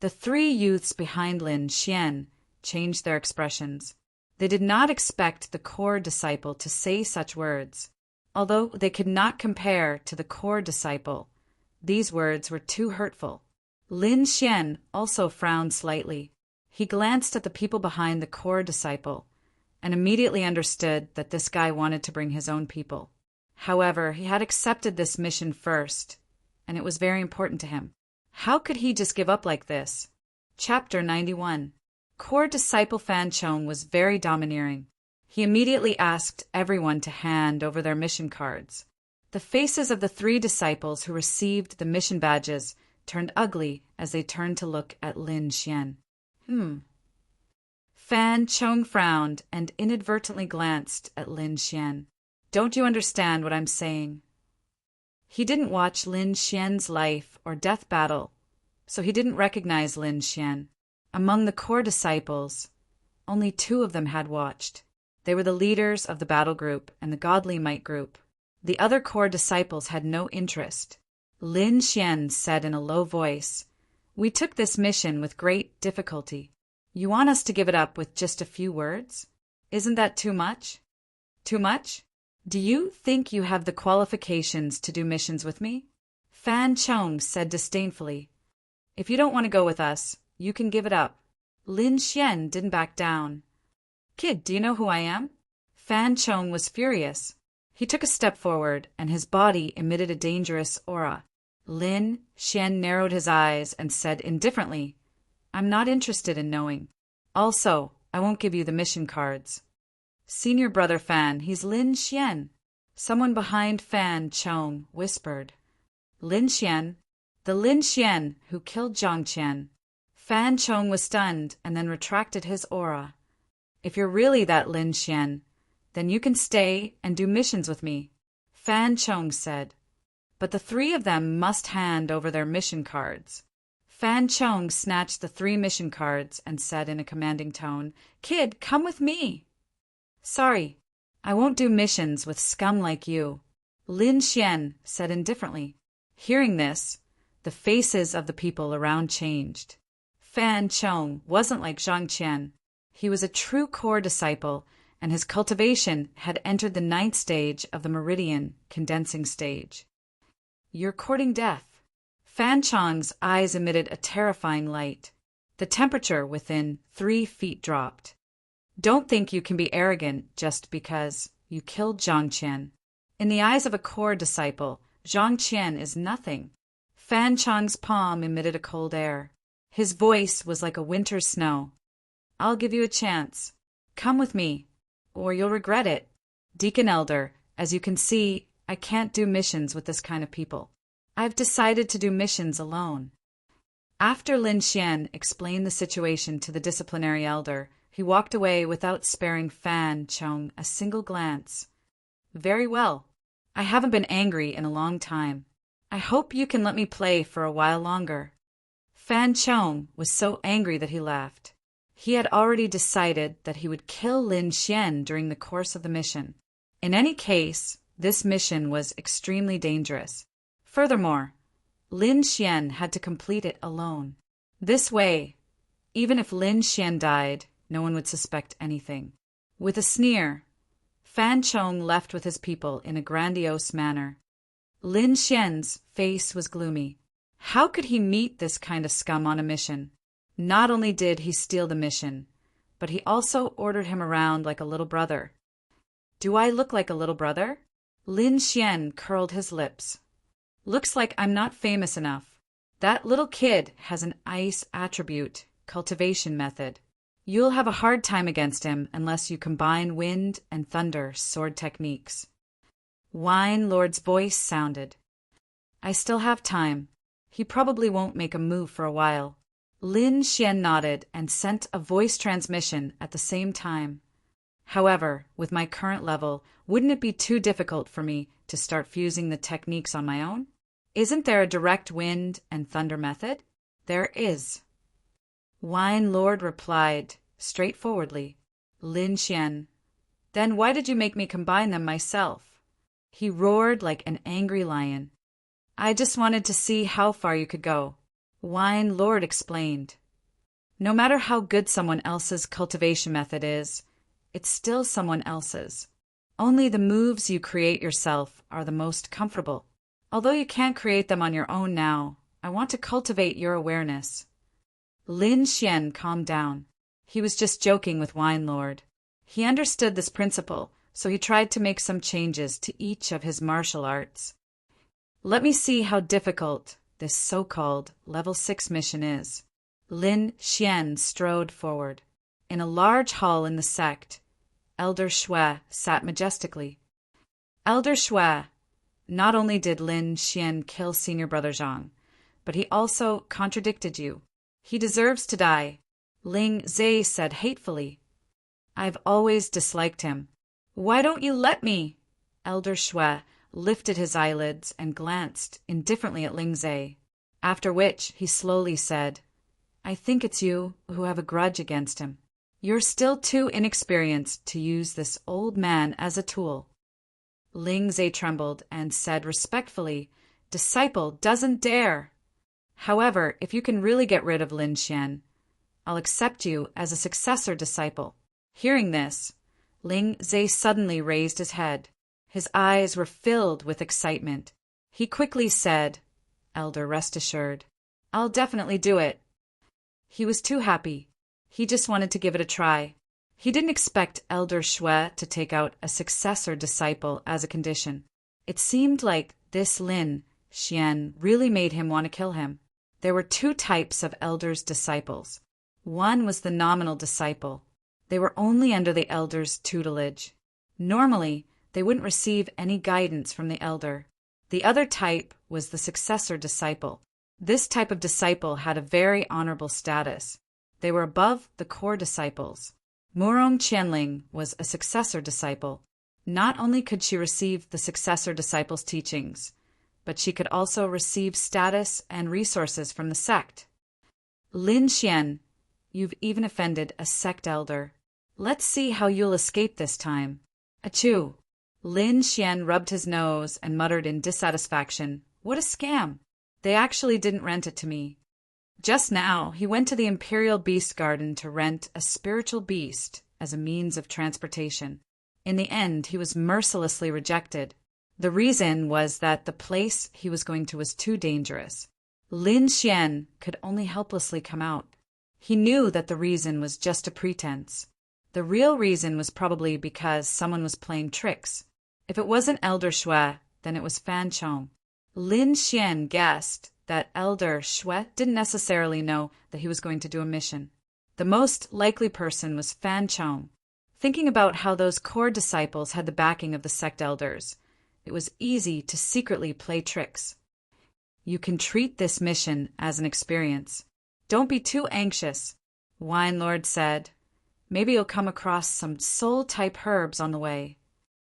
The three youths behind Lin Xian changed their expressions. They did not expect the core disciple to say such words. Although they could not compare to the core disciple, these words were too hurtful. Lin Xian also frowned slightly. He glanced at the people behind the core disciple and immediately understood that this guy wanted to bring his own people. However, he had accepted this mission first, and it was very important to him. How could he just give up like this? Chapter 91. Core disciple Fan Chong was very domineering. He immediately asked everyone to hand over their mission cards. The faces of the three disciples who received the mission badges turned ugly as they turned to look at Lin Xian. Fan Chong frowned and inadvertently glanced at Lin Xian. "Don't you understand what I'm saying?" He didn't watch Lin Xian's life or death battle, so he didn't recognize Lin Xian. Among the core disciples, only 2 of them had watched. They were the leaders of the battle group and the godly might group. The other core disciples had no interest. Lin Xian said in a low voice, "We took this mission with great difficulty. You want us to give it up with just a few words? Isn't that too much? Too much? Do you think you have the qualifications to do missions with me?" Fan Chong said disdainfully, "If you don't want to go with us, you can give it up." Lin Xian didn't back down. "Kid, do you know who I am?" Fan Chong was furious. He took a step forward, and his body emitted a dangerous aura. Lin Xian narrowed his eyes and said indifferently, "I'm not interested in knowing. Also, I won't give you the mission cards." "Senior brother Fan, he's Lin Xian." Someone behind Fan Chong whispered, "Lin Xian, the Lin Xian who killed Zhang Qian." Fan Chong was stunned and then retracted his aura. "If you're really that Lin Xian, then you can stay and do missions with me," Fan Chong said. "But the 3 of them must hand over their mission cards." Fan Chong snatched the 3 mission cards and said in a commanding tone, "Kid, come with me." "Sorry, I won't do missions with scum like you," Lin Xian said indifferently. Hearing this, the faces of the people around changed. Fan Chong wasn't like Zhang Qian. He was a true core disciple, and his cultivation had entered the 9th stage of the meridian condensing stage. "You're courting death." Fan Chong's eyes emitted a terrifying light. The temperature within 3 feet dropped. "Don't think you can be arrogant just because you killed Zhang Qian. In the eyes of a core disciple, Zhang Qian is nothing." Fan Chong's palm emitted a cold air. His voice was like a winter's snow. "I'll give you a chance. Come with me, or you'll regret it. Deacon Elder, as you can see, I can't do missions with this kind of people. I've decided to do missions alone." After Lin Xian explained the situation to the disciplinary elder, he walked away without sparing Fan Chong a single glance. "Very well. I haven't been angry in a long time. I hope you can let me play for a while longer." Fan Chong was so angry that he laughed. He had already decided that he would kill Lin Xian during the course of the mission. In any case, this mission was extremely dangerous. Furthermore, Lin Xian had to complete it alone. This way, even if Lin Xian died, no one would suspect anything. With a sneer, Fan Chong left with his people in a grandiose manner. Lin Xian's face was gloomy. How could he meet this kind of scum on a mission? Not only did he steal the mission, but he also ordered him around like a little brother. "Do I look like a little brother?" Lin Xian curled his lips. "Looks like I'm not famous enough. That little kid has an ice attribute cultivation method. You'll have a hard time against him unless you combine wind and thunder sword techniques." Wine Lord's voice sounded. "I still have time. He probably won't make a move for a while." Lin Xian nodded and sent a voice transmission at the same time. "However, with my current level, wouldn't it be too difficult for me to start fusing the techniques on my own? Isn't there a direct wind and thunder method?" "There is." Wine Lord replied straightforwardly. Lin Xian, "Then why did you make me combine them myself?" He roared like an angry lion. I just wanted to see how far you could go. Wine Lord explained. No matter how good someone else's cultivation method is, it's still someone else's. Only the moves you create yourself are the most comfortable. Although you can't create them on your own now, I want to cultivate your awareness. Lin Xian calmed down. He was just joking with Wine Lord. He understood this principle, so he tried to make some changes to each of his martial arts. Let me see how difficult this so-called Level 6 mission is. Lin Xian strode forward. In a large hall in the sect, Elder Shui sat majestically. Elder Shui, not only did Lin Xian kill Senior Brother Zhang, but he also contradicted you. He deserves to die, Ling Zhe said hatefully. I've always disliked him. Why don't you let me? Elder Shui lifted his eyelids and glanced indifferently at Ling Zhe, after which he slowly said, I think it's you who have a grudge against him. You're still too inexperienced to use this old man as a tool. Ling Zhe trembled and said respectfully, Disciple doesn't dare. However, if you can really get rid of Lin Xian, I'll accept you as a successor disciple. Hearing this, Ling Zhe suddenly raised his head. His eyes were filled with excitement. He quickly said, Elder, rest assured, I'll definitely do it. He was too happy. He just wanted to give it a try. He didn't expect Elder Shui to take out a successor disciple as a condition. It seemed like this Lin Xian really made him want to kill him. There were two types of Elder's disciples. One was the nominal disciple. They were only under the Elder's tutelage. Normally, they wouldn't receive any guidance from the Elder. The other type was the successor disciple. This type of disciple had a very honorable status. They were above the core disciples. Murong Qianling was a successor disciple. Not only could she receive the successor disciple's teachings, but she could also receive status and resources from the sect. Lin Xian, you've even offended a sect elder. Let's see how you'll escape this time. Achoo! Lin Xian rubbed his nose and muttered in dissatisfaction, What a scam! They actually didn't rent it to me. Just now, he went to the Imperial Beast Garden to rent a spiritual beast as a means of transportation. In the end, he was mercilessly rejected. The reason was that the place he was going to was too dangerous. Lin Xian could only helplessly come out. He knew that the reason was just a pretense. The real reason was probably because someone was playing tricks. If it wasn't Elder Shui, then it was Fan Chong. Lin Xian guessed that Elder Shui didn't necessarily know that he was going to do a mission. The most likely person was Fan Chong. Thinking about how those core disciples had the backing of the sect elders, it was easy to secretly play tricks. You can treat this mission as an experience. Don't be too anxious, Wine Lord said. Maybe you'll come across some soul-type herbs on the way.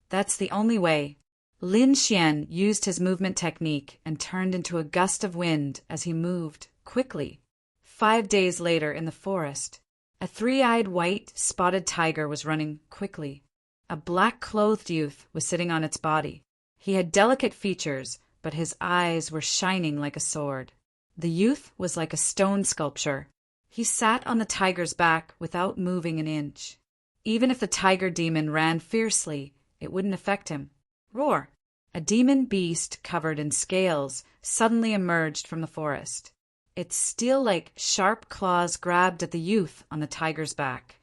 That's the only way. Lin Xian used his movement technique and turned into a gust of wind as he moved quickly. 5 days later in the forest, a three-eyed white spotted tiger was running quickly. A black-clothed youth was sitting on its body. He had delicate features, but his eyes were shining like a sword. The youth was like a stone sculpture. He sat on the tiger's back without moving an inch. Even if the tiger demon ran fiercely, it wouldn't affect him. Roar! A demon beast covered in scales suddenly emerged from the forest. Its steel-like sharp claws grabbed at the youth on the tiger's back.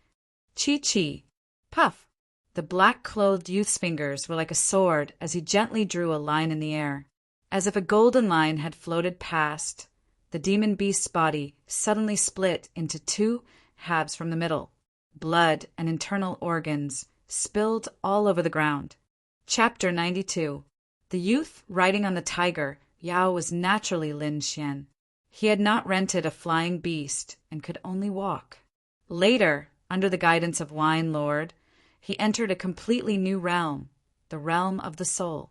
Chi-chi! Puff! The black-clothed youth's fingers were like a sword as he gently drew a line in the air. As if a golden line had floated past, the demon beast's body suddenly split into two halves from the middle. Blood and internal organs spilled all over the ground. Chapter 92. The youth riding on the tiger, Yao, was naturally Lin Xian. He had not rented a flying beast and could only walk. Later, under the guidance of Wine Lord, he entered a completely new realm, the realm of the soul.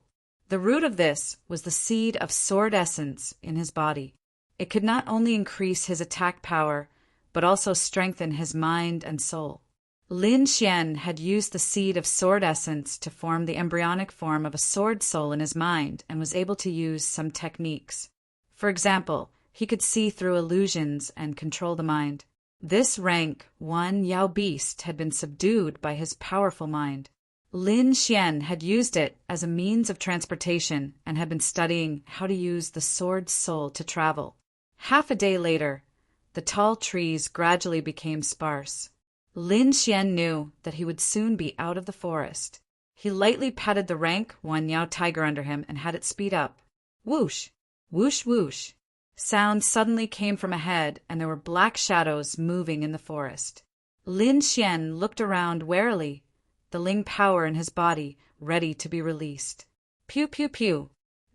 The root of this was the seed of sword essence in his body. It could not only increase his attack power, but also strengthen his mind and soul. Lin Xian had used the seed of sword essence to form the embryonic form of a sword soul in his mind and was able to use some techniques. For example, he could see through illusions and control the mind. This rank 1 Yao beast had been subdued by his powerful mind. Lin Xian had used it as a means of transportation and had been studying how to use the sword soul to travel. Half a day later, the tall trees gradually became sparse. Lin Xian knew that he would soon be out of the forest. He lightly patted the rank 1 Yao tiger under him and had it speed up. Whoosh! Whoosh whoosh! Sounds suddenly came from ahead, and there were black shadows moving in the forest. Lin Xian looked around warily, the Ling power in his body ready to be released. Pew pew pew!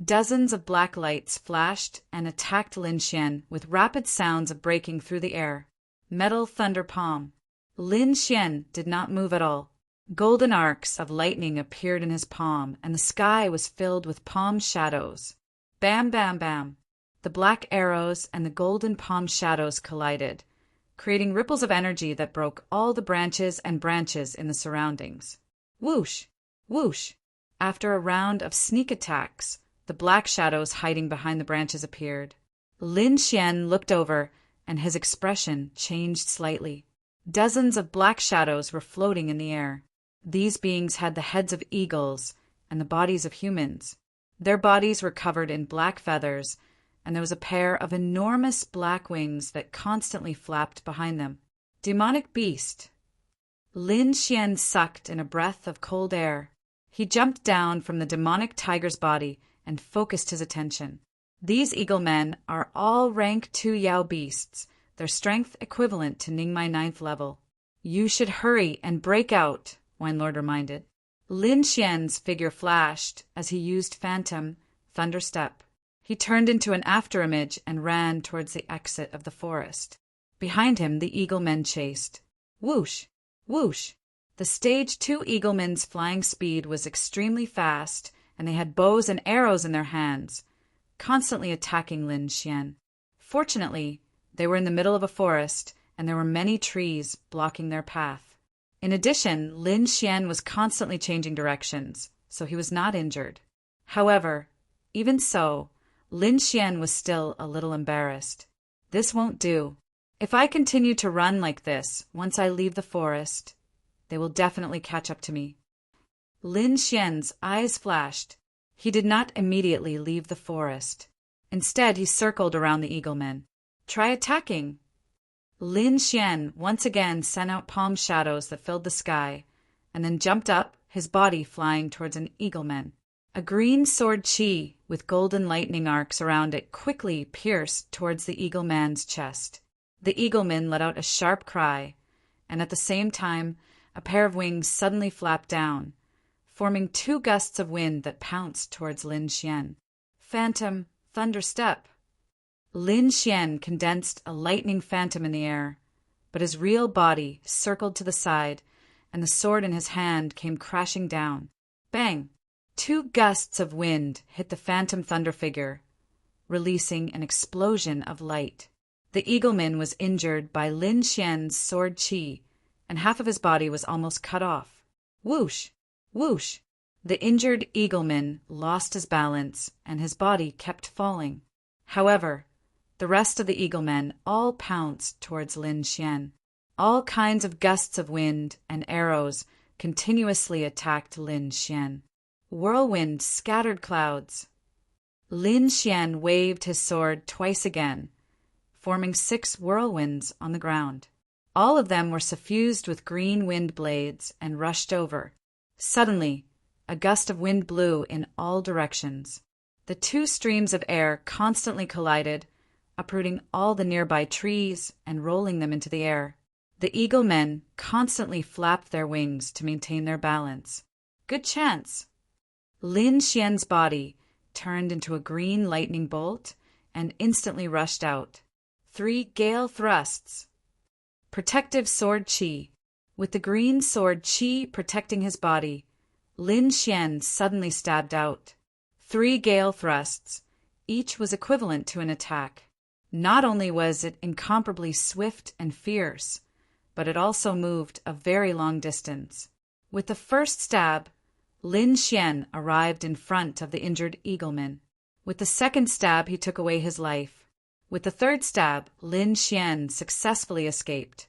Dozens of black lights flashed and attacked Lin Xian with rapid sounds of breaking through the air. Metal thunder palm. Lin Xian did not move at all. Golden arcs of lightning appeared in his palm, and the sky was filled with palm shadows. Bam, bam, bam. The black arrows and the golden palm shadows collided, creating ripples of energy that broke all the branches and branches in the surroundings. Whoosh! Whoosh! After a round of sneak attacks, the black shadows hiding behind the branches appeared. Lin Xian looked over, and his expression changed slightly. Dozens of black shadows were floating in the air. These beings had the heads of eagles and the bodies of humans. Their bodies were covered in black feathers, and there was a pair of enormous black wings that constantly flapped behind them. Demonic beast! Lin Xian sucked in a breath of cold air. He jumped down from the demonic tiger's body and focused his attention. These eagle men are all rank 2 Yao beasts, their strength equivalent to Ningmai 9th level. You should hurry and break out, Wine Lord reminded. Lin Xian's figure flashed as he used Phantom Thunder Step. He turned into an afterimage and ran towards the exit of the forest. Behind him, the eagle men chased. Whoosh! Whoosh! The stage 2 eagle men's flying speed was extremely fast, and they had bows and arrows in their hands, constantly attacking Lin Xian. Fortunately, they were in the middle of a forest, and there were many trees blocking their path. In addition, Lin Xian was constantly changing directions, so he was not injured. However, even so, Lin Xian was still a little embarrassed. This won't do. If I continue to run like this, once I leave the forest, they will definitely catch up to me. Lin Xian's eyes flashed. He did not immediately leave the forest. Instead, he circled around the eagle men. Try attacking. Lin Xian once again sent out palm shadows that filled the sky, and then jumped up, his body flying towards an eagle man. A green sword chi with golden lightning arcs around it quickly pierced towards the eagle man's chest. The eagle man let out a sharp cry, and at the same time, a pair of wings suddenly flapped down, forming 2 gusts of wind that pounced towards Lin Xian. Phantom Thunder Step. Lin Xian condensed a lightning phantom in the air, but his real body circled to the side, and the sword in his hand came crashing down. Bang! 2 gusts of wind hit the phantom thunder figure, releasing an explosion of light. The eagleman was injured by Lin Xian's sword chi, and half of his body was almost cut off. Whoosh! Whoosh! The injured eagleman lost his balance, and his body kept falling. However, the rest of the eaglemen all pounced towards Lin Xian. All kinds of gusts of wind and arrows continuously attacked Lin Xian. Whirlwind scattered clouds. Lin Xian waved his sword twice again, forming 6 whirlwinds on the ground. All of them were suffused with green wind blades and rushed over. Suddenly, a gust of wind blew in all directions. The 2 streams of air constantly collided, uprooting all the nearby trees and rolling them into the air. The eagle men constantly flapped their wings to maintain their balance. Good chance! Lin Xian's body turned into a green lightning bolt and instantly rushed out. 3 gale thrusts. Protective sword chi. With the green sword chi protecting his body, Lin Xian suddenly stabbed out. 3 gale thrusts. Each was equivalent to an attack. Not only was it incomparably swift and fierce, but it also moved a very long distance. With the first stab, Lin Xian arrived in front of the injured eagleman. With the second stab, he took away his life. With the third stab, Lin Xian successfully escaped.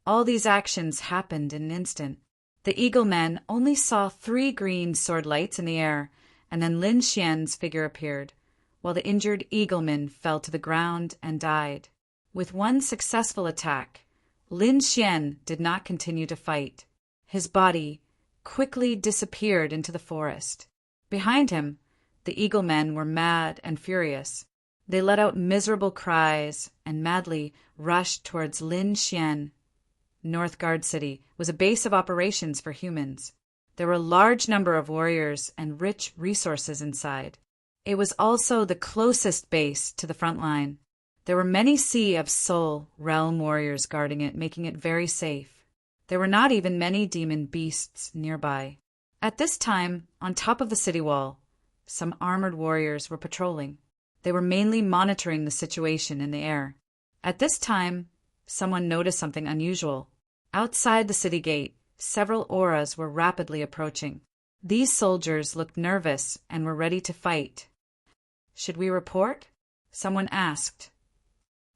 All these actions happened in an instant. The eagleman only saw 3 green sword lights in the air, and then Lin Xian's figure appeared, while the injured eagleman fell to the ground and died. With one successful attack, Lin Xian did not continue to fight. His body quickly disappeared into the forest. Behind him, the eaglemen were mad and furious. They let out miserable cries and madly rushed towards Lin Xian. Northgard City was a base of operations for humans. There were a large number of warriors and rich resources inside. It was also the closest base to the front line. There were many Sea of Soul realm warriors guarding it, making it very safe. There were not even many demon beasts nearby. At this time, on top of the city wall, some armored warriors were patrolling. They were mainly monitoring the situation in the air. At this time, someone noticed something unusual. Outside the city gate, several auras were rapidly approaching. These soldiers looked nervous and were ready to fight. "Should we report?" someone asked.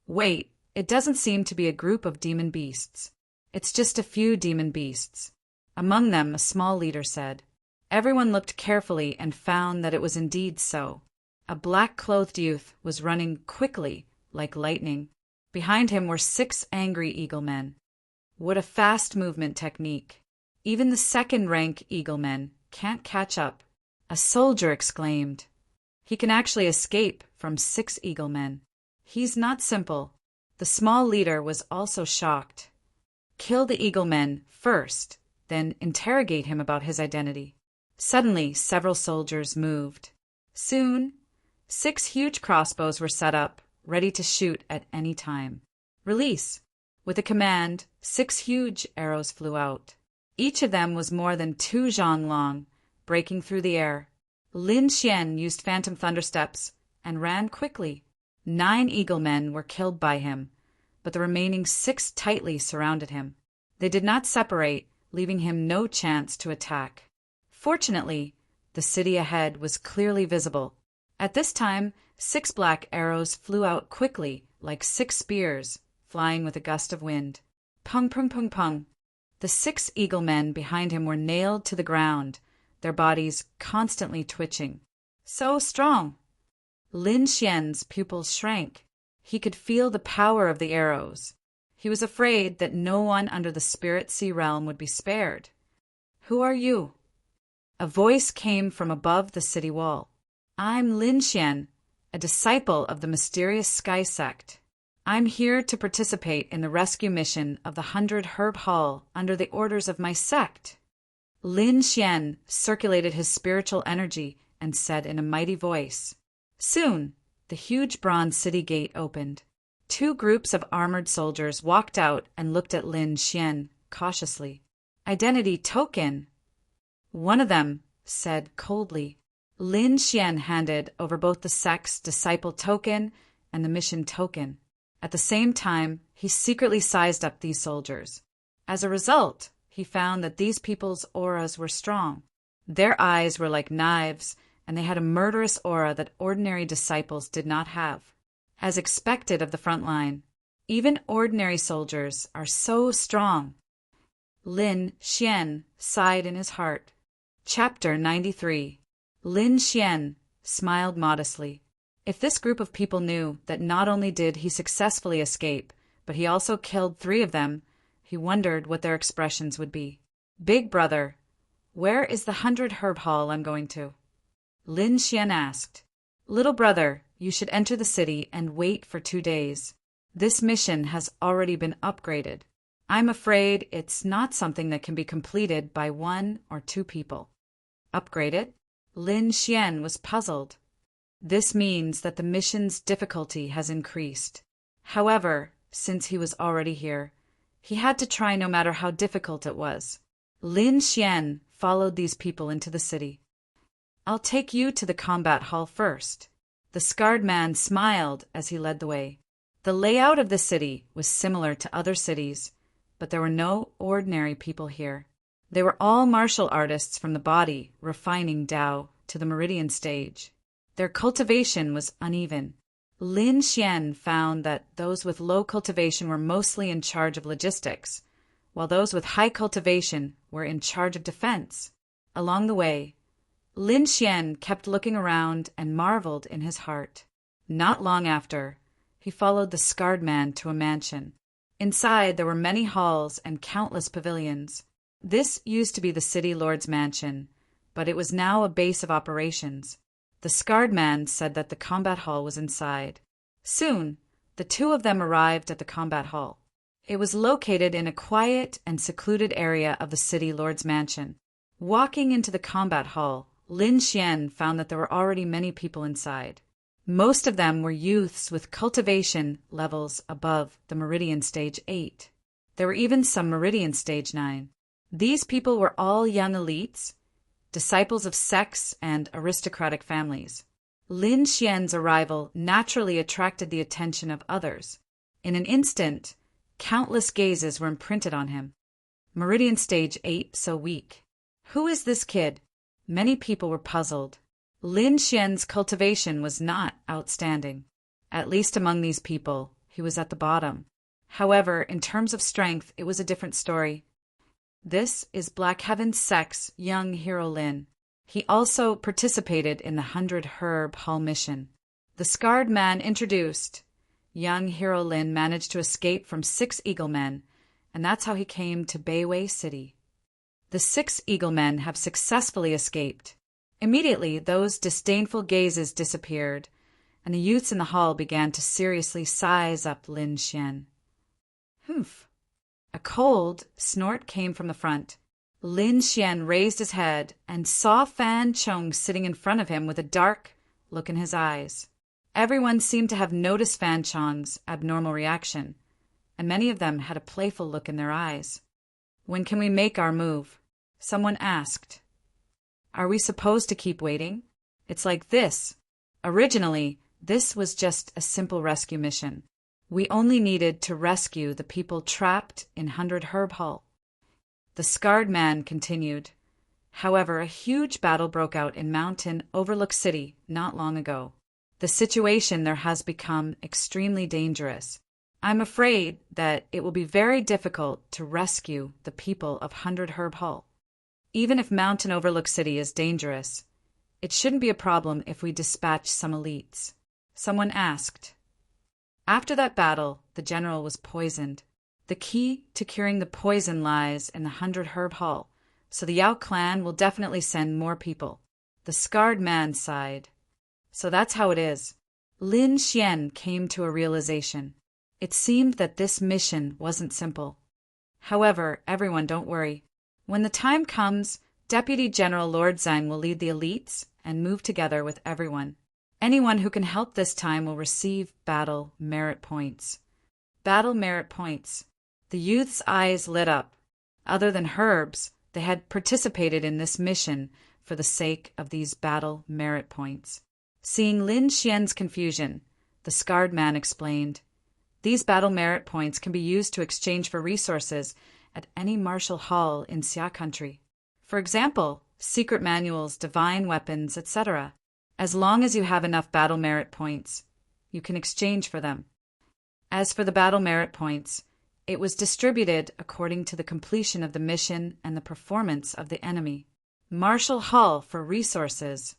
"Wait, it doesn't seem to be a group of demon beasts. It's just a few demon beasts." Among them, a small leader said. Everyone looked carefully and found that it was indeed so. A black-clothed youth was running quickly, like lightning. Behind him were 6 angry eaglemen. What a fast movement technique. Even the second-rank eaglemen can't catch up. A soldier exclaimed. He can actually escape from 6 eaglemen. He's not simple. The small leader was also shocked. Kill the eaglemen first, then interrogate him about his identity. Suddenly, several soldiers moved. Soon, 6 huge crossbows were set up, ready to shoot at any time. Release. With a command, 6 huge arrows flew out. Each of them was more than 2 zhang long, breaking through the air. Lin Xian used phantom thundersteps and ran quickly. 9 eaglemen were killed by him, but the remaining 6 tightly surrounded him. They did not separate, leaving him no chance to attack. Fortunately, the city ahead was clearly visible. At this time, 6 black arrows flew out quickly, like 6 spears, flying with a gust of wind. Pung, pung, pung, pung. The 6 eaglemen behind him were nailed to the ground, their bodies constantly twitching. So strong! Lin Xian's pupils shrank. He could feel the power of the arrows. He was afraid that no one under the Spirit Sea realm would be spared. "Who are you?" A voice came from above the city wall. "I'm Lin Xian, a disciple of the mysterious Sky Sect. I'm here to participate in the rescue mission of the 100 Herb Hall under the orders of my sect." Lin Xian circulated his spiritual energy and said in a mighty voice. Soon, the huge bronze city gate opened. 2 groups of armored soldiers walked out and looked at Lin Xian cautiously. "Identity token," one of them said coldly. Lin Xian handed over both the sect's disciple token and the mission token. At the same time, he secretly sized up these soldiers. As a result, he found that these people's auras were strong. Their eyes were like knives, and they had a murderous aura that ordinary disciples did not have. As expected of the front line, even ordinary soldiers are so strong. Lin Xian sighed in his heart. Chapter 93. Lin Xian smiled modestly. If this group of people knew that not only did he successfully escape, but he also killed 3 of them, he wondered what their expressions would be. "Big brother, where is the 100 Herb Hall I'm going to?" Lin Xian asked. "Little brother, you should enter the city and wait for 2 days. This mission has already been upgraded. I'm afraid it's not something that can be completed by 1 or 2 people." Upgraded? Lin Xian was puzzled. This means that the mission's difficulty has increased. However, since he was already here, he had to try no matter how difficult it was. Lin Xian followed these people into the city. "I'll take you to the combat hall first." The scarred man smiled as he led the way. The layout of the city was similar to other cities, but there were no ordinary people here. They were all martial artists from the body, refining Tao to the meridian stage. Their cultivation was uneven. Lin Xian found that those with low cultivation were mostly in charge of logistics, while those with high cultivation were in charge of defense. Along the way, Lin Xian kept looking around and marveled in his heart. Not long after, he followed the scarred man to a mansion. Inside there were many halls and countless pavilions. This used to be the city lord's mansion, but it was now a base of operations. The scarred man said that the combat hall was inside. Soon, the two of them arrived at the combat hall. It was located in a quiet and secluded area of the city lord's mansion. Walking into the combat hall, Lin Xian found that there were already many people inside. Most of them were youths with cultivation levels above the Meridian Stage 8. There were even some Meridian Stage 9. These people were all young elites, disciples of sects and aristocratic families. Lin Xian's arrival naturally attracted the attention of others. In an instant, countless gazes were imprinted on him. Meridian Stage 8 so weak. Who is this kid? Many people were puzzled. Lin Xian's cultivation was not outstanding. At least among these people, he was at the bottom. However, in terms of strength, it was a different story. This is Black Heaven's sect's young hero Lin. He also participated in the 100 Herb Hall mission. The scarred man introduced. Young hero Lin managed to escape from 6 Eagle Men, and that's how he came to Bayway City. The 6 Eagle Men have successfully escaped. Immediately, those disdainful gazes disappeared, and the youths in the hall began to seriously size up Lin Xian. Humph! A cold snort came from the front. Lin Xian raised his head and saw Fan Chong sitting in front of him with a dark look in his eyes. Everyone seemed to have noticed Fan Chong's abnormal reaction, and many of them had a playful look in their eyes. "When can we make our move?" someone asked. "Are we supposed to keep waiting? It's like this. Originally, this was just a simple rescue mission. We only needed to rescue the people trapped in 100 Herb Hall." The scarred man continued. However, a huge battle broke out in Mountain Overlook City not long ago. The situation there has become extremely dangerous. I'm afraid that it will be very difficult to rescue the people of 100 Herb Hall. Even if Mountain Overlook City is dangerous, it shouldn't be a problem if we dispatch some elites. Someone asked. After that battle, the general was poisoned. The key to curing the poison lies in the 100 Herb Hall, so the Yao clan will definitely send more people. The scarred man sighed. So that's how it is. Lin Xian came to a realization. It seemed that this mission wasn't simple. However, everyone don't worry. When the time comes, Deputy General Lord Zhang will lead the elites and move together with everyone. Anyone who can help this time will receive battle merit points. Battle merit points. The youth's eyes lit up. Other than herbs, they had participated in this mission for the sake of these battle merit points. Seeing Lin Xian's confusion, the scarred man explained, "These battle merit points can be used to exchange for resources at any martial hall in Xia country. For example, secret manuals, divine weapons, etc. As long as you have enough battle merit points, you can exchange for them." As for the battle merit points, it was distributed according to the completion of the mission and the performance of the enemy. Martial hall for resources.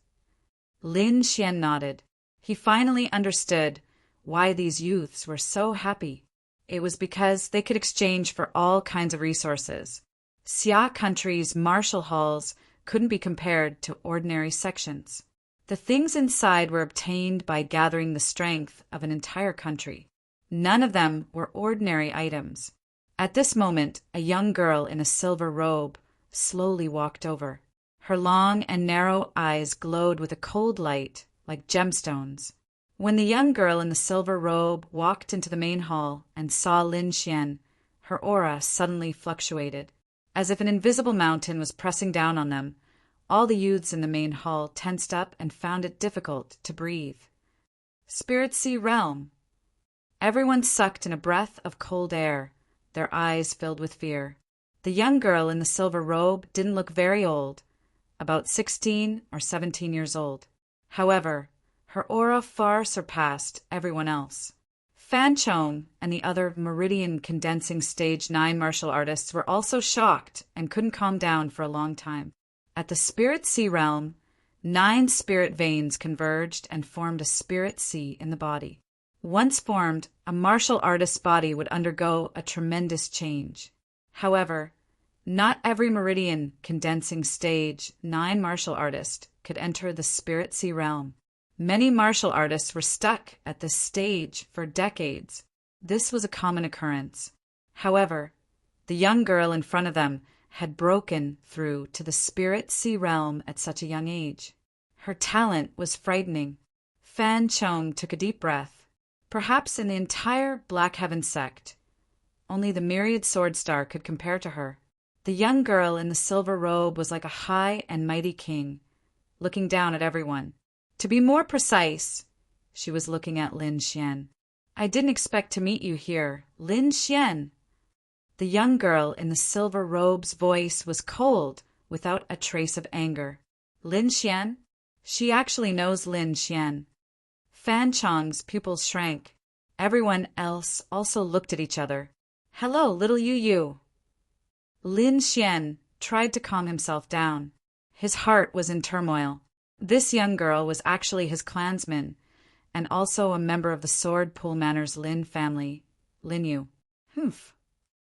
Lin Xian nodded. He finally understood why these youths were so happy. It was because they could exchange for all kinds of resources. Xia country's martial halls couldn't be compared to ordinary sections. The things inside were obtained by gathering the strength of an entire country. None of them were ordinary items. At this moment, a young girl in a silver robe slowly walked over. Her long and narrow eyes glowed with a cold light, like gemstones. When the young girl in the silver robe walked into the main hall and saw Lin Xian, her aura suddenly fluctuated. As if an invisible mountain was pressing down on them, all the youths in the main hall tensed up and found it difficult to breathe. Spirit Sea Realm. Everyone sucked in a breath of cold air, their eyes filled with fear. The young girl in the silver robe didn't look very old, about 16 or 17 years old. However, her aura far surpassed everyone else. Fan Chong and the other Meridian Condensing Stage 9 martial artists were also shocked and couldn't calm down for a long time. At the Spirit Sea realm, 9 spirit veins converged and formed a spirit sea in the body. Once formed, a martial artist's body would undergo a tremendous change. However, not every Meridian Condensing Stage 9 martial artist could enter the Spirit Sea realm. Many martial artists were stuck at this stage for decades. This was a common occurrence. However, the young girl in front of them had broken through to the Spirit Sea realm at such a young age. Her talent was frightening. Fan Chong took a deep breath. Perhaps in the entire Black Heaven sect, only the myriad sword star could compare to her. The young girl in the silver robe was like a high and mighty king, looking down at everyone. To be more precise, she was looking at Lin Xian. I didn't expect to meet you here, Lin Xian. The young girl in the silver robe's voice was cold, without a trace of anger. Lin Xian? She actually knows Lin Xian. Fan Chong's pupils shrank. Everyone else also looked at each other. Hello, little Yu. Lin Xian tried to calm himself down. His heart was in turmoil. This young girl was actually his clansman, and also a member of the Sword Pool Manor's Lin family, Lin Yu. Humph.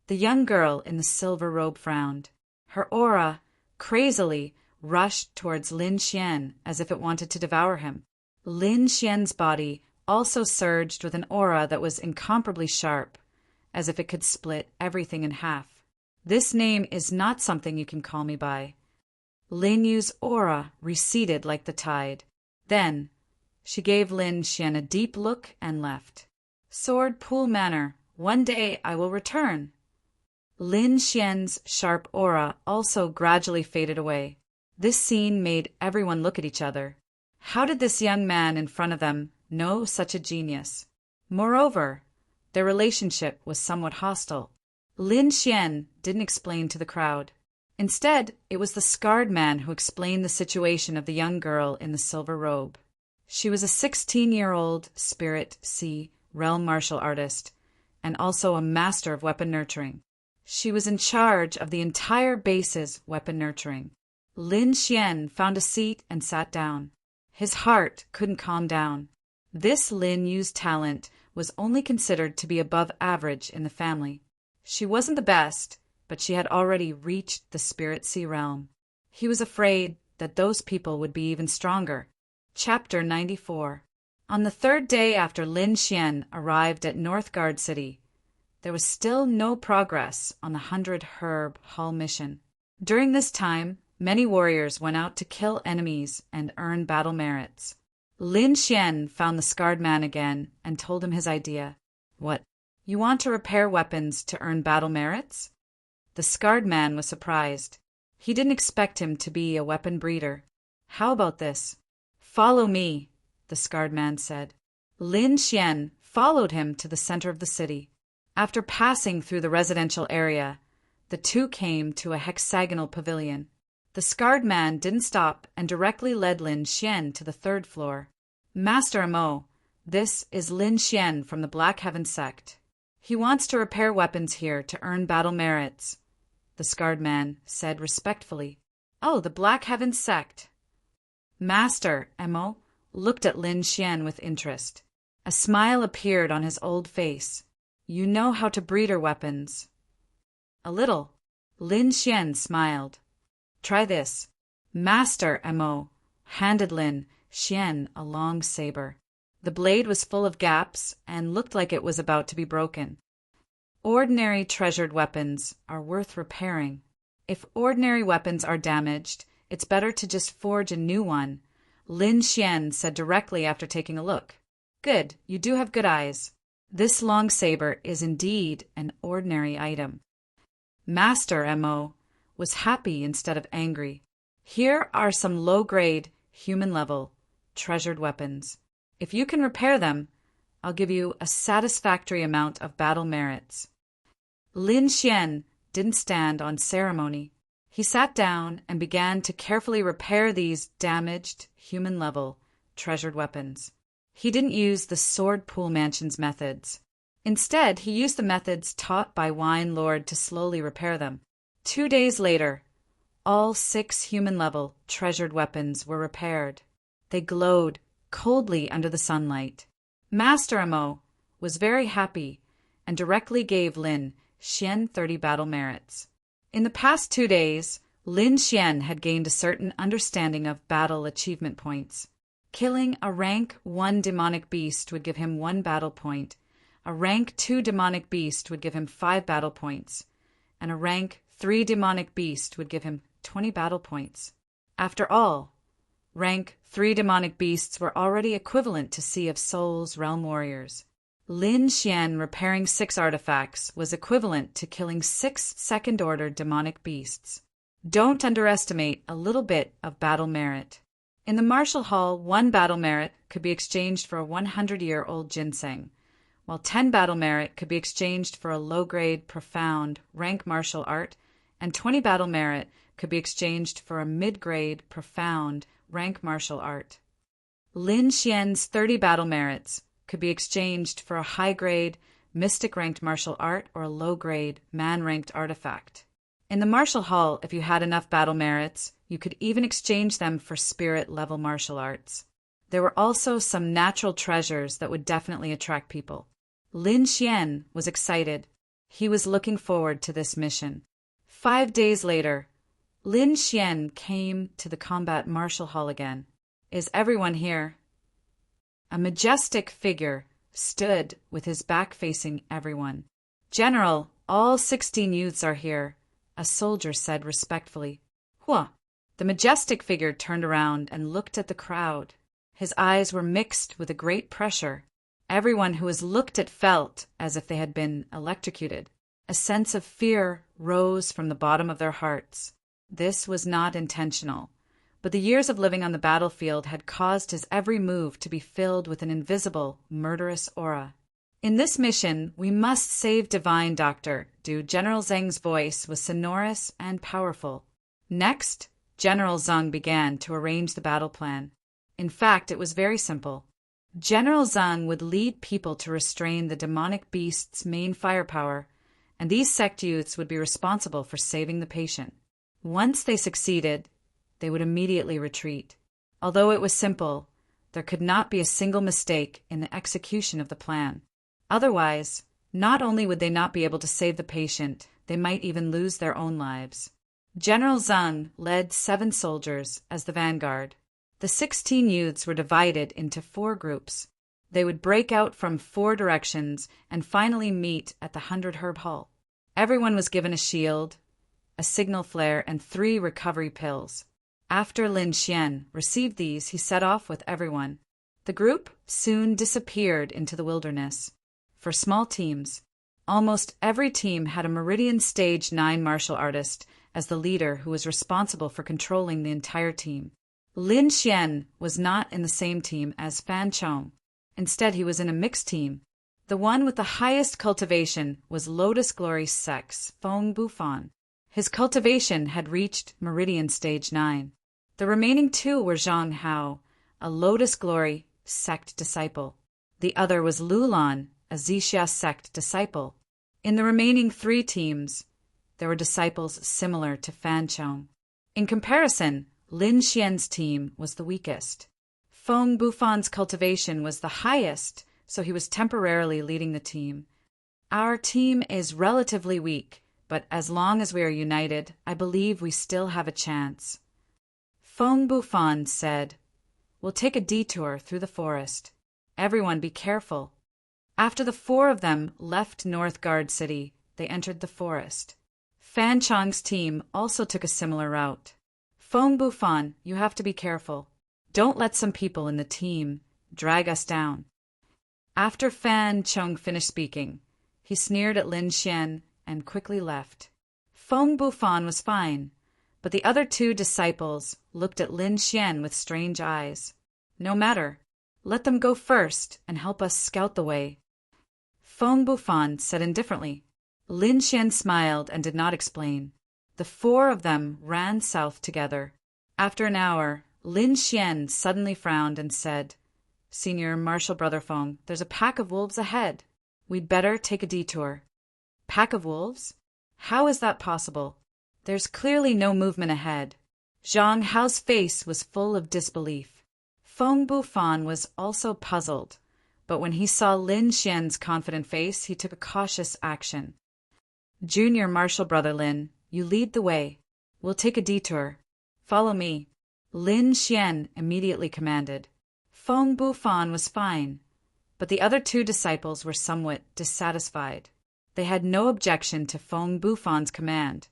The young girl in the silver robe frowned. Her aura, crazily, rushed towards Lin Xian as if it wanted to devour him. Lin Xian's body also surged with an aura that was incomparably sharp, as if it could split everything in half. This name is not something you can call me by. Lin Yu's aura receded like the tide. Then, she gave Lin Xian a deep look and left. Sword Pool Manor, one day I will return. Lin Xian's sharp aura also gradually faded away. This scene made everyone look at each other. How did this young man in front of them know such a genius? Moreover, their relationship was somewhat hostile. Lin Xian didn't explain to the crowd. Instead, it was the scarred man who explained the situation of the young girl in the silver robe. She was a 16-year-old Spirit Sea realm martial artist, and also a master of weapon nurturing. She was in charge of the entire base's weapon nurturing. Lin Xian found a seat and sat down. His heart couldn't calm down. This Lin Yu's talent was only considered to be above average in the family. She wasn't the best, but she had already reached the Spirit Sea realm. He was afraid that those people would be even stronger. Chapter 94. On the third day after Lin Xian arrived at Northgard City, there was still no progress on the 100 Herb Hall mission. During this time, many warriors went out to kill enemies and earn battle merits. Lin Xian found the scarred man again and told him his idea. What? You want to repair weapons to earn battle merits? The scarred man was surprised. He didn't expect him to be a weapon breeder. How about this? Follow me, the scarred man said. Lin Xian followed him to the center of the city. After passing through the residential area, the two came to a hexagonal pavilion. The scarred man didn't stop and directly led Lin Xian to the 3rd floor. Master Mo, this is Lin Xian from the Black Heaven sect. He wants to repair weapons here to earn battle merits, the scarred man said respectfully. Oh, the Black Heaven sect. Master Mo looked at Lin Xian with interest. A smile appeared on his old face. You know how to breeder weapons. A little. Lin Xian smiled. Try this. Master Mo handed Lin Xian a long saber. The blade was full of gaps and looked like it was about to be broken. Ordinary treasured weapons are worth repairing. If ordinary weapons are damaged, it's better to just forge a new one, Lin Xian said directly after taking a look. Good, you do have good eyes. This long saber is indeed an ordinary item. Master Mo was happy instead of angry. Here are some low-grade, human-level, treasured weapons. If you can repair them, I'll give you a satisfactory amount of battle merits. Lin Xian didn't stand on ceremony. He sat down and began to carefully repair these damaged, human-level, treasured weapons. He didn't use the sword pool mansion's methods. Instead, he used the methods taught by Wine Lord to slowly repair them. 2 days later, all 6 human-level, treasured weapons were repaired. They glowed coldly under the sunlight. Master Amo was very happy and directly gave Lin Xian 30 battle merits. In the past 2 days, Lin Xian had gained a certain understanding of battle achievement points. Killing a rank 1 demonic beast would give him 1 battle point, a rank 2 demonic beast would give him 5 battle points, and a rank 3 demonic beast would give him 20 battle points. After all, rank 3 demonic beasts were already equivalent to Sea of Souls realm warriors. Lin Xian repairing 6 artifacts was equivalent to killing 6 second-order demonic beasts. Don't underestimate a little bit of battle merit. In the martial hall, 1 battle merit could be exchanged for a 100-year-old ginseng, while 10 battle merit could be exchanged for a low-grade, profound, rank martial art, and 20 battle merit could be exchanged for a mid-grade, profound, rank martial art. Lin Xian's 30 battle merits could be exchanged for a high-grade, mystic-ranked martial art or a low-grade, man-ranked artifact. In the martial hall, if you had enough battle merits, you could even exchange them for spirit-level martial arts. There were also some natural treasures that would definitely attract people. Lin Xian was excited. He was looking forward to this mission. 5 days later, Lin Xian came to the combat martial hall again. Is everyone here? A majestic figure stood with his back facing everyone. General, all 16 youths are here, a soldier said respectfully. Hua! The majestic figure turned around and looked at the crowd. His eyes were mixed with a great pressure. Everyone who was looked at felt as if they had been electrocuted. A sense of fear rose from the bottom of their hearts. This was not intentional, but the years of living on the battlefield had caused his every move to be filled with an invisible, murderous aura. In this mission, we must save Divine Doctor. General Zheng's voice was sonorous and powerful. Next, General Zheng began to arrange the battle plan. In fact, it was very simple. General Zheng would lead people to restrain the demonic beast's main firepower, and these sect youths would be responsible for saving the patient. Once they succeeded, they would immediately retreat. Although it was simple, there could not be a single mistake in the execution of the plan. Otherwise, not only would they not be able to save the patient, they might even lose their own lives. General Zheng led 7 soldiers as the vanguard. The 16 youths were divided into 4 groups. They would break out from 4 directions and finally meet at the 100 Herb Hall. Everyone was given a shield, a signal flare, and 3 recovery pills. After Lin Xian received these, he set off with everyone. The group soon disappeared into the wilderness. For small teams, almost every team had a Meridian Stage 9 martial artist as the leader who was responsible for controlling the entire team. Lin Xian was not in the same team as Fan Chong. Instead, he was in a mixed team. The one with the highest cultivation was Lotus Glory Sect's Feng Bufan. His cultivation had reached Meridian Stage 9. The remaining 2 were Zhang Hao, a Lotus Glory Sect disciple. The other was Lulan, a Zixia Sect disciple. In the remaining 3 teams, there were disciples similar to Fan Chong. In comparison, Lin Xian's team was the weakest. Feng Bufan's cultivation was the highest, so he was temporarily leading the team. Our team is relatively weak, but as long as we are united, I believe we still have a chance. Feng Bufan said, "We'll take a detour through the forest. Everyone be careful." After the 4 of them left North Guard City, they entered the forest. Fan Chong's team also took a similar route. Feng Bufan, you have to be careful. Don't let some people in the team drag us down. After Fan Chong finished speaking, he sneered at Lin Xian and quickly left. Feng Bufan was fine, but the other 2 disciples looked at Lin Xian with strange eyes. No matter. Let them go first and help us scout the way. Feng Bufan said indifferently, Lin Xian smiled and did not explain. The four of them ran south together. After an hour, Lin Xian suddenly frowned and said, "Senior Marshal Brother Feng, there's a pack of wolves ahead. We'd better take a detour." "Pack of wolves? How is that possible? There's clearly no movement ahead." Zhang Hao's face was full of disbelief. Feng Bufan was also puzzled, but when he saw Lin Xian's confident face, he took a cautious action. "Junior Marshal Brother Lin, you lead the way. We'll take a detour. Follow me," Lin Xian immediately commanded. Feng Bufan was fine, but the other two disciples were somewhat dissatisfied. They had no objection to Feng Bufan's command,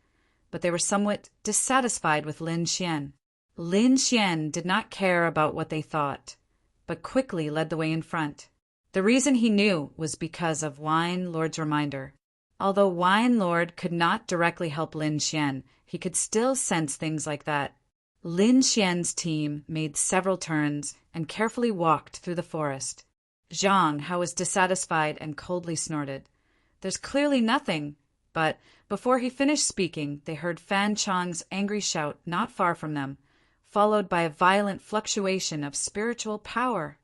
but they were somewhat dissatisfied with Lin Xian. Lin Xian did not care about what they thought, but quickly led the way in front. The reason he knew was because of Wine Lord's reminder. Although Wine Lord could not directly help Lin Xian, he could still sense things like that. Lin Xian's team made several turns and carefully walked through the forest. Zhang Hao was dissatisfied and coldly snorted. "There's clearly nothing," but before he finished speaking, they heard Fan Chang's angry shout not far from them, followed by a violent fluctuation of spiritual power.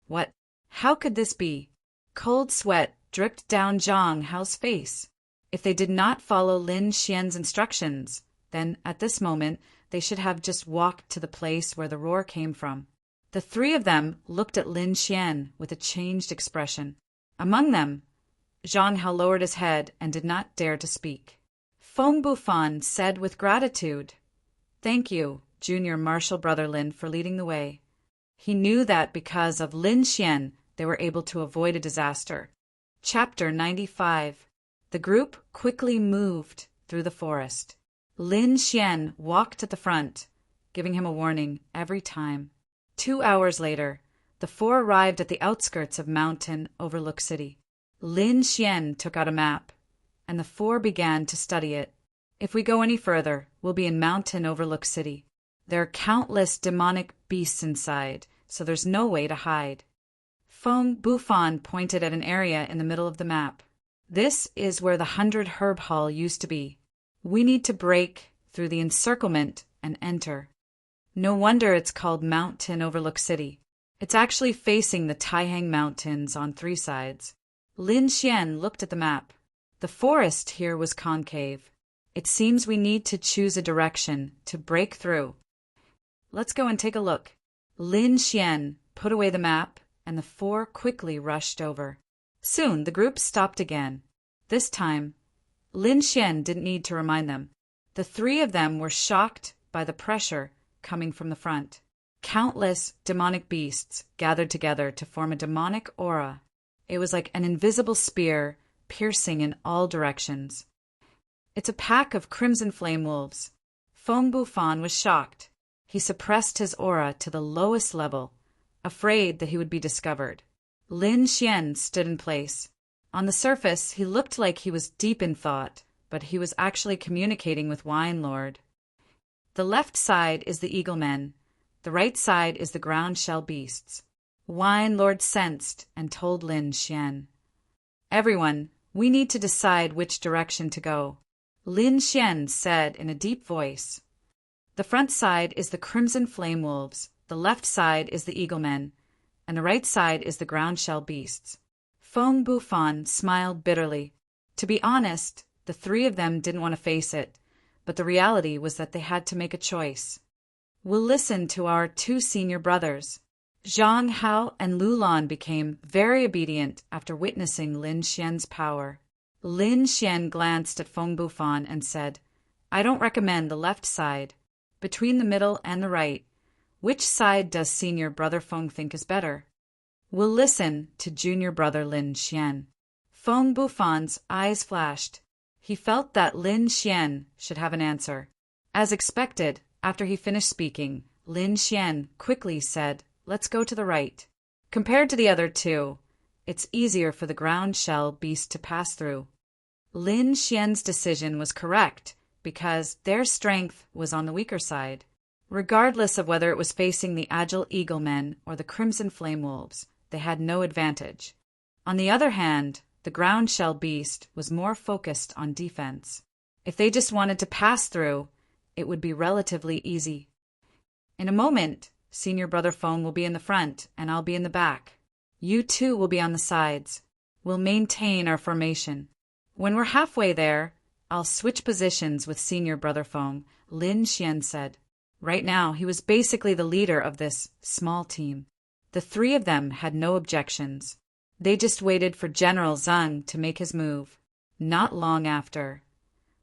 What? How could this be? Cold sweat dripped down Zhang Hao's face. If they did not follow Lin Xian's instructions, then at this moment they should have just walked to the place where the roar came from. The three of them looked at Lin Xian with a changed expression. Among them, Zhang Hao lowered his head and did not dare to speak. Feng Bufan said with gratitude, "Thank you, Junior Marshal Brother Lin, for leading the way." He knew that because of Lin Xian, they were able to avoid a disaster. Chapter 95. The group quickly moved through the forest. Lin Xian walked at the front, giving him a warning every time. 2 hours later, the four arrived at the outskirts of Mountain Overlook City. Lin Xian took out a map, and the four began to study it. "If we go any further, we'll be in Mountain Overlook City. There are countless demonic beasts inside, so there's no way to hide." Feng Bufan pointed at an area in the middle of the map. "This is where the 100 Herb Hall used to be. We need to break through the encirclement and enter. No wonder it's called Mountain Overlook City. It's actually facing the Taihang Mountains on 3 sides." Lin Xian looked at the map. The forest here was concave. "It seems we need to choose a direction to break through. Let's go and take a look." Lin Xian put away the map, and the four quickly rushed over. Soon the group stopped again. This time, Lin Xian didn't need to remind them. The three of them were shocked by the pressure coming from the front. Countless demonic beasts gathered together to form a demonic aura. It was like an invisible spear piercing in all directions. "It's a pack of crimson flame wolves." Feng Bufan was shocked. He suppressed his aura to the lowest level, afraid that he would be discovered. Lin Xian stood in place. On the surface, he looked like he was deep in thought, but he was actually communicating with Wine Lord. "The left side is the Eagle Men. The right side is the Ground Shell Beasts." Wine Lord sensed and told Lin Xian. "Everyone, we need to decide which direction to go." Lin Xian said in a deep voice. "The front side is the Crimson Flame Wolves, the left side is the Eagle Men, and the right side is the Ground Shell Beasts." Feng Bufan smiled bitterly. To be honest, the three of them didn't want to face it, but the reality was that they had to make a choice. "We'll listen to our 2 senior brothers." Zhang Hao and Lu Lan became very obedient after witnessing Lin Xian's power. Lin Xian glanced at Feng Bufan and said, "I don't recommend the left side. Between the middle and the right, which side does senior brother Feng think is better?" "We'll listen to junior brother Lin Xian." Feng Bufan's eyes flashed. He felt that Lin Xian should have an answer. As expected, after he finished speaking, Lin Xian quickly said, "Let's go to the right. Compared to the other two, it's easier for the ground shell beast to pass through." Lin Xian's decision was correct because their strength was on the weaker side. Regardless of whether it was facing the agile eagle men or the crimson flame wolves, they had no advantage. On the other hand, the ground shell beast was more focused on defense. If they just wanted to pass through, it would be relatively easy. In a moment, Senior Brother Fong will be in the front, and I'll be in the back. You two will be on the sides. We'll maintain our formation. When we're halfway there, I'll switch positions with Senior Brother Fong, Lin Xian said. Right now, he was basically the leader of this small team. The three of them had no objections. They just waited for General Zhang to make his move. Not long after,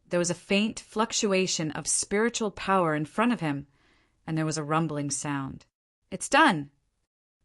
there was a faint fluctuation of spiritual power in front of him, and there was a rumbling sound. It's done!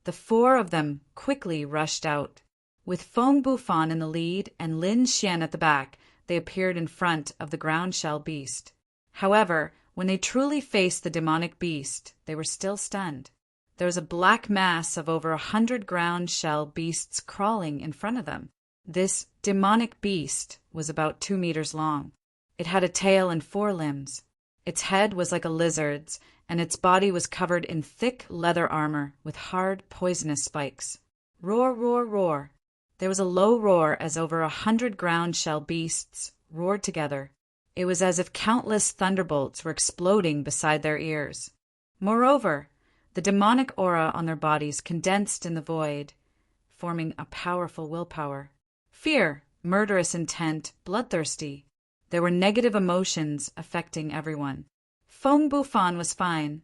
The four of them quickly rushed out. With Feng Bufan in the lead and Lin Xian at the back, they appeared in front of the ground shell beast. However, when they truly faced the demonic beast, they were still stunned. There was a black mass of over 100 ground shell beasts crawling in front of them. This demonic beast was about 2 meters long. It had a tail and 4 limbs. Its head was like a lizard's, and its body was covered in thick leather armor with hard, poisonous spikes. Roar, roar, roar. There was a low roar as over 100 ground shell beasts roared together. It was as if countless thunderbolts were exploding beside their ears. Moreover, the demonic aura on their bodies condensed in the void, forming a powerful willpower. Fear, murderous intent, bloodthirsty. There were negative emotions affecting everyone. Feng Bufan was fine,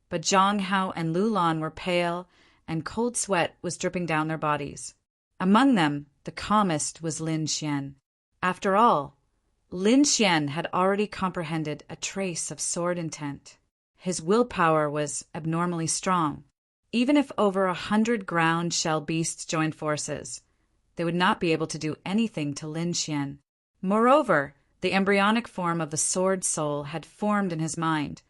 but Zhang Hao and Lu Lan were pale, and cold sweat was dripping down their bodies. Among them, the calmest was Lin Xian. After all, Lin Xian had already comprehended a trace of sword intent. His willpower was abnormally strong. Even if over 100 ground shell beasts joined forces, they would not be able to do anything to Lin Xian. Moreover, the embryonic form of the sword soul had formed in his mind,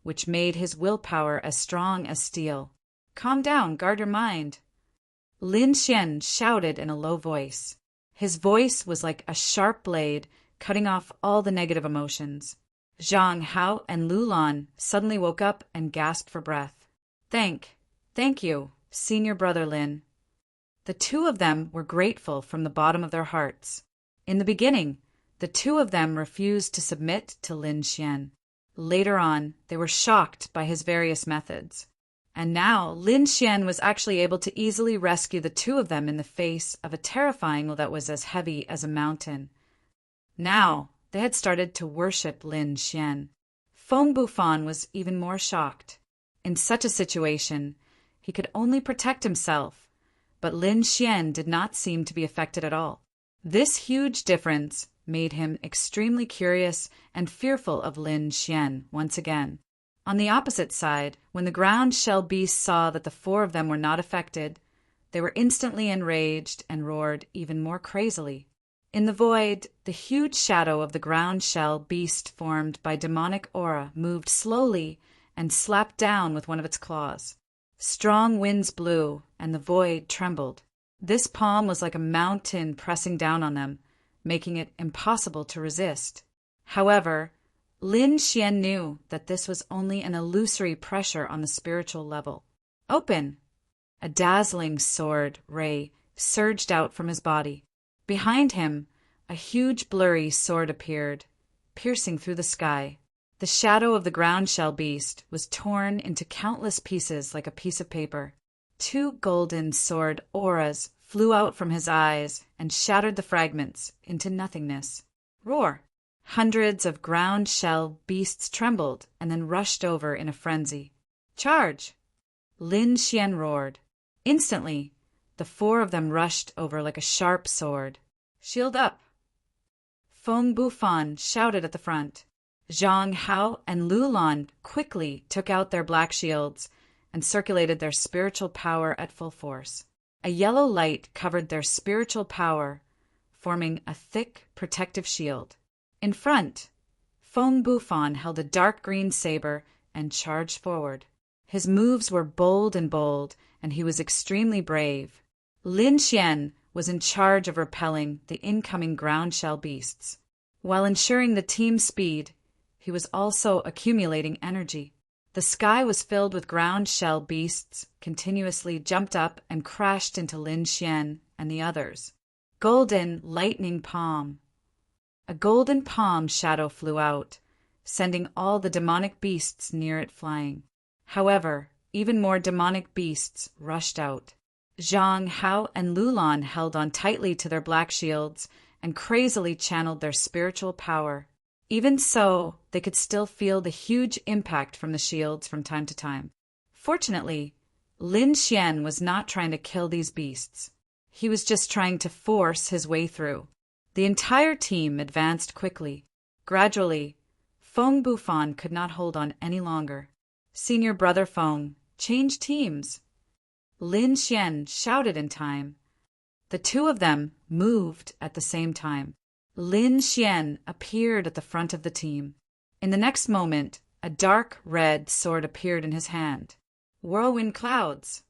which made his willpower as strong as steel. Calm down, guard your mind. Lin Xian shouted in a low voice. His voice was like a sharp blade, cutting off all the negative emotions. Zhang Hao and Lu Lan suddenly woke up and gasped for breath. Thank you, Senior Brother Lin. The two of them were grateful from the bottom of their hearts. In the beginning, the two of them refused to submit to Lin Xian. Later on, they were shocked by his various methods. And now, Lin Xian was actually able to easily rescue the two of them in the face of a terrifying that was as heavy as a mountain. Now, they had started to worship Lin Xian. Feng Bufan was even more shocked. In such a situation, he could only protect himself, but Lin Xian did not seem to be affected at all. This huge difference made him extremely curious and fearful of Lin Xian once again. On the opposite side, when the ground shell beasts saw that the four of them were not affected, they were instantly enraged and roared even more crazily. In the void, the huge shadow of the ground shell beast formed by demonic aura moved slowly and slapped down with one of its claws. Strong winds blew, and the void trembled. This palm was like a mountain pressing down on them, making it impossible to resist. However, Lin Xian knew that this was only an illusory pressure on the spiritual level. Open! A dazzling sword ray surged out from his body. Behind him, a huge blurry sword appeared, piercing through the sky. The shadow of the ground shell beast was torn into countless pieces like a piece of paper. 2 golden sword auras flew out from his eyes and shattered the fragments into nothingness. Roar! Hundreds of ground shell beasts trembled and then rushed over in a frenzy. Charge! Lin Xian roared. Instantly, the 4 of them rushed over like a sharp sword. Shield up! Feng Bufan shouted at the front. Zhang Hao and Lu Lan quickly took out their black shields and circulated their spiritual power at full force. A yellow light covered their spiritual power, forming a thick, protective shield. In front, Feng Bufan held a dark green saber and charged forward. His moves were bold, and he was extremely brave. Lin Xian was in charge of repelling the incoming ground shell beasts. While ensuring the team's speed, he was also accumulating energy. The sky was filled with ground shell beasts, continuously jumped up and crashed into Lin Xian and the others. golden lightning palm. A golden palm shadow flew out, sending all the demonic beasts near it flying. However, even more demonic beasts rushed out. Zhang, Hao, and Lulan held on tightly to their black shields and crazily channeled their spiritual power. Even so, they could still feel the huge impact from the shields from time to time. Fortunately, Lin Xian was not trying to kill these beasts. He was just trying to force his way through. The entire team advanced quickly. Gradually, Feng Bufan could not hold on any longer. Senior brother Feng, change teams. Lin Xian shouted in time. The two of them moved at the same time. Lin Xian appeared at the front of the team. In the next moment, a dark red sword appeared in his hand. Whirlwind clouds.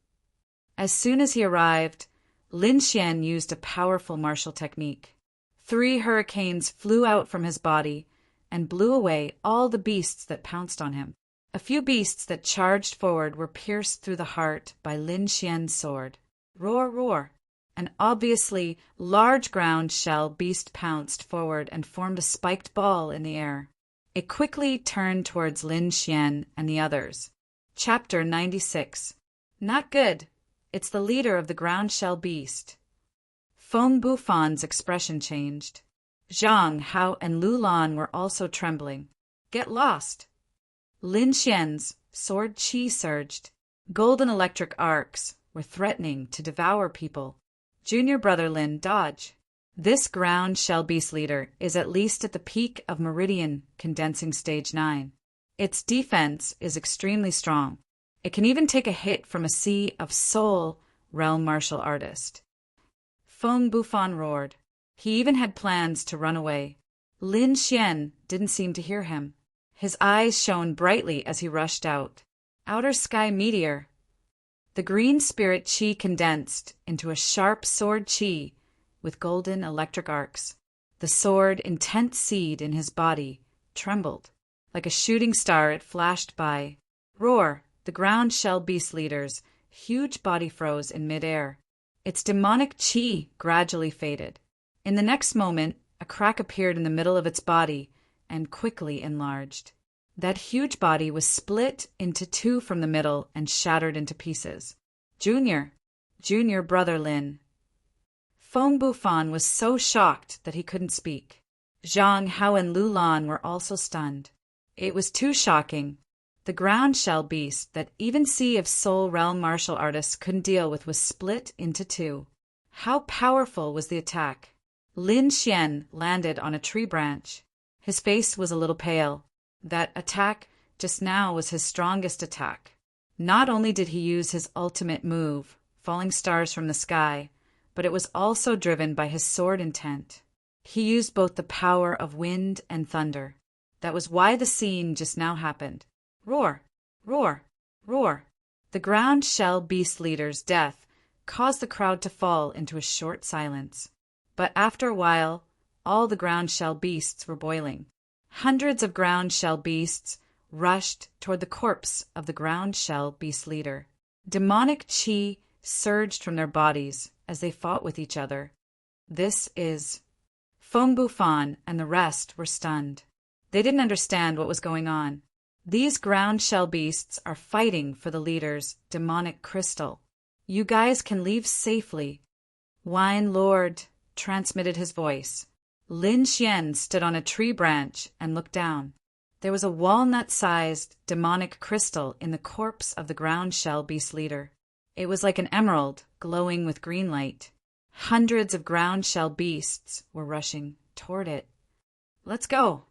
As soon as he arrived, Lin Xian used a powerful martial technique. 3 hurricanes flew out from his body and blew away all the beasts that pounced on him. A few beasts that charged forward were pierced through the heart by Lin Xian's sword. Roar, roar! An obviously large ground shell beast pounced forward and formed a spiked ball in the air. It quickly turned towards Lin Xian and the others. Chapter 96. Not good. It's the leader of the ground shell beast. Feng Bufan's expression changed. Zhang, Hao, and Lulan were also trembling. Get lost! Lin Xian's sword chi surged. Golden electric arcs were threatening to devour people. Junior brother Lin, dodge. This ground shell beast leader is at least at the peak of Meridian Condensing Stage 9. Its defense is extremely strong. It can even take a hit from a sea of soul realm martial artist. Feng Bufan roared. He even had plans to run away. Lin Xian didn't seem to hear him. His eyes shone brightly as he rushed out. Outer sky meteor. The green spirit chi condensed into a sharp sword chi with golden electric arcs. The sword, intense seed in his body, trembled. Like a shooting star it flashed by. Roar! The ground shell beast leader's huge body froze in midair. Its demonic chi gradually faded. In the next moment, a crack appeared in the middle of its body and quickly enlarged. That huge body was split into 2 from the middle and shattered into pieces. Junior brother Lin. Feng Bufan was so shocked that he couldn't speak. Zhang, Hao, and Lulan were also stunned. It was too shocking. The ground shell beast that even Sea of Soul realm martial artists couldn't deal with was split into 2. How powerful was the attack? Lin Xian landed on a tree branch. His face was a little pale. That attack just now was his strongest attack. Not only did he use his ultimate move, falling stars from the sky, but it was also driven by his sword intent. He used both the power of wind and thunder. That was why the scene just now happened. Roar! Roar! Roar! The ground shell beast leader's death caused the crowd to fall into a short silence. But after a while, all the ground shell beasts were boiling. Hundreds of ground shell beasts rushed toward the corpse of the ground shell beast leader. Demonic chi surged from their bodies as they fought with each other. This is... Feng Bufan and the rest were stunned. They didn't understand what was going on. These ground shell beasts are fighting for the leader's demonic crystal. You guys can leave safely. Wine Lord transmitted his voice. Lin Xian stood on a tree branch and looked down. There was a walnut-sized demonic crystal in the corpse of the ground shell beast leader. It was like an emerald glowing with green light. Hundreds of ground shell beasts were rushing toward it. Let's go!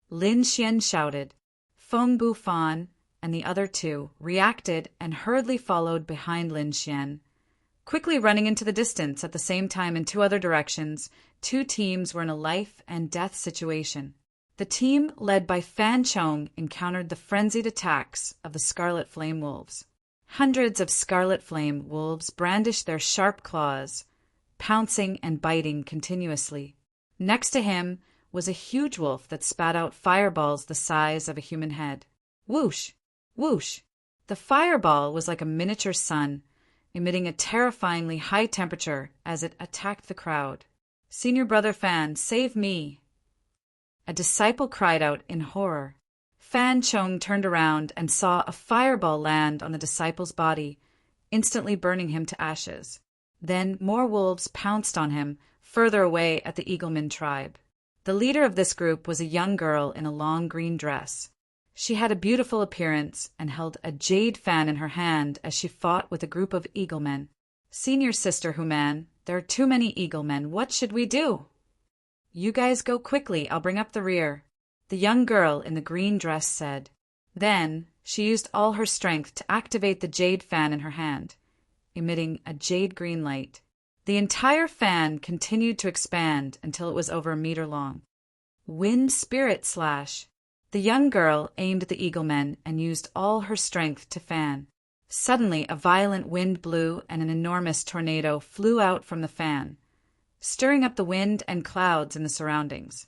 Lin Xian shouted. Feng Bufan and the other 2 reacted and hurriedly followed behind Lin Xian. Quickly running into the distance at the same time in 2 other directions, 2 teams were in a life-and-death situation. The team led by Fan Chong encountered the frenzied attacks of the Scarlet Flame Wolves. Hundreds of Scarlet Flame Wolves brandished their sharp claws, pouncing and biting continuously. Next to him was a huge wolf that spat out fireballs the size of a human head. Whoosh! Whoosh! The fireball was like a miniature sun, emitting a terrifyingly high temperature as it attacked the crowd. Senior brother Fan, save me! A disciple cried out in horror. Fan Chong turned around and saw a fireball land on the disciple's body, instantly burning him to ashes. Then more wolves pounced on him, further away at the Eagleman tribe. The leader of this group was a young girl in a long green dress. She had a beautiful appearance and held a jade fan in her hand as she fought with a group of Eaglemen. Senior Sister Human, there are too many Eaglemen. What should we do? You guys go quickly. I'll bring up the rear, the young girl in the green dress said. Then she used all her strength to activate the jade fan in her hand, emitting a jade green light. The entire fan continued to expand until it was over a meter long. Wind Spirit Slash. The young girl aimed at the Eaglemen and used all her strength to fan. Suddenly, a violent wind blew and an enormous tornado flew out from the fan, stirring up the wind and clouds in the surroundings.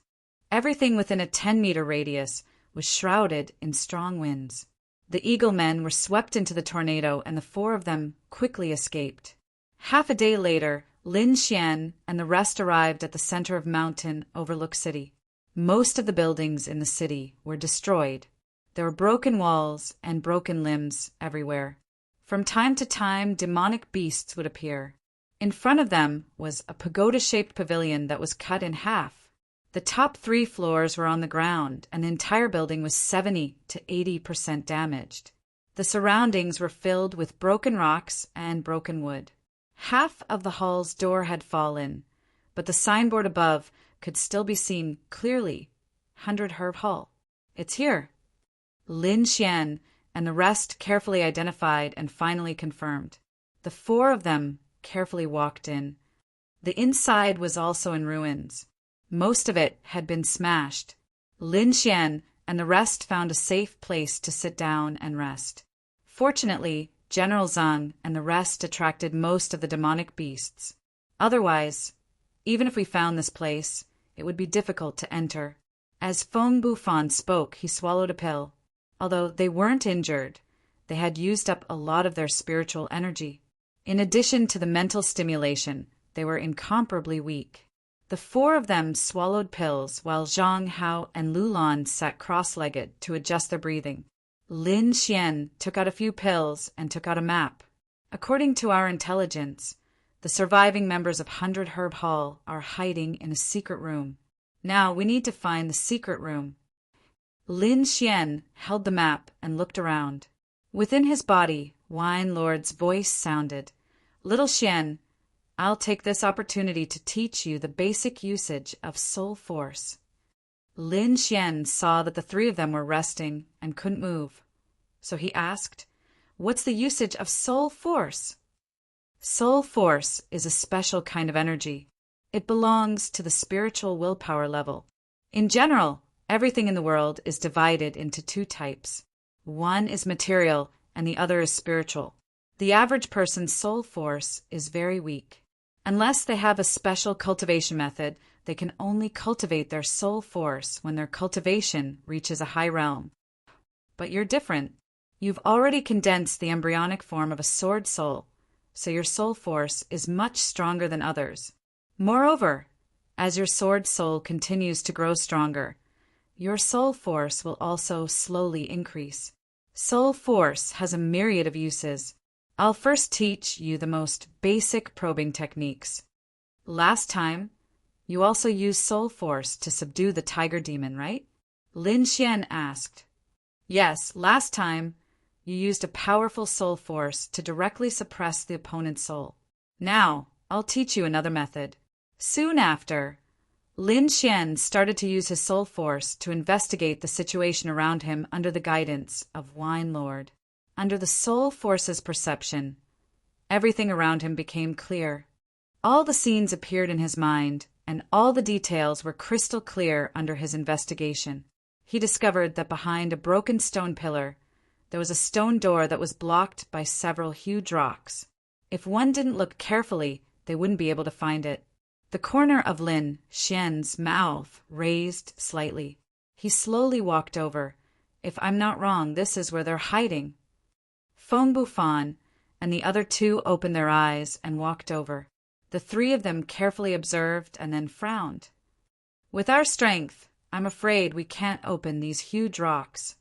Everything within a 10-meter radius was shrouded in strong winds. The Eaglemen were swept into the tornado and the 4 of them quickly escaped. Half a day later, Lin Xian and the rest arrived at the center of Mountain Overlook City. Most of the buildings in the city were destroyed. There were broken walls and broken limbs everywhere. From time to time, demonic beasts would appear. In front of them was a pagoda-shaped pavilion that was cut in half. The top 3 floors were on the ground, and the entire building was 70 to 80% damaged. The surroundings were filled with broken rocks and broken wood. Half of the hall's door had fallen, but the signboard above could still be seen clearly. 100 Herb Hall. It's here. Lin Xian and the rest carefully identified and finally confirmed. The 4 of them carefully walked in. The inside was also in ruins. Most of it had been smashed. Lin Xian and the rest found a safe place to sit down and rest. Fortunately, General Zhang and the rest attracted most of the demonic beasts. Otherwise, even if we found this place, it would be difficult to enter. As Feng Bufan spoke, he swallowed a pill. Although they weren't injured, they had used up a lot of their spiritual energy. In addition to the mental stimulation, they were incomparably weak. The 4 of them swallowed pills while Zhang Hao and Lu Lan sat cross-legged to adjust their breathing. Lin Xian took out a few pills and took out a map. According to our intelligence, the surviving members of 100 Herb Hall are hiding in a secret room. Now we need to find the secret room. Lin Xian held the map and looked around. Within his body, Wine Lord's voice sounded. Little Xian, I'll take this opportunity to teach you the basic usage of soul force. Lin Xian saw that the 3 of them were resting and couldn't move. So he asked, "What's the usage of soul force?" Soul force is a special kind of energy. It belongs to the spiritual willpower level. In general, everything in the world is divided into 2 types. One is material and the other is spiritual. The average person's soul force is very weak. Unless they have a special cultivation method, they can only cultivate their soul force when their cultivation reaches a high realm. But you're different. You've already condensed the embryonic form of a sword soul, so your soul force is much stronger than others. Moreover, as your sword soul continues to grow stronger, your soul force will also slowly increase. Soul force has a myriad of uses. I'll first teach you the most basic probing techniques. Last time, you also used soul force to subdue the tiger demon, right? Lin Xian asked. Yes, last time, you used a powerful soul force to directly suppress the opponent's soul. Now, I'll teach you another method. Soon after, Lin Xian started to use his soul force to investigate the situation around him under the guidance of Wine Lord. Under the soul force's perception, everything around him became clear. All the scenes appeared in his mind, and all the details were crystal clear under his investigation. He discovered that behind a broken stone pillar, there was a stone door that was blocked by several huge rocks. If one didn't look carefully, they wouldn't be able to find it. The corner of Lin Xian's mouth raised slightly. He slowly walked over. If I'm not wrong, this is where they're hiding. Feng Bufan and the other 2 opened their eyes and walked over. The three of them carefully observed and then frowned. With our strength, I'm afraid we can't open these huge rocks.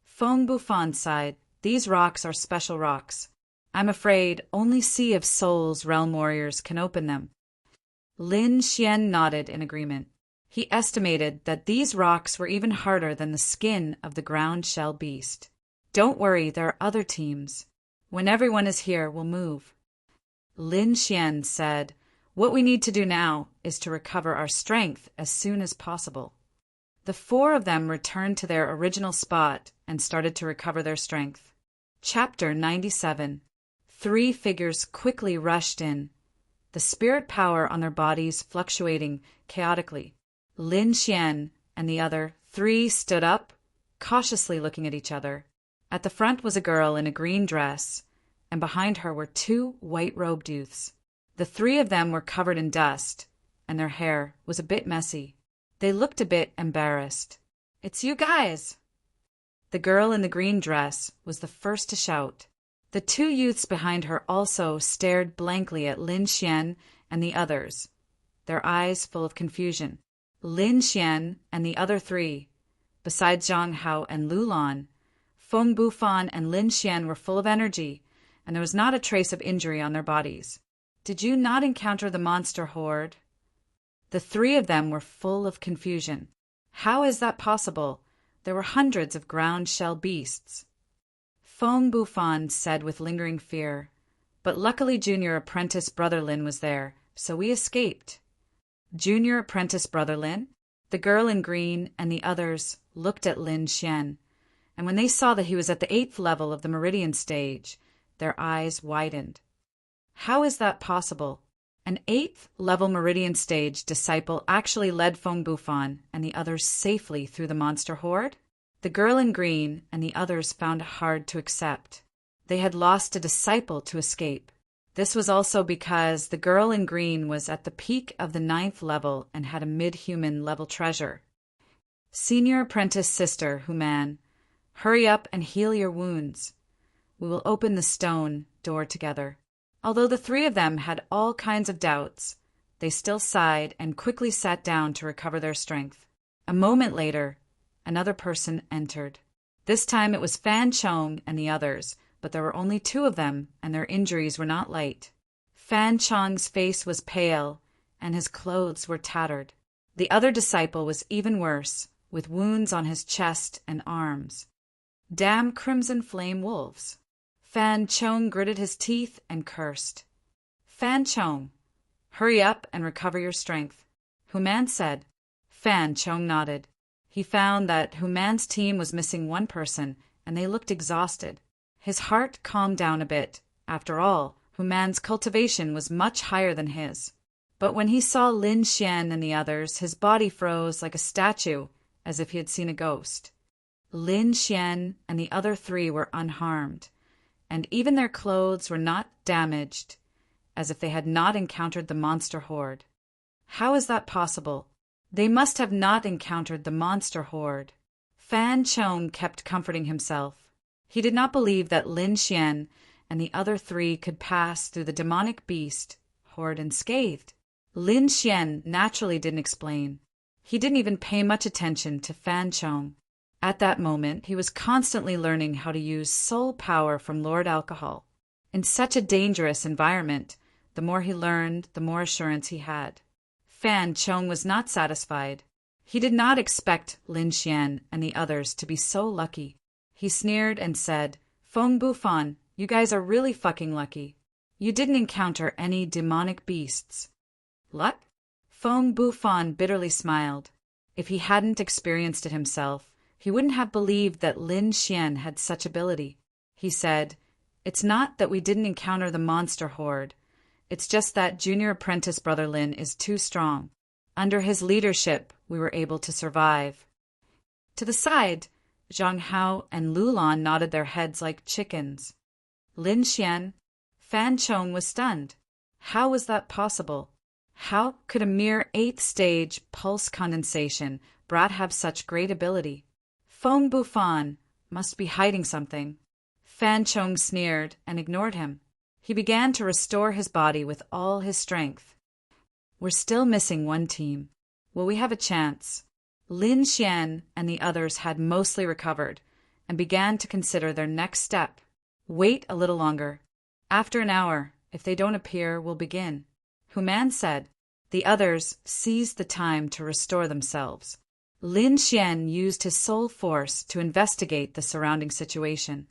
Feng Bufan sighed. These rocks are special rocks. I'm afraid only Sea of Souls realm warriors can open them. Lin Xian nodded in agreement. He estimated that these rocks were even harder than the skin of the ground shell beast. Don't worry, there are other teams. When everyone is here, we'll move. Lin Xian said, what we need to do now is to recover our strength as soon as possible. The four of them returned to their original spot and started to recover their strength. Chapter 97. Three figures quickly rushed in, the spirit power on their bodies fluctuating chaotically. Lin Xian and the other three stood up, cautiously looking at each other. At the front was a girl in a green dress, and behind her were two white-robed youths. The three of them were covered in dust, and their hair was a bit messy. They looked a bit embarrassed. "It's you guys!" The girl in the green dress was the first to shout. The two youths behind her also stared blankly at Lin Xian and the others, their eyes full of confusion. Lin Xian and the other three, besides Zhang Hao and Lu Lan, Feng Bufan and Lin Xian were full of energy, and there was not a trace of injury on their bodies. "Did you not encounter the monster horde?" The three of them were full of confusion. "How is that possible? There were hundreds of ground shell beasts." Feng Bufan said with lingering fear, "But luckily Junior Apprentice Brother Lin was there, so we escaped." Junior Apprentice Brother Lin? The girl in green and the others looked at Lin Xian, and when they saw that he was at the 8th level of the Meridian stage, their eyes widened. How is that possible? An 8th level Meridian stage disciple actually led Feng Bufan and the others safely through the monster horde? The girl in green and the others found it hard to accept. They had lost a disciple to escape. This was also because the girl in green was at the peak of the 9th level and had a mid-human level treasure. "Senior Apprentice Sister Human, hurry up and heal your wounds. We will open the stone door together." Although the three of them had all kinds of doubts, they still sighed and quickly sat down to recover their strength. A moment later, another person entered. This time it was Fan Chong and the others, but there were only two of them, and their injuries were not light. Fan Chong's face was pale, and his clothes were tattered. The other disciple was even worse, with wounds on his chest and arms. "Damn crimson flame wolves!" Fan Chong gritted his teeth and cursed. "Fan Chong, hurry up and recover your strength," Human said. Fan Chong nodded. He found that Human's team was missing one person, and they looked exhausted. His heart calmed down a bit. After all, Human's cultivation was much higher than his. But when he saw Lin Xian and the others, his body froze like a statue, as if he had seen a ghost. Lin Xian and the other three were unharmed, and even their clothes were not damaged, as if they had not encountered the monster horde. How is that possible? They must have not encountered the monster horde. Fan Chong kept comforting himself. He did not believe that Lin Xian and the other three could pass through the demonic beast horde unscathed. Lin Xian naturally didn't explain. He didn't even pay much attention to Fan Chong. At that moment, he was constantly learning how to use soul power from Lord Alcohol. In such a dangerous environment, the more he learned, the more assurance he had. Fan Chong was not satisfied. He did not expect Lin Xian and the others to be so lucky. He sneered and said, "Feng Bufan, you guys are really fucking lucky. You didn't encounter any demonic beasts." "Luck?" Feng Bufan bitterly smiled. If he hadn't experienced it himself, he wouldn't have believed that Lin Xian had such ability. He said, "It's not that we didn't encounter the monster horde. It's just that Junior Apprentice Brother Lin is too strong. Under his leadership, we were able to survive." To the side, Zhang Hao and Lu Lan nodded their heads like chickens. Lin Xian, Fan Chong was stunned. How was that possible? How could a mere 8th stage pulse condensation brat have such great ability? Feng Bufan must be hiding something. Fan Chong sneered and ignored him. He began to restore his body with all his strength. We're still missing one team. Will we have a chance? Lin Xian and the others had mostly recovered and began to consider their next step. Wait a little longer. After an hour, if they don't appear, we'll begin. Human said. The others seized the time to restore themselves. Lin Xian used his soul force to investigate the surrounding situation.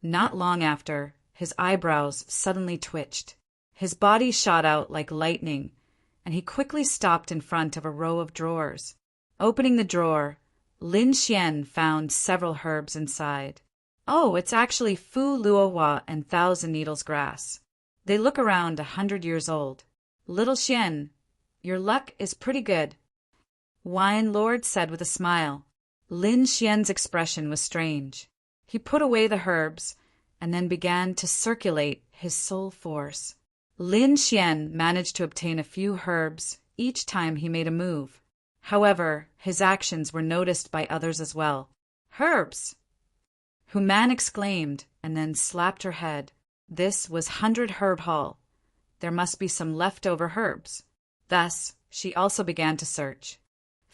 Not long after, his eyebrows suddenly twitched. His body shot out like lightning, and he quickly stopped in front of a row of drawers. Opening the drawer, Lin Xian found several herbs inside. Oh, it's actually Fu Luohua and Thousand Needles grass. They look around 100 years old. Little Xian, your luck is pretty good, Wine Lord said with a smile. Lin Xian's expression was strange. He put away the herbs and then began to circulate his soul force. Lin Xian managed to obtain a few herbs each time he made a move. However, his actions were noticed by others as well. Herbs! Human exclaimed and then slapped her head. This was 100 Herb Hall. There must be some leftover herbs. Thus, she also began to search.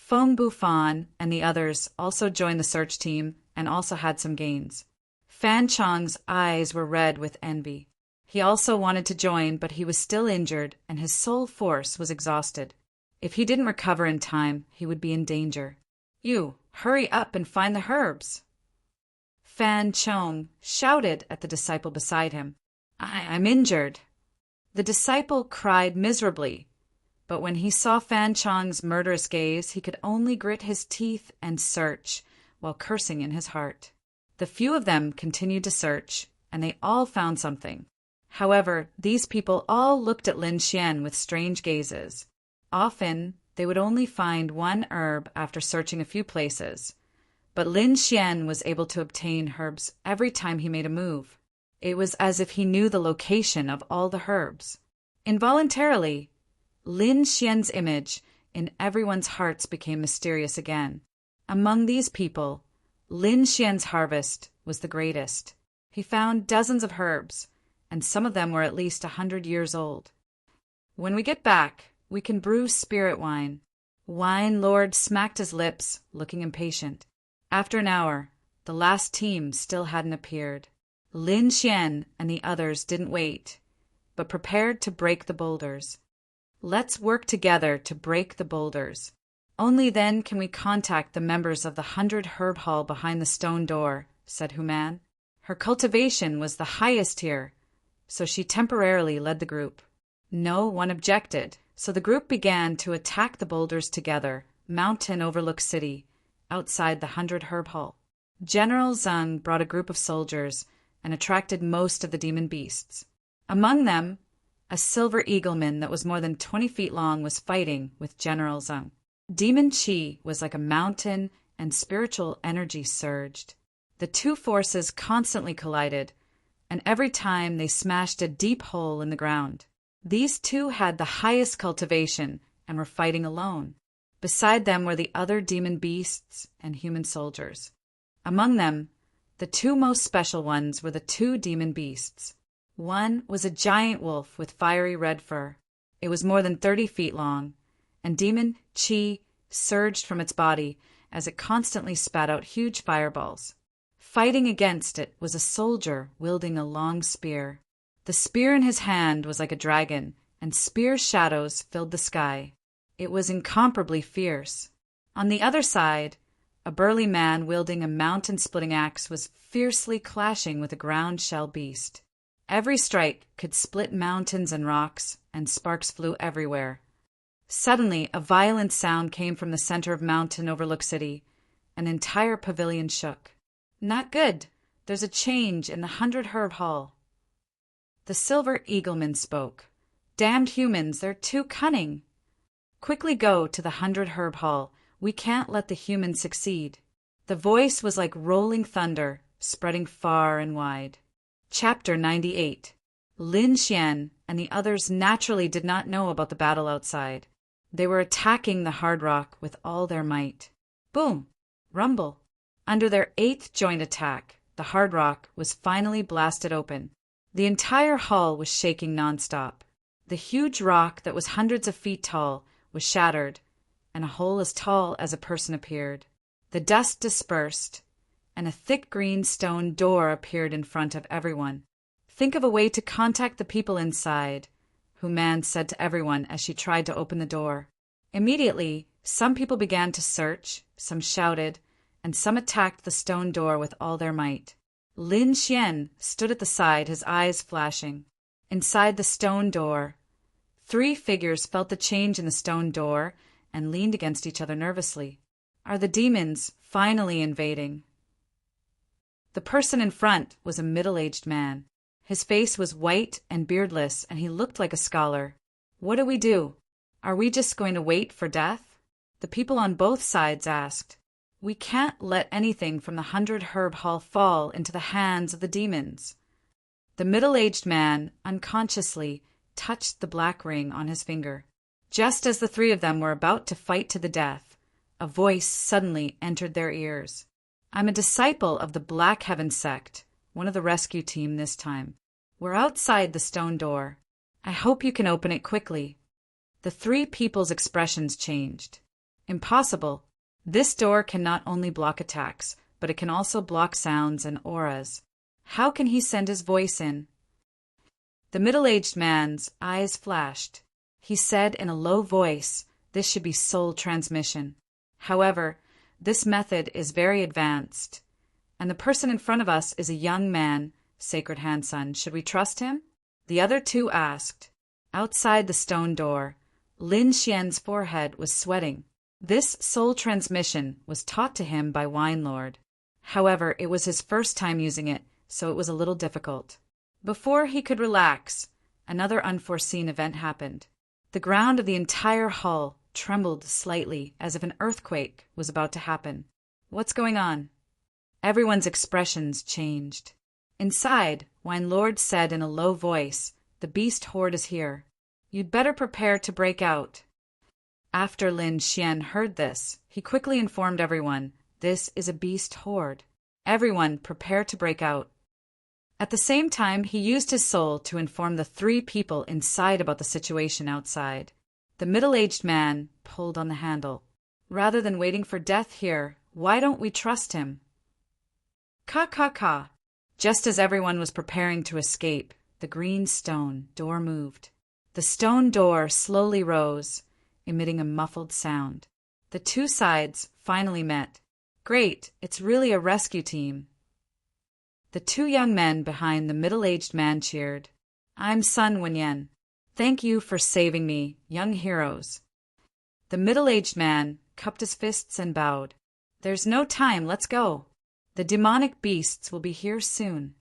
Feng Bufan and the others also joined the search team and also had some gains. Fan Chong's eyes were red with envy. He also wanted to join, but he was still injured and his soul force was exhausted. If he didn't recover in time, he would be in danger. You, hurry up and find the herbs! Fan Chong shouted at the disciple beside him. I'm injured. The disciple cried miserably, but when he saw Fan Chong's murderous gaze, he could only grit his teeth and search, while cursing in his heart. The few of them continued to search, and they all found something. However, these people all looked at Lin Xian with strange gazes. Often, they would only find one herb after searching a few places, but Lin Xian was able to obtain herbs every time he made a move. It was as if he knew the location of all the herbs. Involuntarily, Lin Xian's image in everyone's hearts became mysterious again. Among these people, Lin Xian's harvest was the greatest. He found dozens of herbs, and some of them were at least 100 years old. When we get back, we can brew spirit wine. Wine Lord smacked his lips, looking impatient. After an hour, the last team still hadn't appeared. Lin Xian and the others didn't wait, but prepared to break the boulders. Let's work together to break the boulders. Only then can we contact the members of the 100 Herb Hall behind the stone door, said Human. Her cultivation was the highest here, so she temporarily led the group. No one objected, so the group began to attack the boulders together, mountain overlook city, outside the 100 Herb Hall. General Zhang brought a group of soldiers and attracted most of the demon beasts. Among them, a silver eagleman that was more than 20 feet long was fighting with General Zhang. Demon Qi was like a mountain and spiritual energy surged. The two forces constantly collided, and every time they smashed a deep hole in the ground. These two had the highest cultivation and were fighting alone. Beside them were the other demon beasts and human soldiers. Among them, the two most special ones were the two demon beasts. One was a giant wolf with fiery red fur. It was more than 30 feet long, and demon Qi surged from its body as it constantly spat out huge fireballs. Fighting against it was a soldier wielding a long spear. The spear in his hand was like a dragon, and spear shadows filled the sky. It was incomparably fierce. On the other side, a burly man wielding a mountain-splitting axe was fiercely clashing with a ground shell beast. Every strike could split mountains and rocks, and sparks flew everywhere. Suddenly, a violent sound came from the center of Mountain Overlook City. An entire pavilion shook. Not good. There's a change in the 100 Herb Hall. The Silver Eagleman spoke. Damned humans, they're too cunning. Quickly go to the 100 Herb Hall. We can't let the humans succeed. The voice was like rolling thunder, spreading far and wide. Chapter 98. Lin Xian and the others naturally did not know about the battle outside. They were attacking the hard rock with all their might. Boom! Rumble! Under their 8th joint attack, the hard rock was finally blasted open. The entire hall was shaking nonstop. The huge rock that was hundreds of feet tall was shattered, and a hole as tall as a person appeared. The dust dispersed, and a thick green stone door appeared in front of everyone. "Think of a way to contact the people inside," Human said to everyone as she tried to open the door. Immediately, some people began to search, some shouted, and some attacked the stone door with all their might. Lin Xian stood at the side, his eyes flashing. Inside the stone door, 3 figures felt the change in the stone door and leaned against each other nervously. Are the demons finally invading? The person in front was a middle-aged man. His face was white and beardless, and he looked like a scholar. "What do we do? Are we just going to wait for death?" The people on both sides asked. "We can't let anything from the 100-herb hall fall into the hands of the demons." The middle-aged man unconsciously touched the black ring on his finger. Just as the 3 of them were about to fight to the death, a voice suddenly entered their ears. "I'm a disciple of the Black Heaven sect, one of the rescue team this time. We're outside the stone door. I hope you can open it quickly." The 3 people's expressions changed. "Impossible. This door can not only block attacks, but it can also block sounds and auras. How can he send his voice in?" The middle-aged man's eyes flashed. He said in a low voice, "This should be soul transmission. However, this method is very advanced, and the person in front of us is a young man, Sacred Handson. Should we trust him?" The other 2 asked. Outside the stone door, Lin Xian's forehead was sweating. This soul transmission was taught to him by Wine Lord. However, it was his first time using it, so it was a little difficult. Before he could relax, another unforeseen event happened. The ground of the entire hall trembled slightly as if an earthquake was about to happen. "What's going on?" Everyone's expressions changed. Inside, Wine Lord said in a low voice, "The beast horde is here. You'd better prepare to break out." After Lin Xian heard this, he quickly informed everyone, "This is a beast horde. Everyone prepare to break out." At the same time, he used his soul to inform the 3 people inside about the situation outside. The middle-aged man pulled on the handle. "Rather than waiting for death here, why don't we trust him?" Ka. Just as everyone was preparing to escape, the green stone door moved. The stone door slowly rose, emitting a muffled sound. The 2 sides finally met. "Great, it's really a rescue team." The 2 young men behind the middle-aged man cheered. "I'm Sun Wenyan. Thank you for saving me, young heroes." The middle-aged man cupped his fists and bowed. "There's no time, let's go. The demonic beasts will be here soon."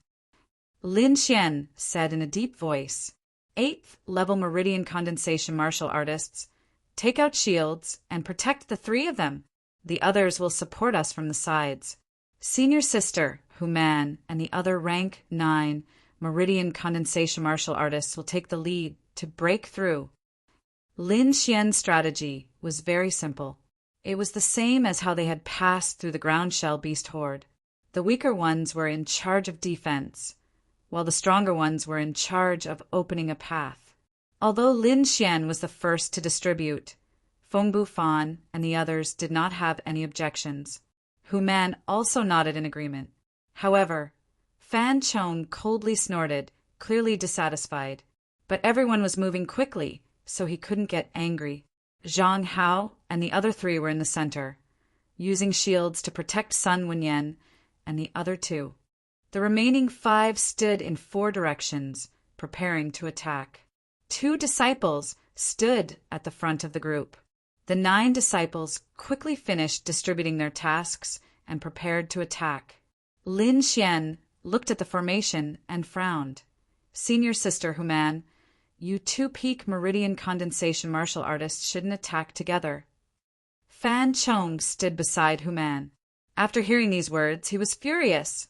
Lin Xian said in a deep voice, 8th level Meridian Condensation martial artists, take out shields and protect the 3 of them. The others will support us from the sides. Senior Sister, Human, and the other rank 9 Meridian Condensation martial artists will take the lead to break through. Lin Xian's strategy was very simple. It was the same as how they had passed through the ground shell beast horde. The weaker ones were in charge of defense, while the stronger ones were in charge of opening a path. Although Lin Xian was the first to distribute, Feng Bufan and the others did not have any objections. Human also nodded in agreement. However, Fan Chong coldly snorted, clearly dissatisfied. But everyone was moving quickly, so he couldn't get angry. Zhang Hao and the other 3 were in the center, using shields to protect Sun Wenyan and the other 2. The remaining 5 stood in 4 directions, preparing to attack. 2 disciples stood at the front of the group. The 9 disciples quickly finished distributing their tasks and prepared to attack. Lin Xian looked at the formation and frowned. Senior Sister Human, you 2 peak Meridian Condensation martial artists shouldn't attack together. Fan Chong stood beside Human. After hearing these words, he was furious.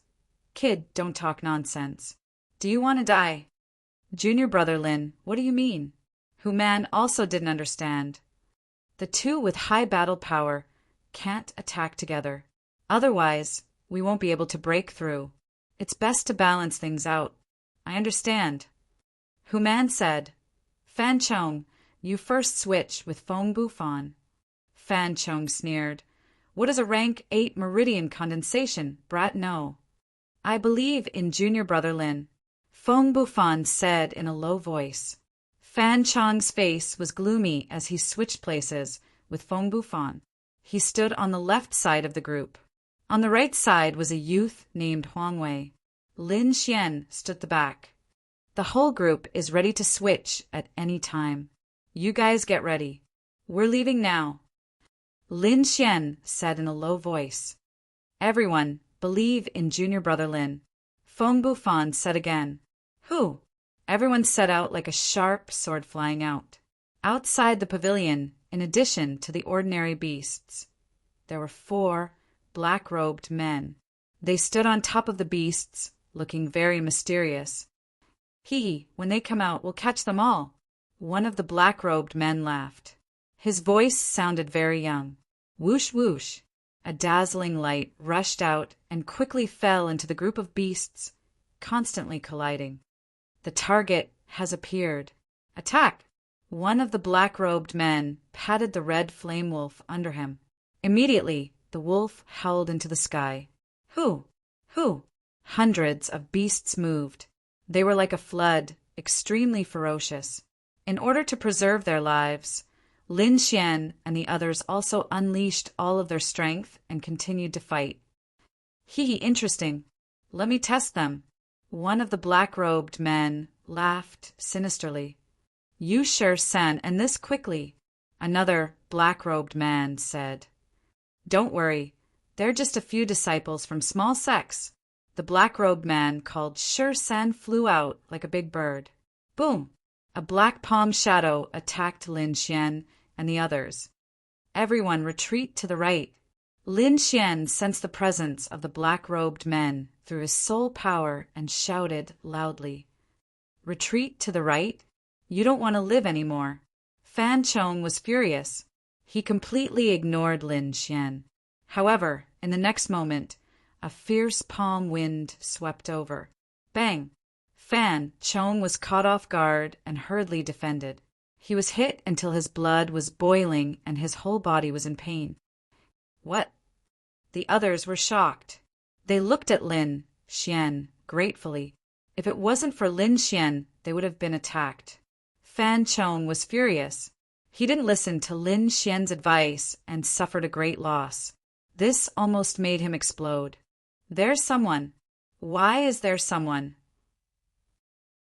Kid, don't talk nonsense. Do you want to die? Junior brother Lin, what do you mean? Human also didn't understand. The 2 with high battle power can't attack together. Otherwise, we won't be able to break through. It's best to balance things out. I understand. Human said, Fan Chong, you first switch with Fong Bufan. Fan Chong sneered. What is a rank 8 meridian condensation, brat? No. I believe in junior brother Lin, Fong Bufan said in a low voice. Fan Chong's face was gloomy as he switched places with Fong Bufan. He stood on the left side of the group. On the right side was a youth named Huang Wei. Lin Xian stood at the back. The whole group is ready to switch at any time. You guys get ready. We're leaving now. Lin Xian said in a low voice. Everyone, believe in junior brother Lin. Fong Bufan said again. Who? Everyone set out like a sharp sword flying out. Outside the pavilion, in addition to the ordinary beasts, there were 4 black-robed men. They stood on top of the beasts, looking very mysterious. When they come out, we'll catch them all. One of the black-robed men laughed. His voice sounded very young. Whoosh whoosh. A dazzling light rushed out and quickly fell into the group of beasts, constantly colliding. The target has appeared. Attack! One of the black-robed men patted the red flame wolf under him. Immediately, the wolf howled into the sky. Who? Hundreds of beasts moved. They were like a flood, extremely ferocious. In order to preserve their lives, Lin Xian and the others also unleashed all of their strength and continued to fight. Interesting. Let me test them. One of the black-robed men laughed sinisterly. You sure san, and this quickly. Another black-robed man said. Don't worry, they're just a few disciples from small sects. The black-robed man called Sure San flew out like a big bird. Boom! A black palm shadow attacked Lin Xian and the others. Everyone retreat to the right. Lin Xian sensed the presence of the black-robed men through his soul power and shouted loudly. Retreat to the right? You don't want to live anymore. Fan Chong was furious. He completely ignored Lin Xian. However, in the next moment, a fierce palm wind swept over. Bang! Fan Chong was caught off guard and hurriedly defended. He was hit until his blood was boiling and his whole body was in pain. What? The others were shocked. They looked at Lin Xian gratefully. If it wasn't for Lin Xian, they would have been attacked. Fan Chong was furious. He didn't listen to Lin Xian's advice and suffered a great loss. This almost made him explode. There's someone. Why is there someone?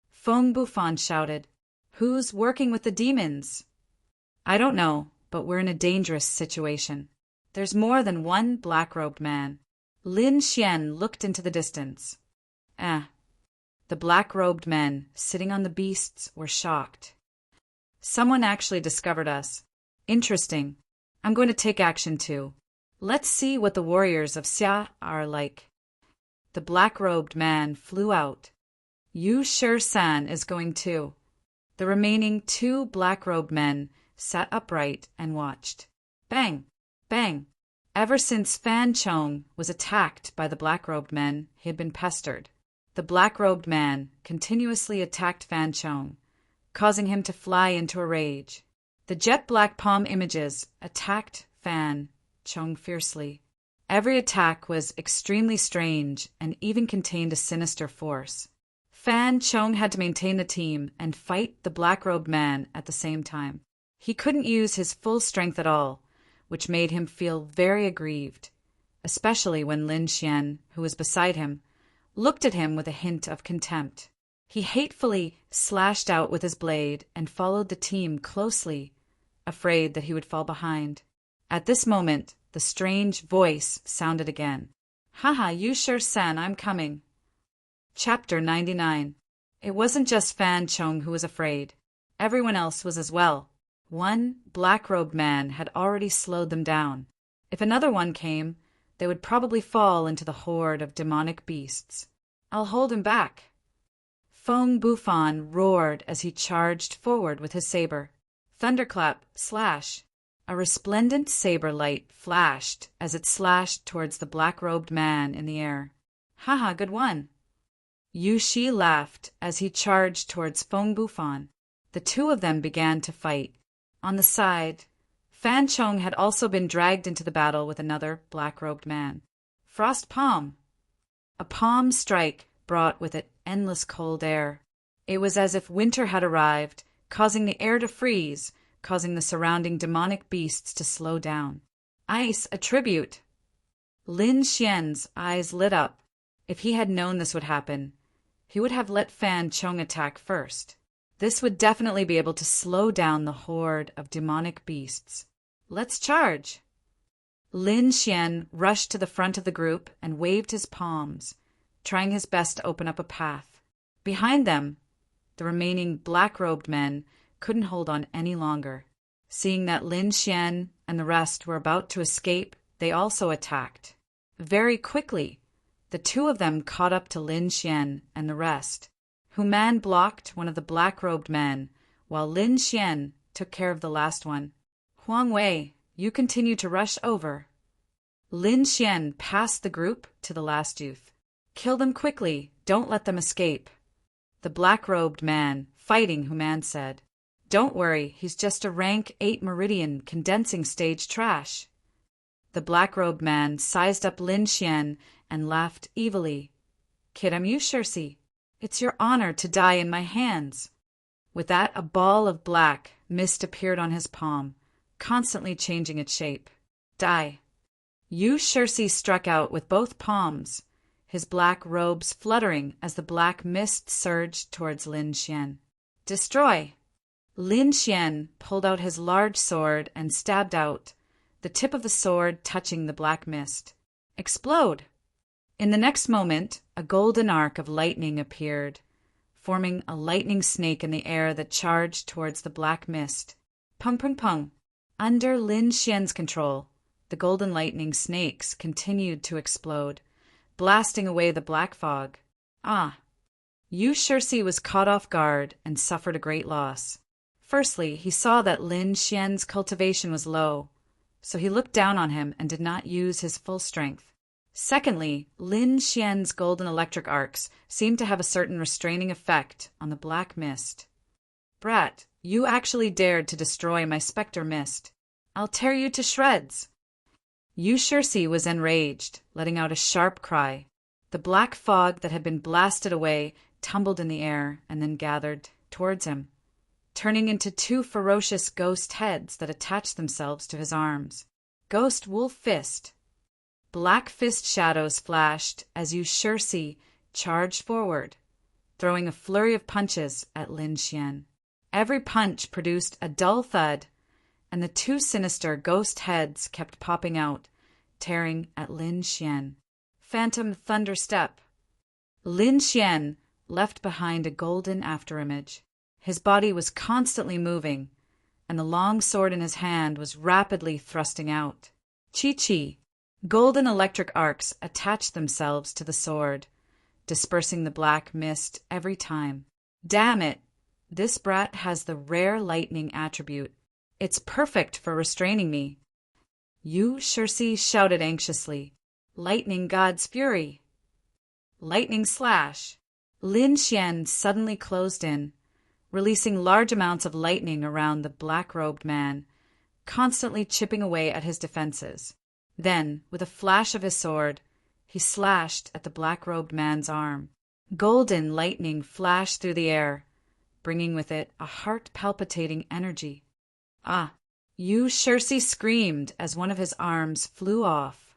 Fong Bufan shouted. Who's working with the demons? I don't know, but we're in a dangerous situation. There's more than one black-robed man. Lin Xian looked into the distance. The black-robed men sitting on the beasts were shocked. Someone actually discovered us. Interesting. I'm going to take action too. Let's see what the warriors of Xia are like. The black-robed man flew out. Yu Shi-san is going too. The remaining 2 black-robed men sat upright and watched. Bang! Bang! Ever since Fan Chong was attacked by the black-robed men, he had been pestered. The black-robed man continuously attacked Fan Chong, causing him to fly into a rage. The jet-black palm images attacked Fan Chong fiercely. Every attack was extremely strange and even contained a sinister force. Fan Chong had to maintain the team and fight the black-robed man at the same time. He couldn't use his full strength at all, which made him feel very aggrieved, especially when Lin Xian, who was beside him, looked at him with a hint of contempt. He hatefully slashed out with his blade and followed the team closely, afraid that he would fall behind. At this moment, the strange voice sounded again. Haha, you sure san, I'm coming. Chapter 99. It wasn't just Fan Chong who was afraid. Everyone else was as well. One black-robed man had already slowed them down. If another one came, they would probably fall into the horde of demonic beasts. I'll hold him back. Fong Bufan roared as he charged forward with his saber. Thunderclap, slash. A resplendent saber light flashed as it slashed towards the black-robed man in the air. Haha, good one. Yu Shi laughed as he charged towards Feng Bufan. The two of them began to fight. On the side, Fan Chong had also been dragged into the battle with another black-robed man. Frost Palm. A palm strike brought with it endless cold air. It was as if winter had arrived, causing the air to freeze, causing the surrounding demonic beasts to slow down. Ice, a tribute. Lin Xian's eyes lit up. If he had known this would happen, he would have let Fan Chong attack first. This would definitely be able to slow down the horde of demonic beasts. Let's charge! Lin Xian rushed to the front of the group and waved his palms, trying his best to open up a path. Behind them, the remaining black-robed men couldn't hold on any longer. Seeing that Lin Xian and the rest were about to escape, they also attacked. Very quickly, the two of them caught up to Lin Xian and the rest. Human blocked one of the black-robed men, while Lin Xian took care of the last one. Huang Wei, you continue to rush over. Lin Xian passed the group to the last youth. Kill them quickly, don't let them escape. The black-robed man, fighting Human, said. Don't worry, he's just a rank 8 Meridian condensing stage trash. The black-robed man sized up Lin Xian and laughed evilly. Kidam you, Shirsi. It's your honor to die in my hands. With that, a ball of black mist appeared on his palm, constantly changing its shape. Die. Yu Shirsi struck out with both palms, his black robes fluttering as the black mist surged towards Lin Xian. Destroy! Lin Xian pulled out his large sword and stabbed out, the tip of the sword touching the black mist. Explode! In the next moment, a golden arc of lightning appeared, forming a lightning snake in the air that charged towards the black mist. Pung pung pung. Under Lin Xian's control, the golden lightning snakes continued to explode, blasting away the black fog. Yu Shirsi was caught off guard and suffered a great loss. Firstly, he saw that Lin Xian's cultivation was low, so he looked down on him and did not use his full strength. Secondly, Lin Xian's golden electric arcs seemed to have a certain restraining effect on the black mist. Brat, you actually dared to destroy my specter mist. I'll tear you to shreds. Yu Shirsi was enraged, letting out a sharp cry. The black fog that had been blasted away tumbled in the air and then gathered towards him, turning into two ferocious ghost heads that attached themselves to his arms. Ghost Wolf Fist. Black fist shadows flashed as Yu Shirsi charged forward, throwing a flurry of punches at Lin Xian. Every punch produced a dull thud, and the two sinister ghost heads kept popping out, tearing at Lin Xian. Phantom Thunder Step. Lin Xian left behind a golden afterimage. His body was constantly moving, and the long sword in his hand was rapidly thrusting out. Chi-Chi. Golden electric arcs attached themselves to the sword, dispersing the black mist every time. Damn it! This brat has the rare lightning attribute. It's perfect for restraining me. Yu Shirsi shouted anxiously. Lightning God's fury. Lightning slash. Lin Xian suddenly closed in, releasing large amounts of lightning around the black-robed man, constantly chipping away at his defenses. Then, with a flash of his sword, he slashed at the black-robed man's arm. Golden lightning flashed through the air, bringing with it a heart-palpitating energy. Yu Shirsi screamed as one of his arms flew off.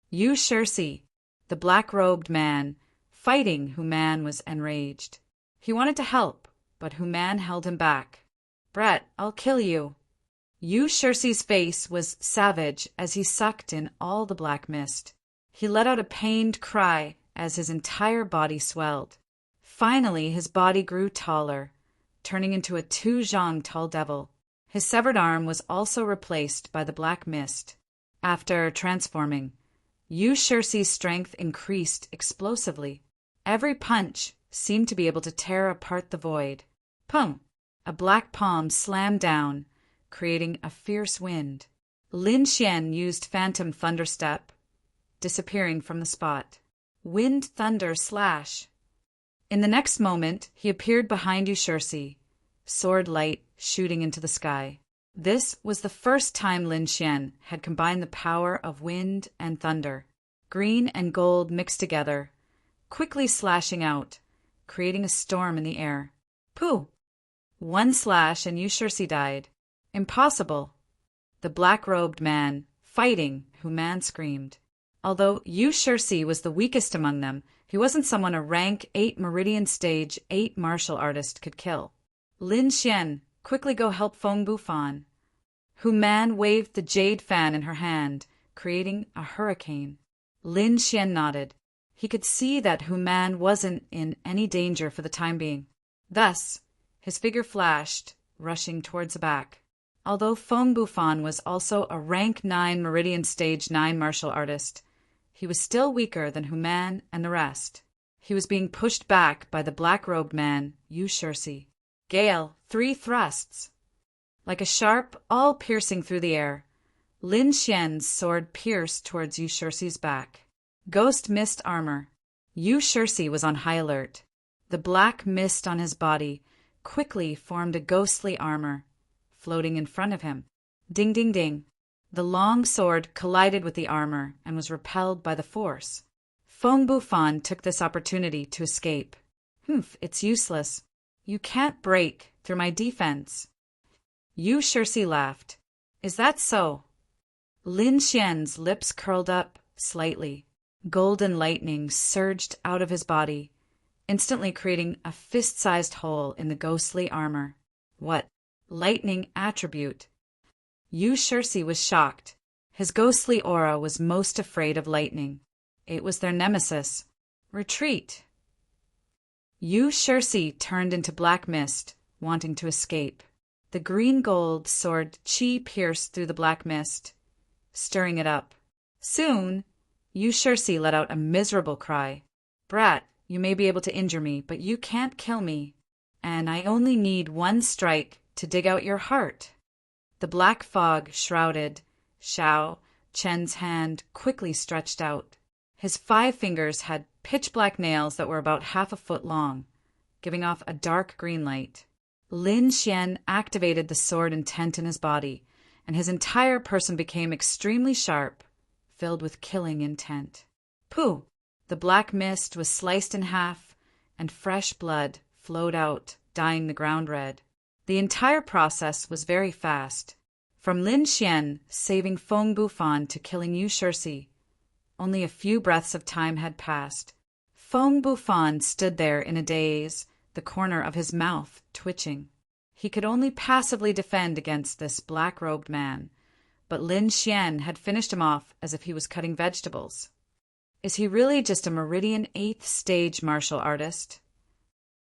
Yu Shirsi, the black-robed man, fighting Human, was enraged. He wanted to help, but Human held him back. Brett, I'll kill you. Yu Shirsi's face was savage as he sucked in all the black mist. He let out a pained cry as his entire body swelled. Finally, his body grew taller, turning into a 2-zhang tall devil. His severed arm was also replaced by the black mist. After transforming, Yu Shirsi's strength increased explosively. Every punch seemed to be able to tear apart the void. Pum! A black palm slammed down, creating a fierce wind. Lin Xian used Phantom Thunder Step, disappearing from the spot. Wind Thunder Slash. In the next moment, he appeared behind Yushursi, sword light shooting into the sky. This was the first time Lin Xian had combined the power of wind and thunder. Green and gold mixed together, quickly slashing out, creating a storm in the air. Pooh! One slash and Yushursi died. Impossible! The black-robed man, fighting, Hu Man screamed. Although Yushursi was the weakest among them, he wasn't someone a rank 8 Meridian Stage 8 martial artist could kill. Lin Xian, quickly go help Feng Bufan. Hu Man waved the jade fan in her hand, creating a hurricane. Lin Xian nodded. He could see that Hu Man wasn't in any danger for the time being. Thus, his figure flashed, rushing towards the back. Although Feng Bufan was also a rank 9 Meridian Stage 9 martial artist, he was still weaker than Hu Man and the rest. He was being pushed back by the black-robed man, Yushursi. Gale, 3 thrusts. Like a sharp, all-piercing through the air, Lin Xian's sword pierced towards Yushursi's back. Ghost mist armor. Yushursi was on high alert. The black mist on his body quickly formed a ghostly armor, floating in front of him. Ding, ding, ding. The long sword collided with the armor and was repelled by the force. Feng Bufan took this opportunity to escape. It's useless. You can't break through my defense. Yushursi laughed. Is that so? Lin Xian's lips curled up slightly. Golden lightning surged out of his body, instantly creating a fist-sized hole in the ghostly armor. What lightning attribute? Yushursi was shocked. His ghostly aura was most afraid of lightning. It was their nemesis. Retreat! Yushursi turned into black mist, wanting to escape. The green-gold sword Qi pierced through the black mist, stirring it up. Soon, Yushursi let out a miserable cry. Brat, you may be able to injure me, but you can't kill me. And I only need 1 strike to dig out your heart. The black fog shrouded Xiao Chen's hand quickly stretched out. His 5 fingers had pitch-black nails that were about half a foot long, giving off a dark green light. Lin Xian activated the sword intent in his body, and his entire person became extremely sharp, filled with killing intent. Pooh! The black mist was sliced in half, and fresh blood flowed out, dyeing the ground red. The entire process was very fast. From Lin Xian saving Feng Bufan to killing Yushursi, only a few breaths of time had passed. Feng Bufan stood there in a daze, the corner of his mouth twitching. He could only passively defend against this black-robed man, but Lin Xian had finished him off as if he was cutting vegetables. Is he really just a Meridian 8th stage martial artist?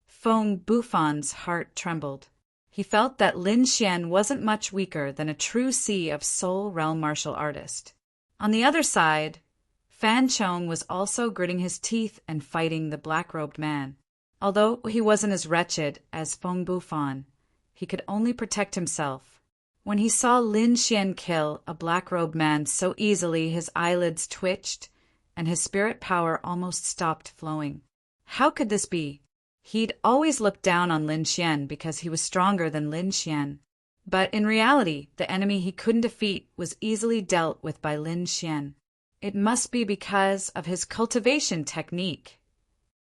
Feng Bufan's heart trembled. He felt that Lin Xian wasn't much weaker than a true Sea of Soul Realm martial artist. On the other side, Fan Chong was also gritting his teeth and fighting the black-robed man. Although he wasn't as wretched as Feng Bufan, he could only protect himself. When he saw Lin Xian kill a black-robed man so easily, his eyelids twitched and his spirit power almost stopped flowing. How could this be? He'd always looked down on Lin Xian because he was stronger than Lin Xian. But in reality, the enemy he couldn't defeat was easily dealt with by Lin Xian. It must be because of his cultivation technique.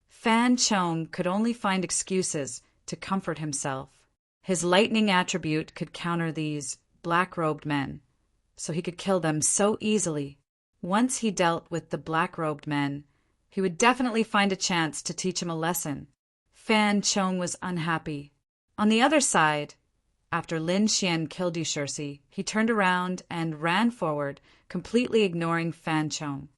Fan Chong could only find excuses to comfort himself. His lightning attribute could counter these black-robed men, so he could kill them so easily. Once he dealt with the black-robed men, he would definitely find a chance to teach him a lesson. Fan Chong was unhappy. On the other side, after Lin Xian killed Yushursi, he turned around and ran forward, completely ignoring Fan Chong.